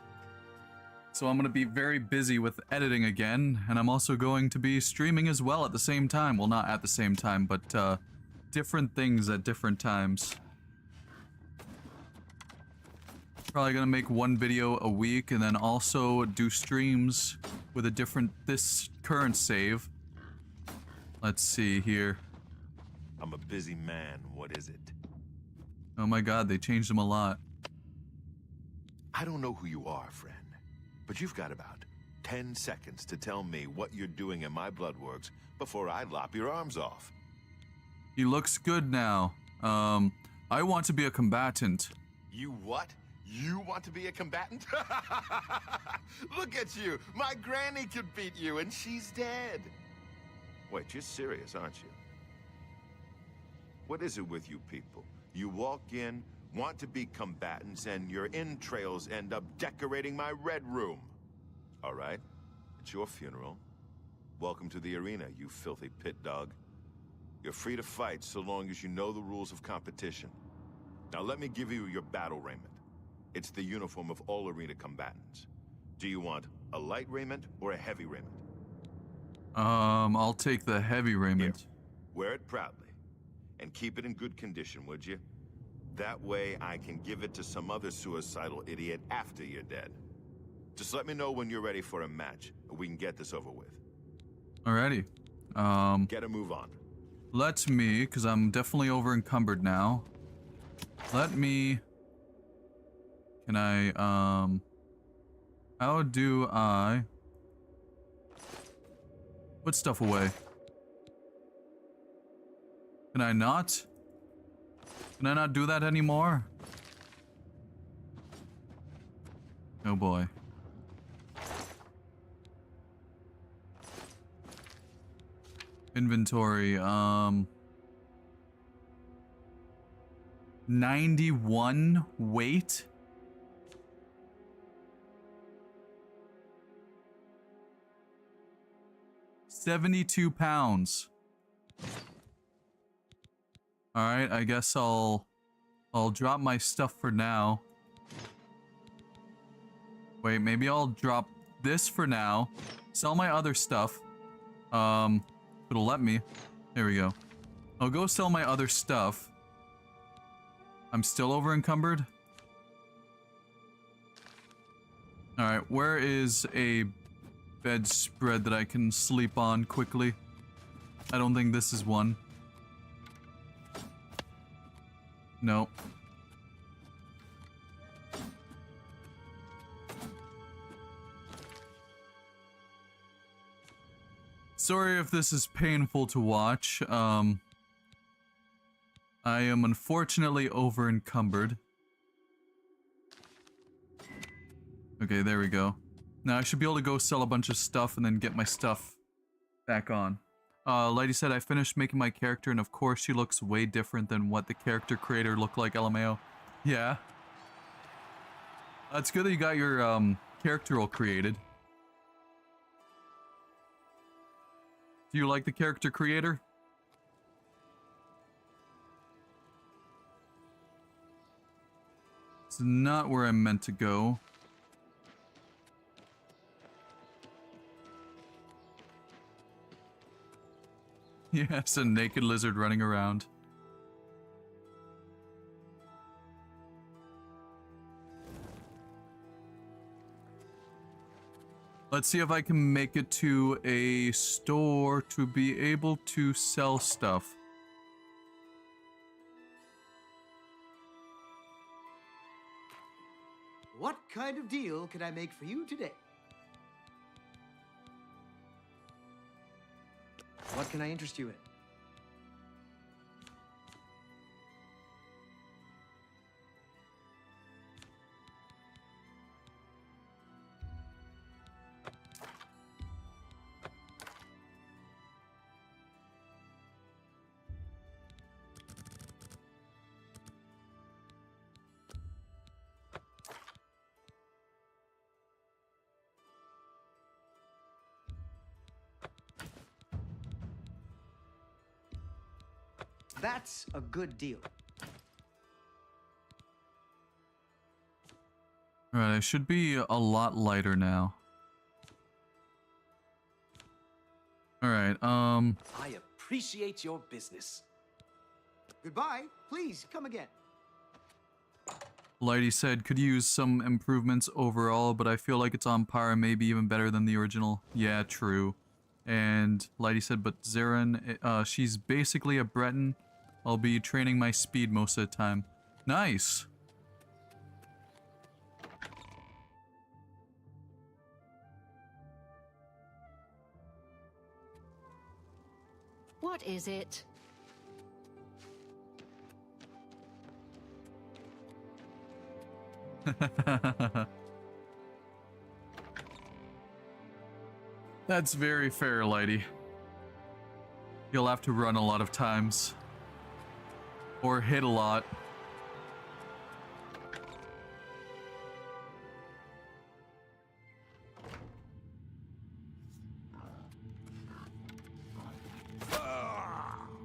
S1: So I'm gonna be very busy with editing again, and I'm also going to be streaming as well at the same time. Well, not at the same time, but different things at different times. Probably gonna make one video a week and then also do streams with a different, this current save. Let's see here.
S16: I'm a busy man. What is it?
S1: Oh my god, they changed them a lot.
S16: I don't know who you are, friend, but you've got about 10 seconds to tell me what you're doing in my bloodworks before I lop your arms off.
S1: He looks good now. I want to be a combatant.
S16: You what? You want to be a combatant? Look at you! My granny could beat you, and she's dead. Wait, you're serious, aren't you? What is it with you people? You walk in, want to be combatants, and your entrails end up decorating my red room. All right, it's your funeral. Welcome to the arena, you filthy pit dog. You're free to fight so long as you know the rules of competition. Now let me give you your battle raiment. It's the uniform of all arena combatants. Do you want a light raiment or a heavy raiment?
S1: I'll take the heavy raiment.
S16: Here, wear it proudly, and keep it in good condition, would you? That way I can give it to some other suicidal idiot after you're dead. Just let me know when you're ready for a match, and we can get this over with.
S1: Alrighty.
S16: Get a move on.
S1: Let me, because I'm definitely over encumbered now. Let me... Can I, how do I... put stuff away? Can I not? Can I not do that anymore? Oh boy. Inventory, 91 weight? £72. Alright, I guess I'll drop my stuff for now. Wait, maybe I'll drop this for now. Sell my other stuff. It'll let me. There we go. I'll go sell my other stuff. I'm still over encumbered. Alright, where is a bedspread that I can sleep on quickly? I don't think this is one. Sorry if this is painful to watch. I am unfortunately over encumbered. Okay, there we go. Now I should be able to go sell a bunch of stuff and then get my stuff back on. Lady said, I finished making my character and of course she looks way different than what the character creator looked like, LMAO. Yeah. It's good that you got your character all created. Do you like the character creator? It's not where I'm meant to go. Yes, a naked lizard running around. Let's see if I can make it to a store to be able to sell stuff.
S11: What kind of deal can I make for you today? What can I interest you in? That's a good deal.
S1: Alright, I should be a lot lighter now. Alright,
S11: I appreciate your business. Goodbye. Please, come again.
S1: Lighty said, could use some improvements overall, but I feel like it's on par, maybe even better than the original. Yeah, true. And Lighty said, but Zarin, she's basically a Breton. I'll be training my speed most of the time. Nice!
S15: What is it?
S1: That's very fair, Lighty. You'll have to run a lot of times. Or hit a lot.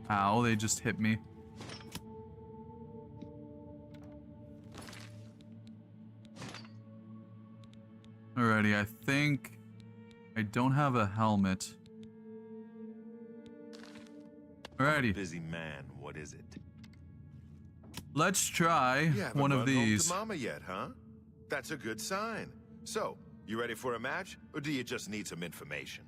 S1: Ow, they just hit me. Alrighty, I think I don't have a helmet. Alrighty.
S16: Busy man, what is it?
S1: Let's try
S16: You haven't
S1: one of
S16: run home
S1: these.
S16: to Mama yet, huh? That's a good sign. So, you ready for a match, or do you just need some information?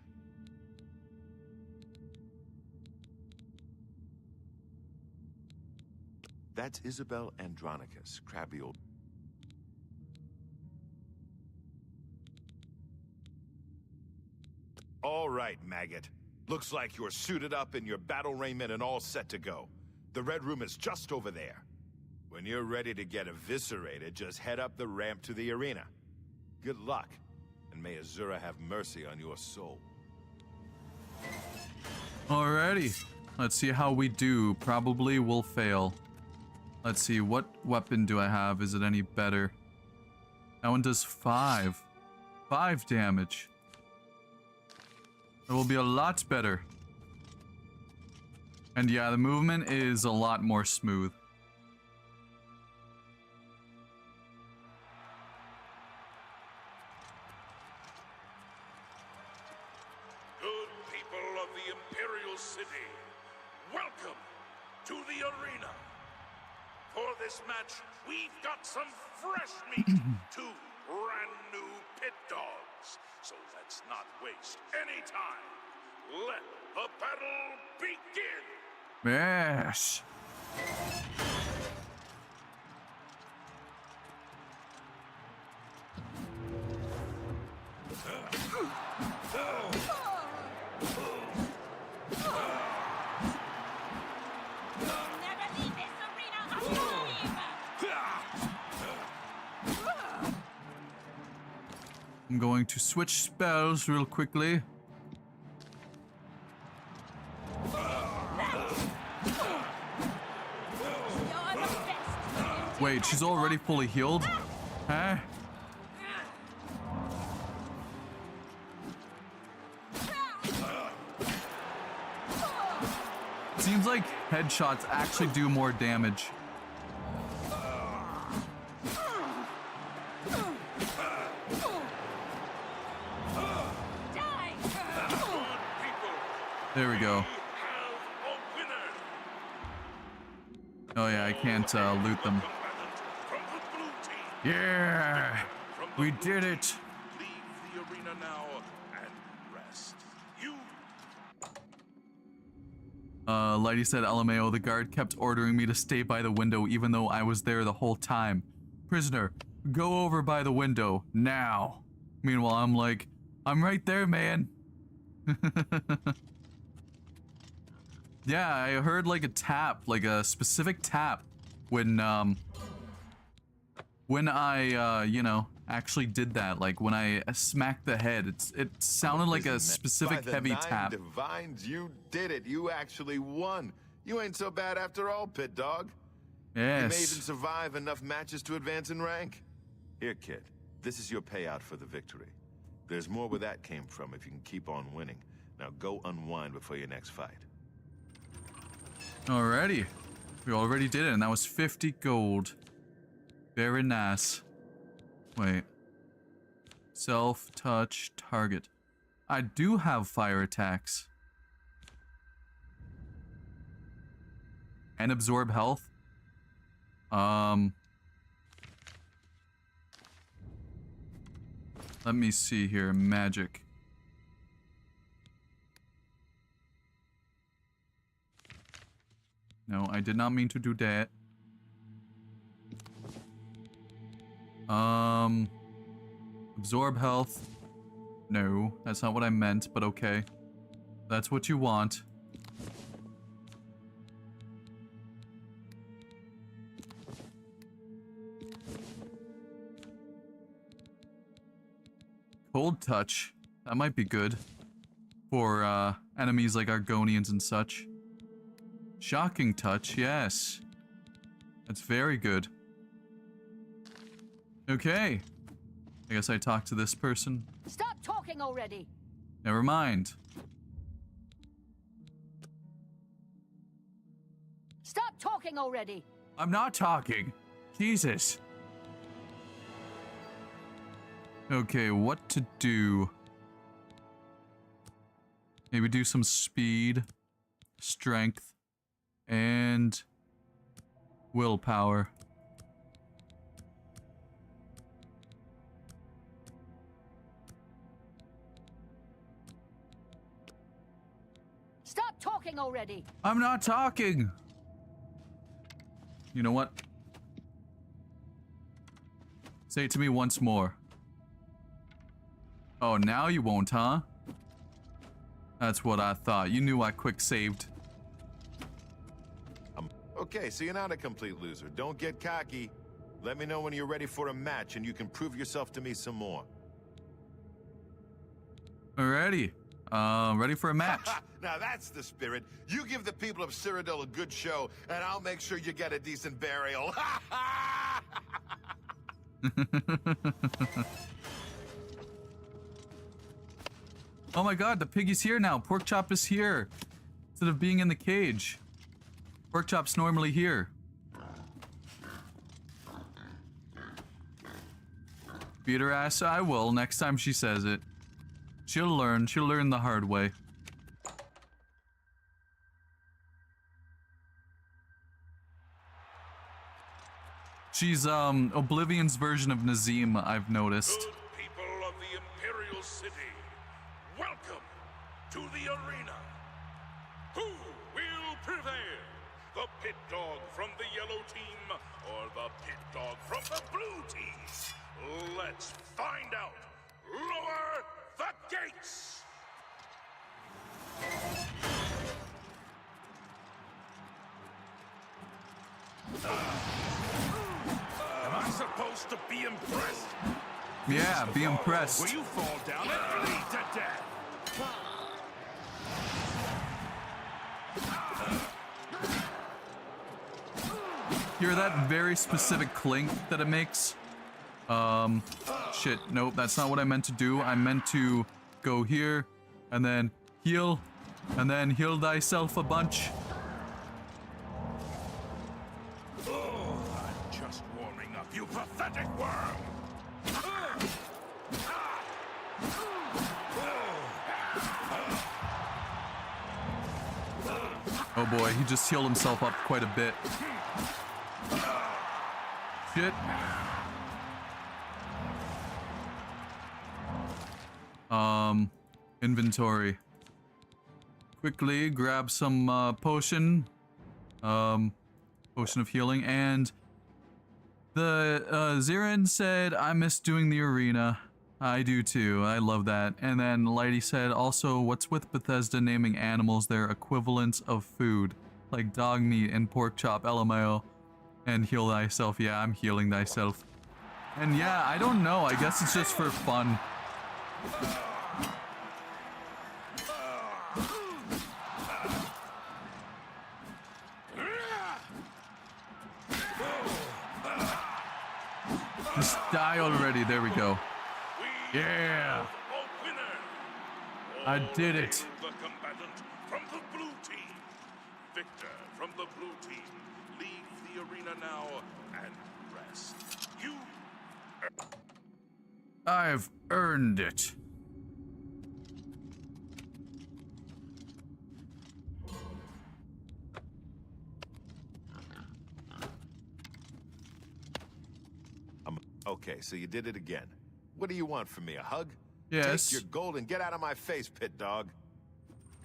S16: That's Isabel Andronicus, crabby old... All right, maggot. Looks like you're suited up in your battle raiment and all set to go. The Red Room is just over there. When you're ready to get eviscerated, just head up the ramp to the arena. Good luck, and may Azura have mercy on your soul.
S1: Alrighty. Let's see how we do. Probably will fail. Let's see, what weapon do I have? Is it any better? That one does 5. 5 damage. It will be a lot better. And yeah, the movement is a lot more smooth.
S3: Good people of the Imperial City, welcome to the arena. For this match, we've got some fresh meat, 2 brand new pit dogs. So let's not waste any time. Let the battle begin!
S1: Yes. I'm going to switch spells real quickly. Wait, she's already fully healed? Huh? Seems like headshots actually do more damage. There we go. Oh yeah, I can't loot them. Yeah, we did it.
S3: Leave the arena now and rest. You.
S1: Lighty said, LMAO, the guard kept ordering me to stay by the window even though I was there the whole time. Prisoner, go over by the window, now. Meanwhile, I'm like, I'm right there, man. Yeah, I heard like a tap, like a specific tap when I, you know, actually did that. Like when I smacked the head, it sounded like a specific heavy tap.
S16: By the 9 divines, you did it. You actually won. You ain't so bad after all, Pit Dog.
S1: Yes.
S16: You may even survive enough matches to advance in rank. Here, kid. This is your payout for the victory. There's more where that came from if you can keep on winning. Now go unwind before your next fight.
S1: Alrighty. We already did it, and that was 50 gold. Very nice. Wait. Self-touch target. I do have fire attacks. And absorb health. Let me see here. Magic. No, I did not mean to do that. Absorb health. No, that's not what I meant, but okay. That's what you want. Cold touch. That might be good. For, enemies like Argonians and such. Shocking touch, yes. That's very good. Okay. I guess I talked to this person.
S15: Stop talking already.
S1: Never mind.
S15: Stop talking already.
S1: I'm not talking. Jesus. Okay, what to do? Maybe do some speed, strength, and willpower.
S15: Stop talking already.
S1: I'm not talking. You know what? Say it to me once more. Oh, now you won't, huh? That's what I thought. You knew I quick saved.
S16: Okay, so you're not a complete loser. Don't get cocky. Let me know when you're ready for a match and you can prove yourself to me some more.
S1: Alrighty. Ready for a match.
S16: Now that's the spirit. You give the people of Cyrodiil a good show, and I'll make sure you get a decent burial.
S1: Oh my god, the piggy's here now. Porkchop is here. Instead of being in the cage. Porkchop's normally here. Beat her ass? I will, next time she says it. She'll learn the hard way. She's, Oblivion's version of Nazim, I've noticed.
S3: Good people of the Imperial City, welcome to the arena. Who will prevail? The pit dog from the yellow team or the pit dog from the blue team? Let's find out. Lower the gates! Am I supposed to be impressed?
S1: Yeah, be impressed.
S3: Will you fall down and bleed to death?
S1: Hear that very specific clink that it makes? Shit, nope, that's not what I meant to do. I meant to go here, and then heal, and then heal thyself a bunch.
S3: Oh, I'm just warming up, you pathetic worm!
S1: Oh boy, he just healed himself up quite a bit. Shit. Inventory. Quickly grab some potion. Potion of healing, and the Zirin said, I miss doing the arena. I do too, I love that. And then Lighty said, also, what's with Bethesda naming animals their equivalents of food? Like dog meat and pork chop, LMAO. And heal thyself, yeah, I'm healing thyself. And yeah, I don't know, I guess it's just for fun. Just die already, there we go. Yeah! I did it.
S3: The combatant from the blue team. Victor from the blue team. Leave the arena now and rest. You...
S1: I've earned it.
S16: Okay, so you did it again. What do you want from me, a hug?
S1: Yes.
S16: Take your gold and get out of my face, pit dog.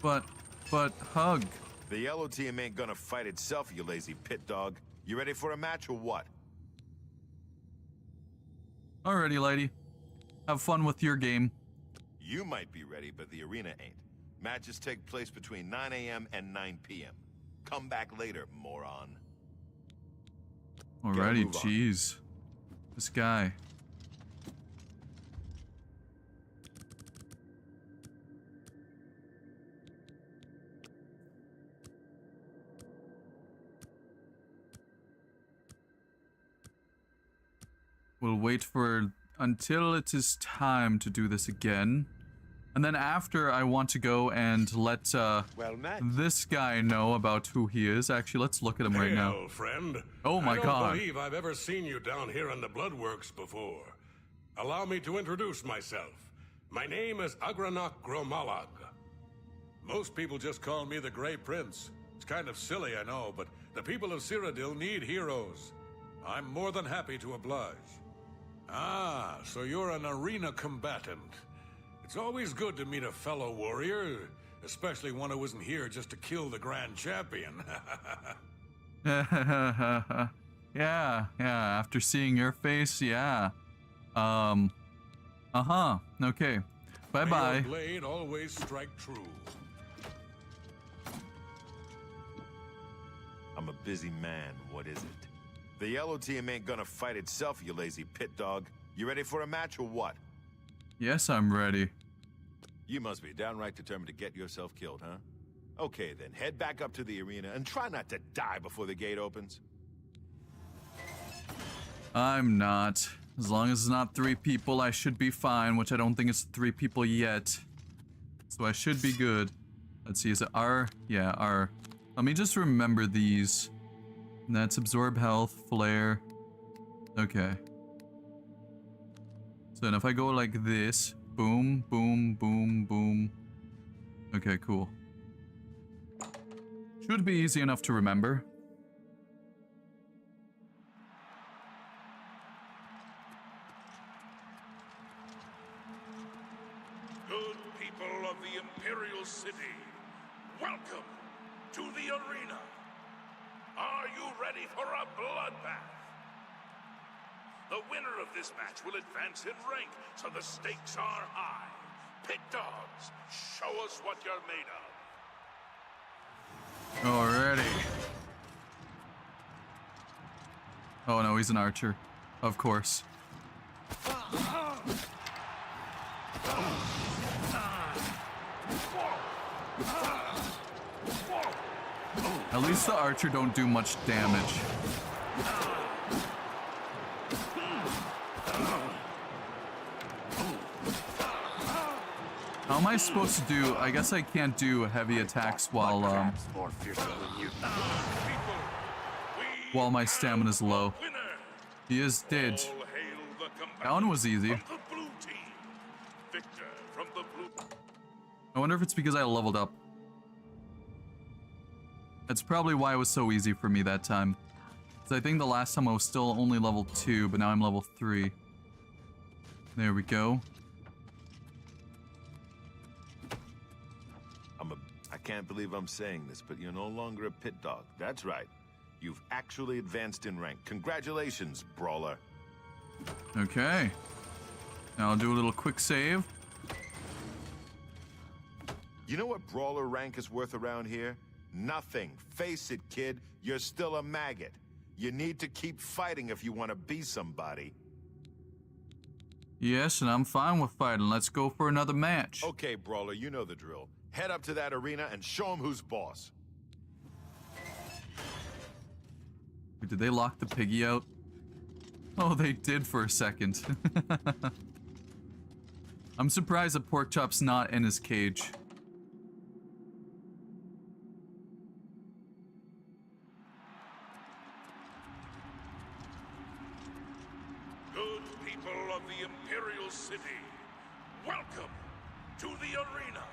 S1: But hug.
S16: The yellow team ain't gonna fight itself, you lazy pit dog. You ready for a match or what?
S1: Alrighty, lady. Have fun with your game.
S16: You might be ready, but the arena ain't. Matches take place between 9 a.m. and 9 p.m. Come back later, moron.
S1: Alrighty, jeez. This guy. We'll wait for until it is time to do this again. And then after, I want to go and let this guy know about who he is. Actually, let's look at him right now.
S18: Hey, old friend.
S1: Oh my God.
S18: I don't believe I've ever seen you down here in the Bloodworks before. Allow me to introduce myself. My name is Agranok Gromalag. Most people just call me the Grey Prince. It's kind of silly, I know, but the people of Cyrodiil need heroes. I'm more than happy to oblige. Ah, so you're an arena combatant. It's always good to meet a fellow warrior, especially one who isn't here just to kill the Grand Champion.
S1: Yeah, after seeing your face, yeah. Okay. Bye-bye.
S18: May your blade always strike true.
S16: I'm a busy man, what is it? The yellow team ain't gonna fight itself, you lazy pit dog. You ready for a match or what?
S1: Yes, I'm ready.
S16: You must be downright determined to get yourself killed, huh? Okay then, head back up to the arena and try not to die before the gate opens.
S1: I'm not. As long as it's not 3 people, I should be fine, which I don't think it's 3 people yet. So I should be good. Let's see, is it R? Yeah, R. Let me just remember these. And that's absorb health, flare. Okay. So then if I go like this, boom, boom, boom, boom. Okay, cool. Should be easy enough to remember.
S3: Good people of the Imperial City, welcome to the arena. Are you ready for a bloodbath? The winner of this match will advance in rank, so the stakes are high. Pit dogs, show us what you're made of.
S1: Alrighty. Oh no, he's an archer. Of course. At least the archer don't do much damage. How am I supposed to do? I guess I can't do heavy attacks while my stamina's low. He is dead. That one was easy. I wonder if it's because I leveled up. That's probably why it was so easy for me that time. Because I think the last time I was still only level 2, but now I'm level 3. There we go.
S16: I can't believe I'm saying this, but you're no longer a pit dog. That's right. You've actually advanced in rank. Congratulations, Brawler.
S1: Okay. Now I'll do a little quick save.
S16: You know what Brawler rank is worth around here? Nothing. Face it, kid. You're still a maggot. You need to keep fighting if you want to be somebody.
S1: Yes, and I'm fine with fighting. Let's go for another match.
S16: Okay, Brawler, you know the drill. Head up to that arena and show them who's boss.
S1: Wait, did they lock the piggy out? Oh, they did for a second. I'm surprised that Porkchop's not in his cage.
S18: Good people of the Imperial City, welcome to the arena.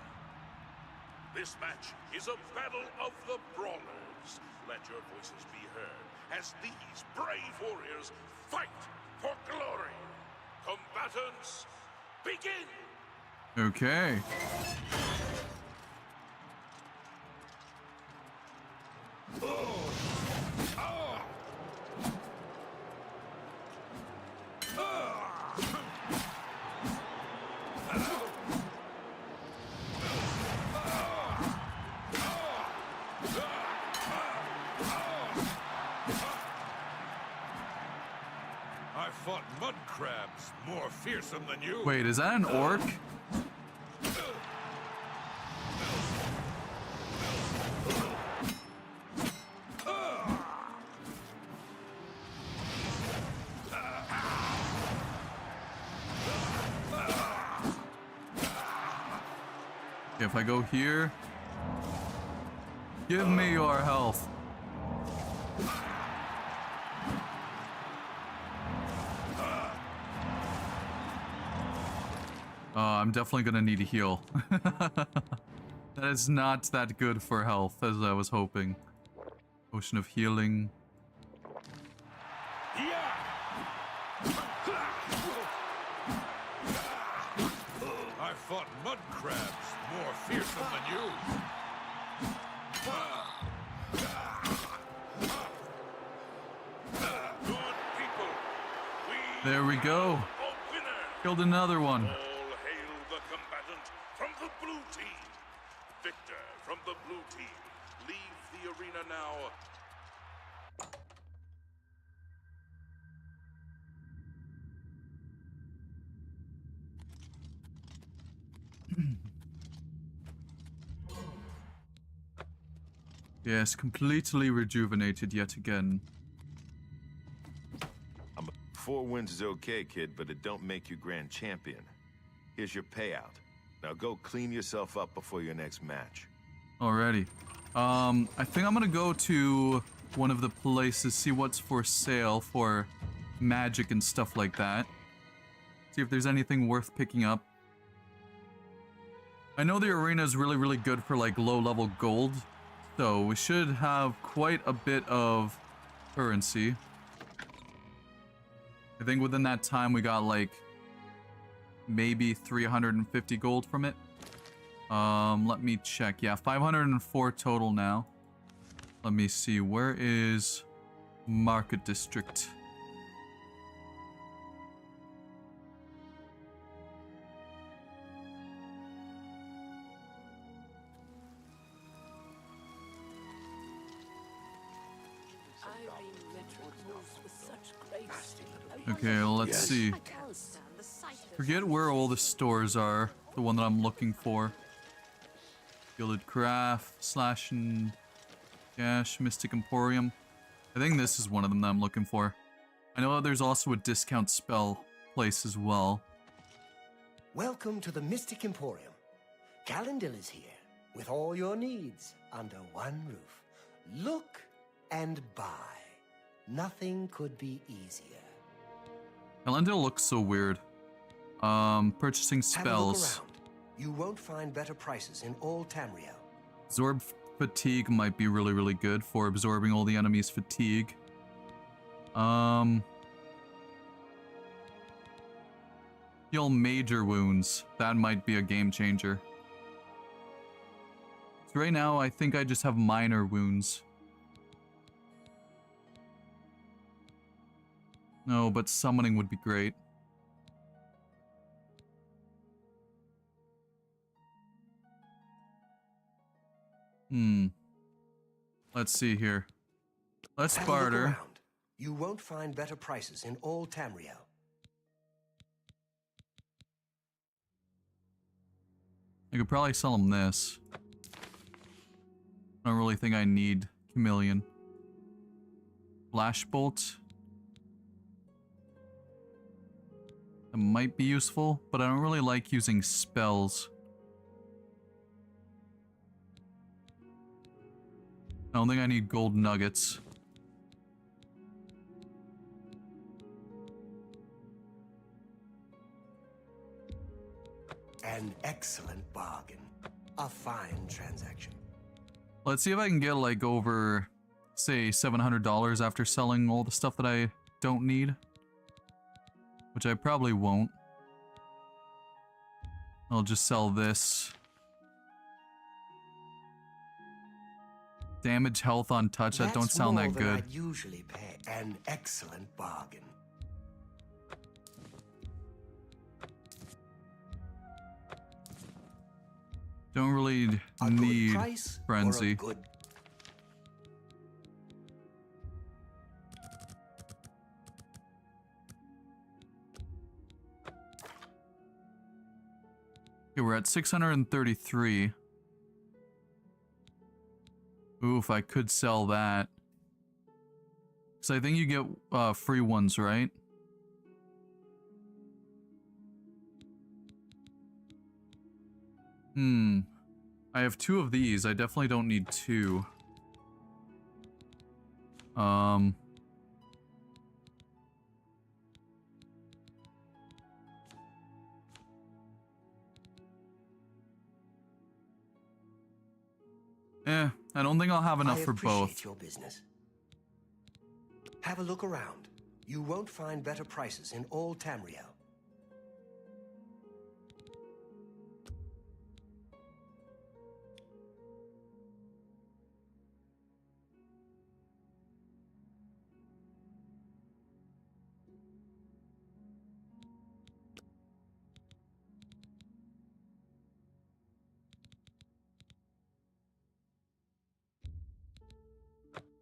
S18: This match is a battle of the brawlers. Let your voices be heard as these brave warriors fight for glory. Combatants, begin!
S1: Okay.
S18: I fought mud crabs more fearsome than you.
S1: Wait, is that an orc? If I go here, give me your health. I'm definitely gonna need a heal. That is not that good for health as I was hoping. Potion of healing.
S18: I fought mud crabs more fearsome than you. Good people,
S1: There we go. Killed another one.
S18: all hail the combatant from the blue team. Victor from the blue team, leave the arena now.
S1: Yes, completely rejuvenated yet again.
S16: 4 wins is okay, kid, but it don't make you grand champion. Here's your payout. Now go clean yourself up before your next match.
S1: Alrighty. I think I'm gonna go to one of the places, see what's for sale for magic and stuff like that. See if there's anything worth picking up. I know the arena is really, really good for like low-level gold, so we should have quite a bit of currency. I think within that time we got like maybe 350 gold from it. Let me check. Yeah, 504 total now. Let me see. Where is Market District? Okay, let's see.
S7: I can't stand the sight
S1: Forget where all the stores are. The one that I'm looking for. Gilded Craft, Slash and Dash, Mystic Emporium. I think this is one of them that I'm looking for. I know there's also a discount spell place as well.
S20: Welcome to the Mystic Emporium. Calendil is here, with all your needs under one roof. Look and buy. Nothing could be easier.
S1: Calendil looks so weird. Purchasing
S20: Have a look
S1: spells.
S20: around. You won't find better prices in all Tamriel.
S1: Absorb Fatigue might be really, really good for absorbing all the enemy's fatigue. Heal major wounds. That might be a game changer. So right now, I think I just have minor wounds. No, but summoning would be great. Let's see here. Let's
S20: Have a look
S1: barter.
S20: around. You won't find better prices in all Tamriel.
S1: I could probably sell him this. I don't really think I need Chameleon. Flashbolt. That might be useful, but I don't really like using spells. I don't think I need gold nuggets.
S20: An excellent bargain. A fine transaction.
S1: Let's see if I can get like over, say, $700 after selling all the stuff that I don't need. Which I probably won't. I'll just sell this. Damage, health, on touch, that don't sound that good.
S20: I'd usually pay. An excellent bargain.
S1: Don't really need frenzy. Okay, we're at 633. Oof, I could sell that. Because I think you get free ones, right? I have 2 of these. I definitely don't need 2. I don't think I'll have enough for both.
S20: I appreciate your business. Have a look around. You won't find better prices in all Tamriel.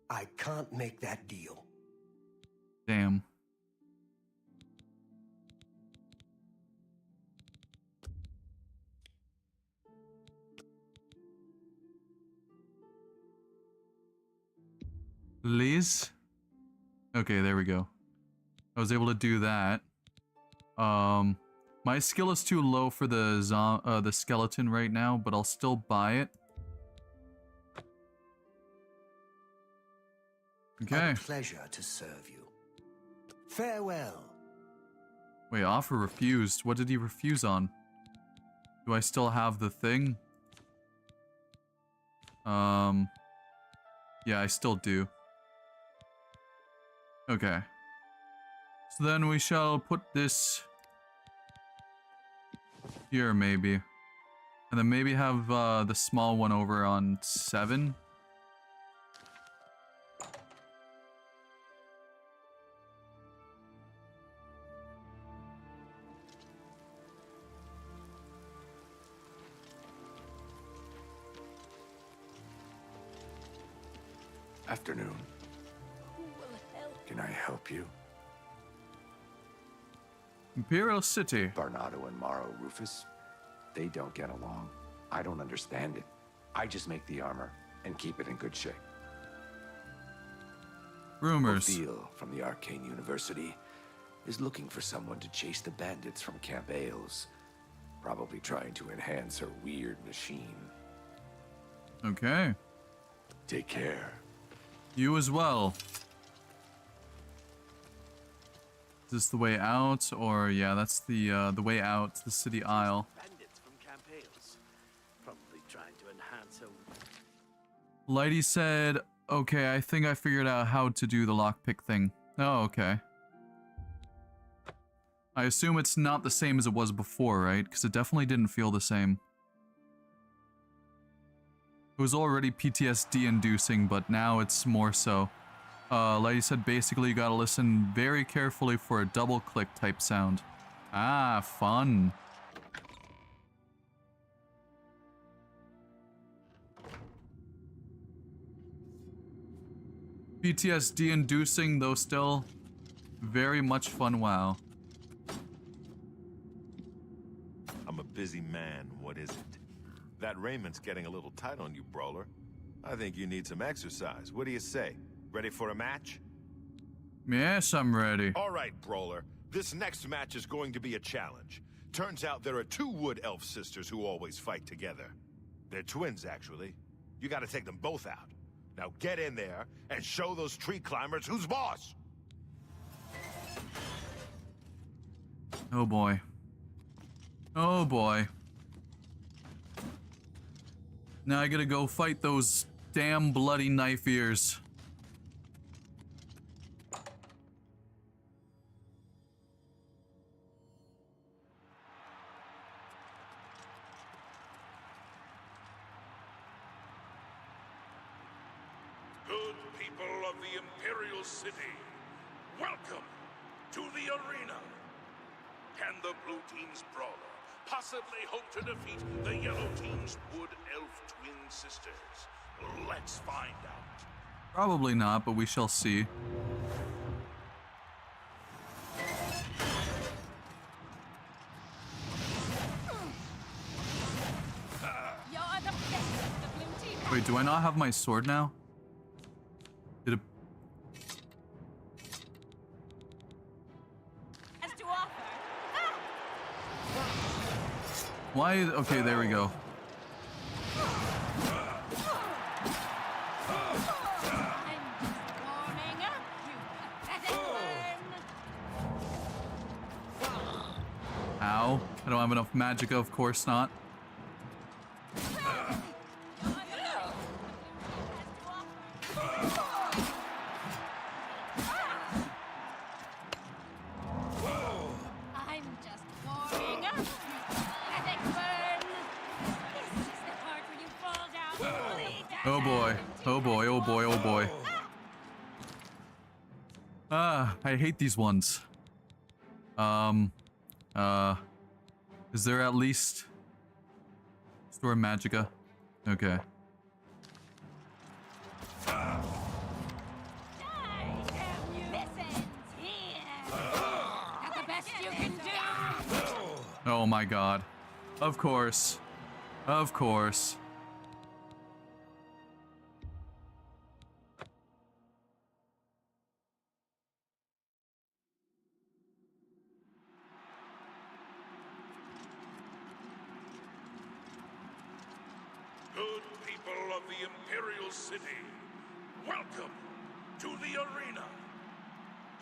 S20: I can't make that deal.
S1: Damn. Liz? Okay, there we go. I was able to do that. My skill is too low for the skeleton right now, but I'll still buy it. Okay.
S20: A pleasure to serve you. Farewell.
S1: Wait, offer refused. What did he refuse on? Do I still have the thing? Yeah, I still do. Okay. So then we shall put this here, maybe. And then maybe have the small one over on 7.
S9: Afternoon. Can I help you?
S1: Imperial City.
S2: Barnado and Morrow Rufus, they don't get along. I don't understand it. I just make the armor and keep it in good shape.
S1: Rumors.
S2: Ophil from the Arcane University is looking for someone to chase the bandits from Camp Ailes. Probably trying to enhance her weird machine.
S1: Okay.
S2: Take care.
S1: You as well. Is this the way out, or yeah, that's the way out to the city aisle.
S21: Bandits from Camp Ailes. Probably trying to enhance her.
S1: Lighty said, okay, I think I figured out how to do the lockpick thing. Oh, okay. I assume it's not the same as it was before, right? Because it definitely didn't feel the same. It was already PTSD inducing, but now it's more so. Like I said, basically you gotta listen very carefully for a double click type sound. Ah, fun. PTSD inducing, though still very much fun. Wow.
S16: I'm a busy man, what is it? That raiment's getting a little tight on you, Brawler. I think you need some exercise. What do you say? Ready for a match?
S1: Yes, I'm ready.
S16: All right, Brawler. This next match is going to be a challenge. Turns out there are two wood elf sisters who always fight together. They're twins, actually. You gotta take them both out. Now get in there and show those tree climbers who's boss!
S1: Oh boy. Oh boy. Now I gotta go fight those damn bloody knife ears.
S18: Good people of the Imperial City, welcome to the arena. Can the blue team's brawler possibly hope to defeat the yellow team's wood elf twin sisters? Let's find out.
S1: Probably not, but we shall see.
S15: You're the best of the blue team.
S1: Wait, do I not have my sword now? Did it...
S15: Has to offer.
S1: Why? Okay, there we go. Ow. I don't have enough magicka, of course not.
S15: I'm just warming up. Pathetic burn. This is the part where you fall down. Bleed
S1: Oh boy. Oh boy, oh boy, oh boy. Ah, I hate these ones. Is there at least store magicka? Okay.
S15: That's the best you can do.
S1: Oh my god. Of course. Of course.
S18: Good people of the Imperial City, welcome to the arena.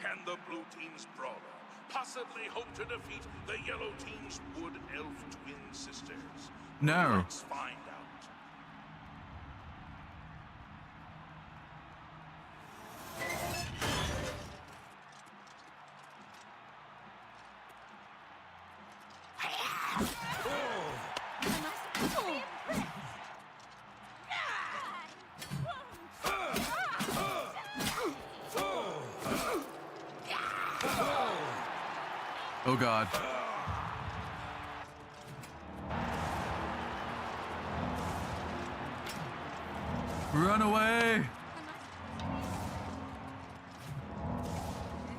S18: Can the blue team's brawler possibly hope to defeat the yellow team's wood elf twin sisters?
S1: No.
S18: Let's find out.
S1: Oh god. Run away!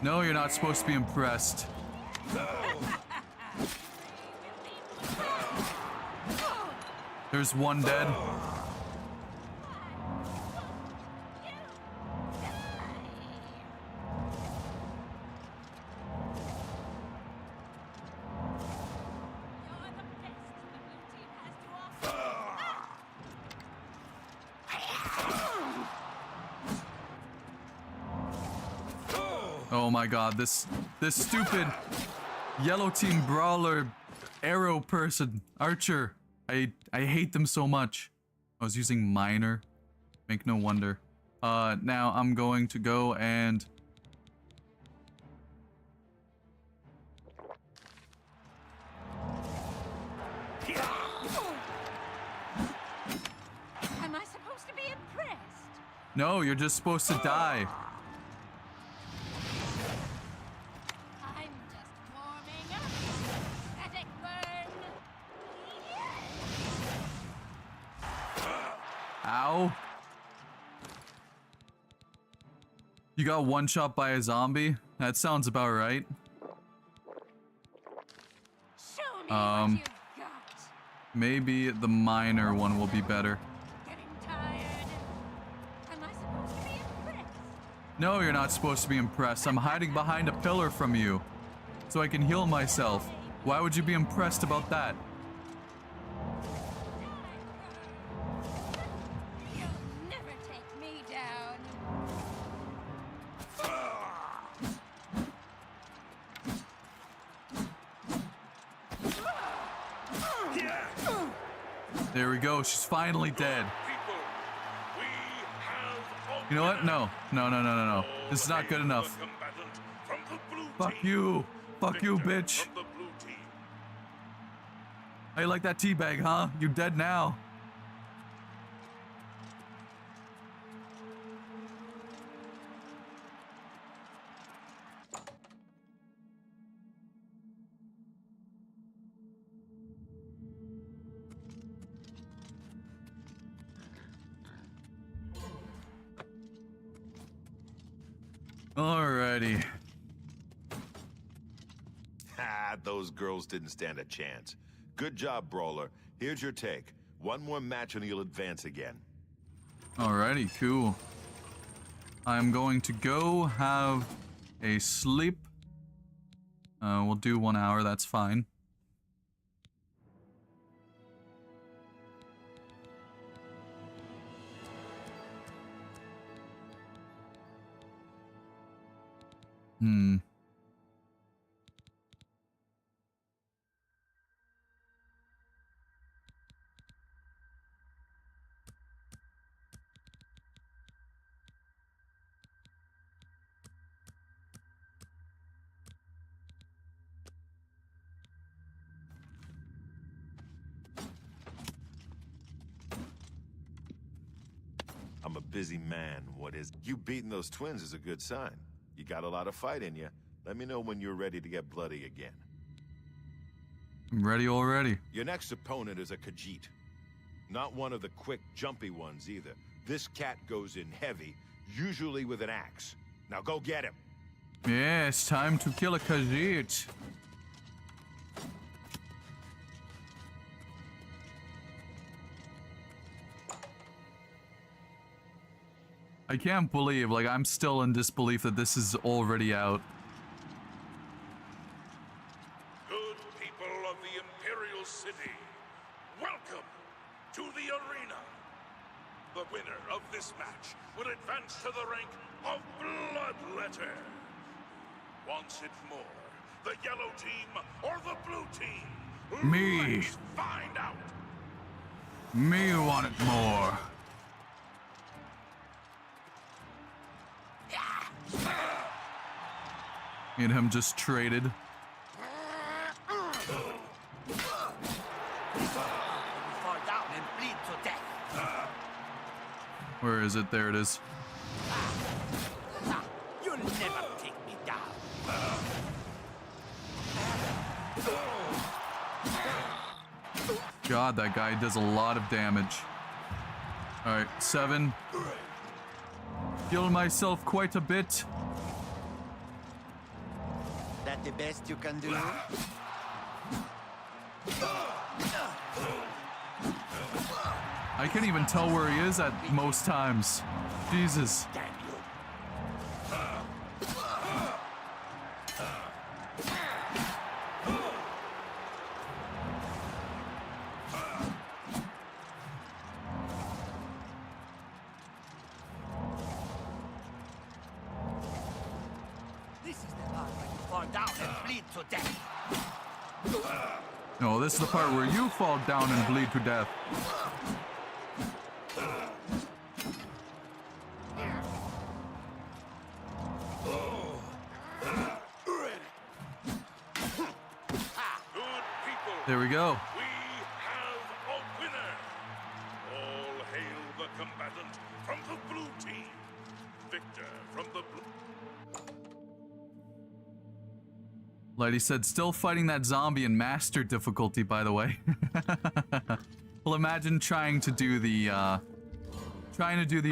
S1: No, you're not supposed to be impressed. There's one dead. Oh my god, this stupid yellow team brawler arrow person, archer. I hate them so much. I was using miner. Make no wonder. Now I'm going to go and
S15: Am I supposed to be impressed?
S1: no, you're just supposed to die.
S15: I'm just warming up. Static burn.
S1: Ow. You got one shot by a zombie? That sounds about right.
S15: Show me what you've got.
S1: Maybe the miner one will be better.
S15: Getting tired. Am I supposed to be impressed?
S1: No, you're not supposed to be impressed. I'm hiding behind a pillar from you, so I can heal myself. Why would you be impressed about that?
S15: You'll never take me down.
S1: There we go. She's finally dead. You know what? No. This is not good enough. Fuck you. Fuck you, bitch. How you like that teabag, huh? You dead now. Alrighty.
S16: Ha, those girls didn't stand a chance. Good job, Brawler. Here's your take. One more match and you'll advance again.
S1: Alrighty, cool. I'm going to go have a sleep. We'll do 1 hour, that's fine.
S16: I'm a busy man. What is... You beating those twins is a good sign. You got a lot of fight in you. Let me know when you're ready to get bloody again.
S1: I'm ready already.
S16: Your next opponent is a Khajiit. Not one of the quick, jumpy ones either. This cat goes in heavy, usually with an axe. Now go get him.
S1: Yeah, it's time to kill a Khajiit. I can't believe, like, I'm still in disbelief that this is already out.
S3: Good people of the Imperial City, welcome to the arena. The winner of this match will advance to the rank of Bloodletter. Wants it more, the yellow team or the blue team?
S1: Me.
S3: Let's find out.
S1: Me want it more. And him just traded.
S11: Fall down and bleed to death.
S1: Where is it? There it is.
S11: You'll never take me down.
S1: God, that guy does a lot of damage. Alright, 7. Healed myself quite a bit.
S11: That the best you can do?
S1: I can't even tell where he is at most times. Jesus.
S11: This is the part where you fall down and bleed to death.
S1: No, this is the part where you fall down and bleed to death. There we go.
S3: We have a winner! All hail the combatant from the blue team. Victor from the blue...
S1: Lady said, still fighting that zombie in Master difficulty, by the way. Well, imagine trying to do the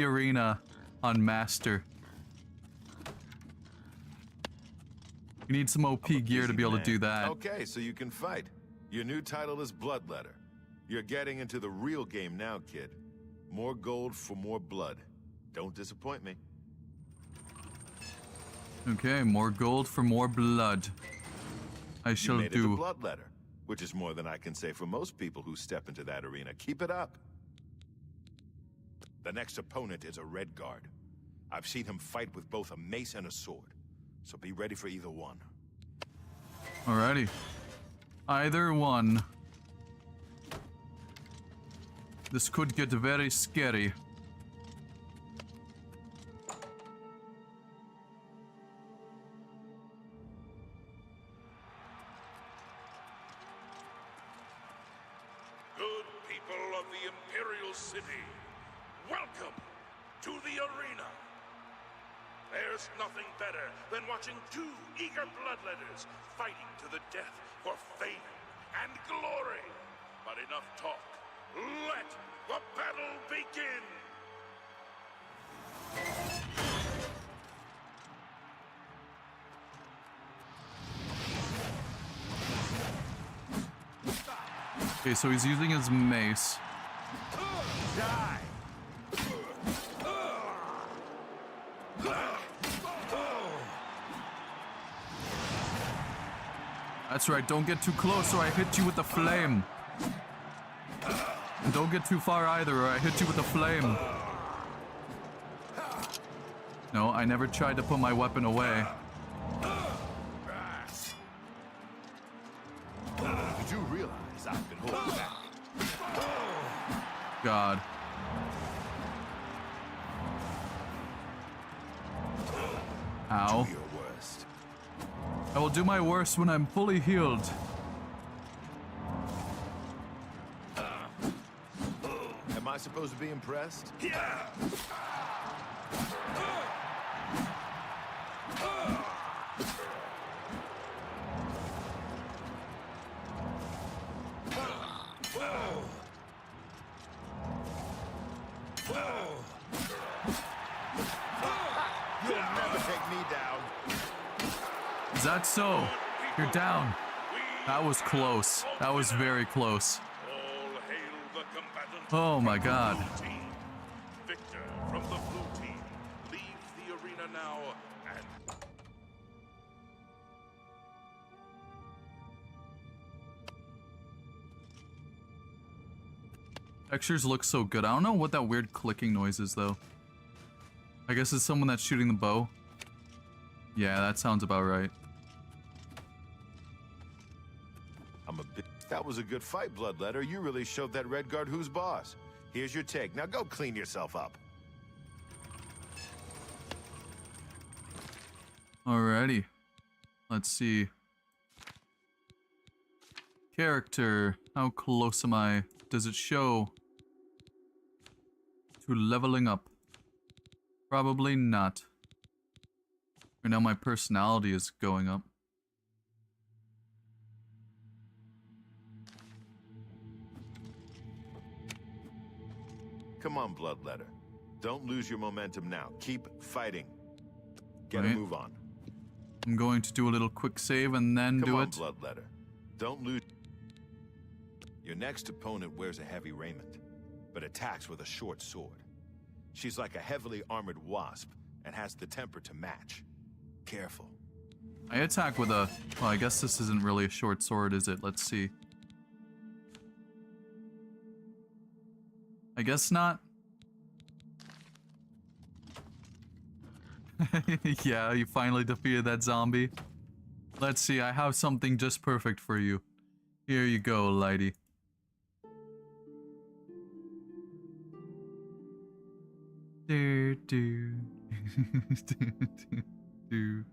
S1: arena on Master. You need some OP gear to be able to do that.
S16: Okay, so you can fight. Your new title is Bloodletter. You're getting into the real game now, kid. More gold for more blood. Don't disappoint me.
S1: Okay, more gold for more blood. I shall
S16: You made it
S1: do.
S16: to Bloodletter, which is more than I can say for most people who step into that arena. Keep it up. The next opponent is a Red Guard. I've seen him fight with both a mace and a sword, so be ready for either one.
S1: Alrighty. Either one. This could get very scary.
S3: Good people of the Imperial City, welcome to the arena. There's nothing better than watching two eager bloodletters fighting to the death for fame and glory. But enough talk. Let the battle begin!
S1: Okay, so he's using his mace.
S11: Die!
S1: That's right, don't get too close or I hit you with the flame. And don't get too far either or I hit you with the flame. No, I never tried to put my weapon away.
S16: Did you realize I've been holding back?
S1: God. Ow.
S16: Do your worst.
S1: I will do my worst when I'm fully healed.
S16: Am I supposed to be impressed?
S11: Yeah!
S16: You'll never take me down.
S1: Is that so? You're down. That was close. That was very close.
S3: All hail the combatant
S1: Oh my
S3: from the
S1: God.
S3: blue team. Victor from the blue team leaves the arena now and...
S1: Textures look so good. I don't know what that weird clicking noise is though. I guess it's someone that's shooting the bow. Yeah, that sounds about right.
S16: That was a good fight, Bloodletter. You really showed that Red Guard who's boss. Here's your take. Now go clean yourself up.
S1: Alrighty. Let's see. Character. How close am I? Does it show to leveling up? Probably not. Right now my personality is going up.
S16: Come on, Bloodletter. Don't lose your momentum now. Keep fighting. Get a
S1: Right.
S16: move on.
S1: I'm going to do a little quick save and then
S16: Come
S1: do
S16: on,
S1: it.
S16: Bloodletter. Don't lose. Your next opponent wears a heavy raiment. but attacks with a short sword. She's like a heavily armored wasp and has the temper to match. Careful.
S1: I attack with a... Well, I guess this isn't really a short sword, is it? Let's see. I guess not. Yeah, you finally defeated that zombie. Let's see, I have something just perfect for you. Here you go, lady. Do do do.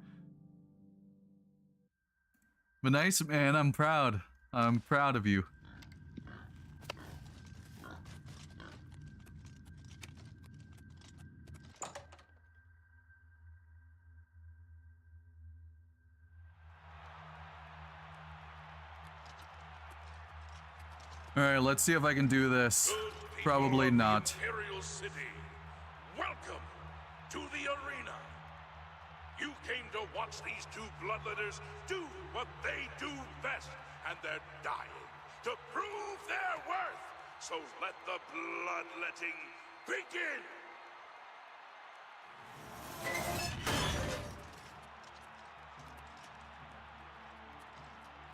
S1: But nice, man. I'm proud. I'm proud of you. Alright, let's see if I can do this. Probably not.
S18: Imperial City, welcome to the arena. You came to watch these two bloodletters do what they do best, and they're dying to prove their worth. So let the bloodletting begin.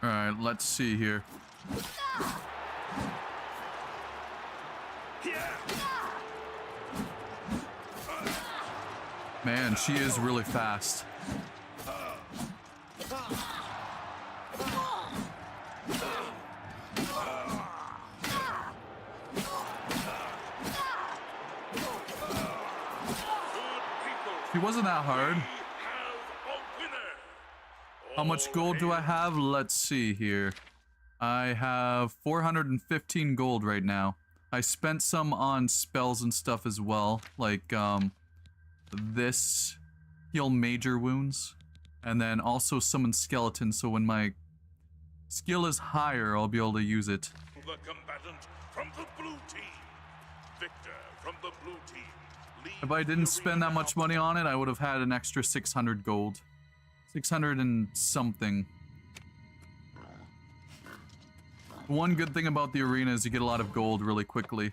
S1: Alright, let's see here. Man, she is really fast. She wasn't that hard. How much gold do I have? Let's see here. I have 415 gold right now. I spent some on spells and stuff as well, like this heal major wounds, and then also summon skeletons, so when my skill is higher, I'll be able to use it.
S18: The combatant from the blue team, Victor from the blue team.
S1: If I didn't spend that much money on it, I would have had an extra 600 gold. 600 and something. One good thing about the arena is you get a lot of gold really quickly.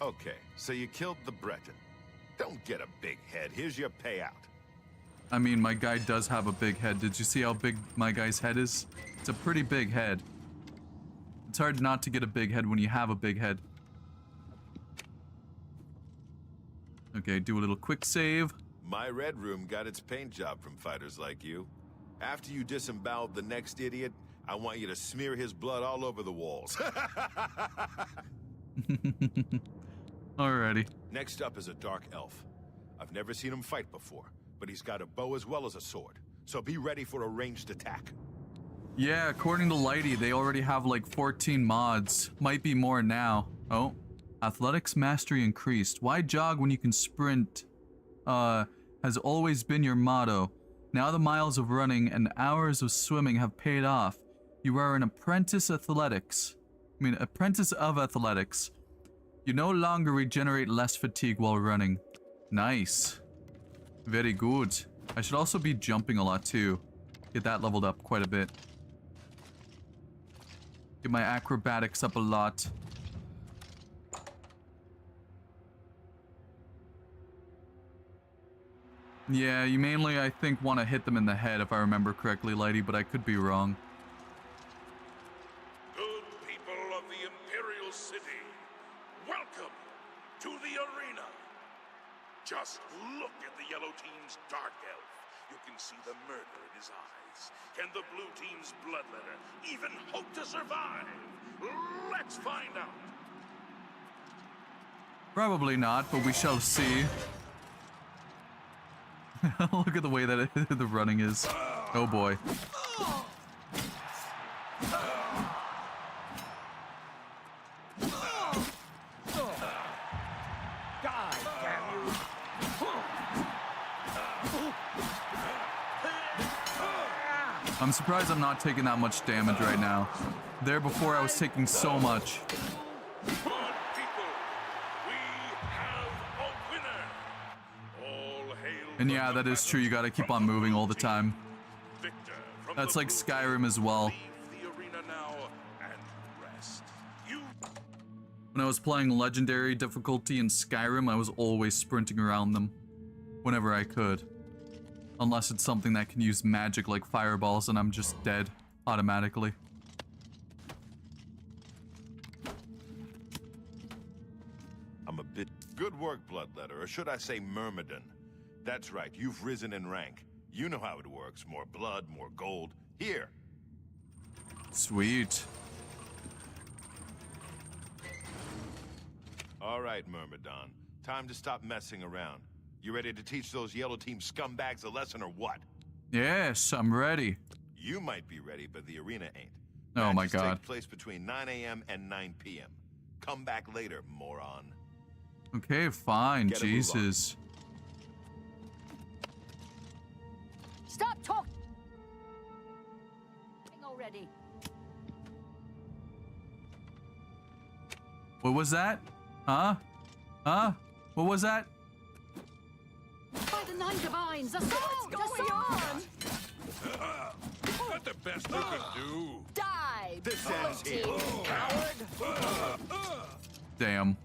S16: Okay, so you killed the Breton. Don't get a big head. Here's your payout.
S1: I mean, my guy does have a big head. Did you see how big my guy's head is? It's a pretty big head. It's hard not to get a big head when you have a big head. Okay, do a little quick save.
S16: My red room got its paint job from fighters like you. After you disemboweled the next idiot, I want you to smear his blood all over the walls.
S1: Alrighty.
S16: Next up is a dark elf. I've never seen him fight before, but he's got a bow as well as a sword. So be ready for a ranged attack.
S1: Yeah, according to Lighty, they already have like 14 mods. Might be more now. Oh. Athletics mastery increased. Why jog when you can sprint? Has always been your motto. Now the miles of running and hours of swimming have paid off. You are an apprentice of athletics. You no longer regenerate less fatigue while running. Nice. Very good. I should also be jumping a lot too. Get that leveled up quite a bit. Get my acrobatics up a lot. Yeah, you mainly, I think, want to hit them in the head if I remember correctly, Lighty, but I could be wrong.
S18: Good people of the Imperial City, welcome to the arena. Just look at the yellow team's dark elf. You can see the murder in his eyes. Can the blue team's bloodletter even hope to survive? Let's find out.
S1: Probably not, but we shall see. Look at the way that the running is. Oh boy.
S21: God damn you!
S1: I'm surprised I'm not taking that much damage right now. There before I was taking so much. And yeah, that is true, you gotta keep on moving all the time. That's like Skyrim as well.
S14: now and rest. You...
S1: When I was playing Legendary difficulty in Skyrim, I was always sprinting around them. Whenever I could. Unless it's something that can use magic like fireballs and I'm just dead automatically.
S16: I'm a bit... Good work, Bloodletter, or should I say Myrmidon. That's right, you've risen in rank. You know how it works. More blood, more gold. Here.
S1: Sweet.
S16: All right, Myrmidon. Time to stop messing around. You ready to teach those Yellow Team scumbags a lesson or what?
S1: Yes, I'm ready.
S16: You might be ready, but the arena ain't.
S1: Oh my
S16: Matches
S1: god.
S16: take place between 9 a.m. and 9 p.m. Come back later, moron.
S1: Okay, fine.
S16: Get a move on.
S1: Jesus.
S15: Stop talking already.
S1: What was that? Huh? Huh? What was that?
S15: By the Nine Divines, what's going on?
S3: Not the best you can do.
S15: Die!
S16: This ends here.
S15: Coward!
S1: Damn.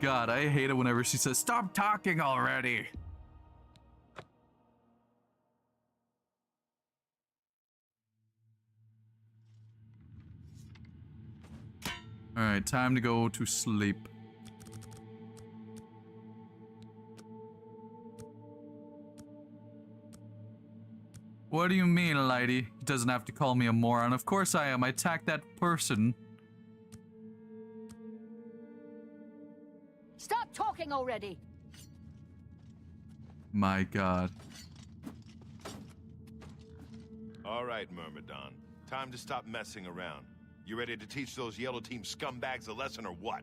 S1: God, I hate it whenever she says, "Stop talking already." Alright, time to go to sleep. What do you mean, lady? He doesn't have to call me a moron. Of course I am. I attacked that person.
S15: Stop talking already!
S1: My god.
S16: All right, Myrmidon. Time to stop messing around. You ready to teach those Yellow Team scumbags a lesson or what?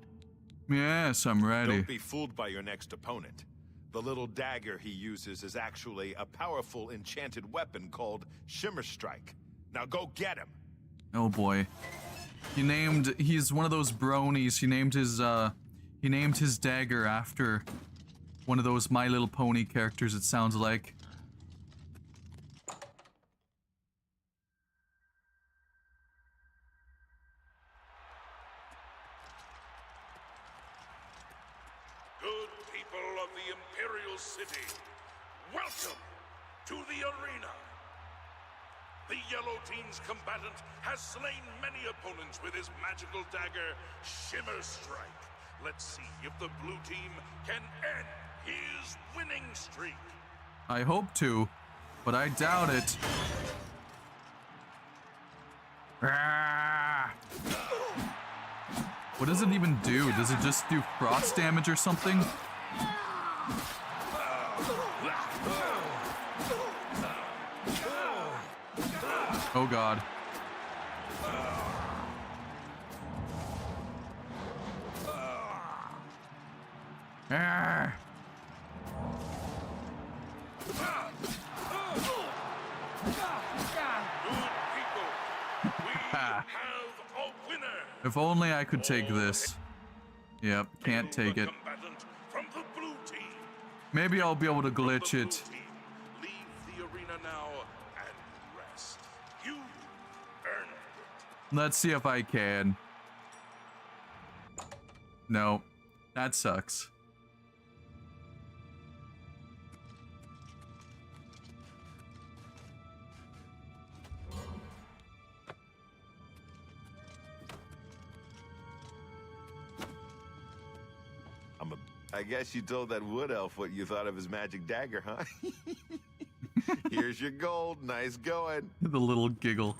S1: Yes, I'm ready.
S16: Don't be fooled by your next opponent. The little dagger he uses is actually a powerful enchanted weapon called Shimmer Strike. Now go get him!
S1: Oh boy. He's one of those bronies. He named his dagger after one of those My Little Pony characters, it sounds like.
S18: Good people of the Imperial City, welcome to the arena. The Yellow Team's combatant has slain many opponents with his magical dagger, Shimmer Strike. Let's see if the blue team can end his winning streak.
S1: I hope to, but I doubt it. Ah! What does it even do? Does it just do frost damage or something? Oh god. Ah! If only I could take this. Yep, can't take it. Maybe I'll be able to glitch it.
S18: Leave the arena now and rest. You earned it.
S1: Let's see if I can. No, that sucks.
S16: I guess you told that wood elf what you thought of his magic dagger, huh? Here's your gold. Nice going.
S1: The little giggle.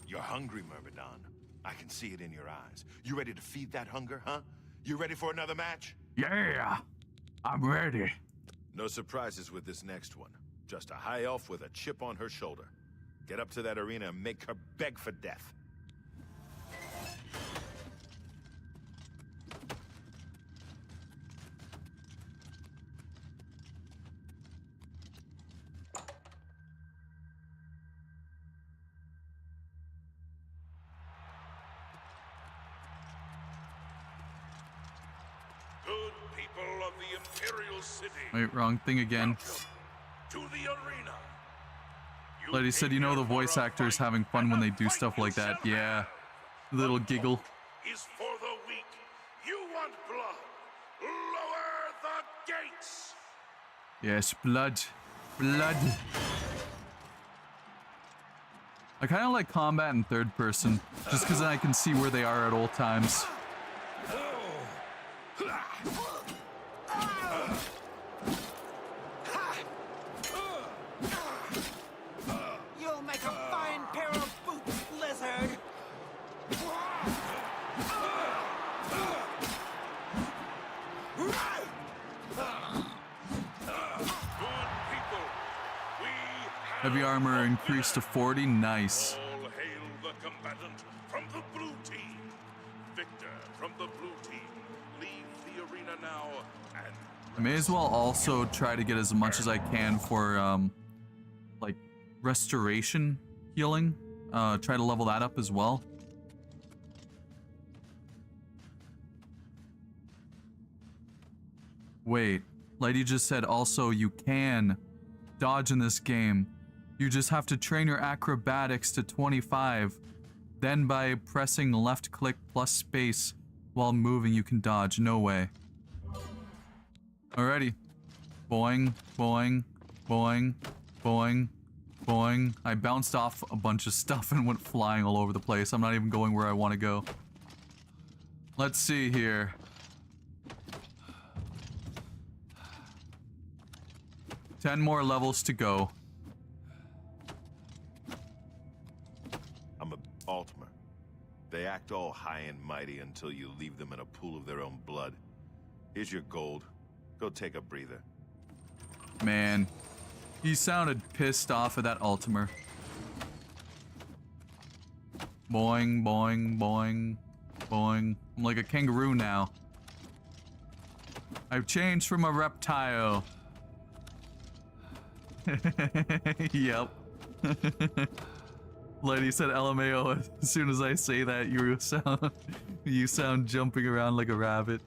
S16: You're hungry, Myrmidon. I can see it in your eyes. You ready to feed that hunger, huh? You ready for another match?
S1: Yeah, I'm ready.
S16: No surprises with this next one. Just a high elf with a chip on her shoulder. Get up to that arena and make her beg for death.
S18: Good people of the Imperial City.
S1: Wait, wrong thing again.
S18: To the arena.
S1: Lady said, you know the voice actor is having fun when they do stuff like that. Yeah. Little giggle.
S18: Is for the weak. You want blood. Lower the gates.
S1: Yes, blood. Blood. I kind of like combat in third person, just because I can see where they are at all times.
S11: You'll make a fine pair of boots, lizard.
S1: Heavy armor increased to 40. Nice.
S18: All hail the combatant from the blue team. Victor from the blue team. Leave the arena now and
S1: I may as well also try to get as much as I can for like restoration healing. Try to level that up as well. Wait, Lady just said also you can dodge in this game. You just have to train your acrobatics to 25. Then by pressing left click plus space while moving you can dodge. No way. Alrighty. Boing, boing, boing, boing, boing. I bounced off a bunch of stuff and went flying all over the place. I'm not even going where I want to go. Let's see here. Ten more levels to go.
S16: I'm a Altimer. They act all high and mighty until you leave them in a pool of their own blood. Here's your gold. Go take a breather.
S1: Man, he sounded pissed off at that Altimer. Boing, boing, boing, boing. I'm like a kangaroo now. I've changed from a reptile. Yep. Lady said LMAO. As soon as I say that, you sound jumping around like a rabbit.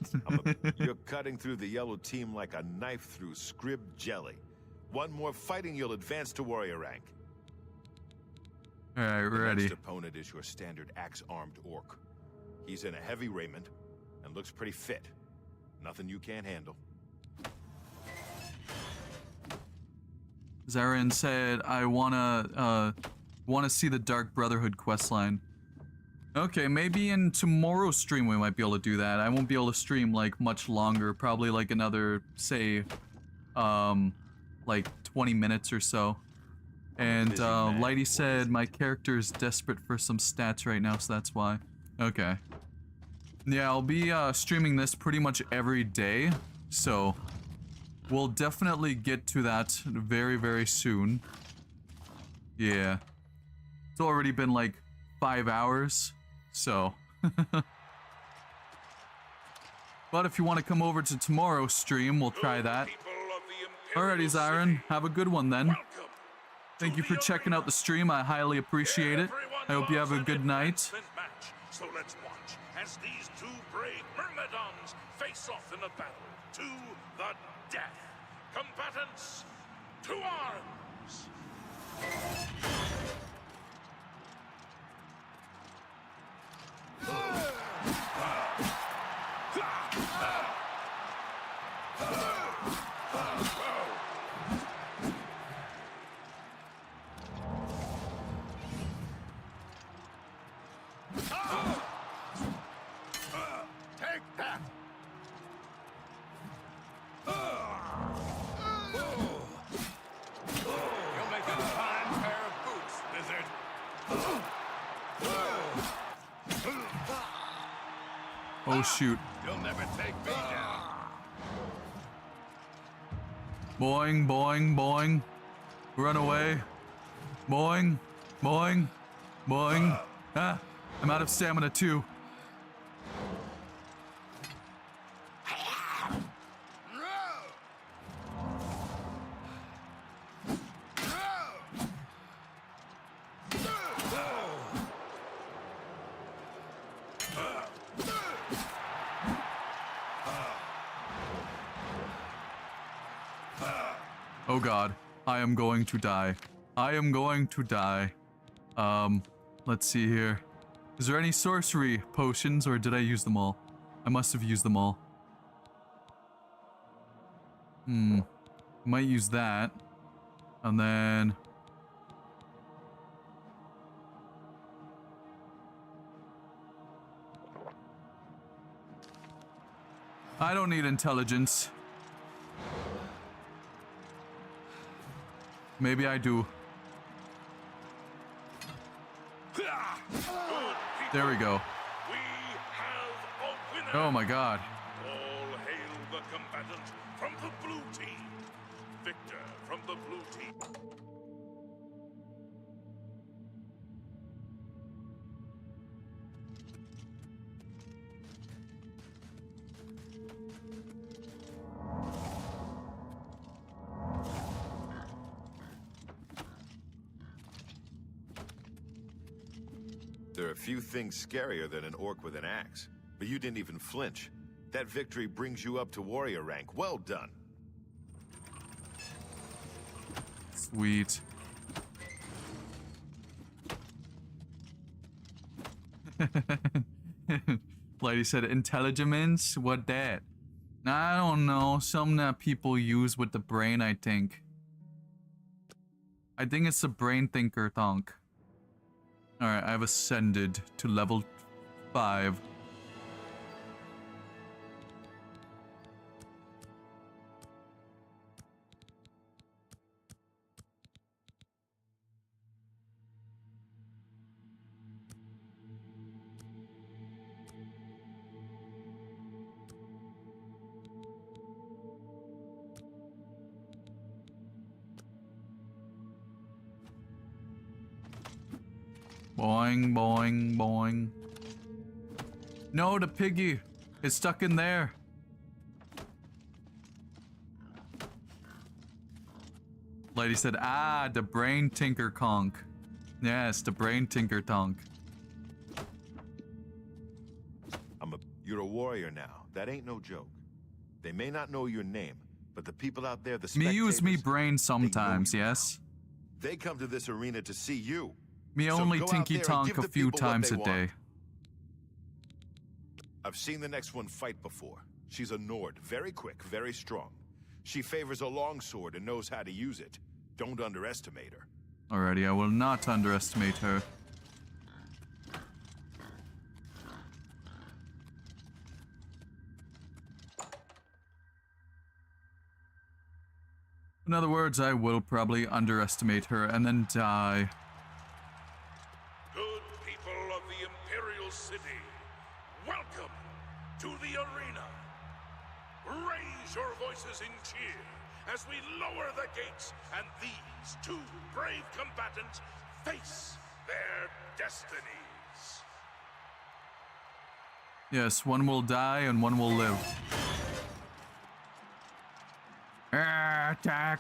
S16: You're cutting through the yellow team like a knife through scrib jelly. One more fighting, you'll advance to warrior rank.
S1: All right, ready.
S16: The next opponent is your standard axe-armed orc. He's in a heavy raiment and looks pretty fit. Nothing you can't handle.
S1: Zarin said, I wanna see the Dark Brotherhood questline. Okay, maybe in tomorrow's stream we might be able to do that. I won't be able to stream like much longer, probably like another, say, like 20 minutes or so. And Lighty said my character is desperate for some stats right now, so that's why. Okay. Yeah, I'll be streaming this pretty much every day, so we'll definitely get to that very, very soon. Yeah. It's already been like 5 hours, so. But if you want to come over to tomorrow's stream, we'll try that. Alrighty, Zyron, have a good one then. Thank you for checking out the stream, I highly appreciate it. I hope you have a good night.
S18: So let's watch as these two brave myrmidons face off in a battle to the death. Combatants, to arms! Take that! You'll make a fine pair of boots, lizard.
S1: Oh shoot.
S18: You'll never take me down.
S1: Boing, boing, boing. Run away. Boing, boing, boing. Ah, I'm out of stamina too. Oh god, I am going to die. I am going to die. Let's see here. Is there any sorcery potions, or did I use them all? I must have used them all. Might use that. And then... I don't need intelligence. Maybe I do. There we go. Oh my god.
S3: All hail the combatant from the blue team. Victor from the blue team.
S16: There are few things scarier than an orc with an axe, but you didn't even flinch. That victory brings you up to warrior rank. Well done.
S1: Sweet. Lady said intelligence? What that? I don't know. Something that people use with the brain, I think. I think it's the brain thinker thonk. Alright, I've ascended to level 5. Boing, boing, boing. No, the piggy is stuck in there. Lady said, ah, the brain tinker conk. Yes, the brain tinker tonk.
S16: You're a warrior now. That ain't no joke. They may not know your name, but the people out there, the
S1: Me
S16: spectators,
S1: use me brain sometimes, yes.
S16: they come to this arena to see you.
S1: Me
S16: So
S1: only
S16: go out
S1: tinky
S16: there and
S1: tonk
S16: give
S1: a
S16: the
S1: few
S16: people what
S1: times
S16: they
S1: a
S16: want.
S1: day.
S16: I've seen the next one fight before. She's a Nord, very quick, very strong. She favors a longsword and knows how to use it. Don't underestimate her.
S1: Alrighty, I will not underestimate her. In other words, I will probably underestimate her and then die.
S3: Good people of the Imperial City, welcome to the arena. Raise your voices in cheer as we lower the gates and these two brave combatants face their destinies.
S1: Yes, one will die and one will live. Attack!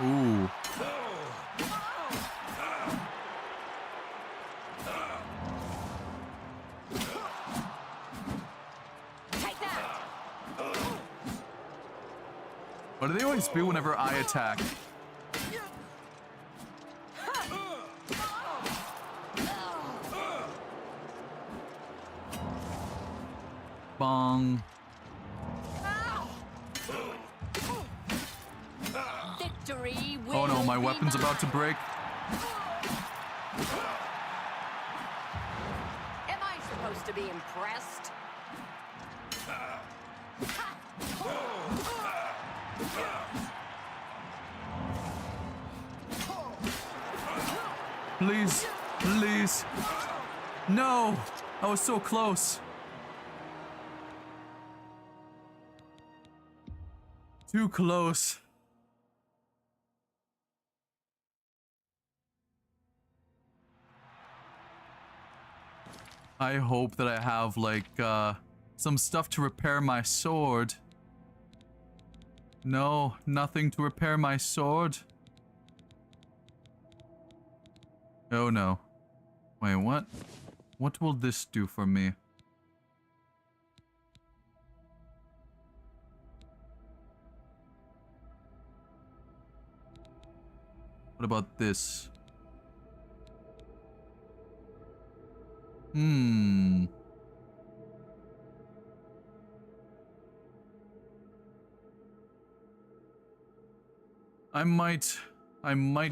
S1: Ooh. What do they always do whenever I attack? Bong.
S15: Victory will
S1: Oh no, my
S15: be
S1: weapon's about to break.
S15: Am I supposed to be impressed?
S1: Please, please. No, I was so close. Too close. I hope that I have, like, some stuff to repair my sword. No, nothing to repair my sword. Oh no. Wait, what? What will this do for me? What about this? I might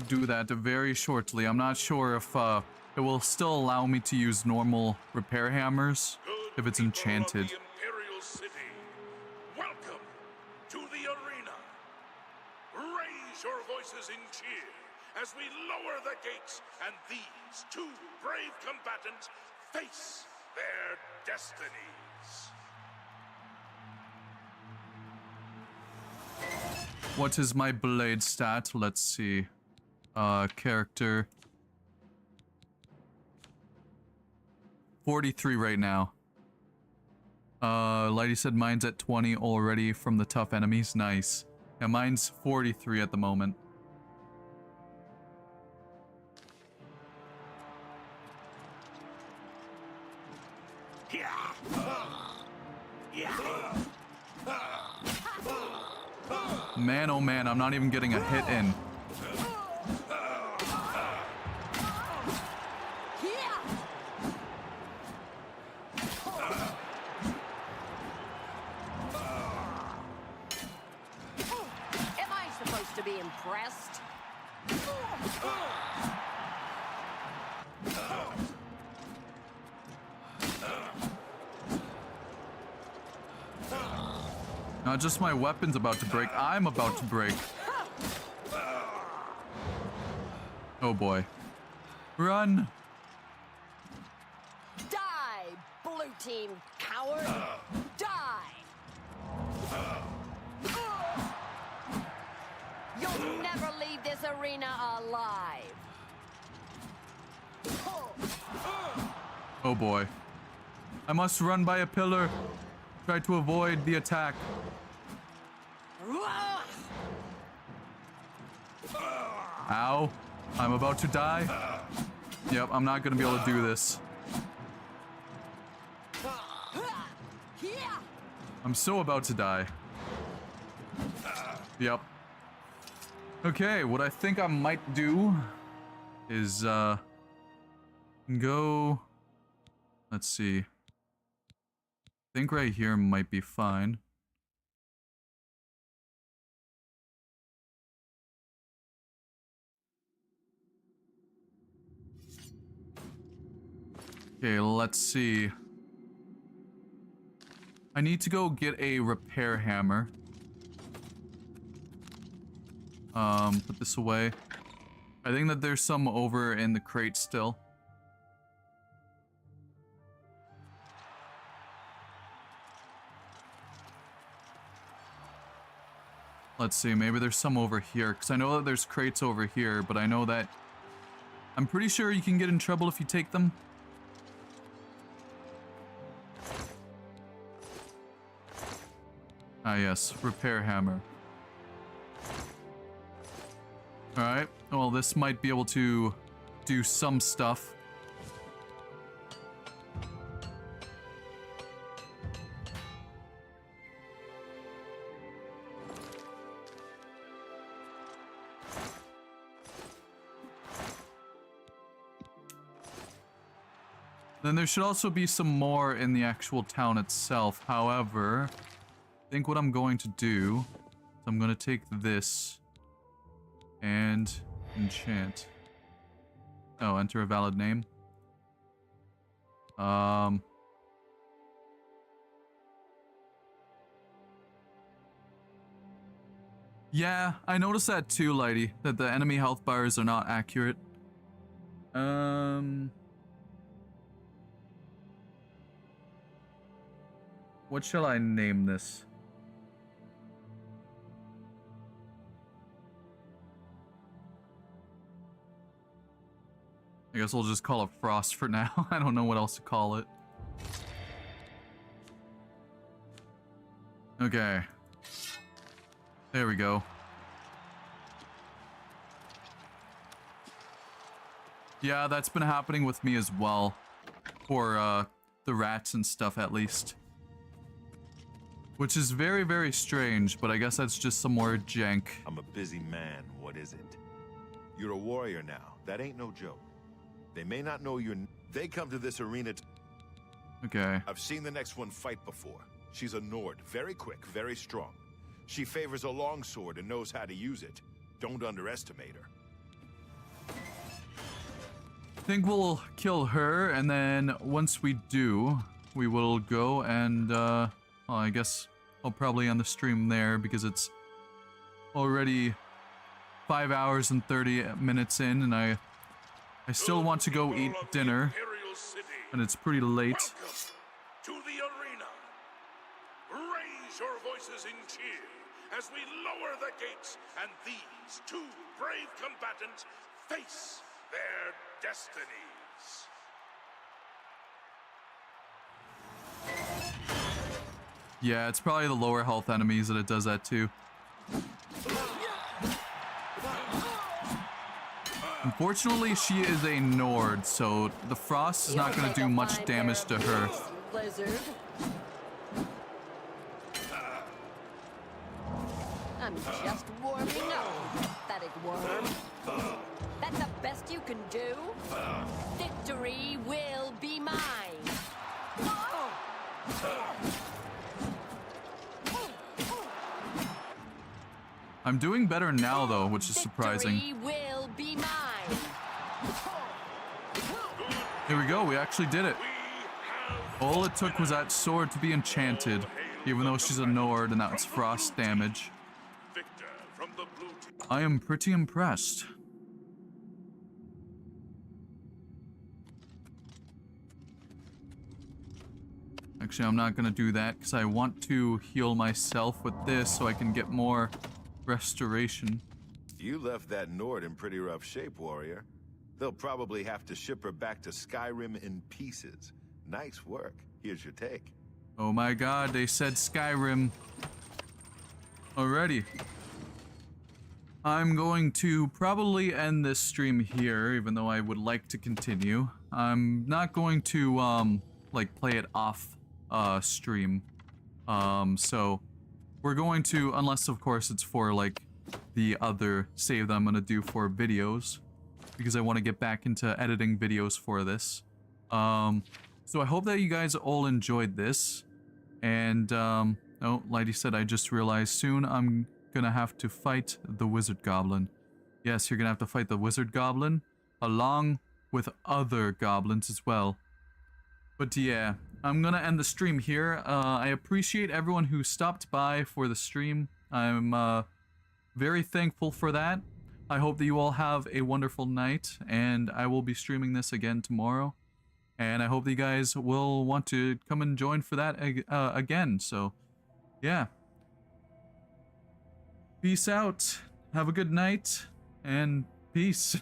S1: do that very shortly. I'm not sure if it will still allow me to use normal repair hammers if it's enchanted.
S18: Imperial City, welcome to the arena. Raise your voices in cheer as we lower the gates and these two brave combatants face their destinies.
S1: What is my blade stat? Let's see. Character. 43 right now. Lighty said mine's at 20 already from the tough enemies. Nice. Yeah, mine's 43 at the moment. Man, oh man, I'm not even getting a hit in.
S15: Am I supposed to be impressed?
S1: Not just my weapon's about to break, I'm about to break. Oh boy. Run!
S15: Die, blue team coward! Die! You'll never leave this arena alive!
S1: Oh boy. I must run by a pillar. Try to avoid the attack. Ow. I'm about to die. Yep, I'm not gonna be able to do this. I'm so about to die. Yep. Okay, what I think I might do is, go... Let's see. I think right here might be fine. Okay, let's see. I need to go get a repair hammer. Put this away. I think that there's some over in the crate still. Let's see, maybe there's some over here, because I know that there's crates over here, but I know that... I'm pretty sure you can get in trouble if you take them. Ah yes, repair hammer. Alright, well this might be able to do some stuff. Then there should also be some more in the actual town itself. However, I think what I'm going to do is I'm going to take this and enchant. Oh, enter a valid name. Yeah, I noticed that too, Lighty, that the enemy health bars are not accurate. What shall I name this? I guess we'll just call it Frost for now. I don't know what else to call it. Okay. There we go. Yeah, that's been happening with me as well. For, the rats and stuff, at least. Which is very, very strange, but I guess that's just some more jank.
S16: I'm a busy man. What is it? You're a warrior now. That ain't no joke. They may not know you're... They come to this arena...
S1: Okay.
S16: I've seen the next one fight before. She's a Nord. Very quick, very strong. She favors a longsword and knows how to use it. Don't underestimate her.
S1: I think we'll kill her, and then once we do, we will go and, well, I guess I'll probably end the stream there because it's already 5 hours and 30 minutes in, and I still want to go eat dinner, and it's pretty late.
S3: Welcome to the arena. Raise your voices in cheer as we lower the gates and these two brave combatants face their destinies.
S1: Yeah, it's probably the lower health enemies that it does that to. Unfortunately, she is a Nord, so the frost is not going to do much damage to her.
S12: Blizzard. I'm just warming up, pathetic worm. That's the best you can do? Victory will be mine.
S1: I'm doing better now, though, which is surprising.
S12: Victory will be mine.
S1: Here we go, we actually did it. All it took was that sword to be enchanted, even though she's a Nord and that's frost damage. I am pretty impressed. Actually, I'm not gonna do that because I want to heal myself with this so I can get more restoration.
S16: You left that Nord in pretty rough shape, warrior. They'll probably have to ship her back to Skyrim in pieces. Nice work. Here's your take.
S1: Oh my god, they said Skyrim already. I'm going to probably end this stream here, even though I would like to continue. I'm not going to, like, play it off, stream. So we're going to, unless of course it's for, like, the other save that I'm gonna do for videos, because I want to get back into editing videos for this. So I hope that you guys all enjoyed this. And, oh, Lighty said, I just realized soon I'm gonna have to fight the wizard goblin. Yes, you're gonna have to fight the wizard goblin along with other goblins as well. But yeah, I'm gonna end the stream here. I appreciate everyone who stopped by for the stream. I'm very thankful for that. I hope that you all have a wonderful night, and I will be streaming this again tomorrow. And I hope that you guys will want to come and join for that again. So, yeah. Peace out. Have a good night, and peace.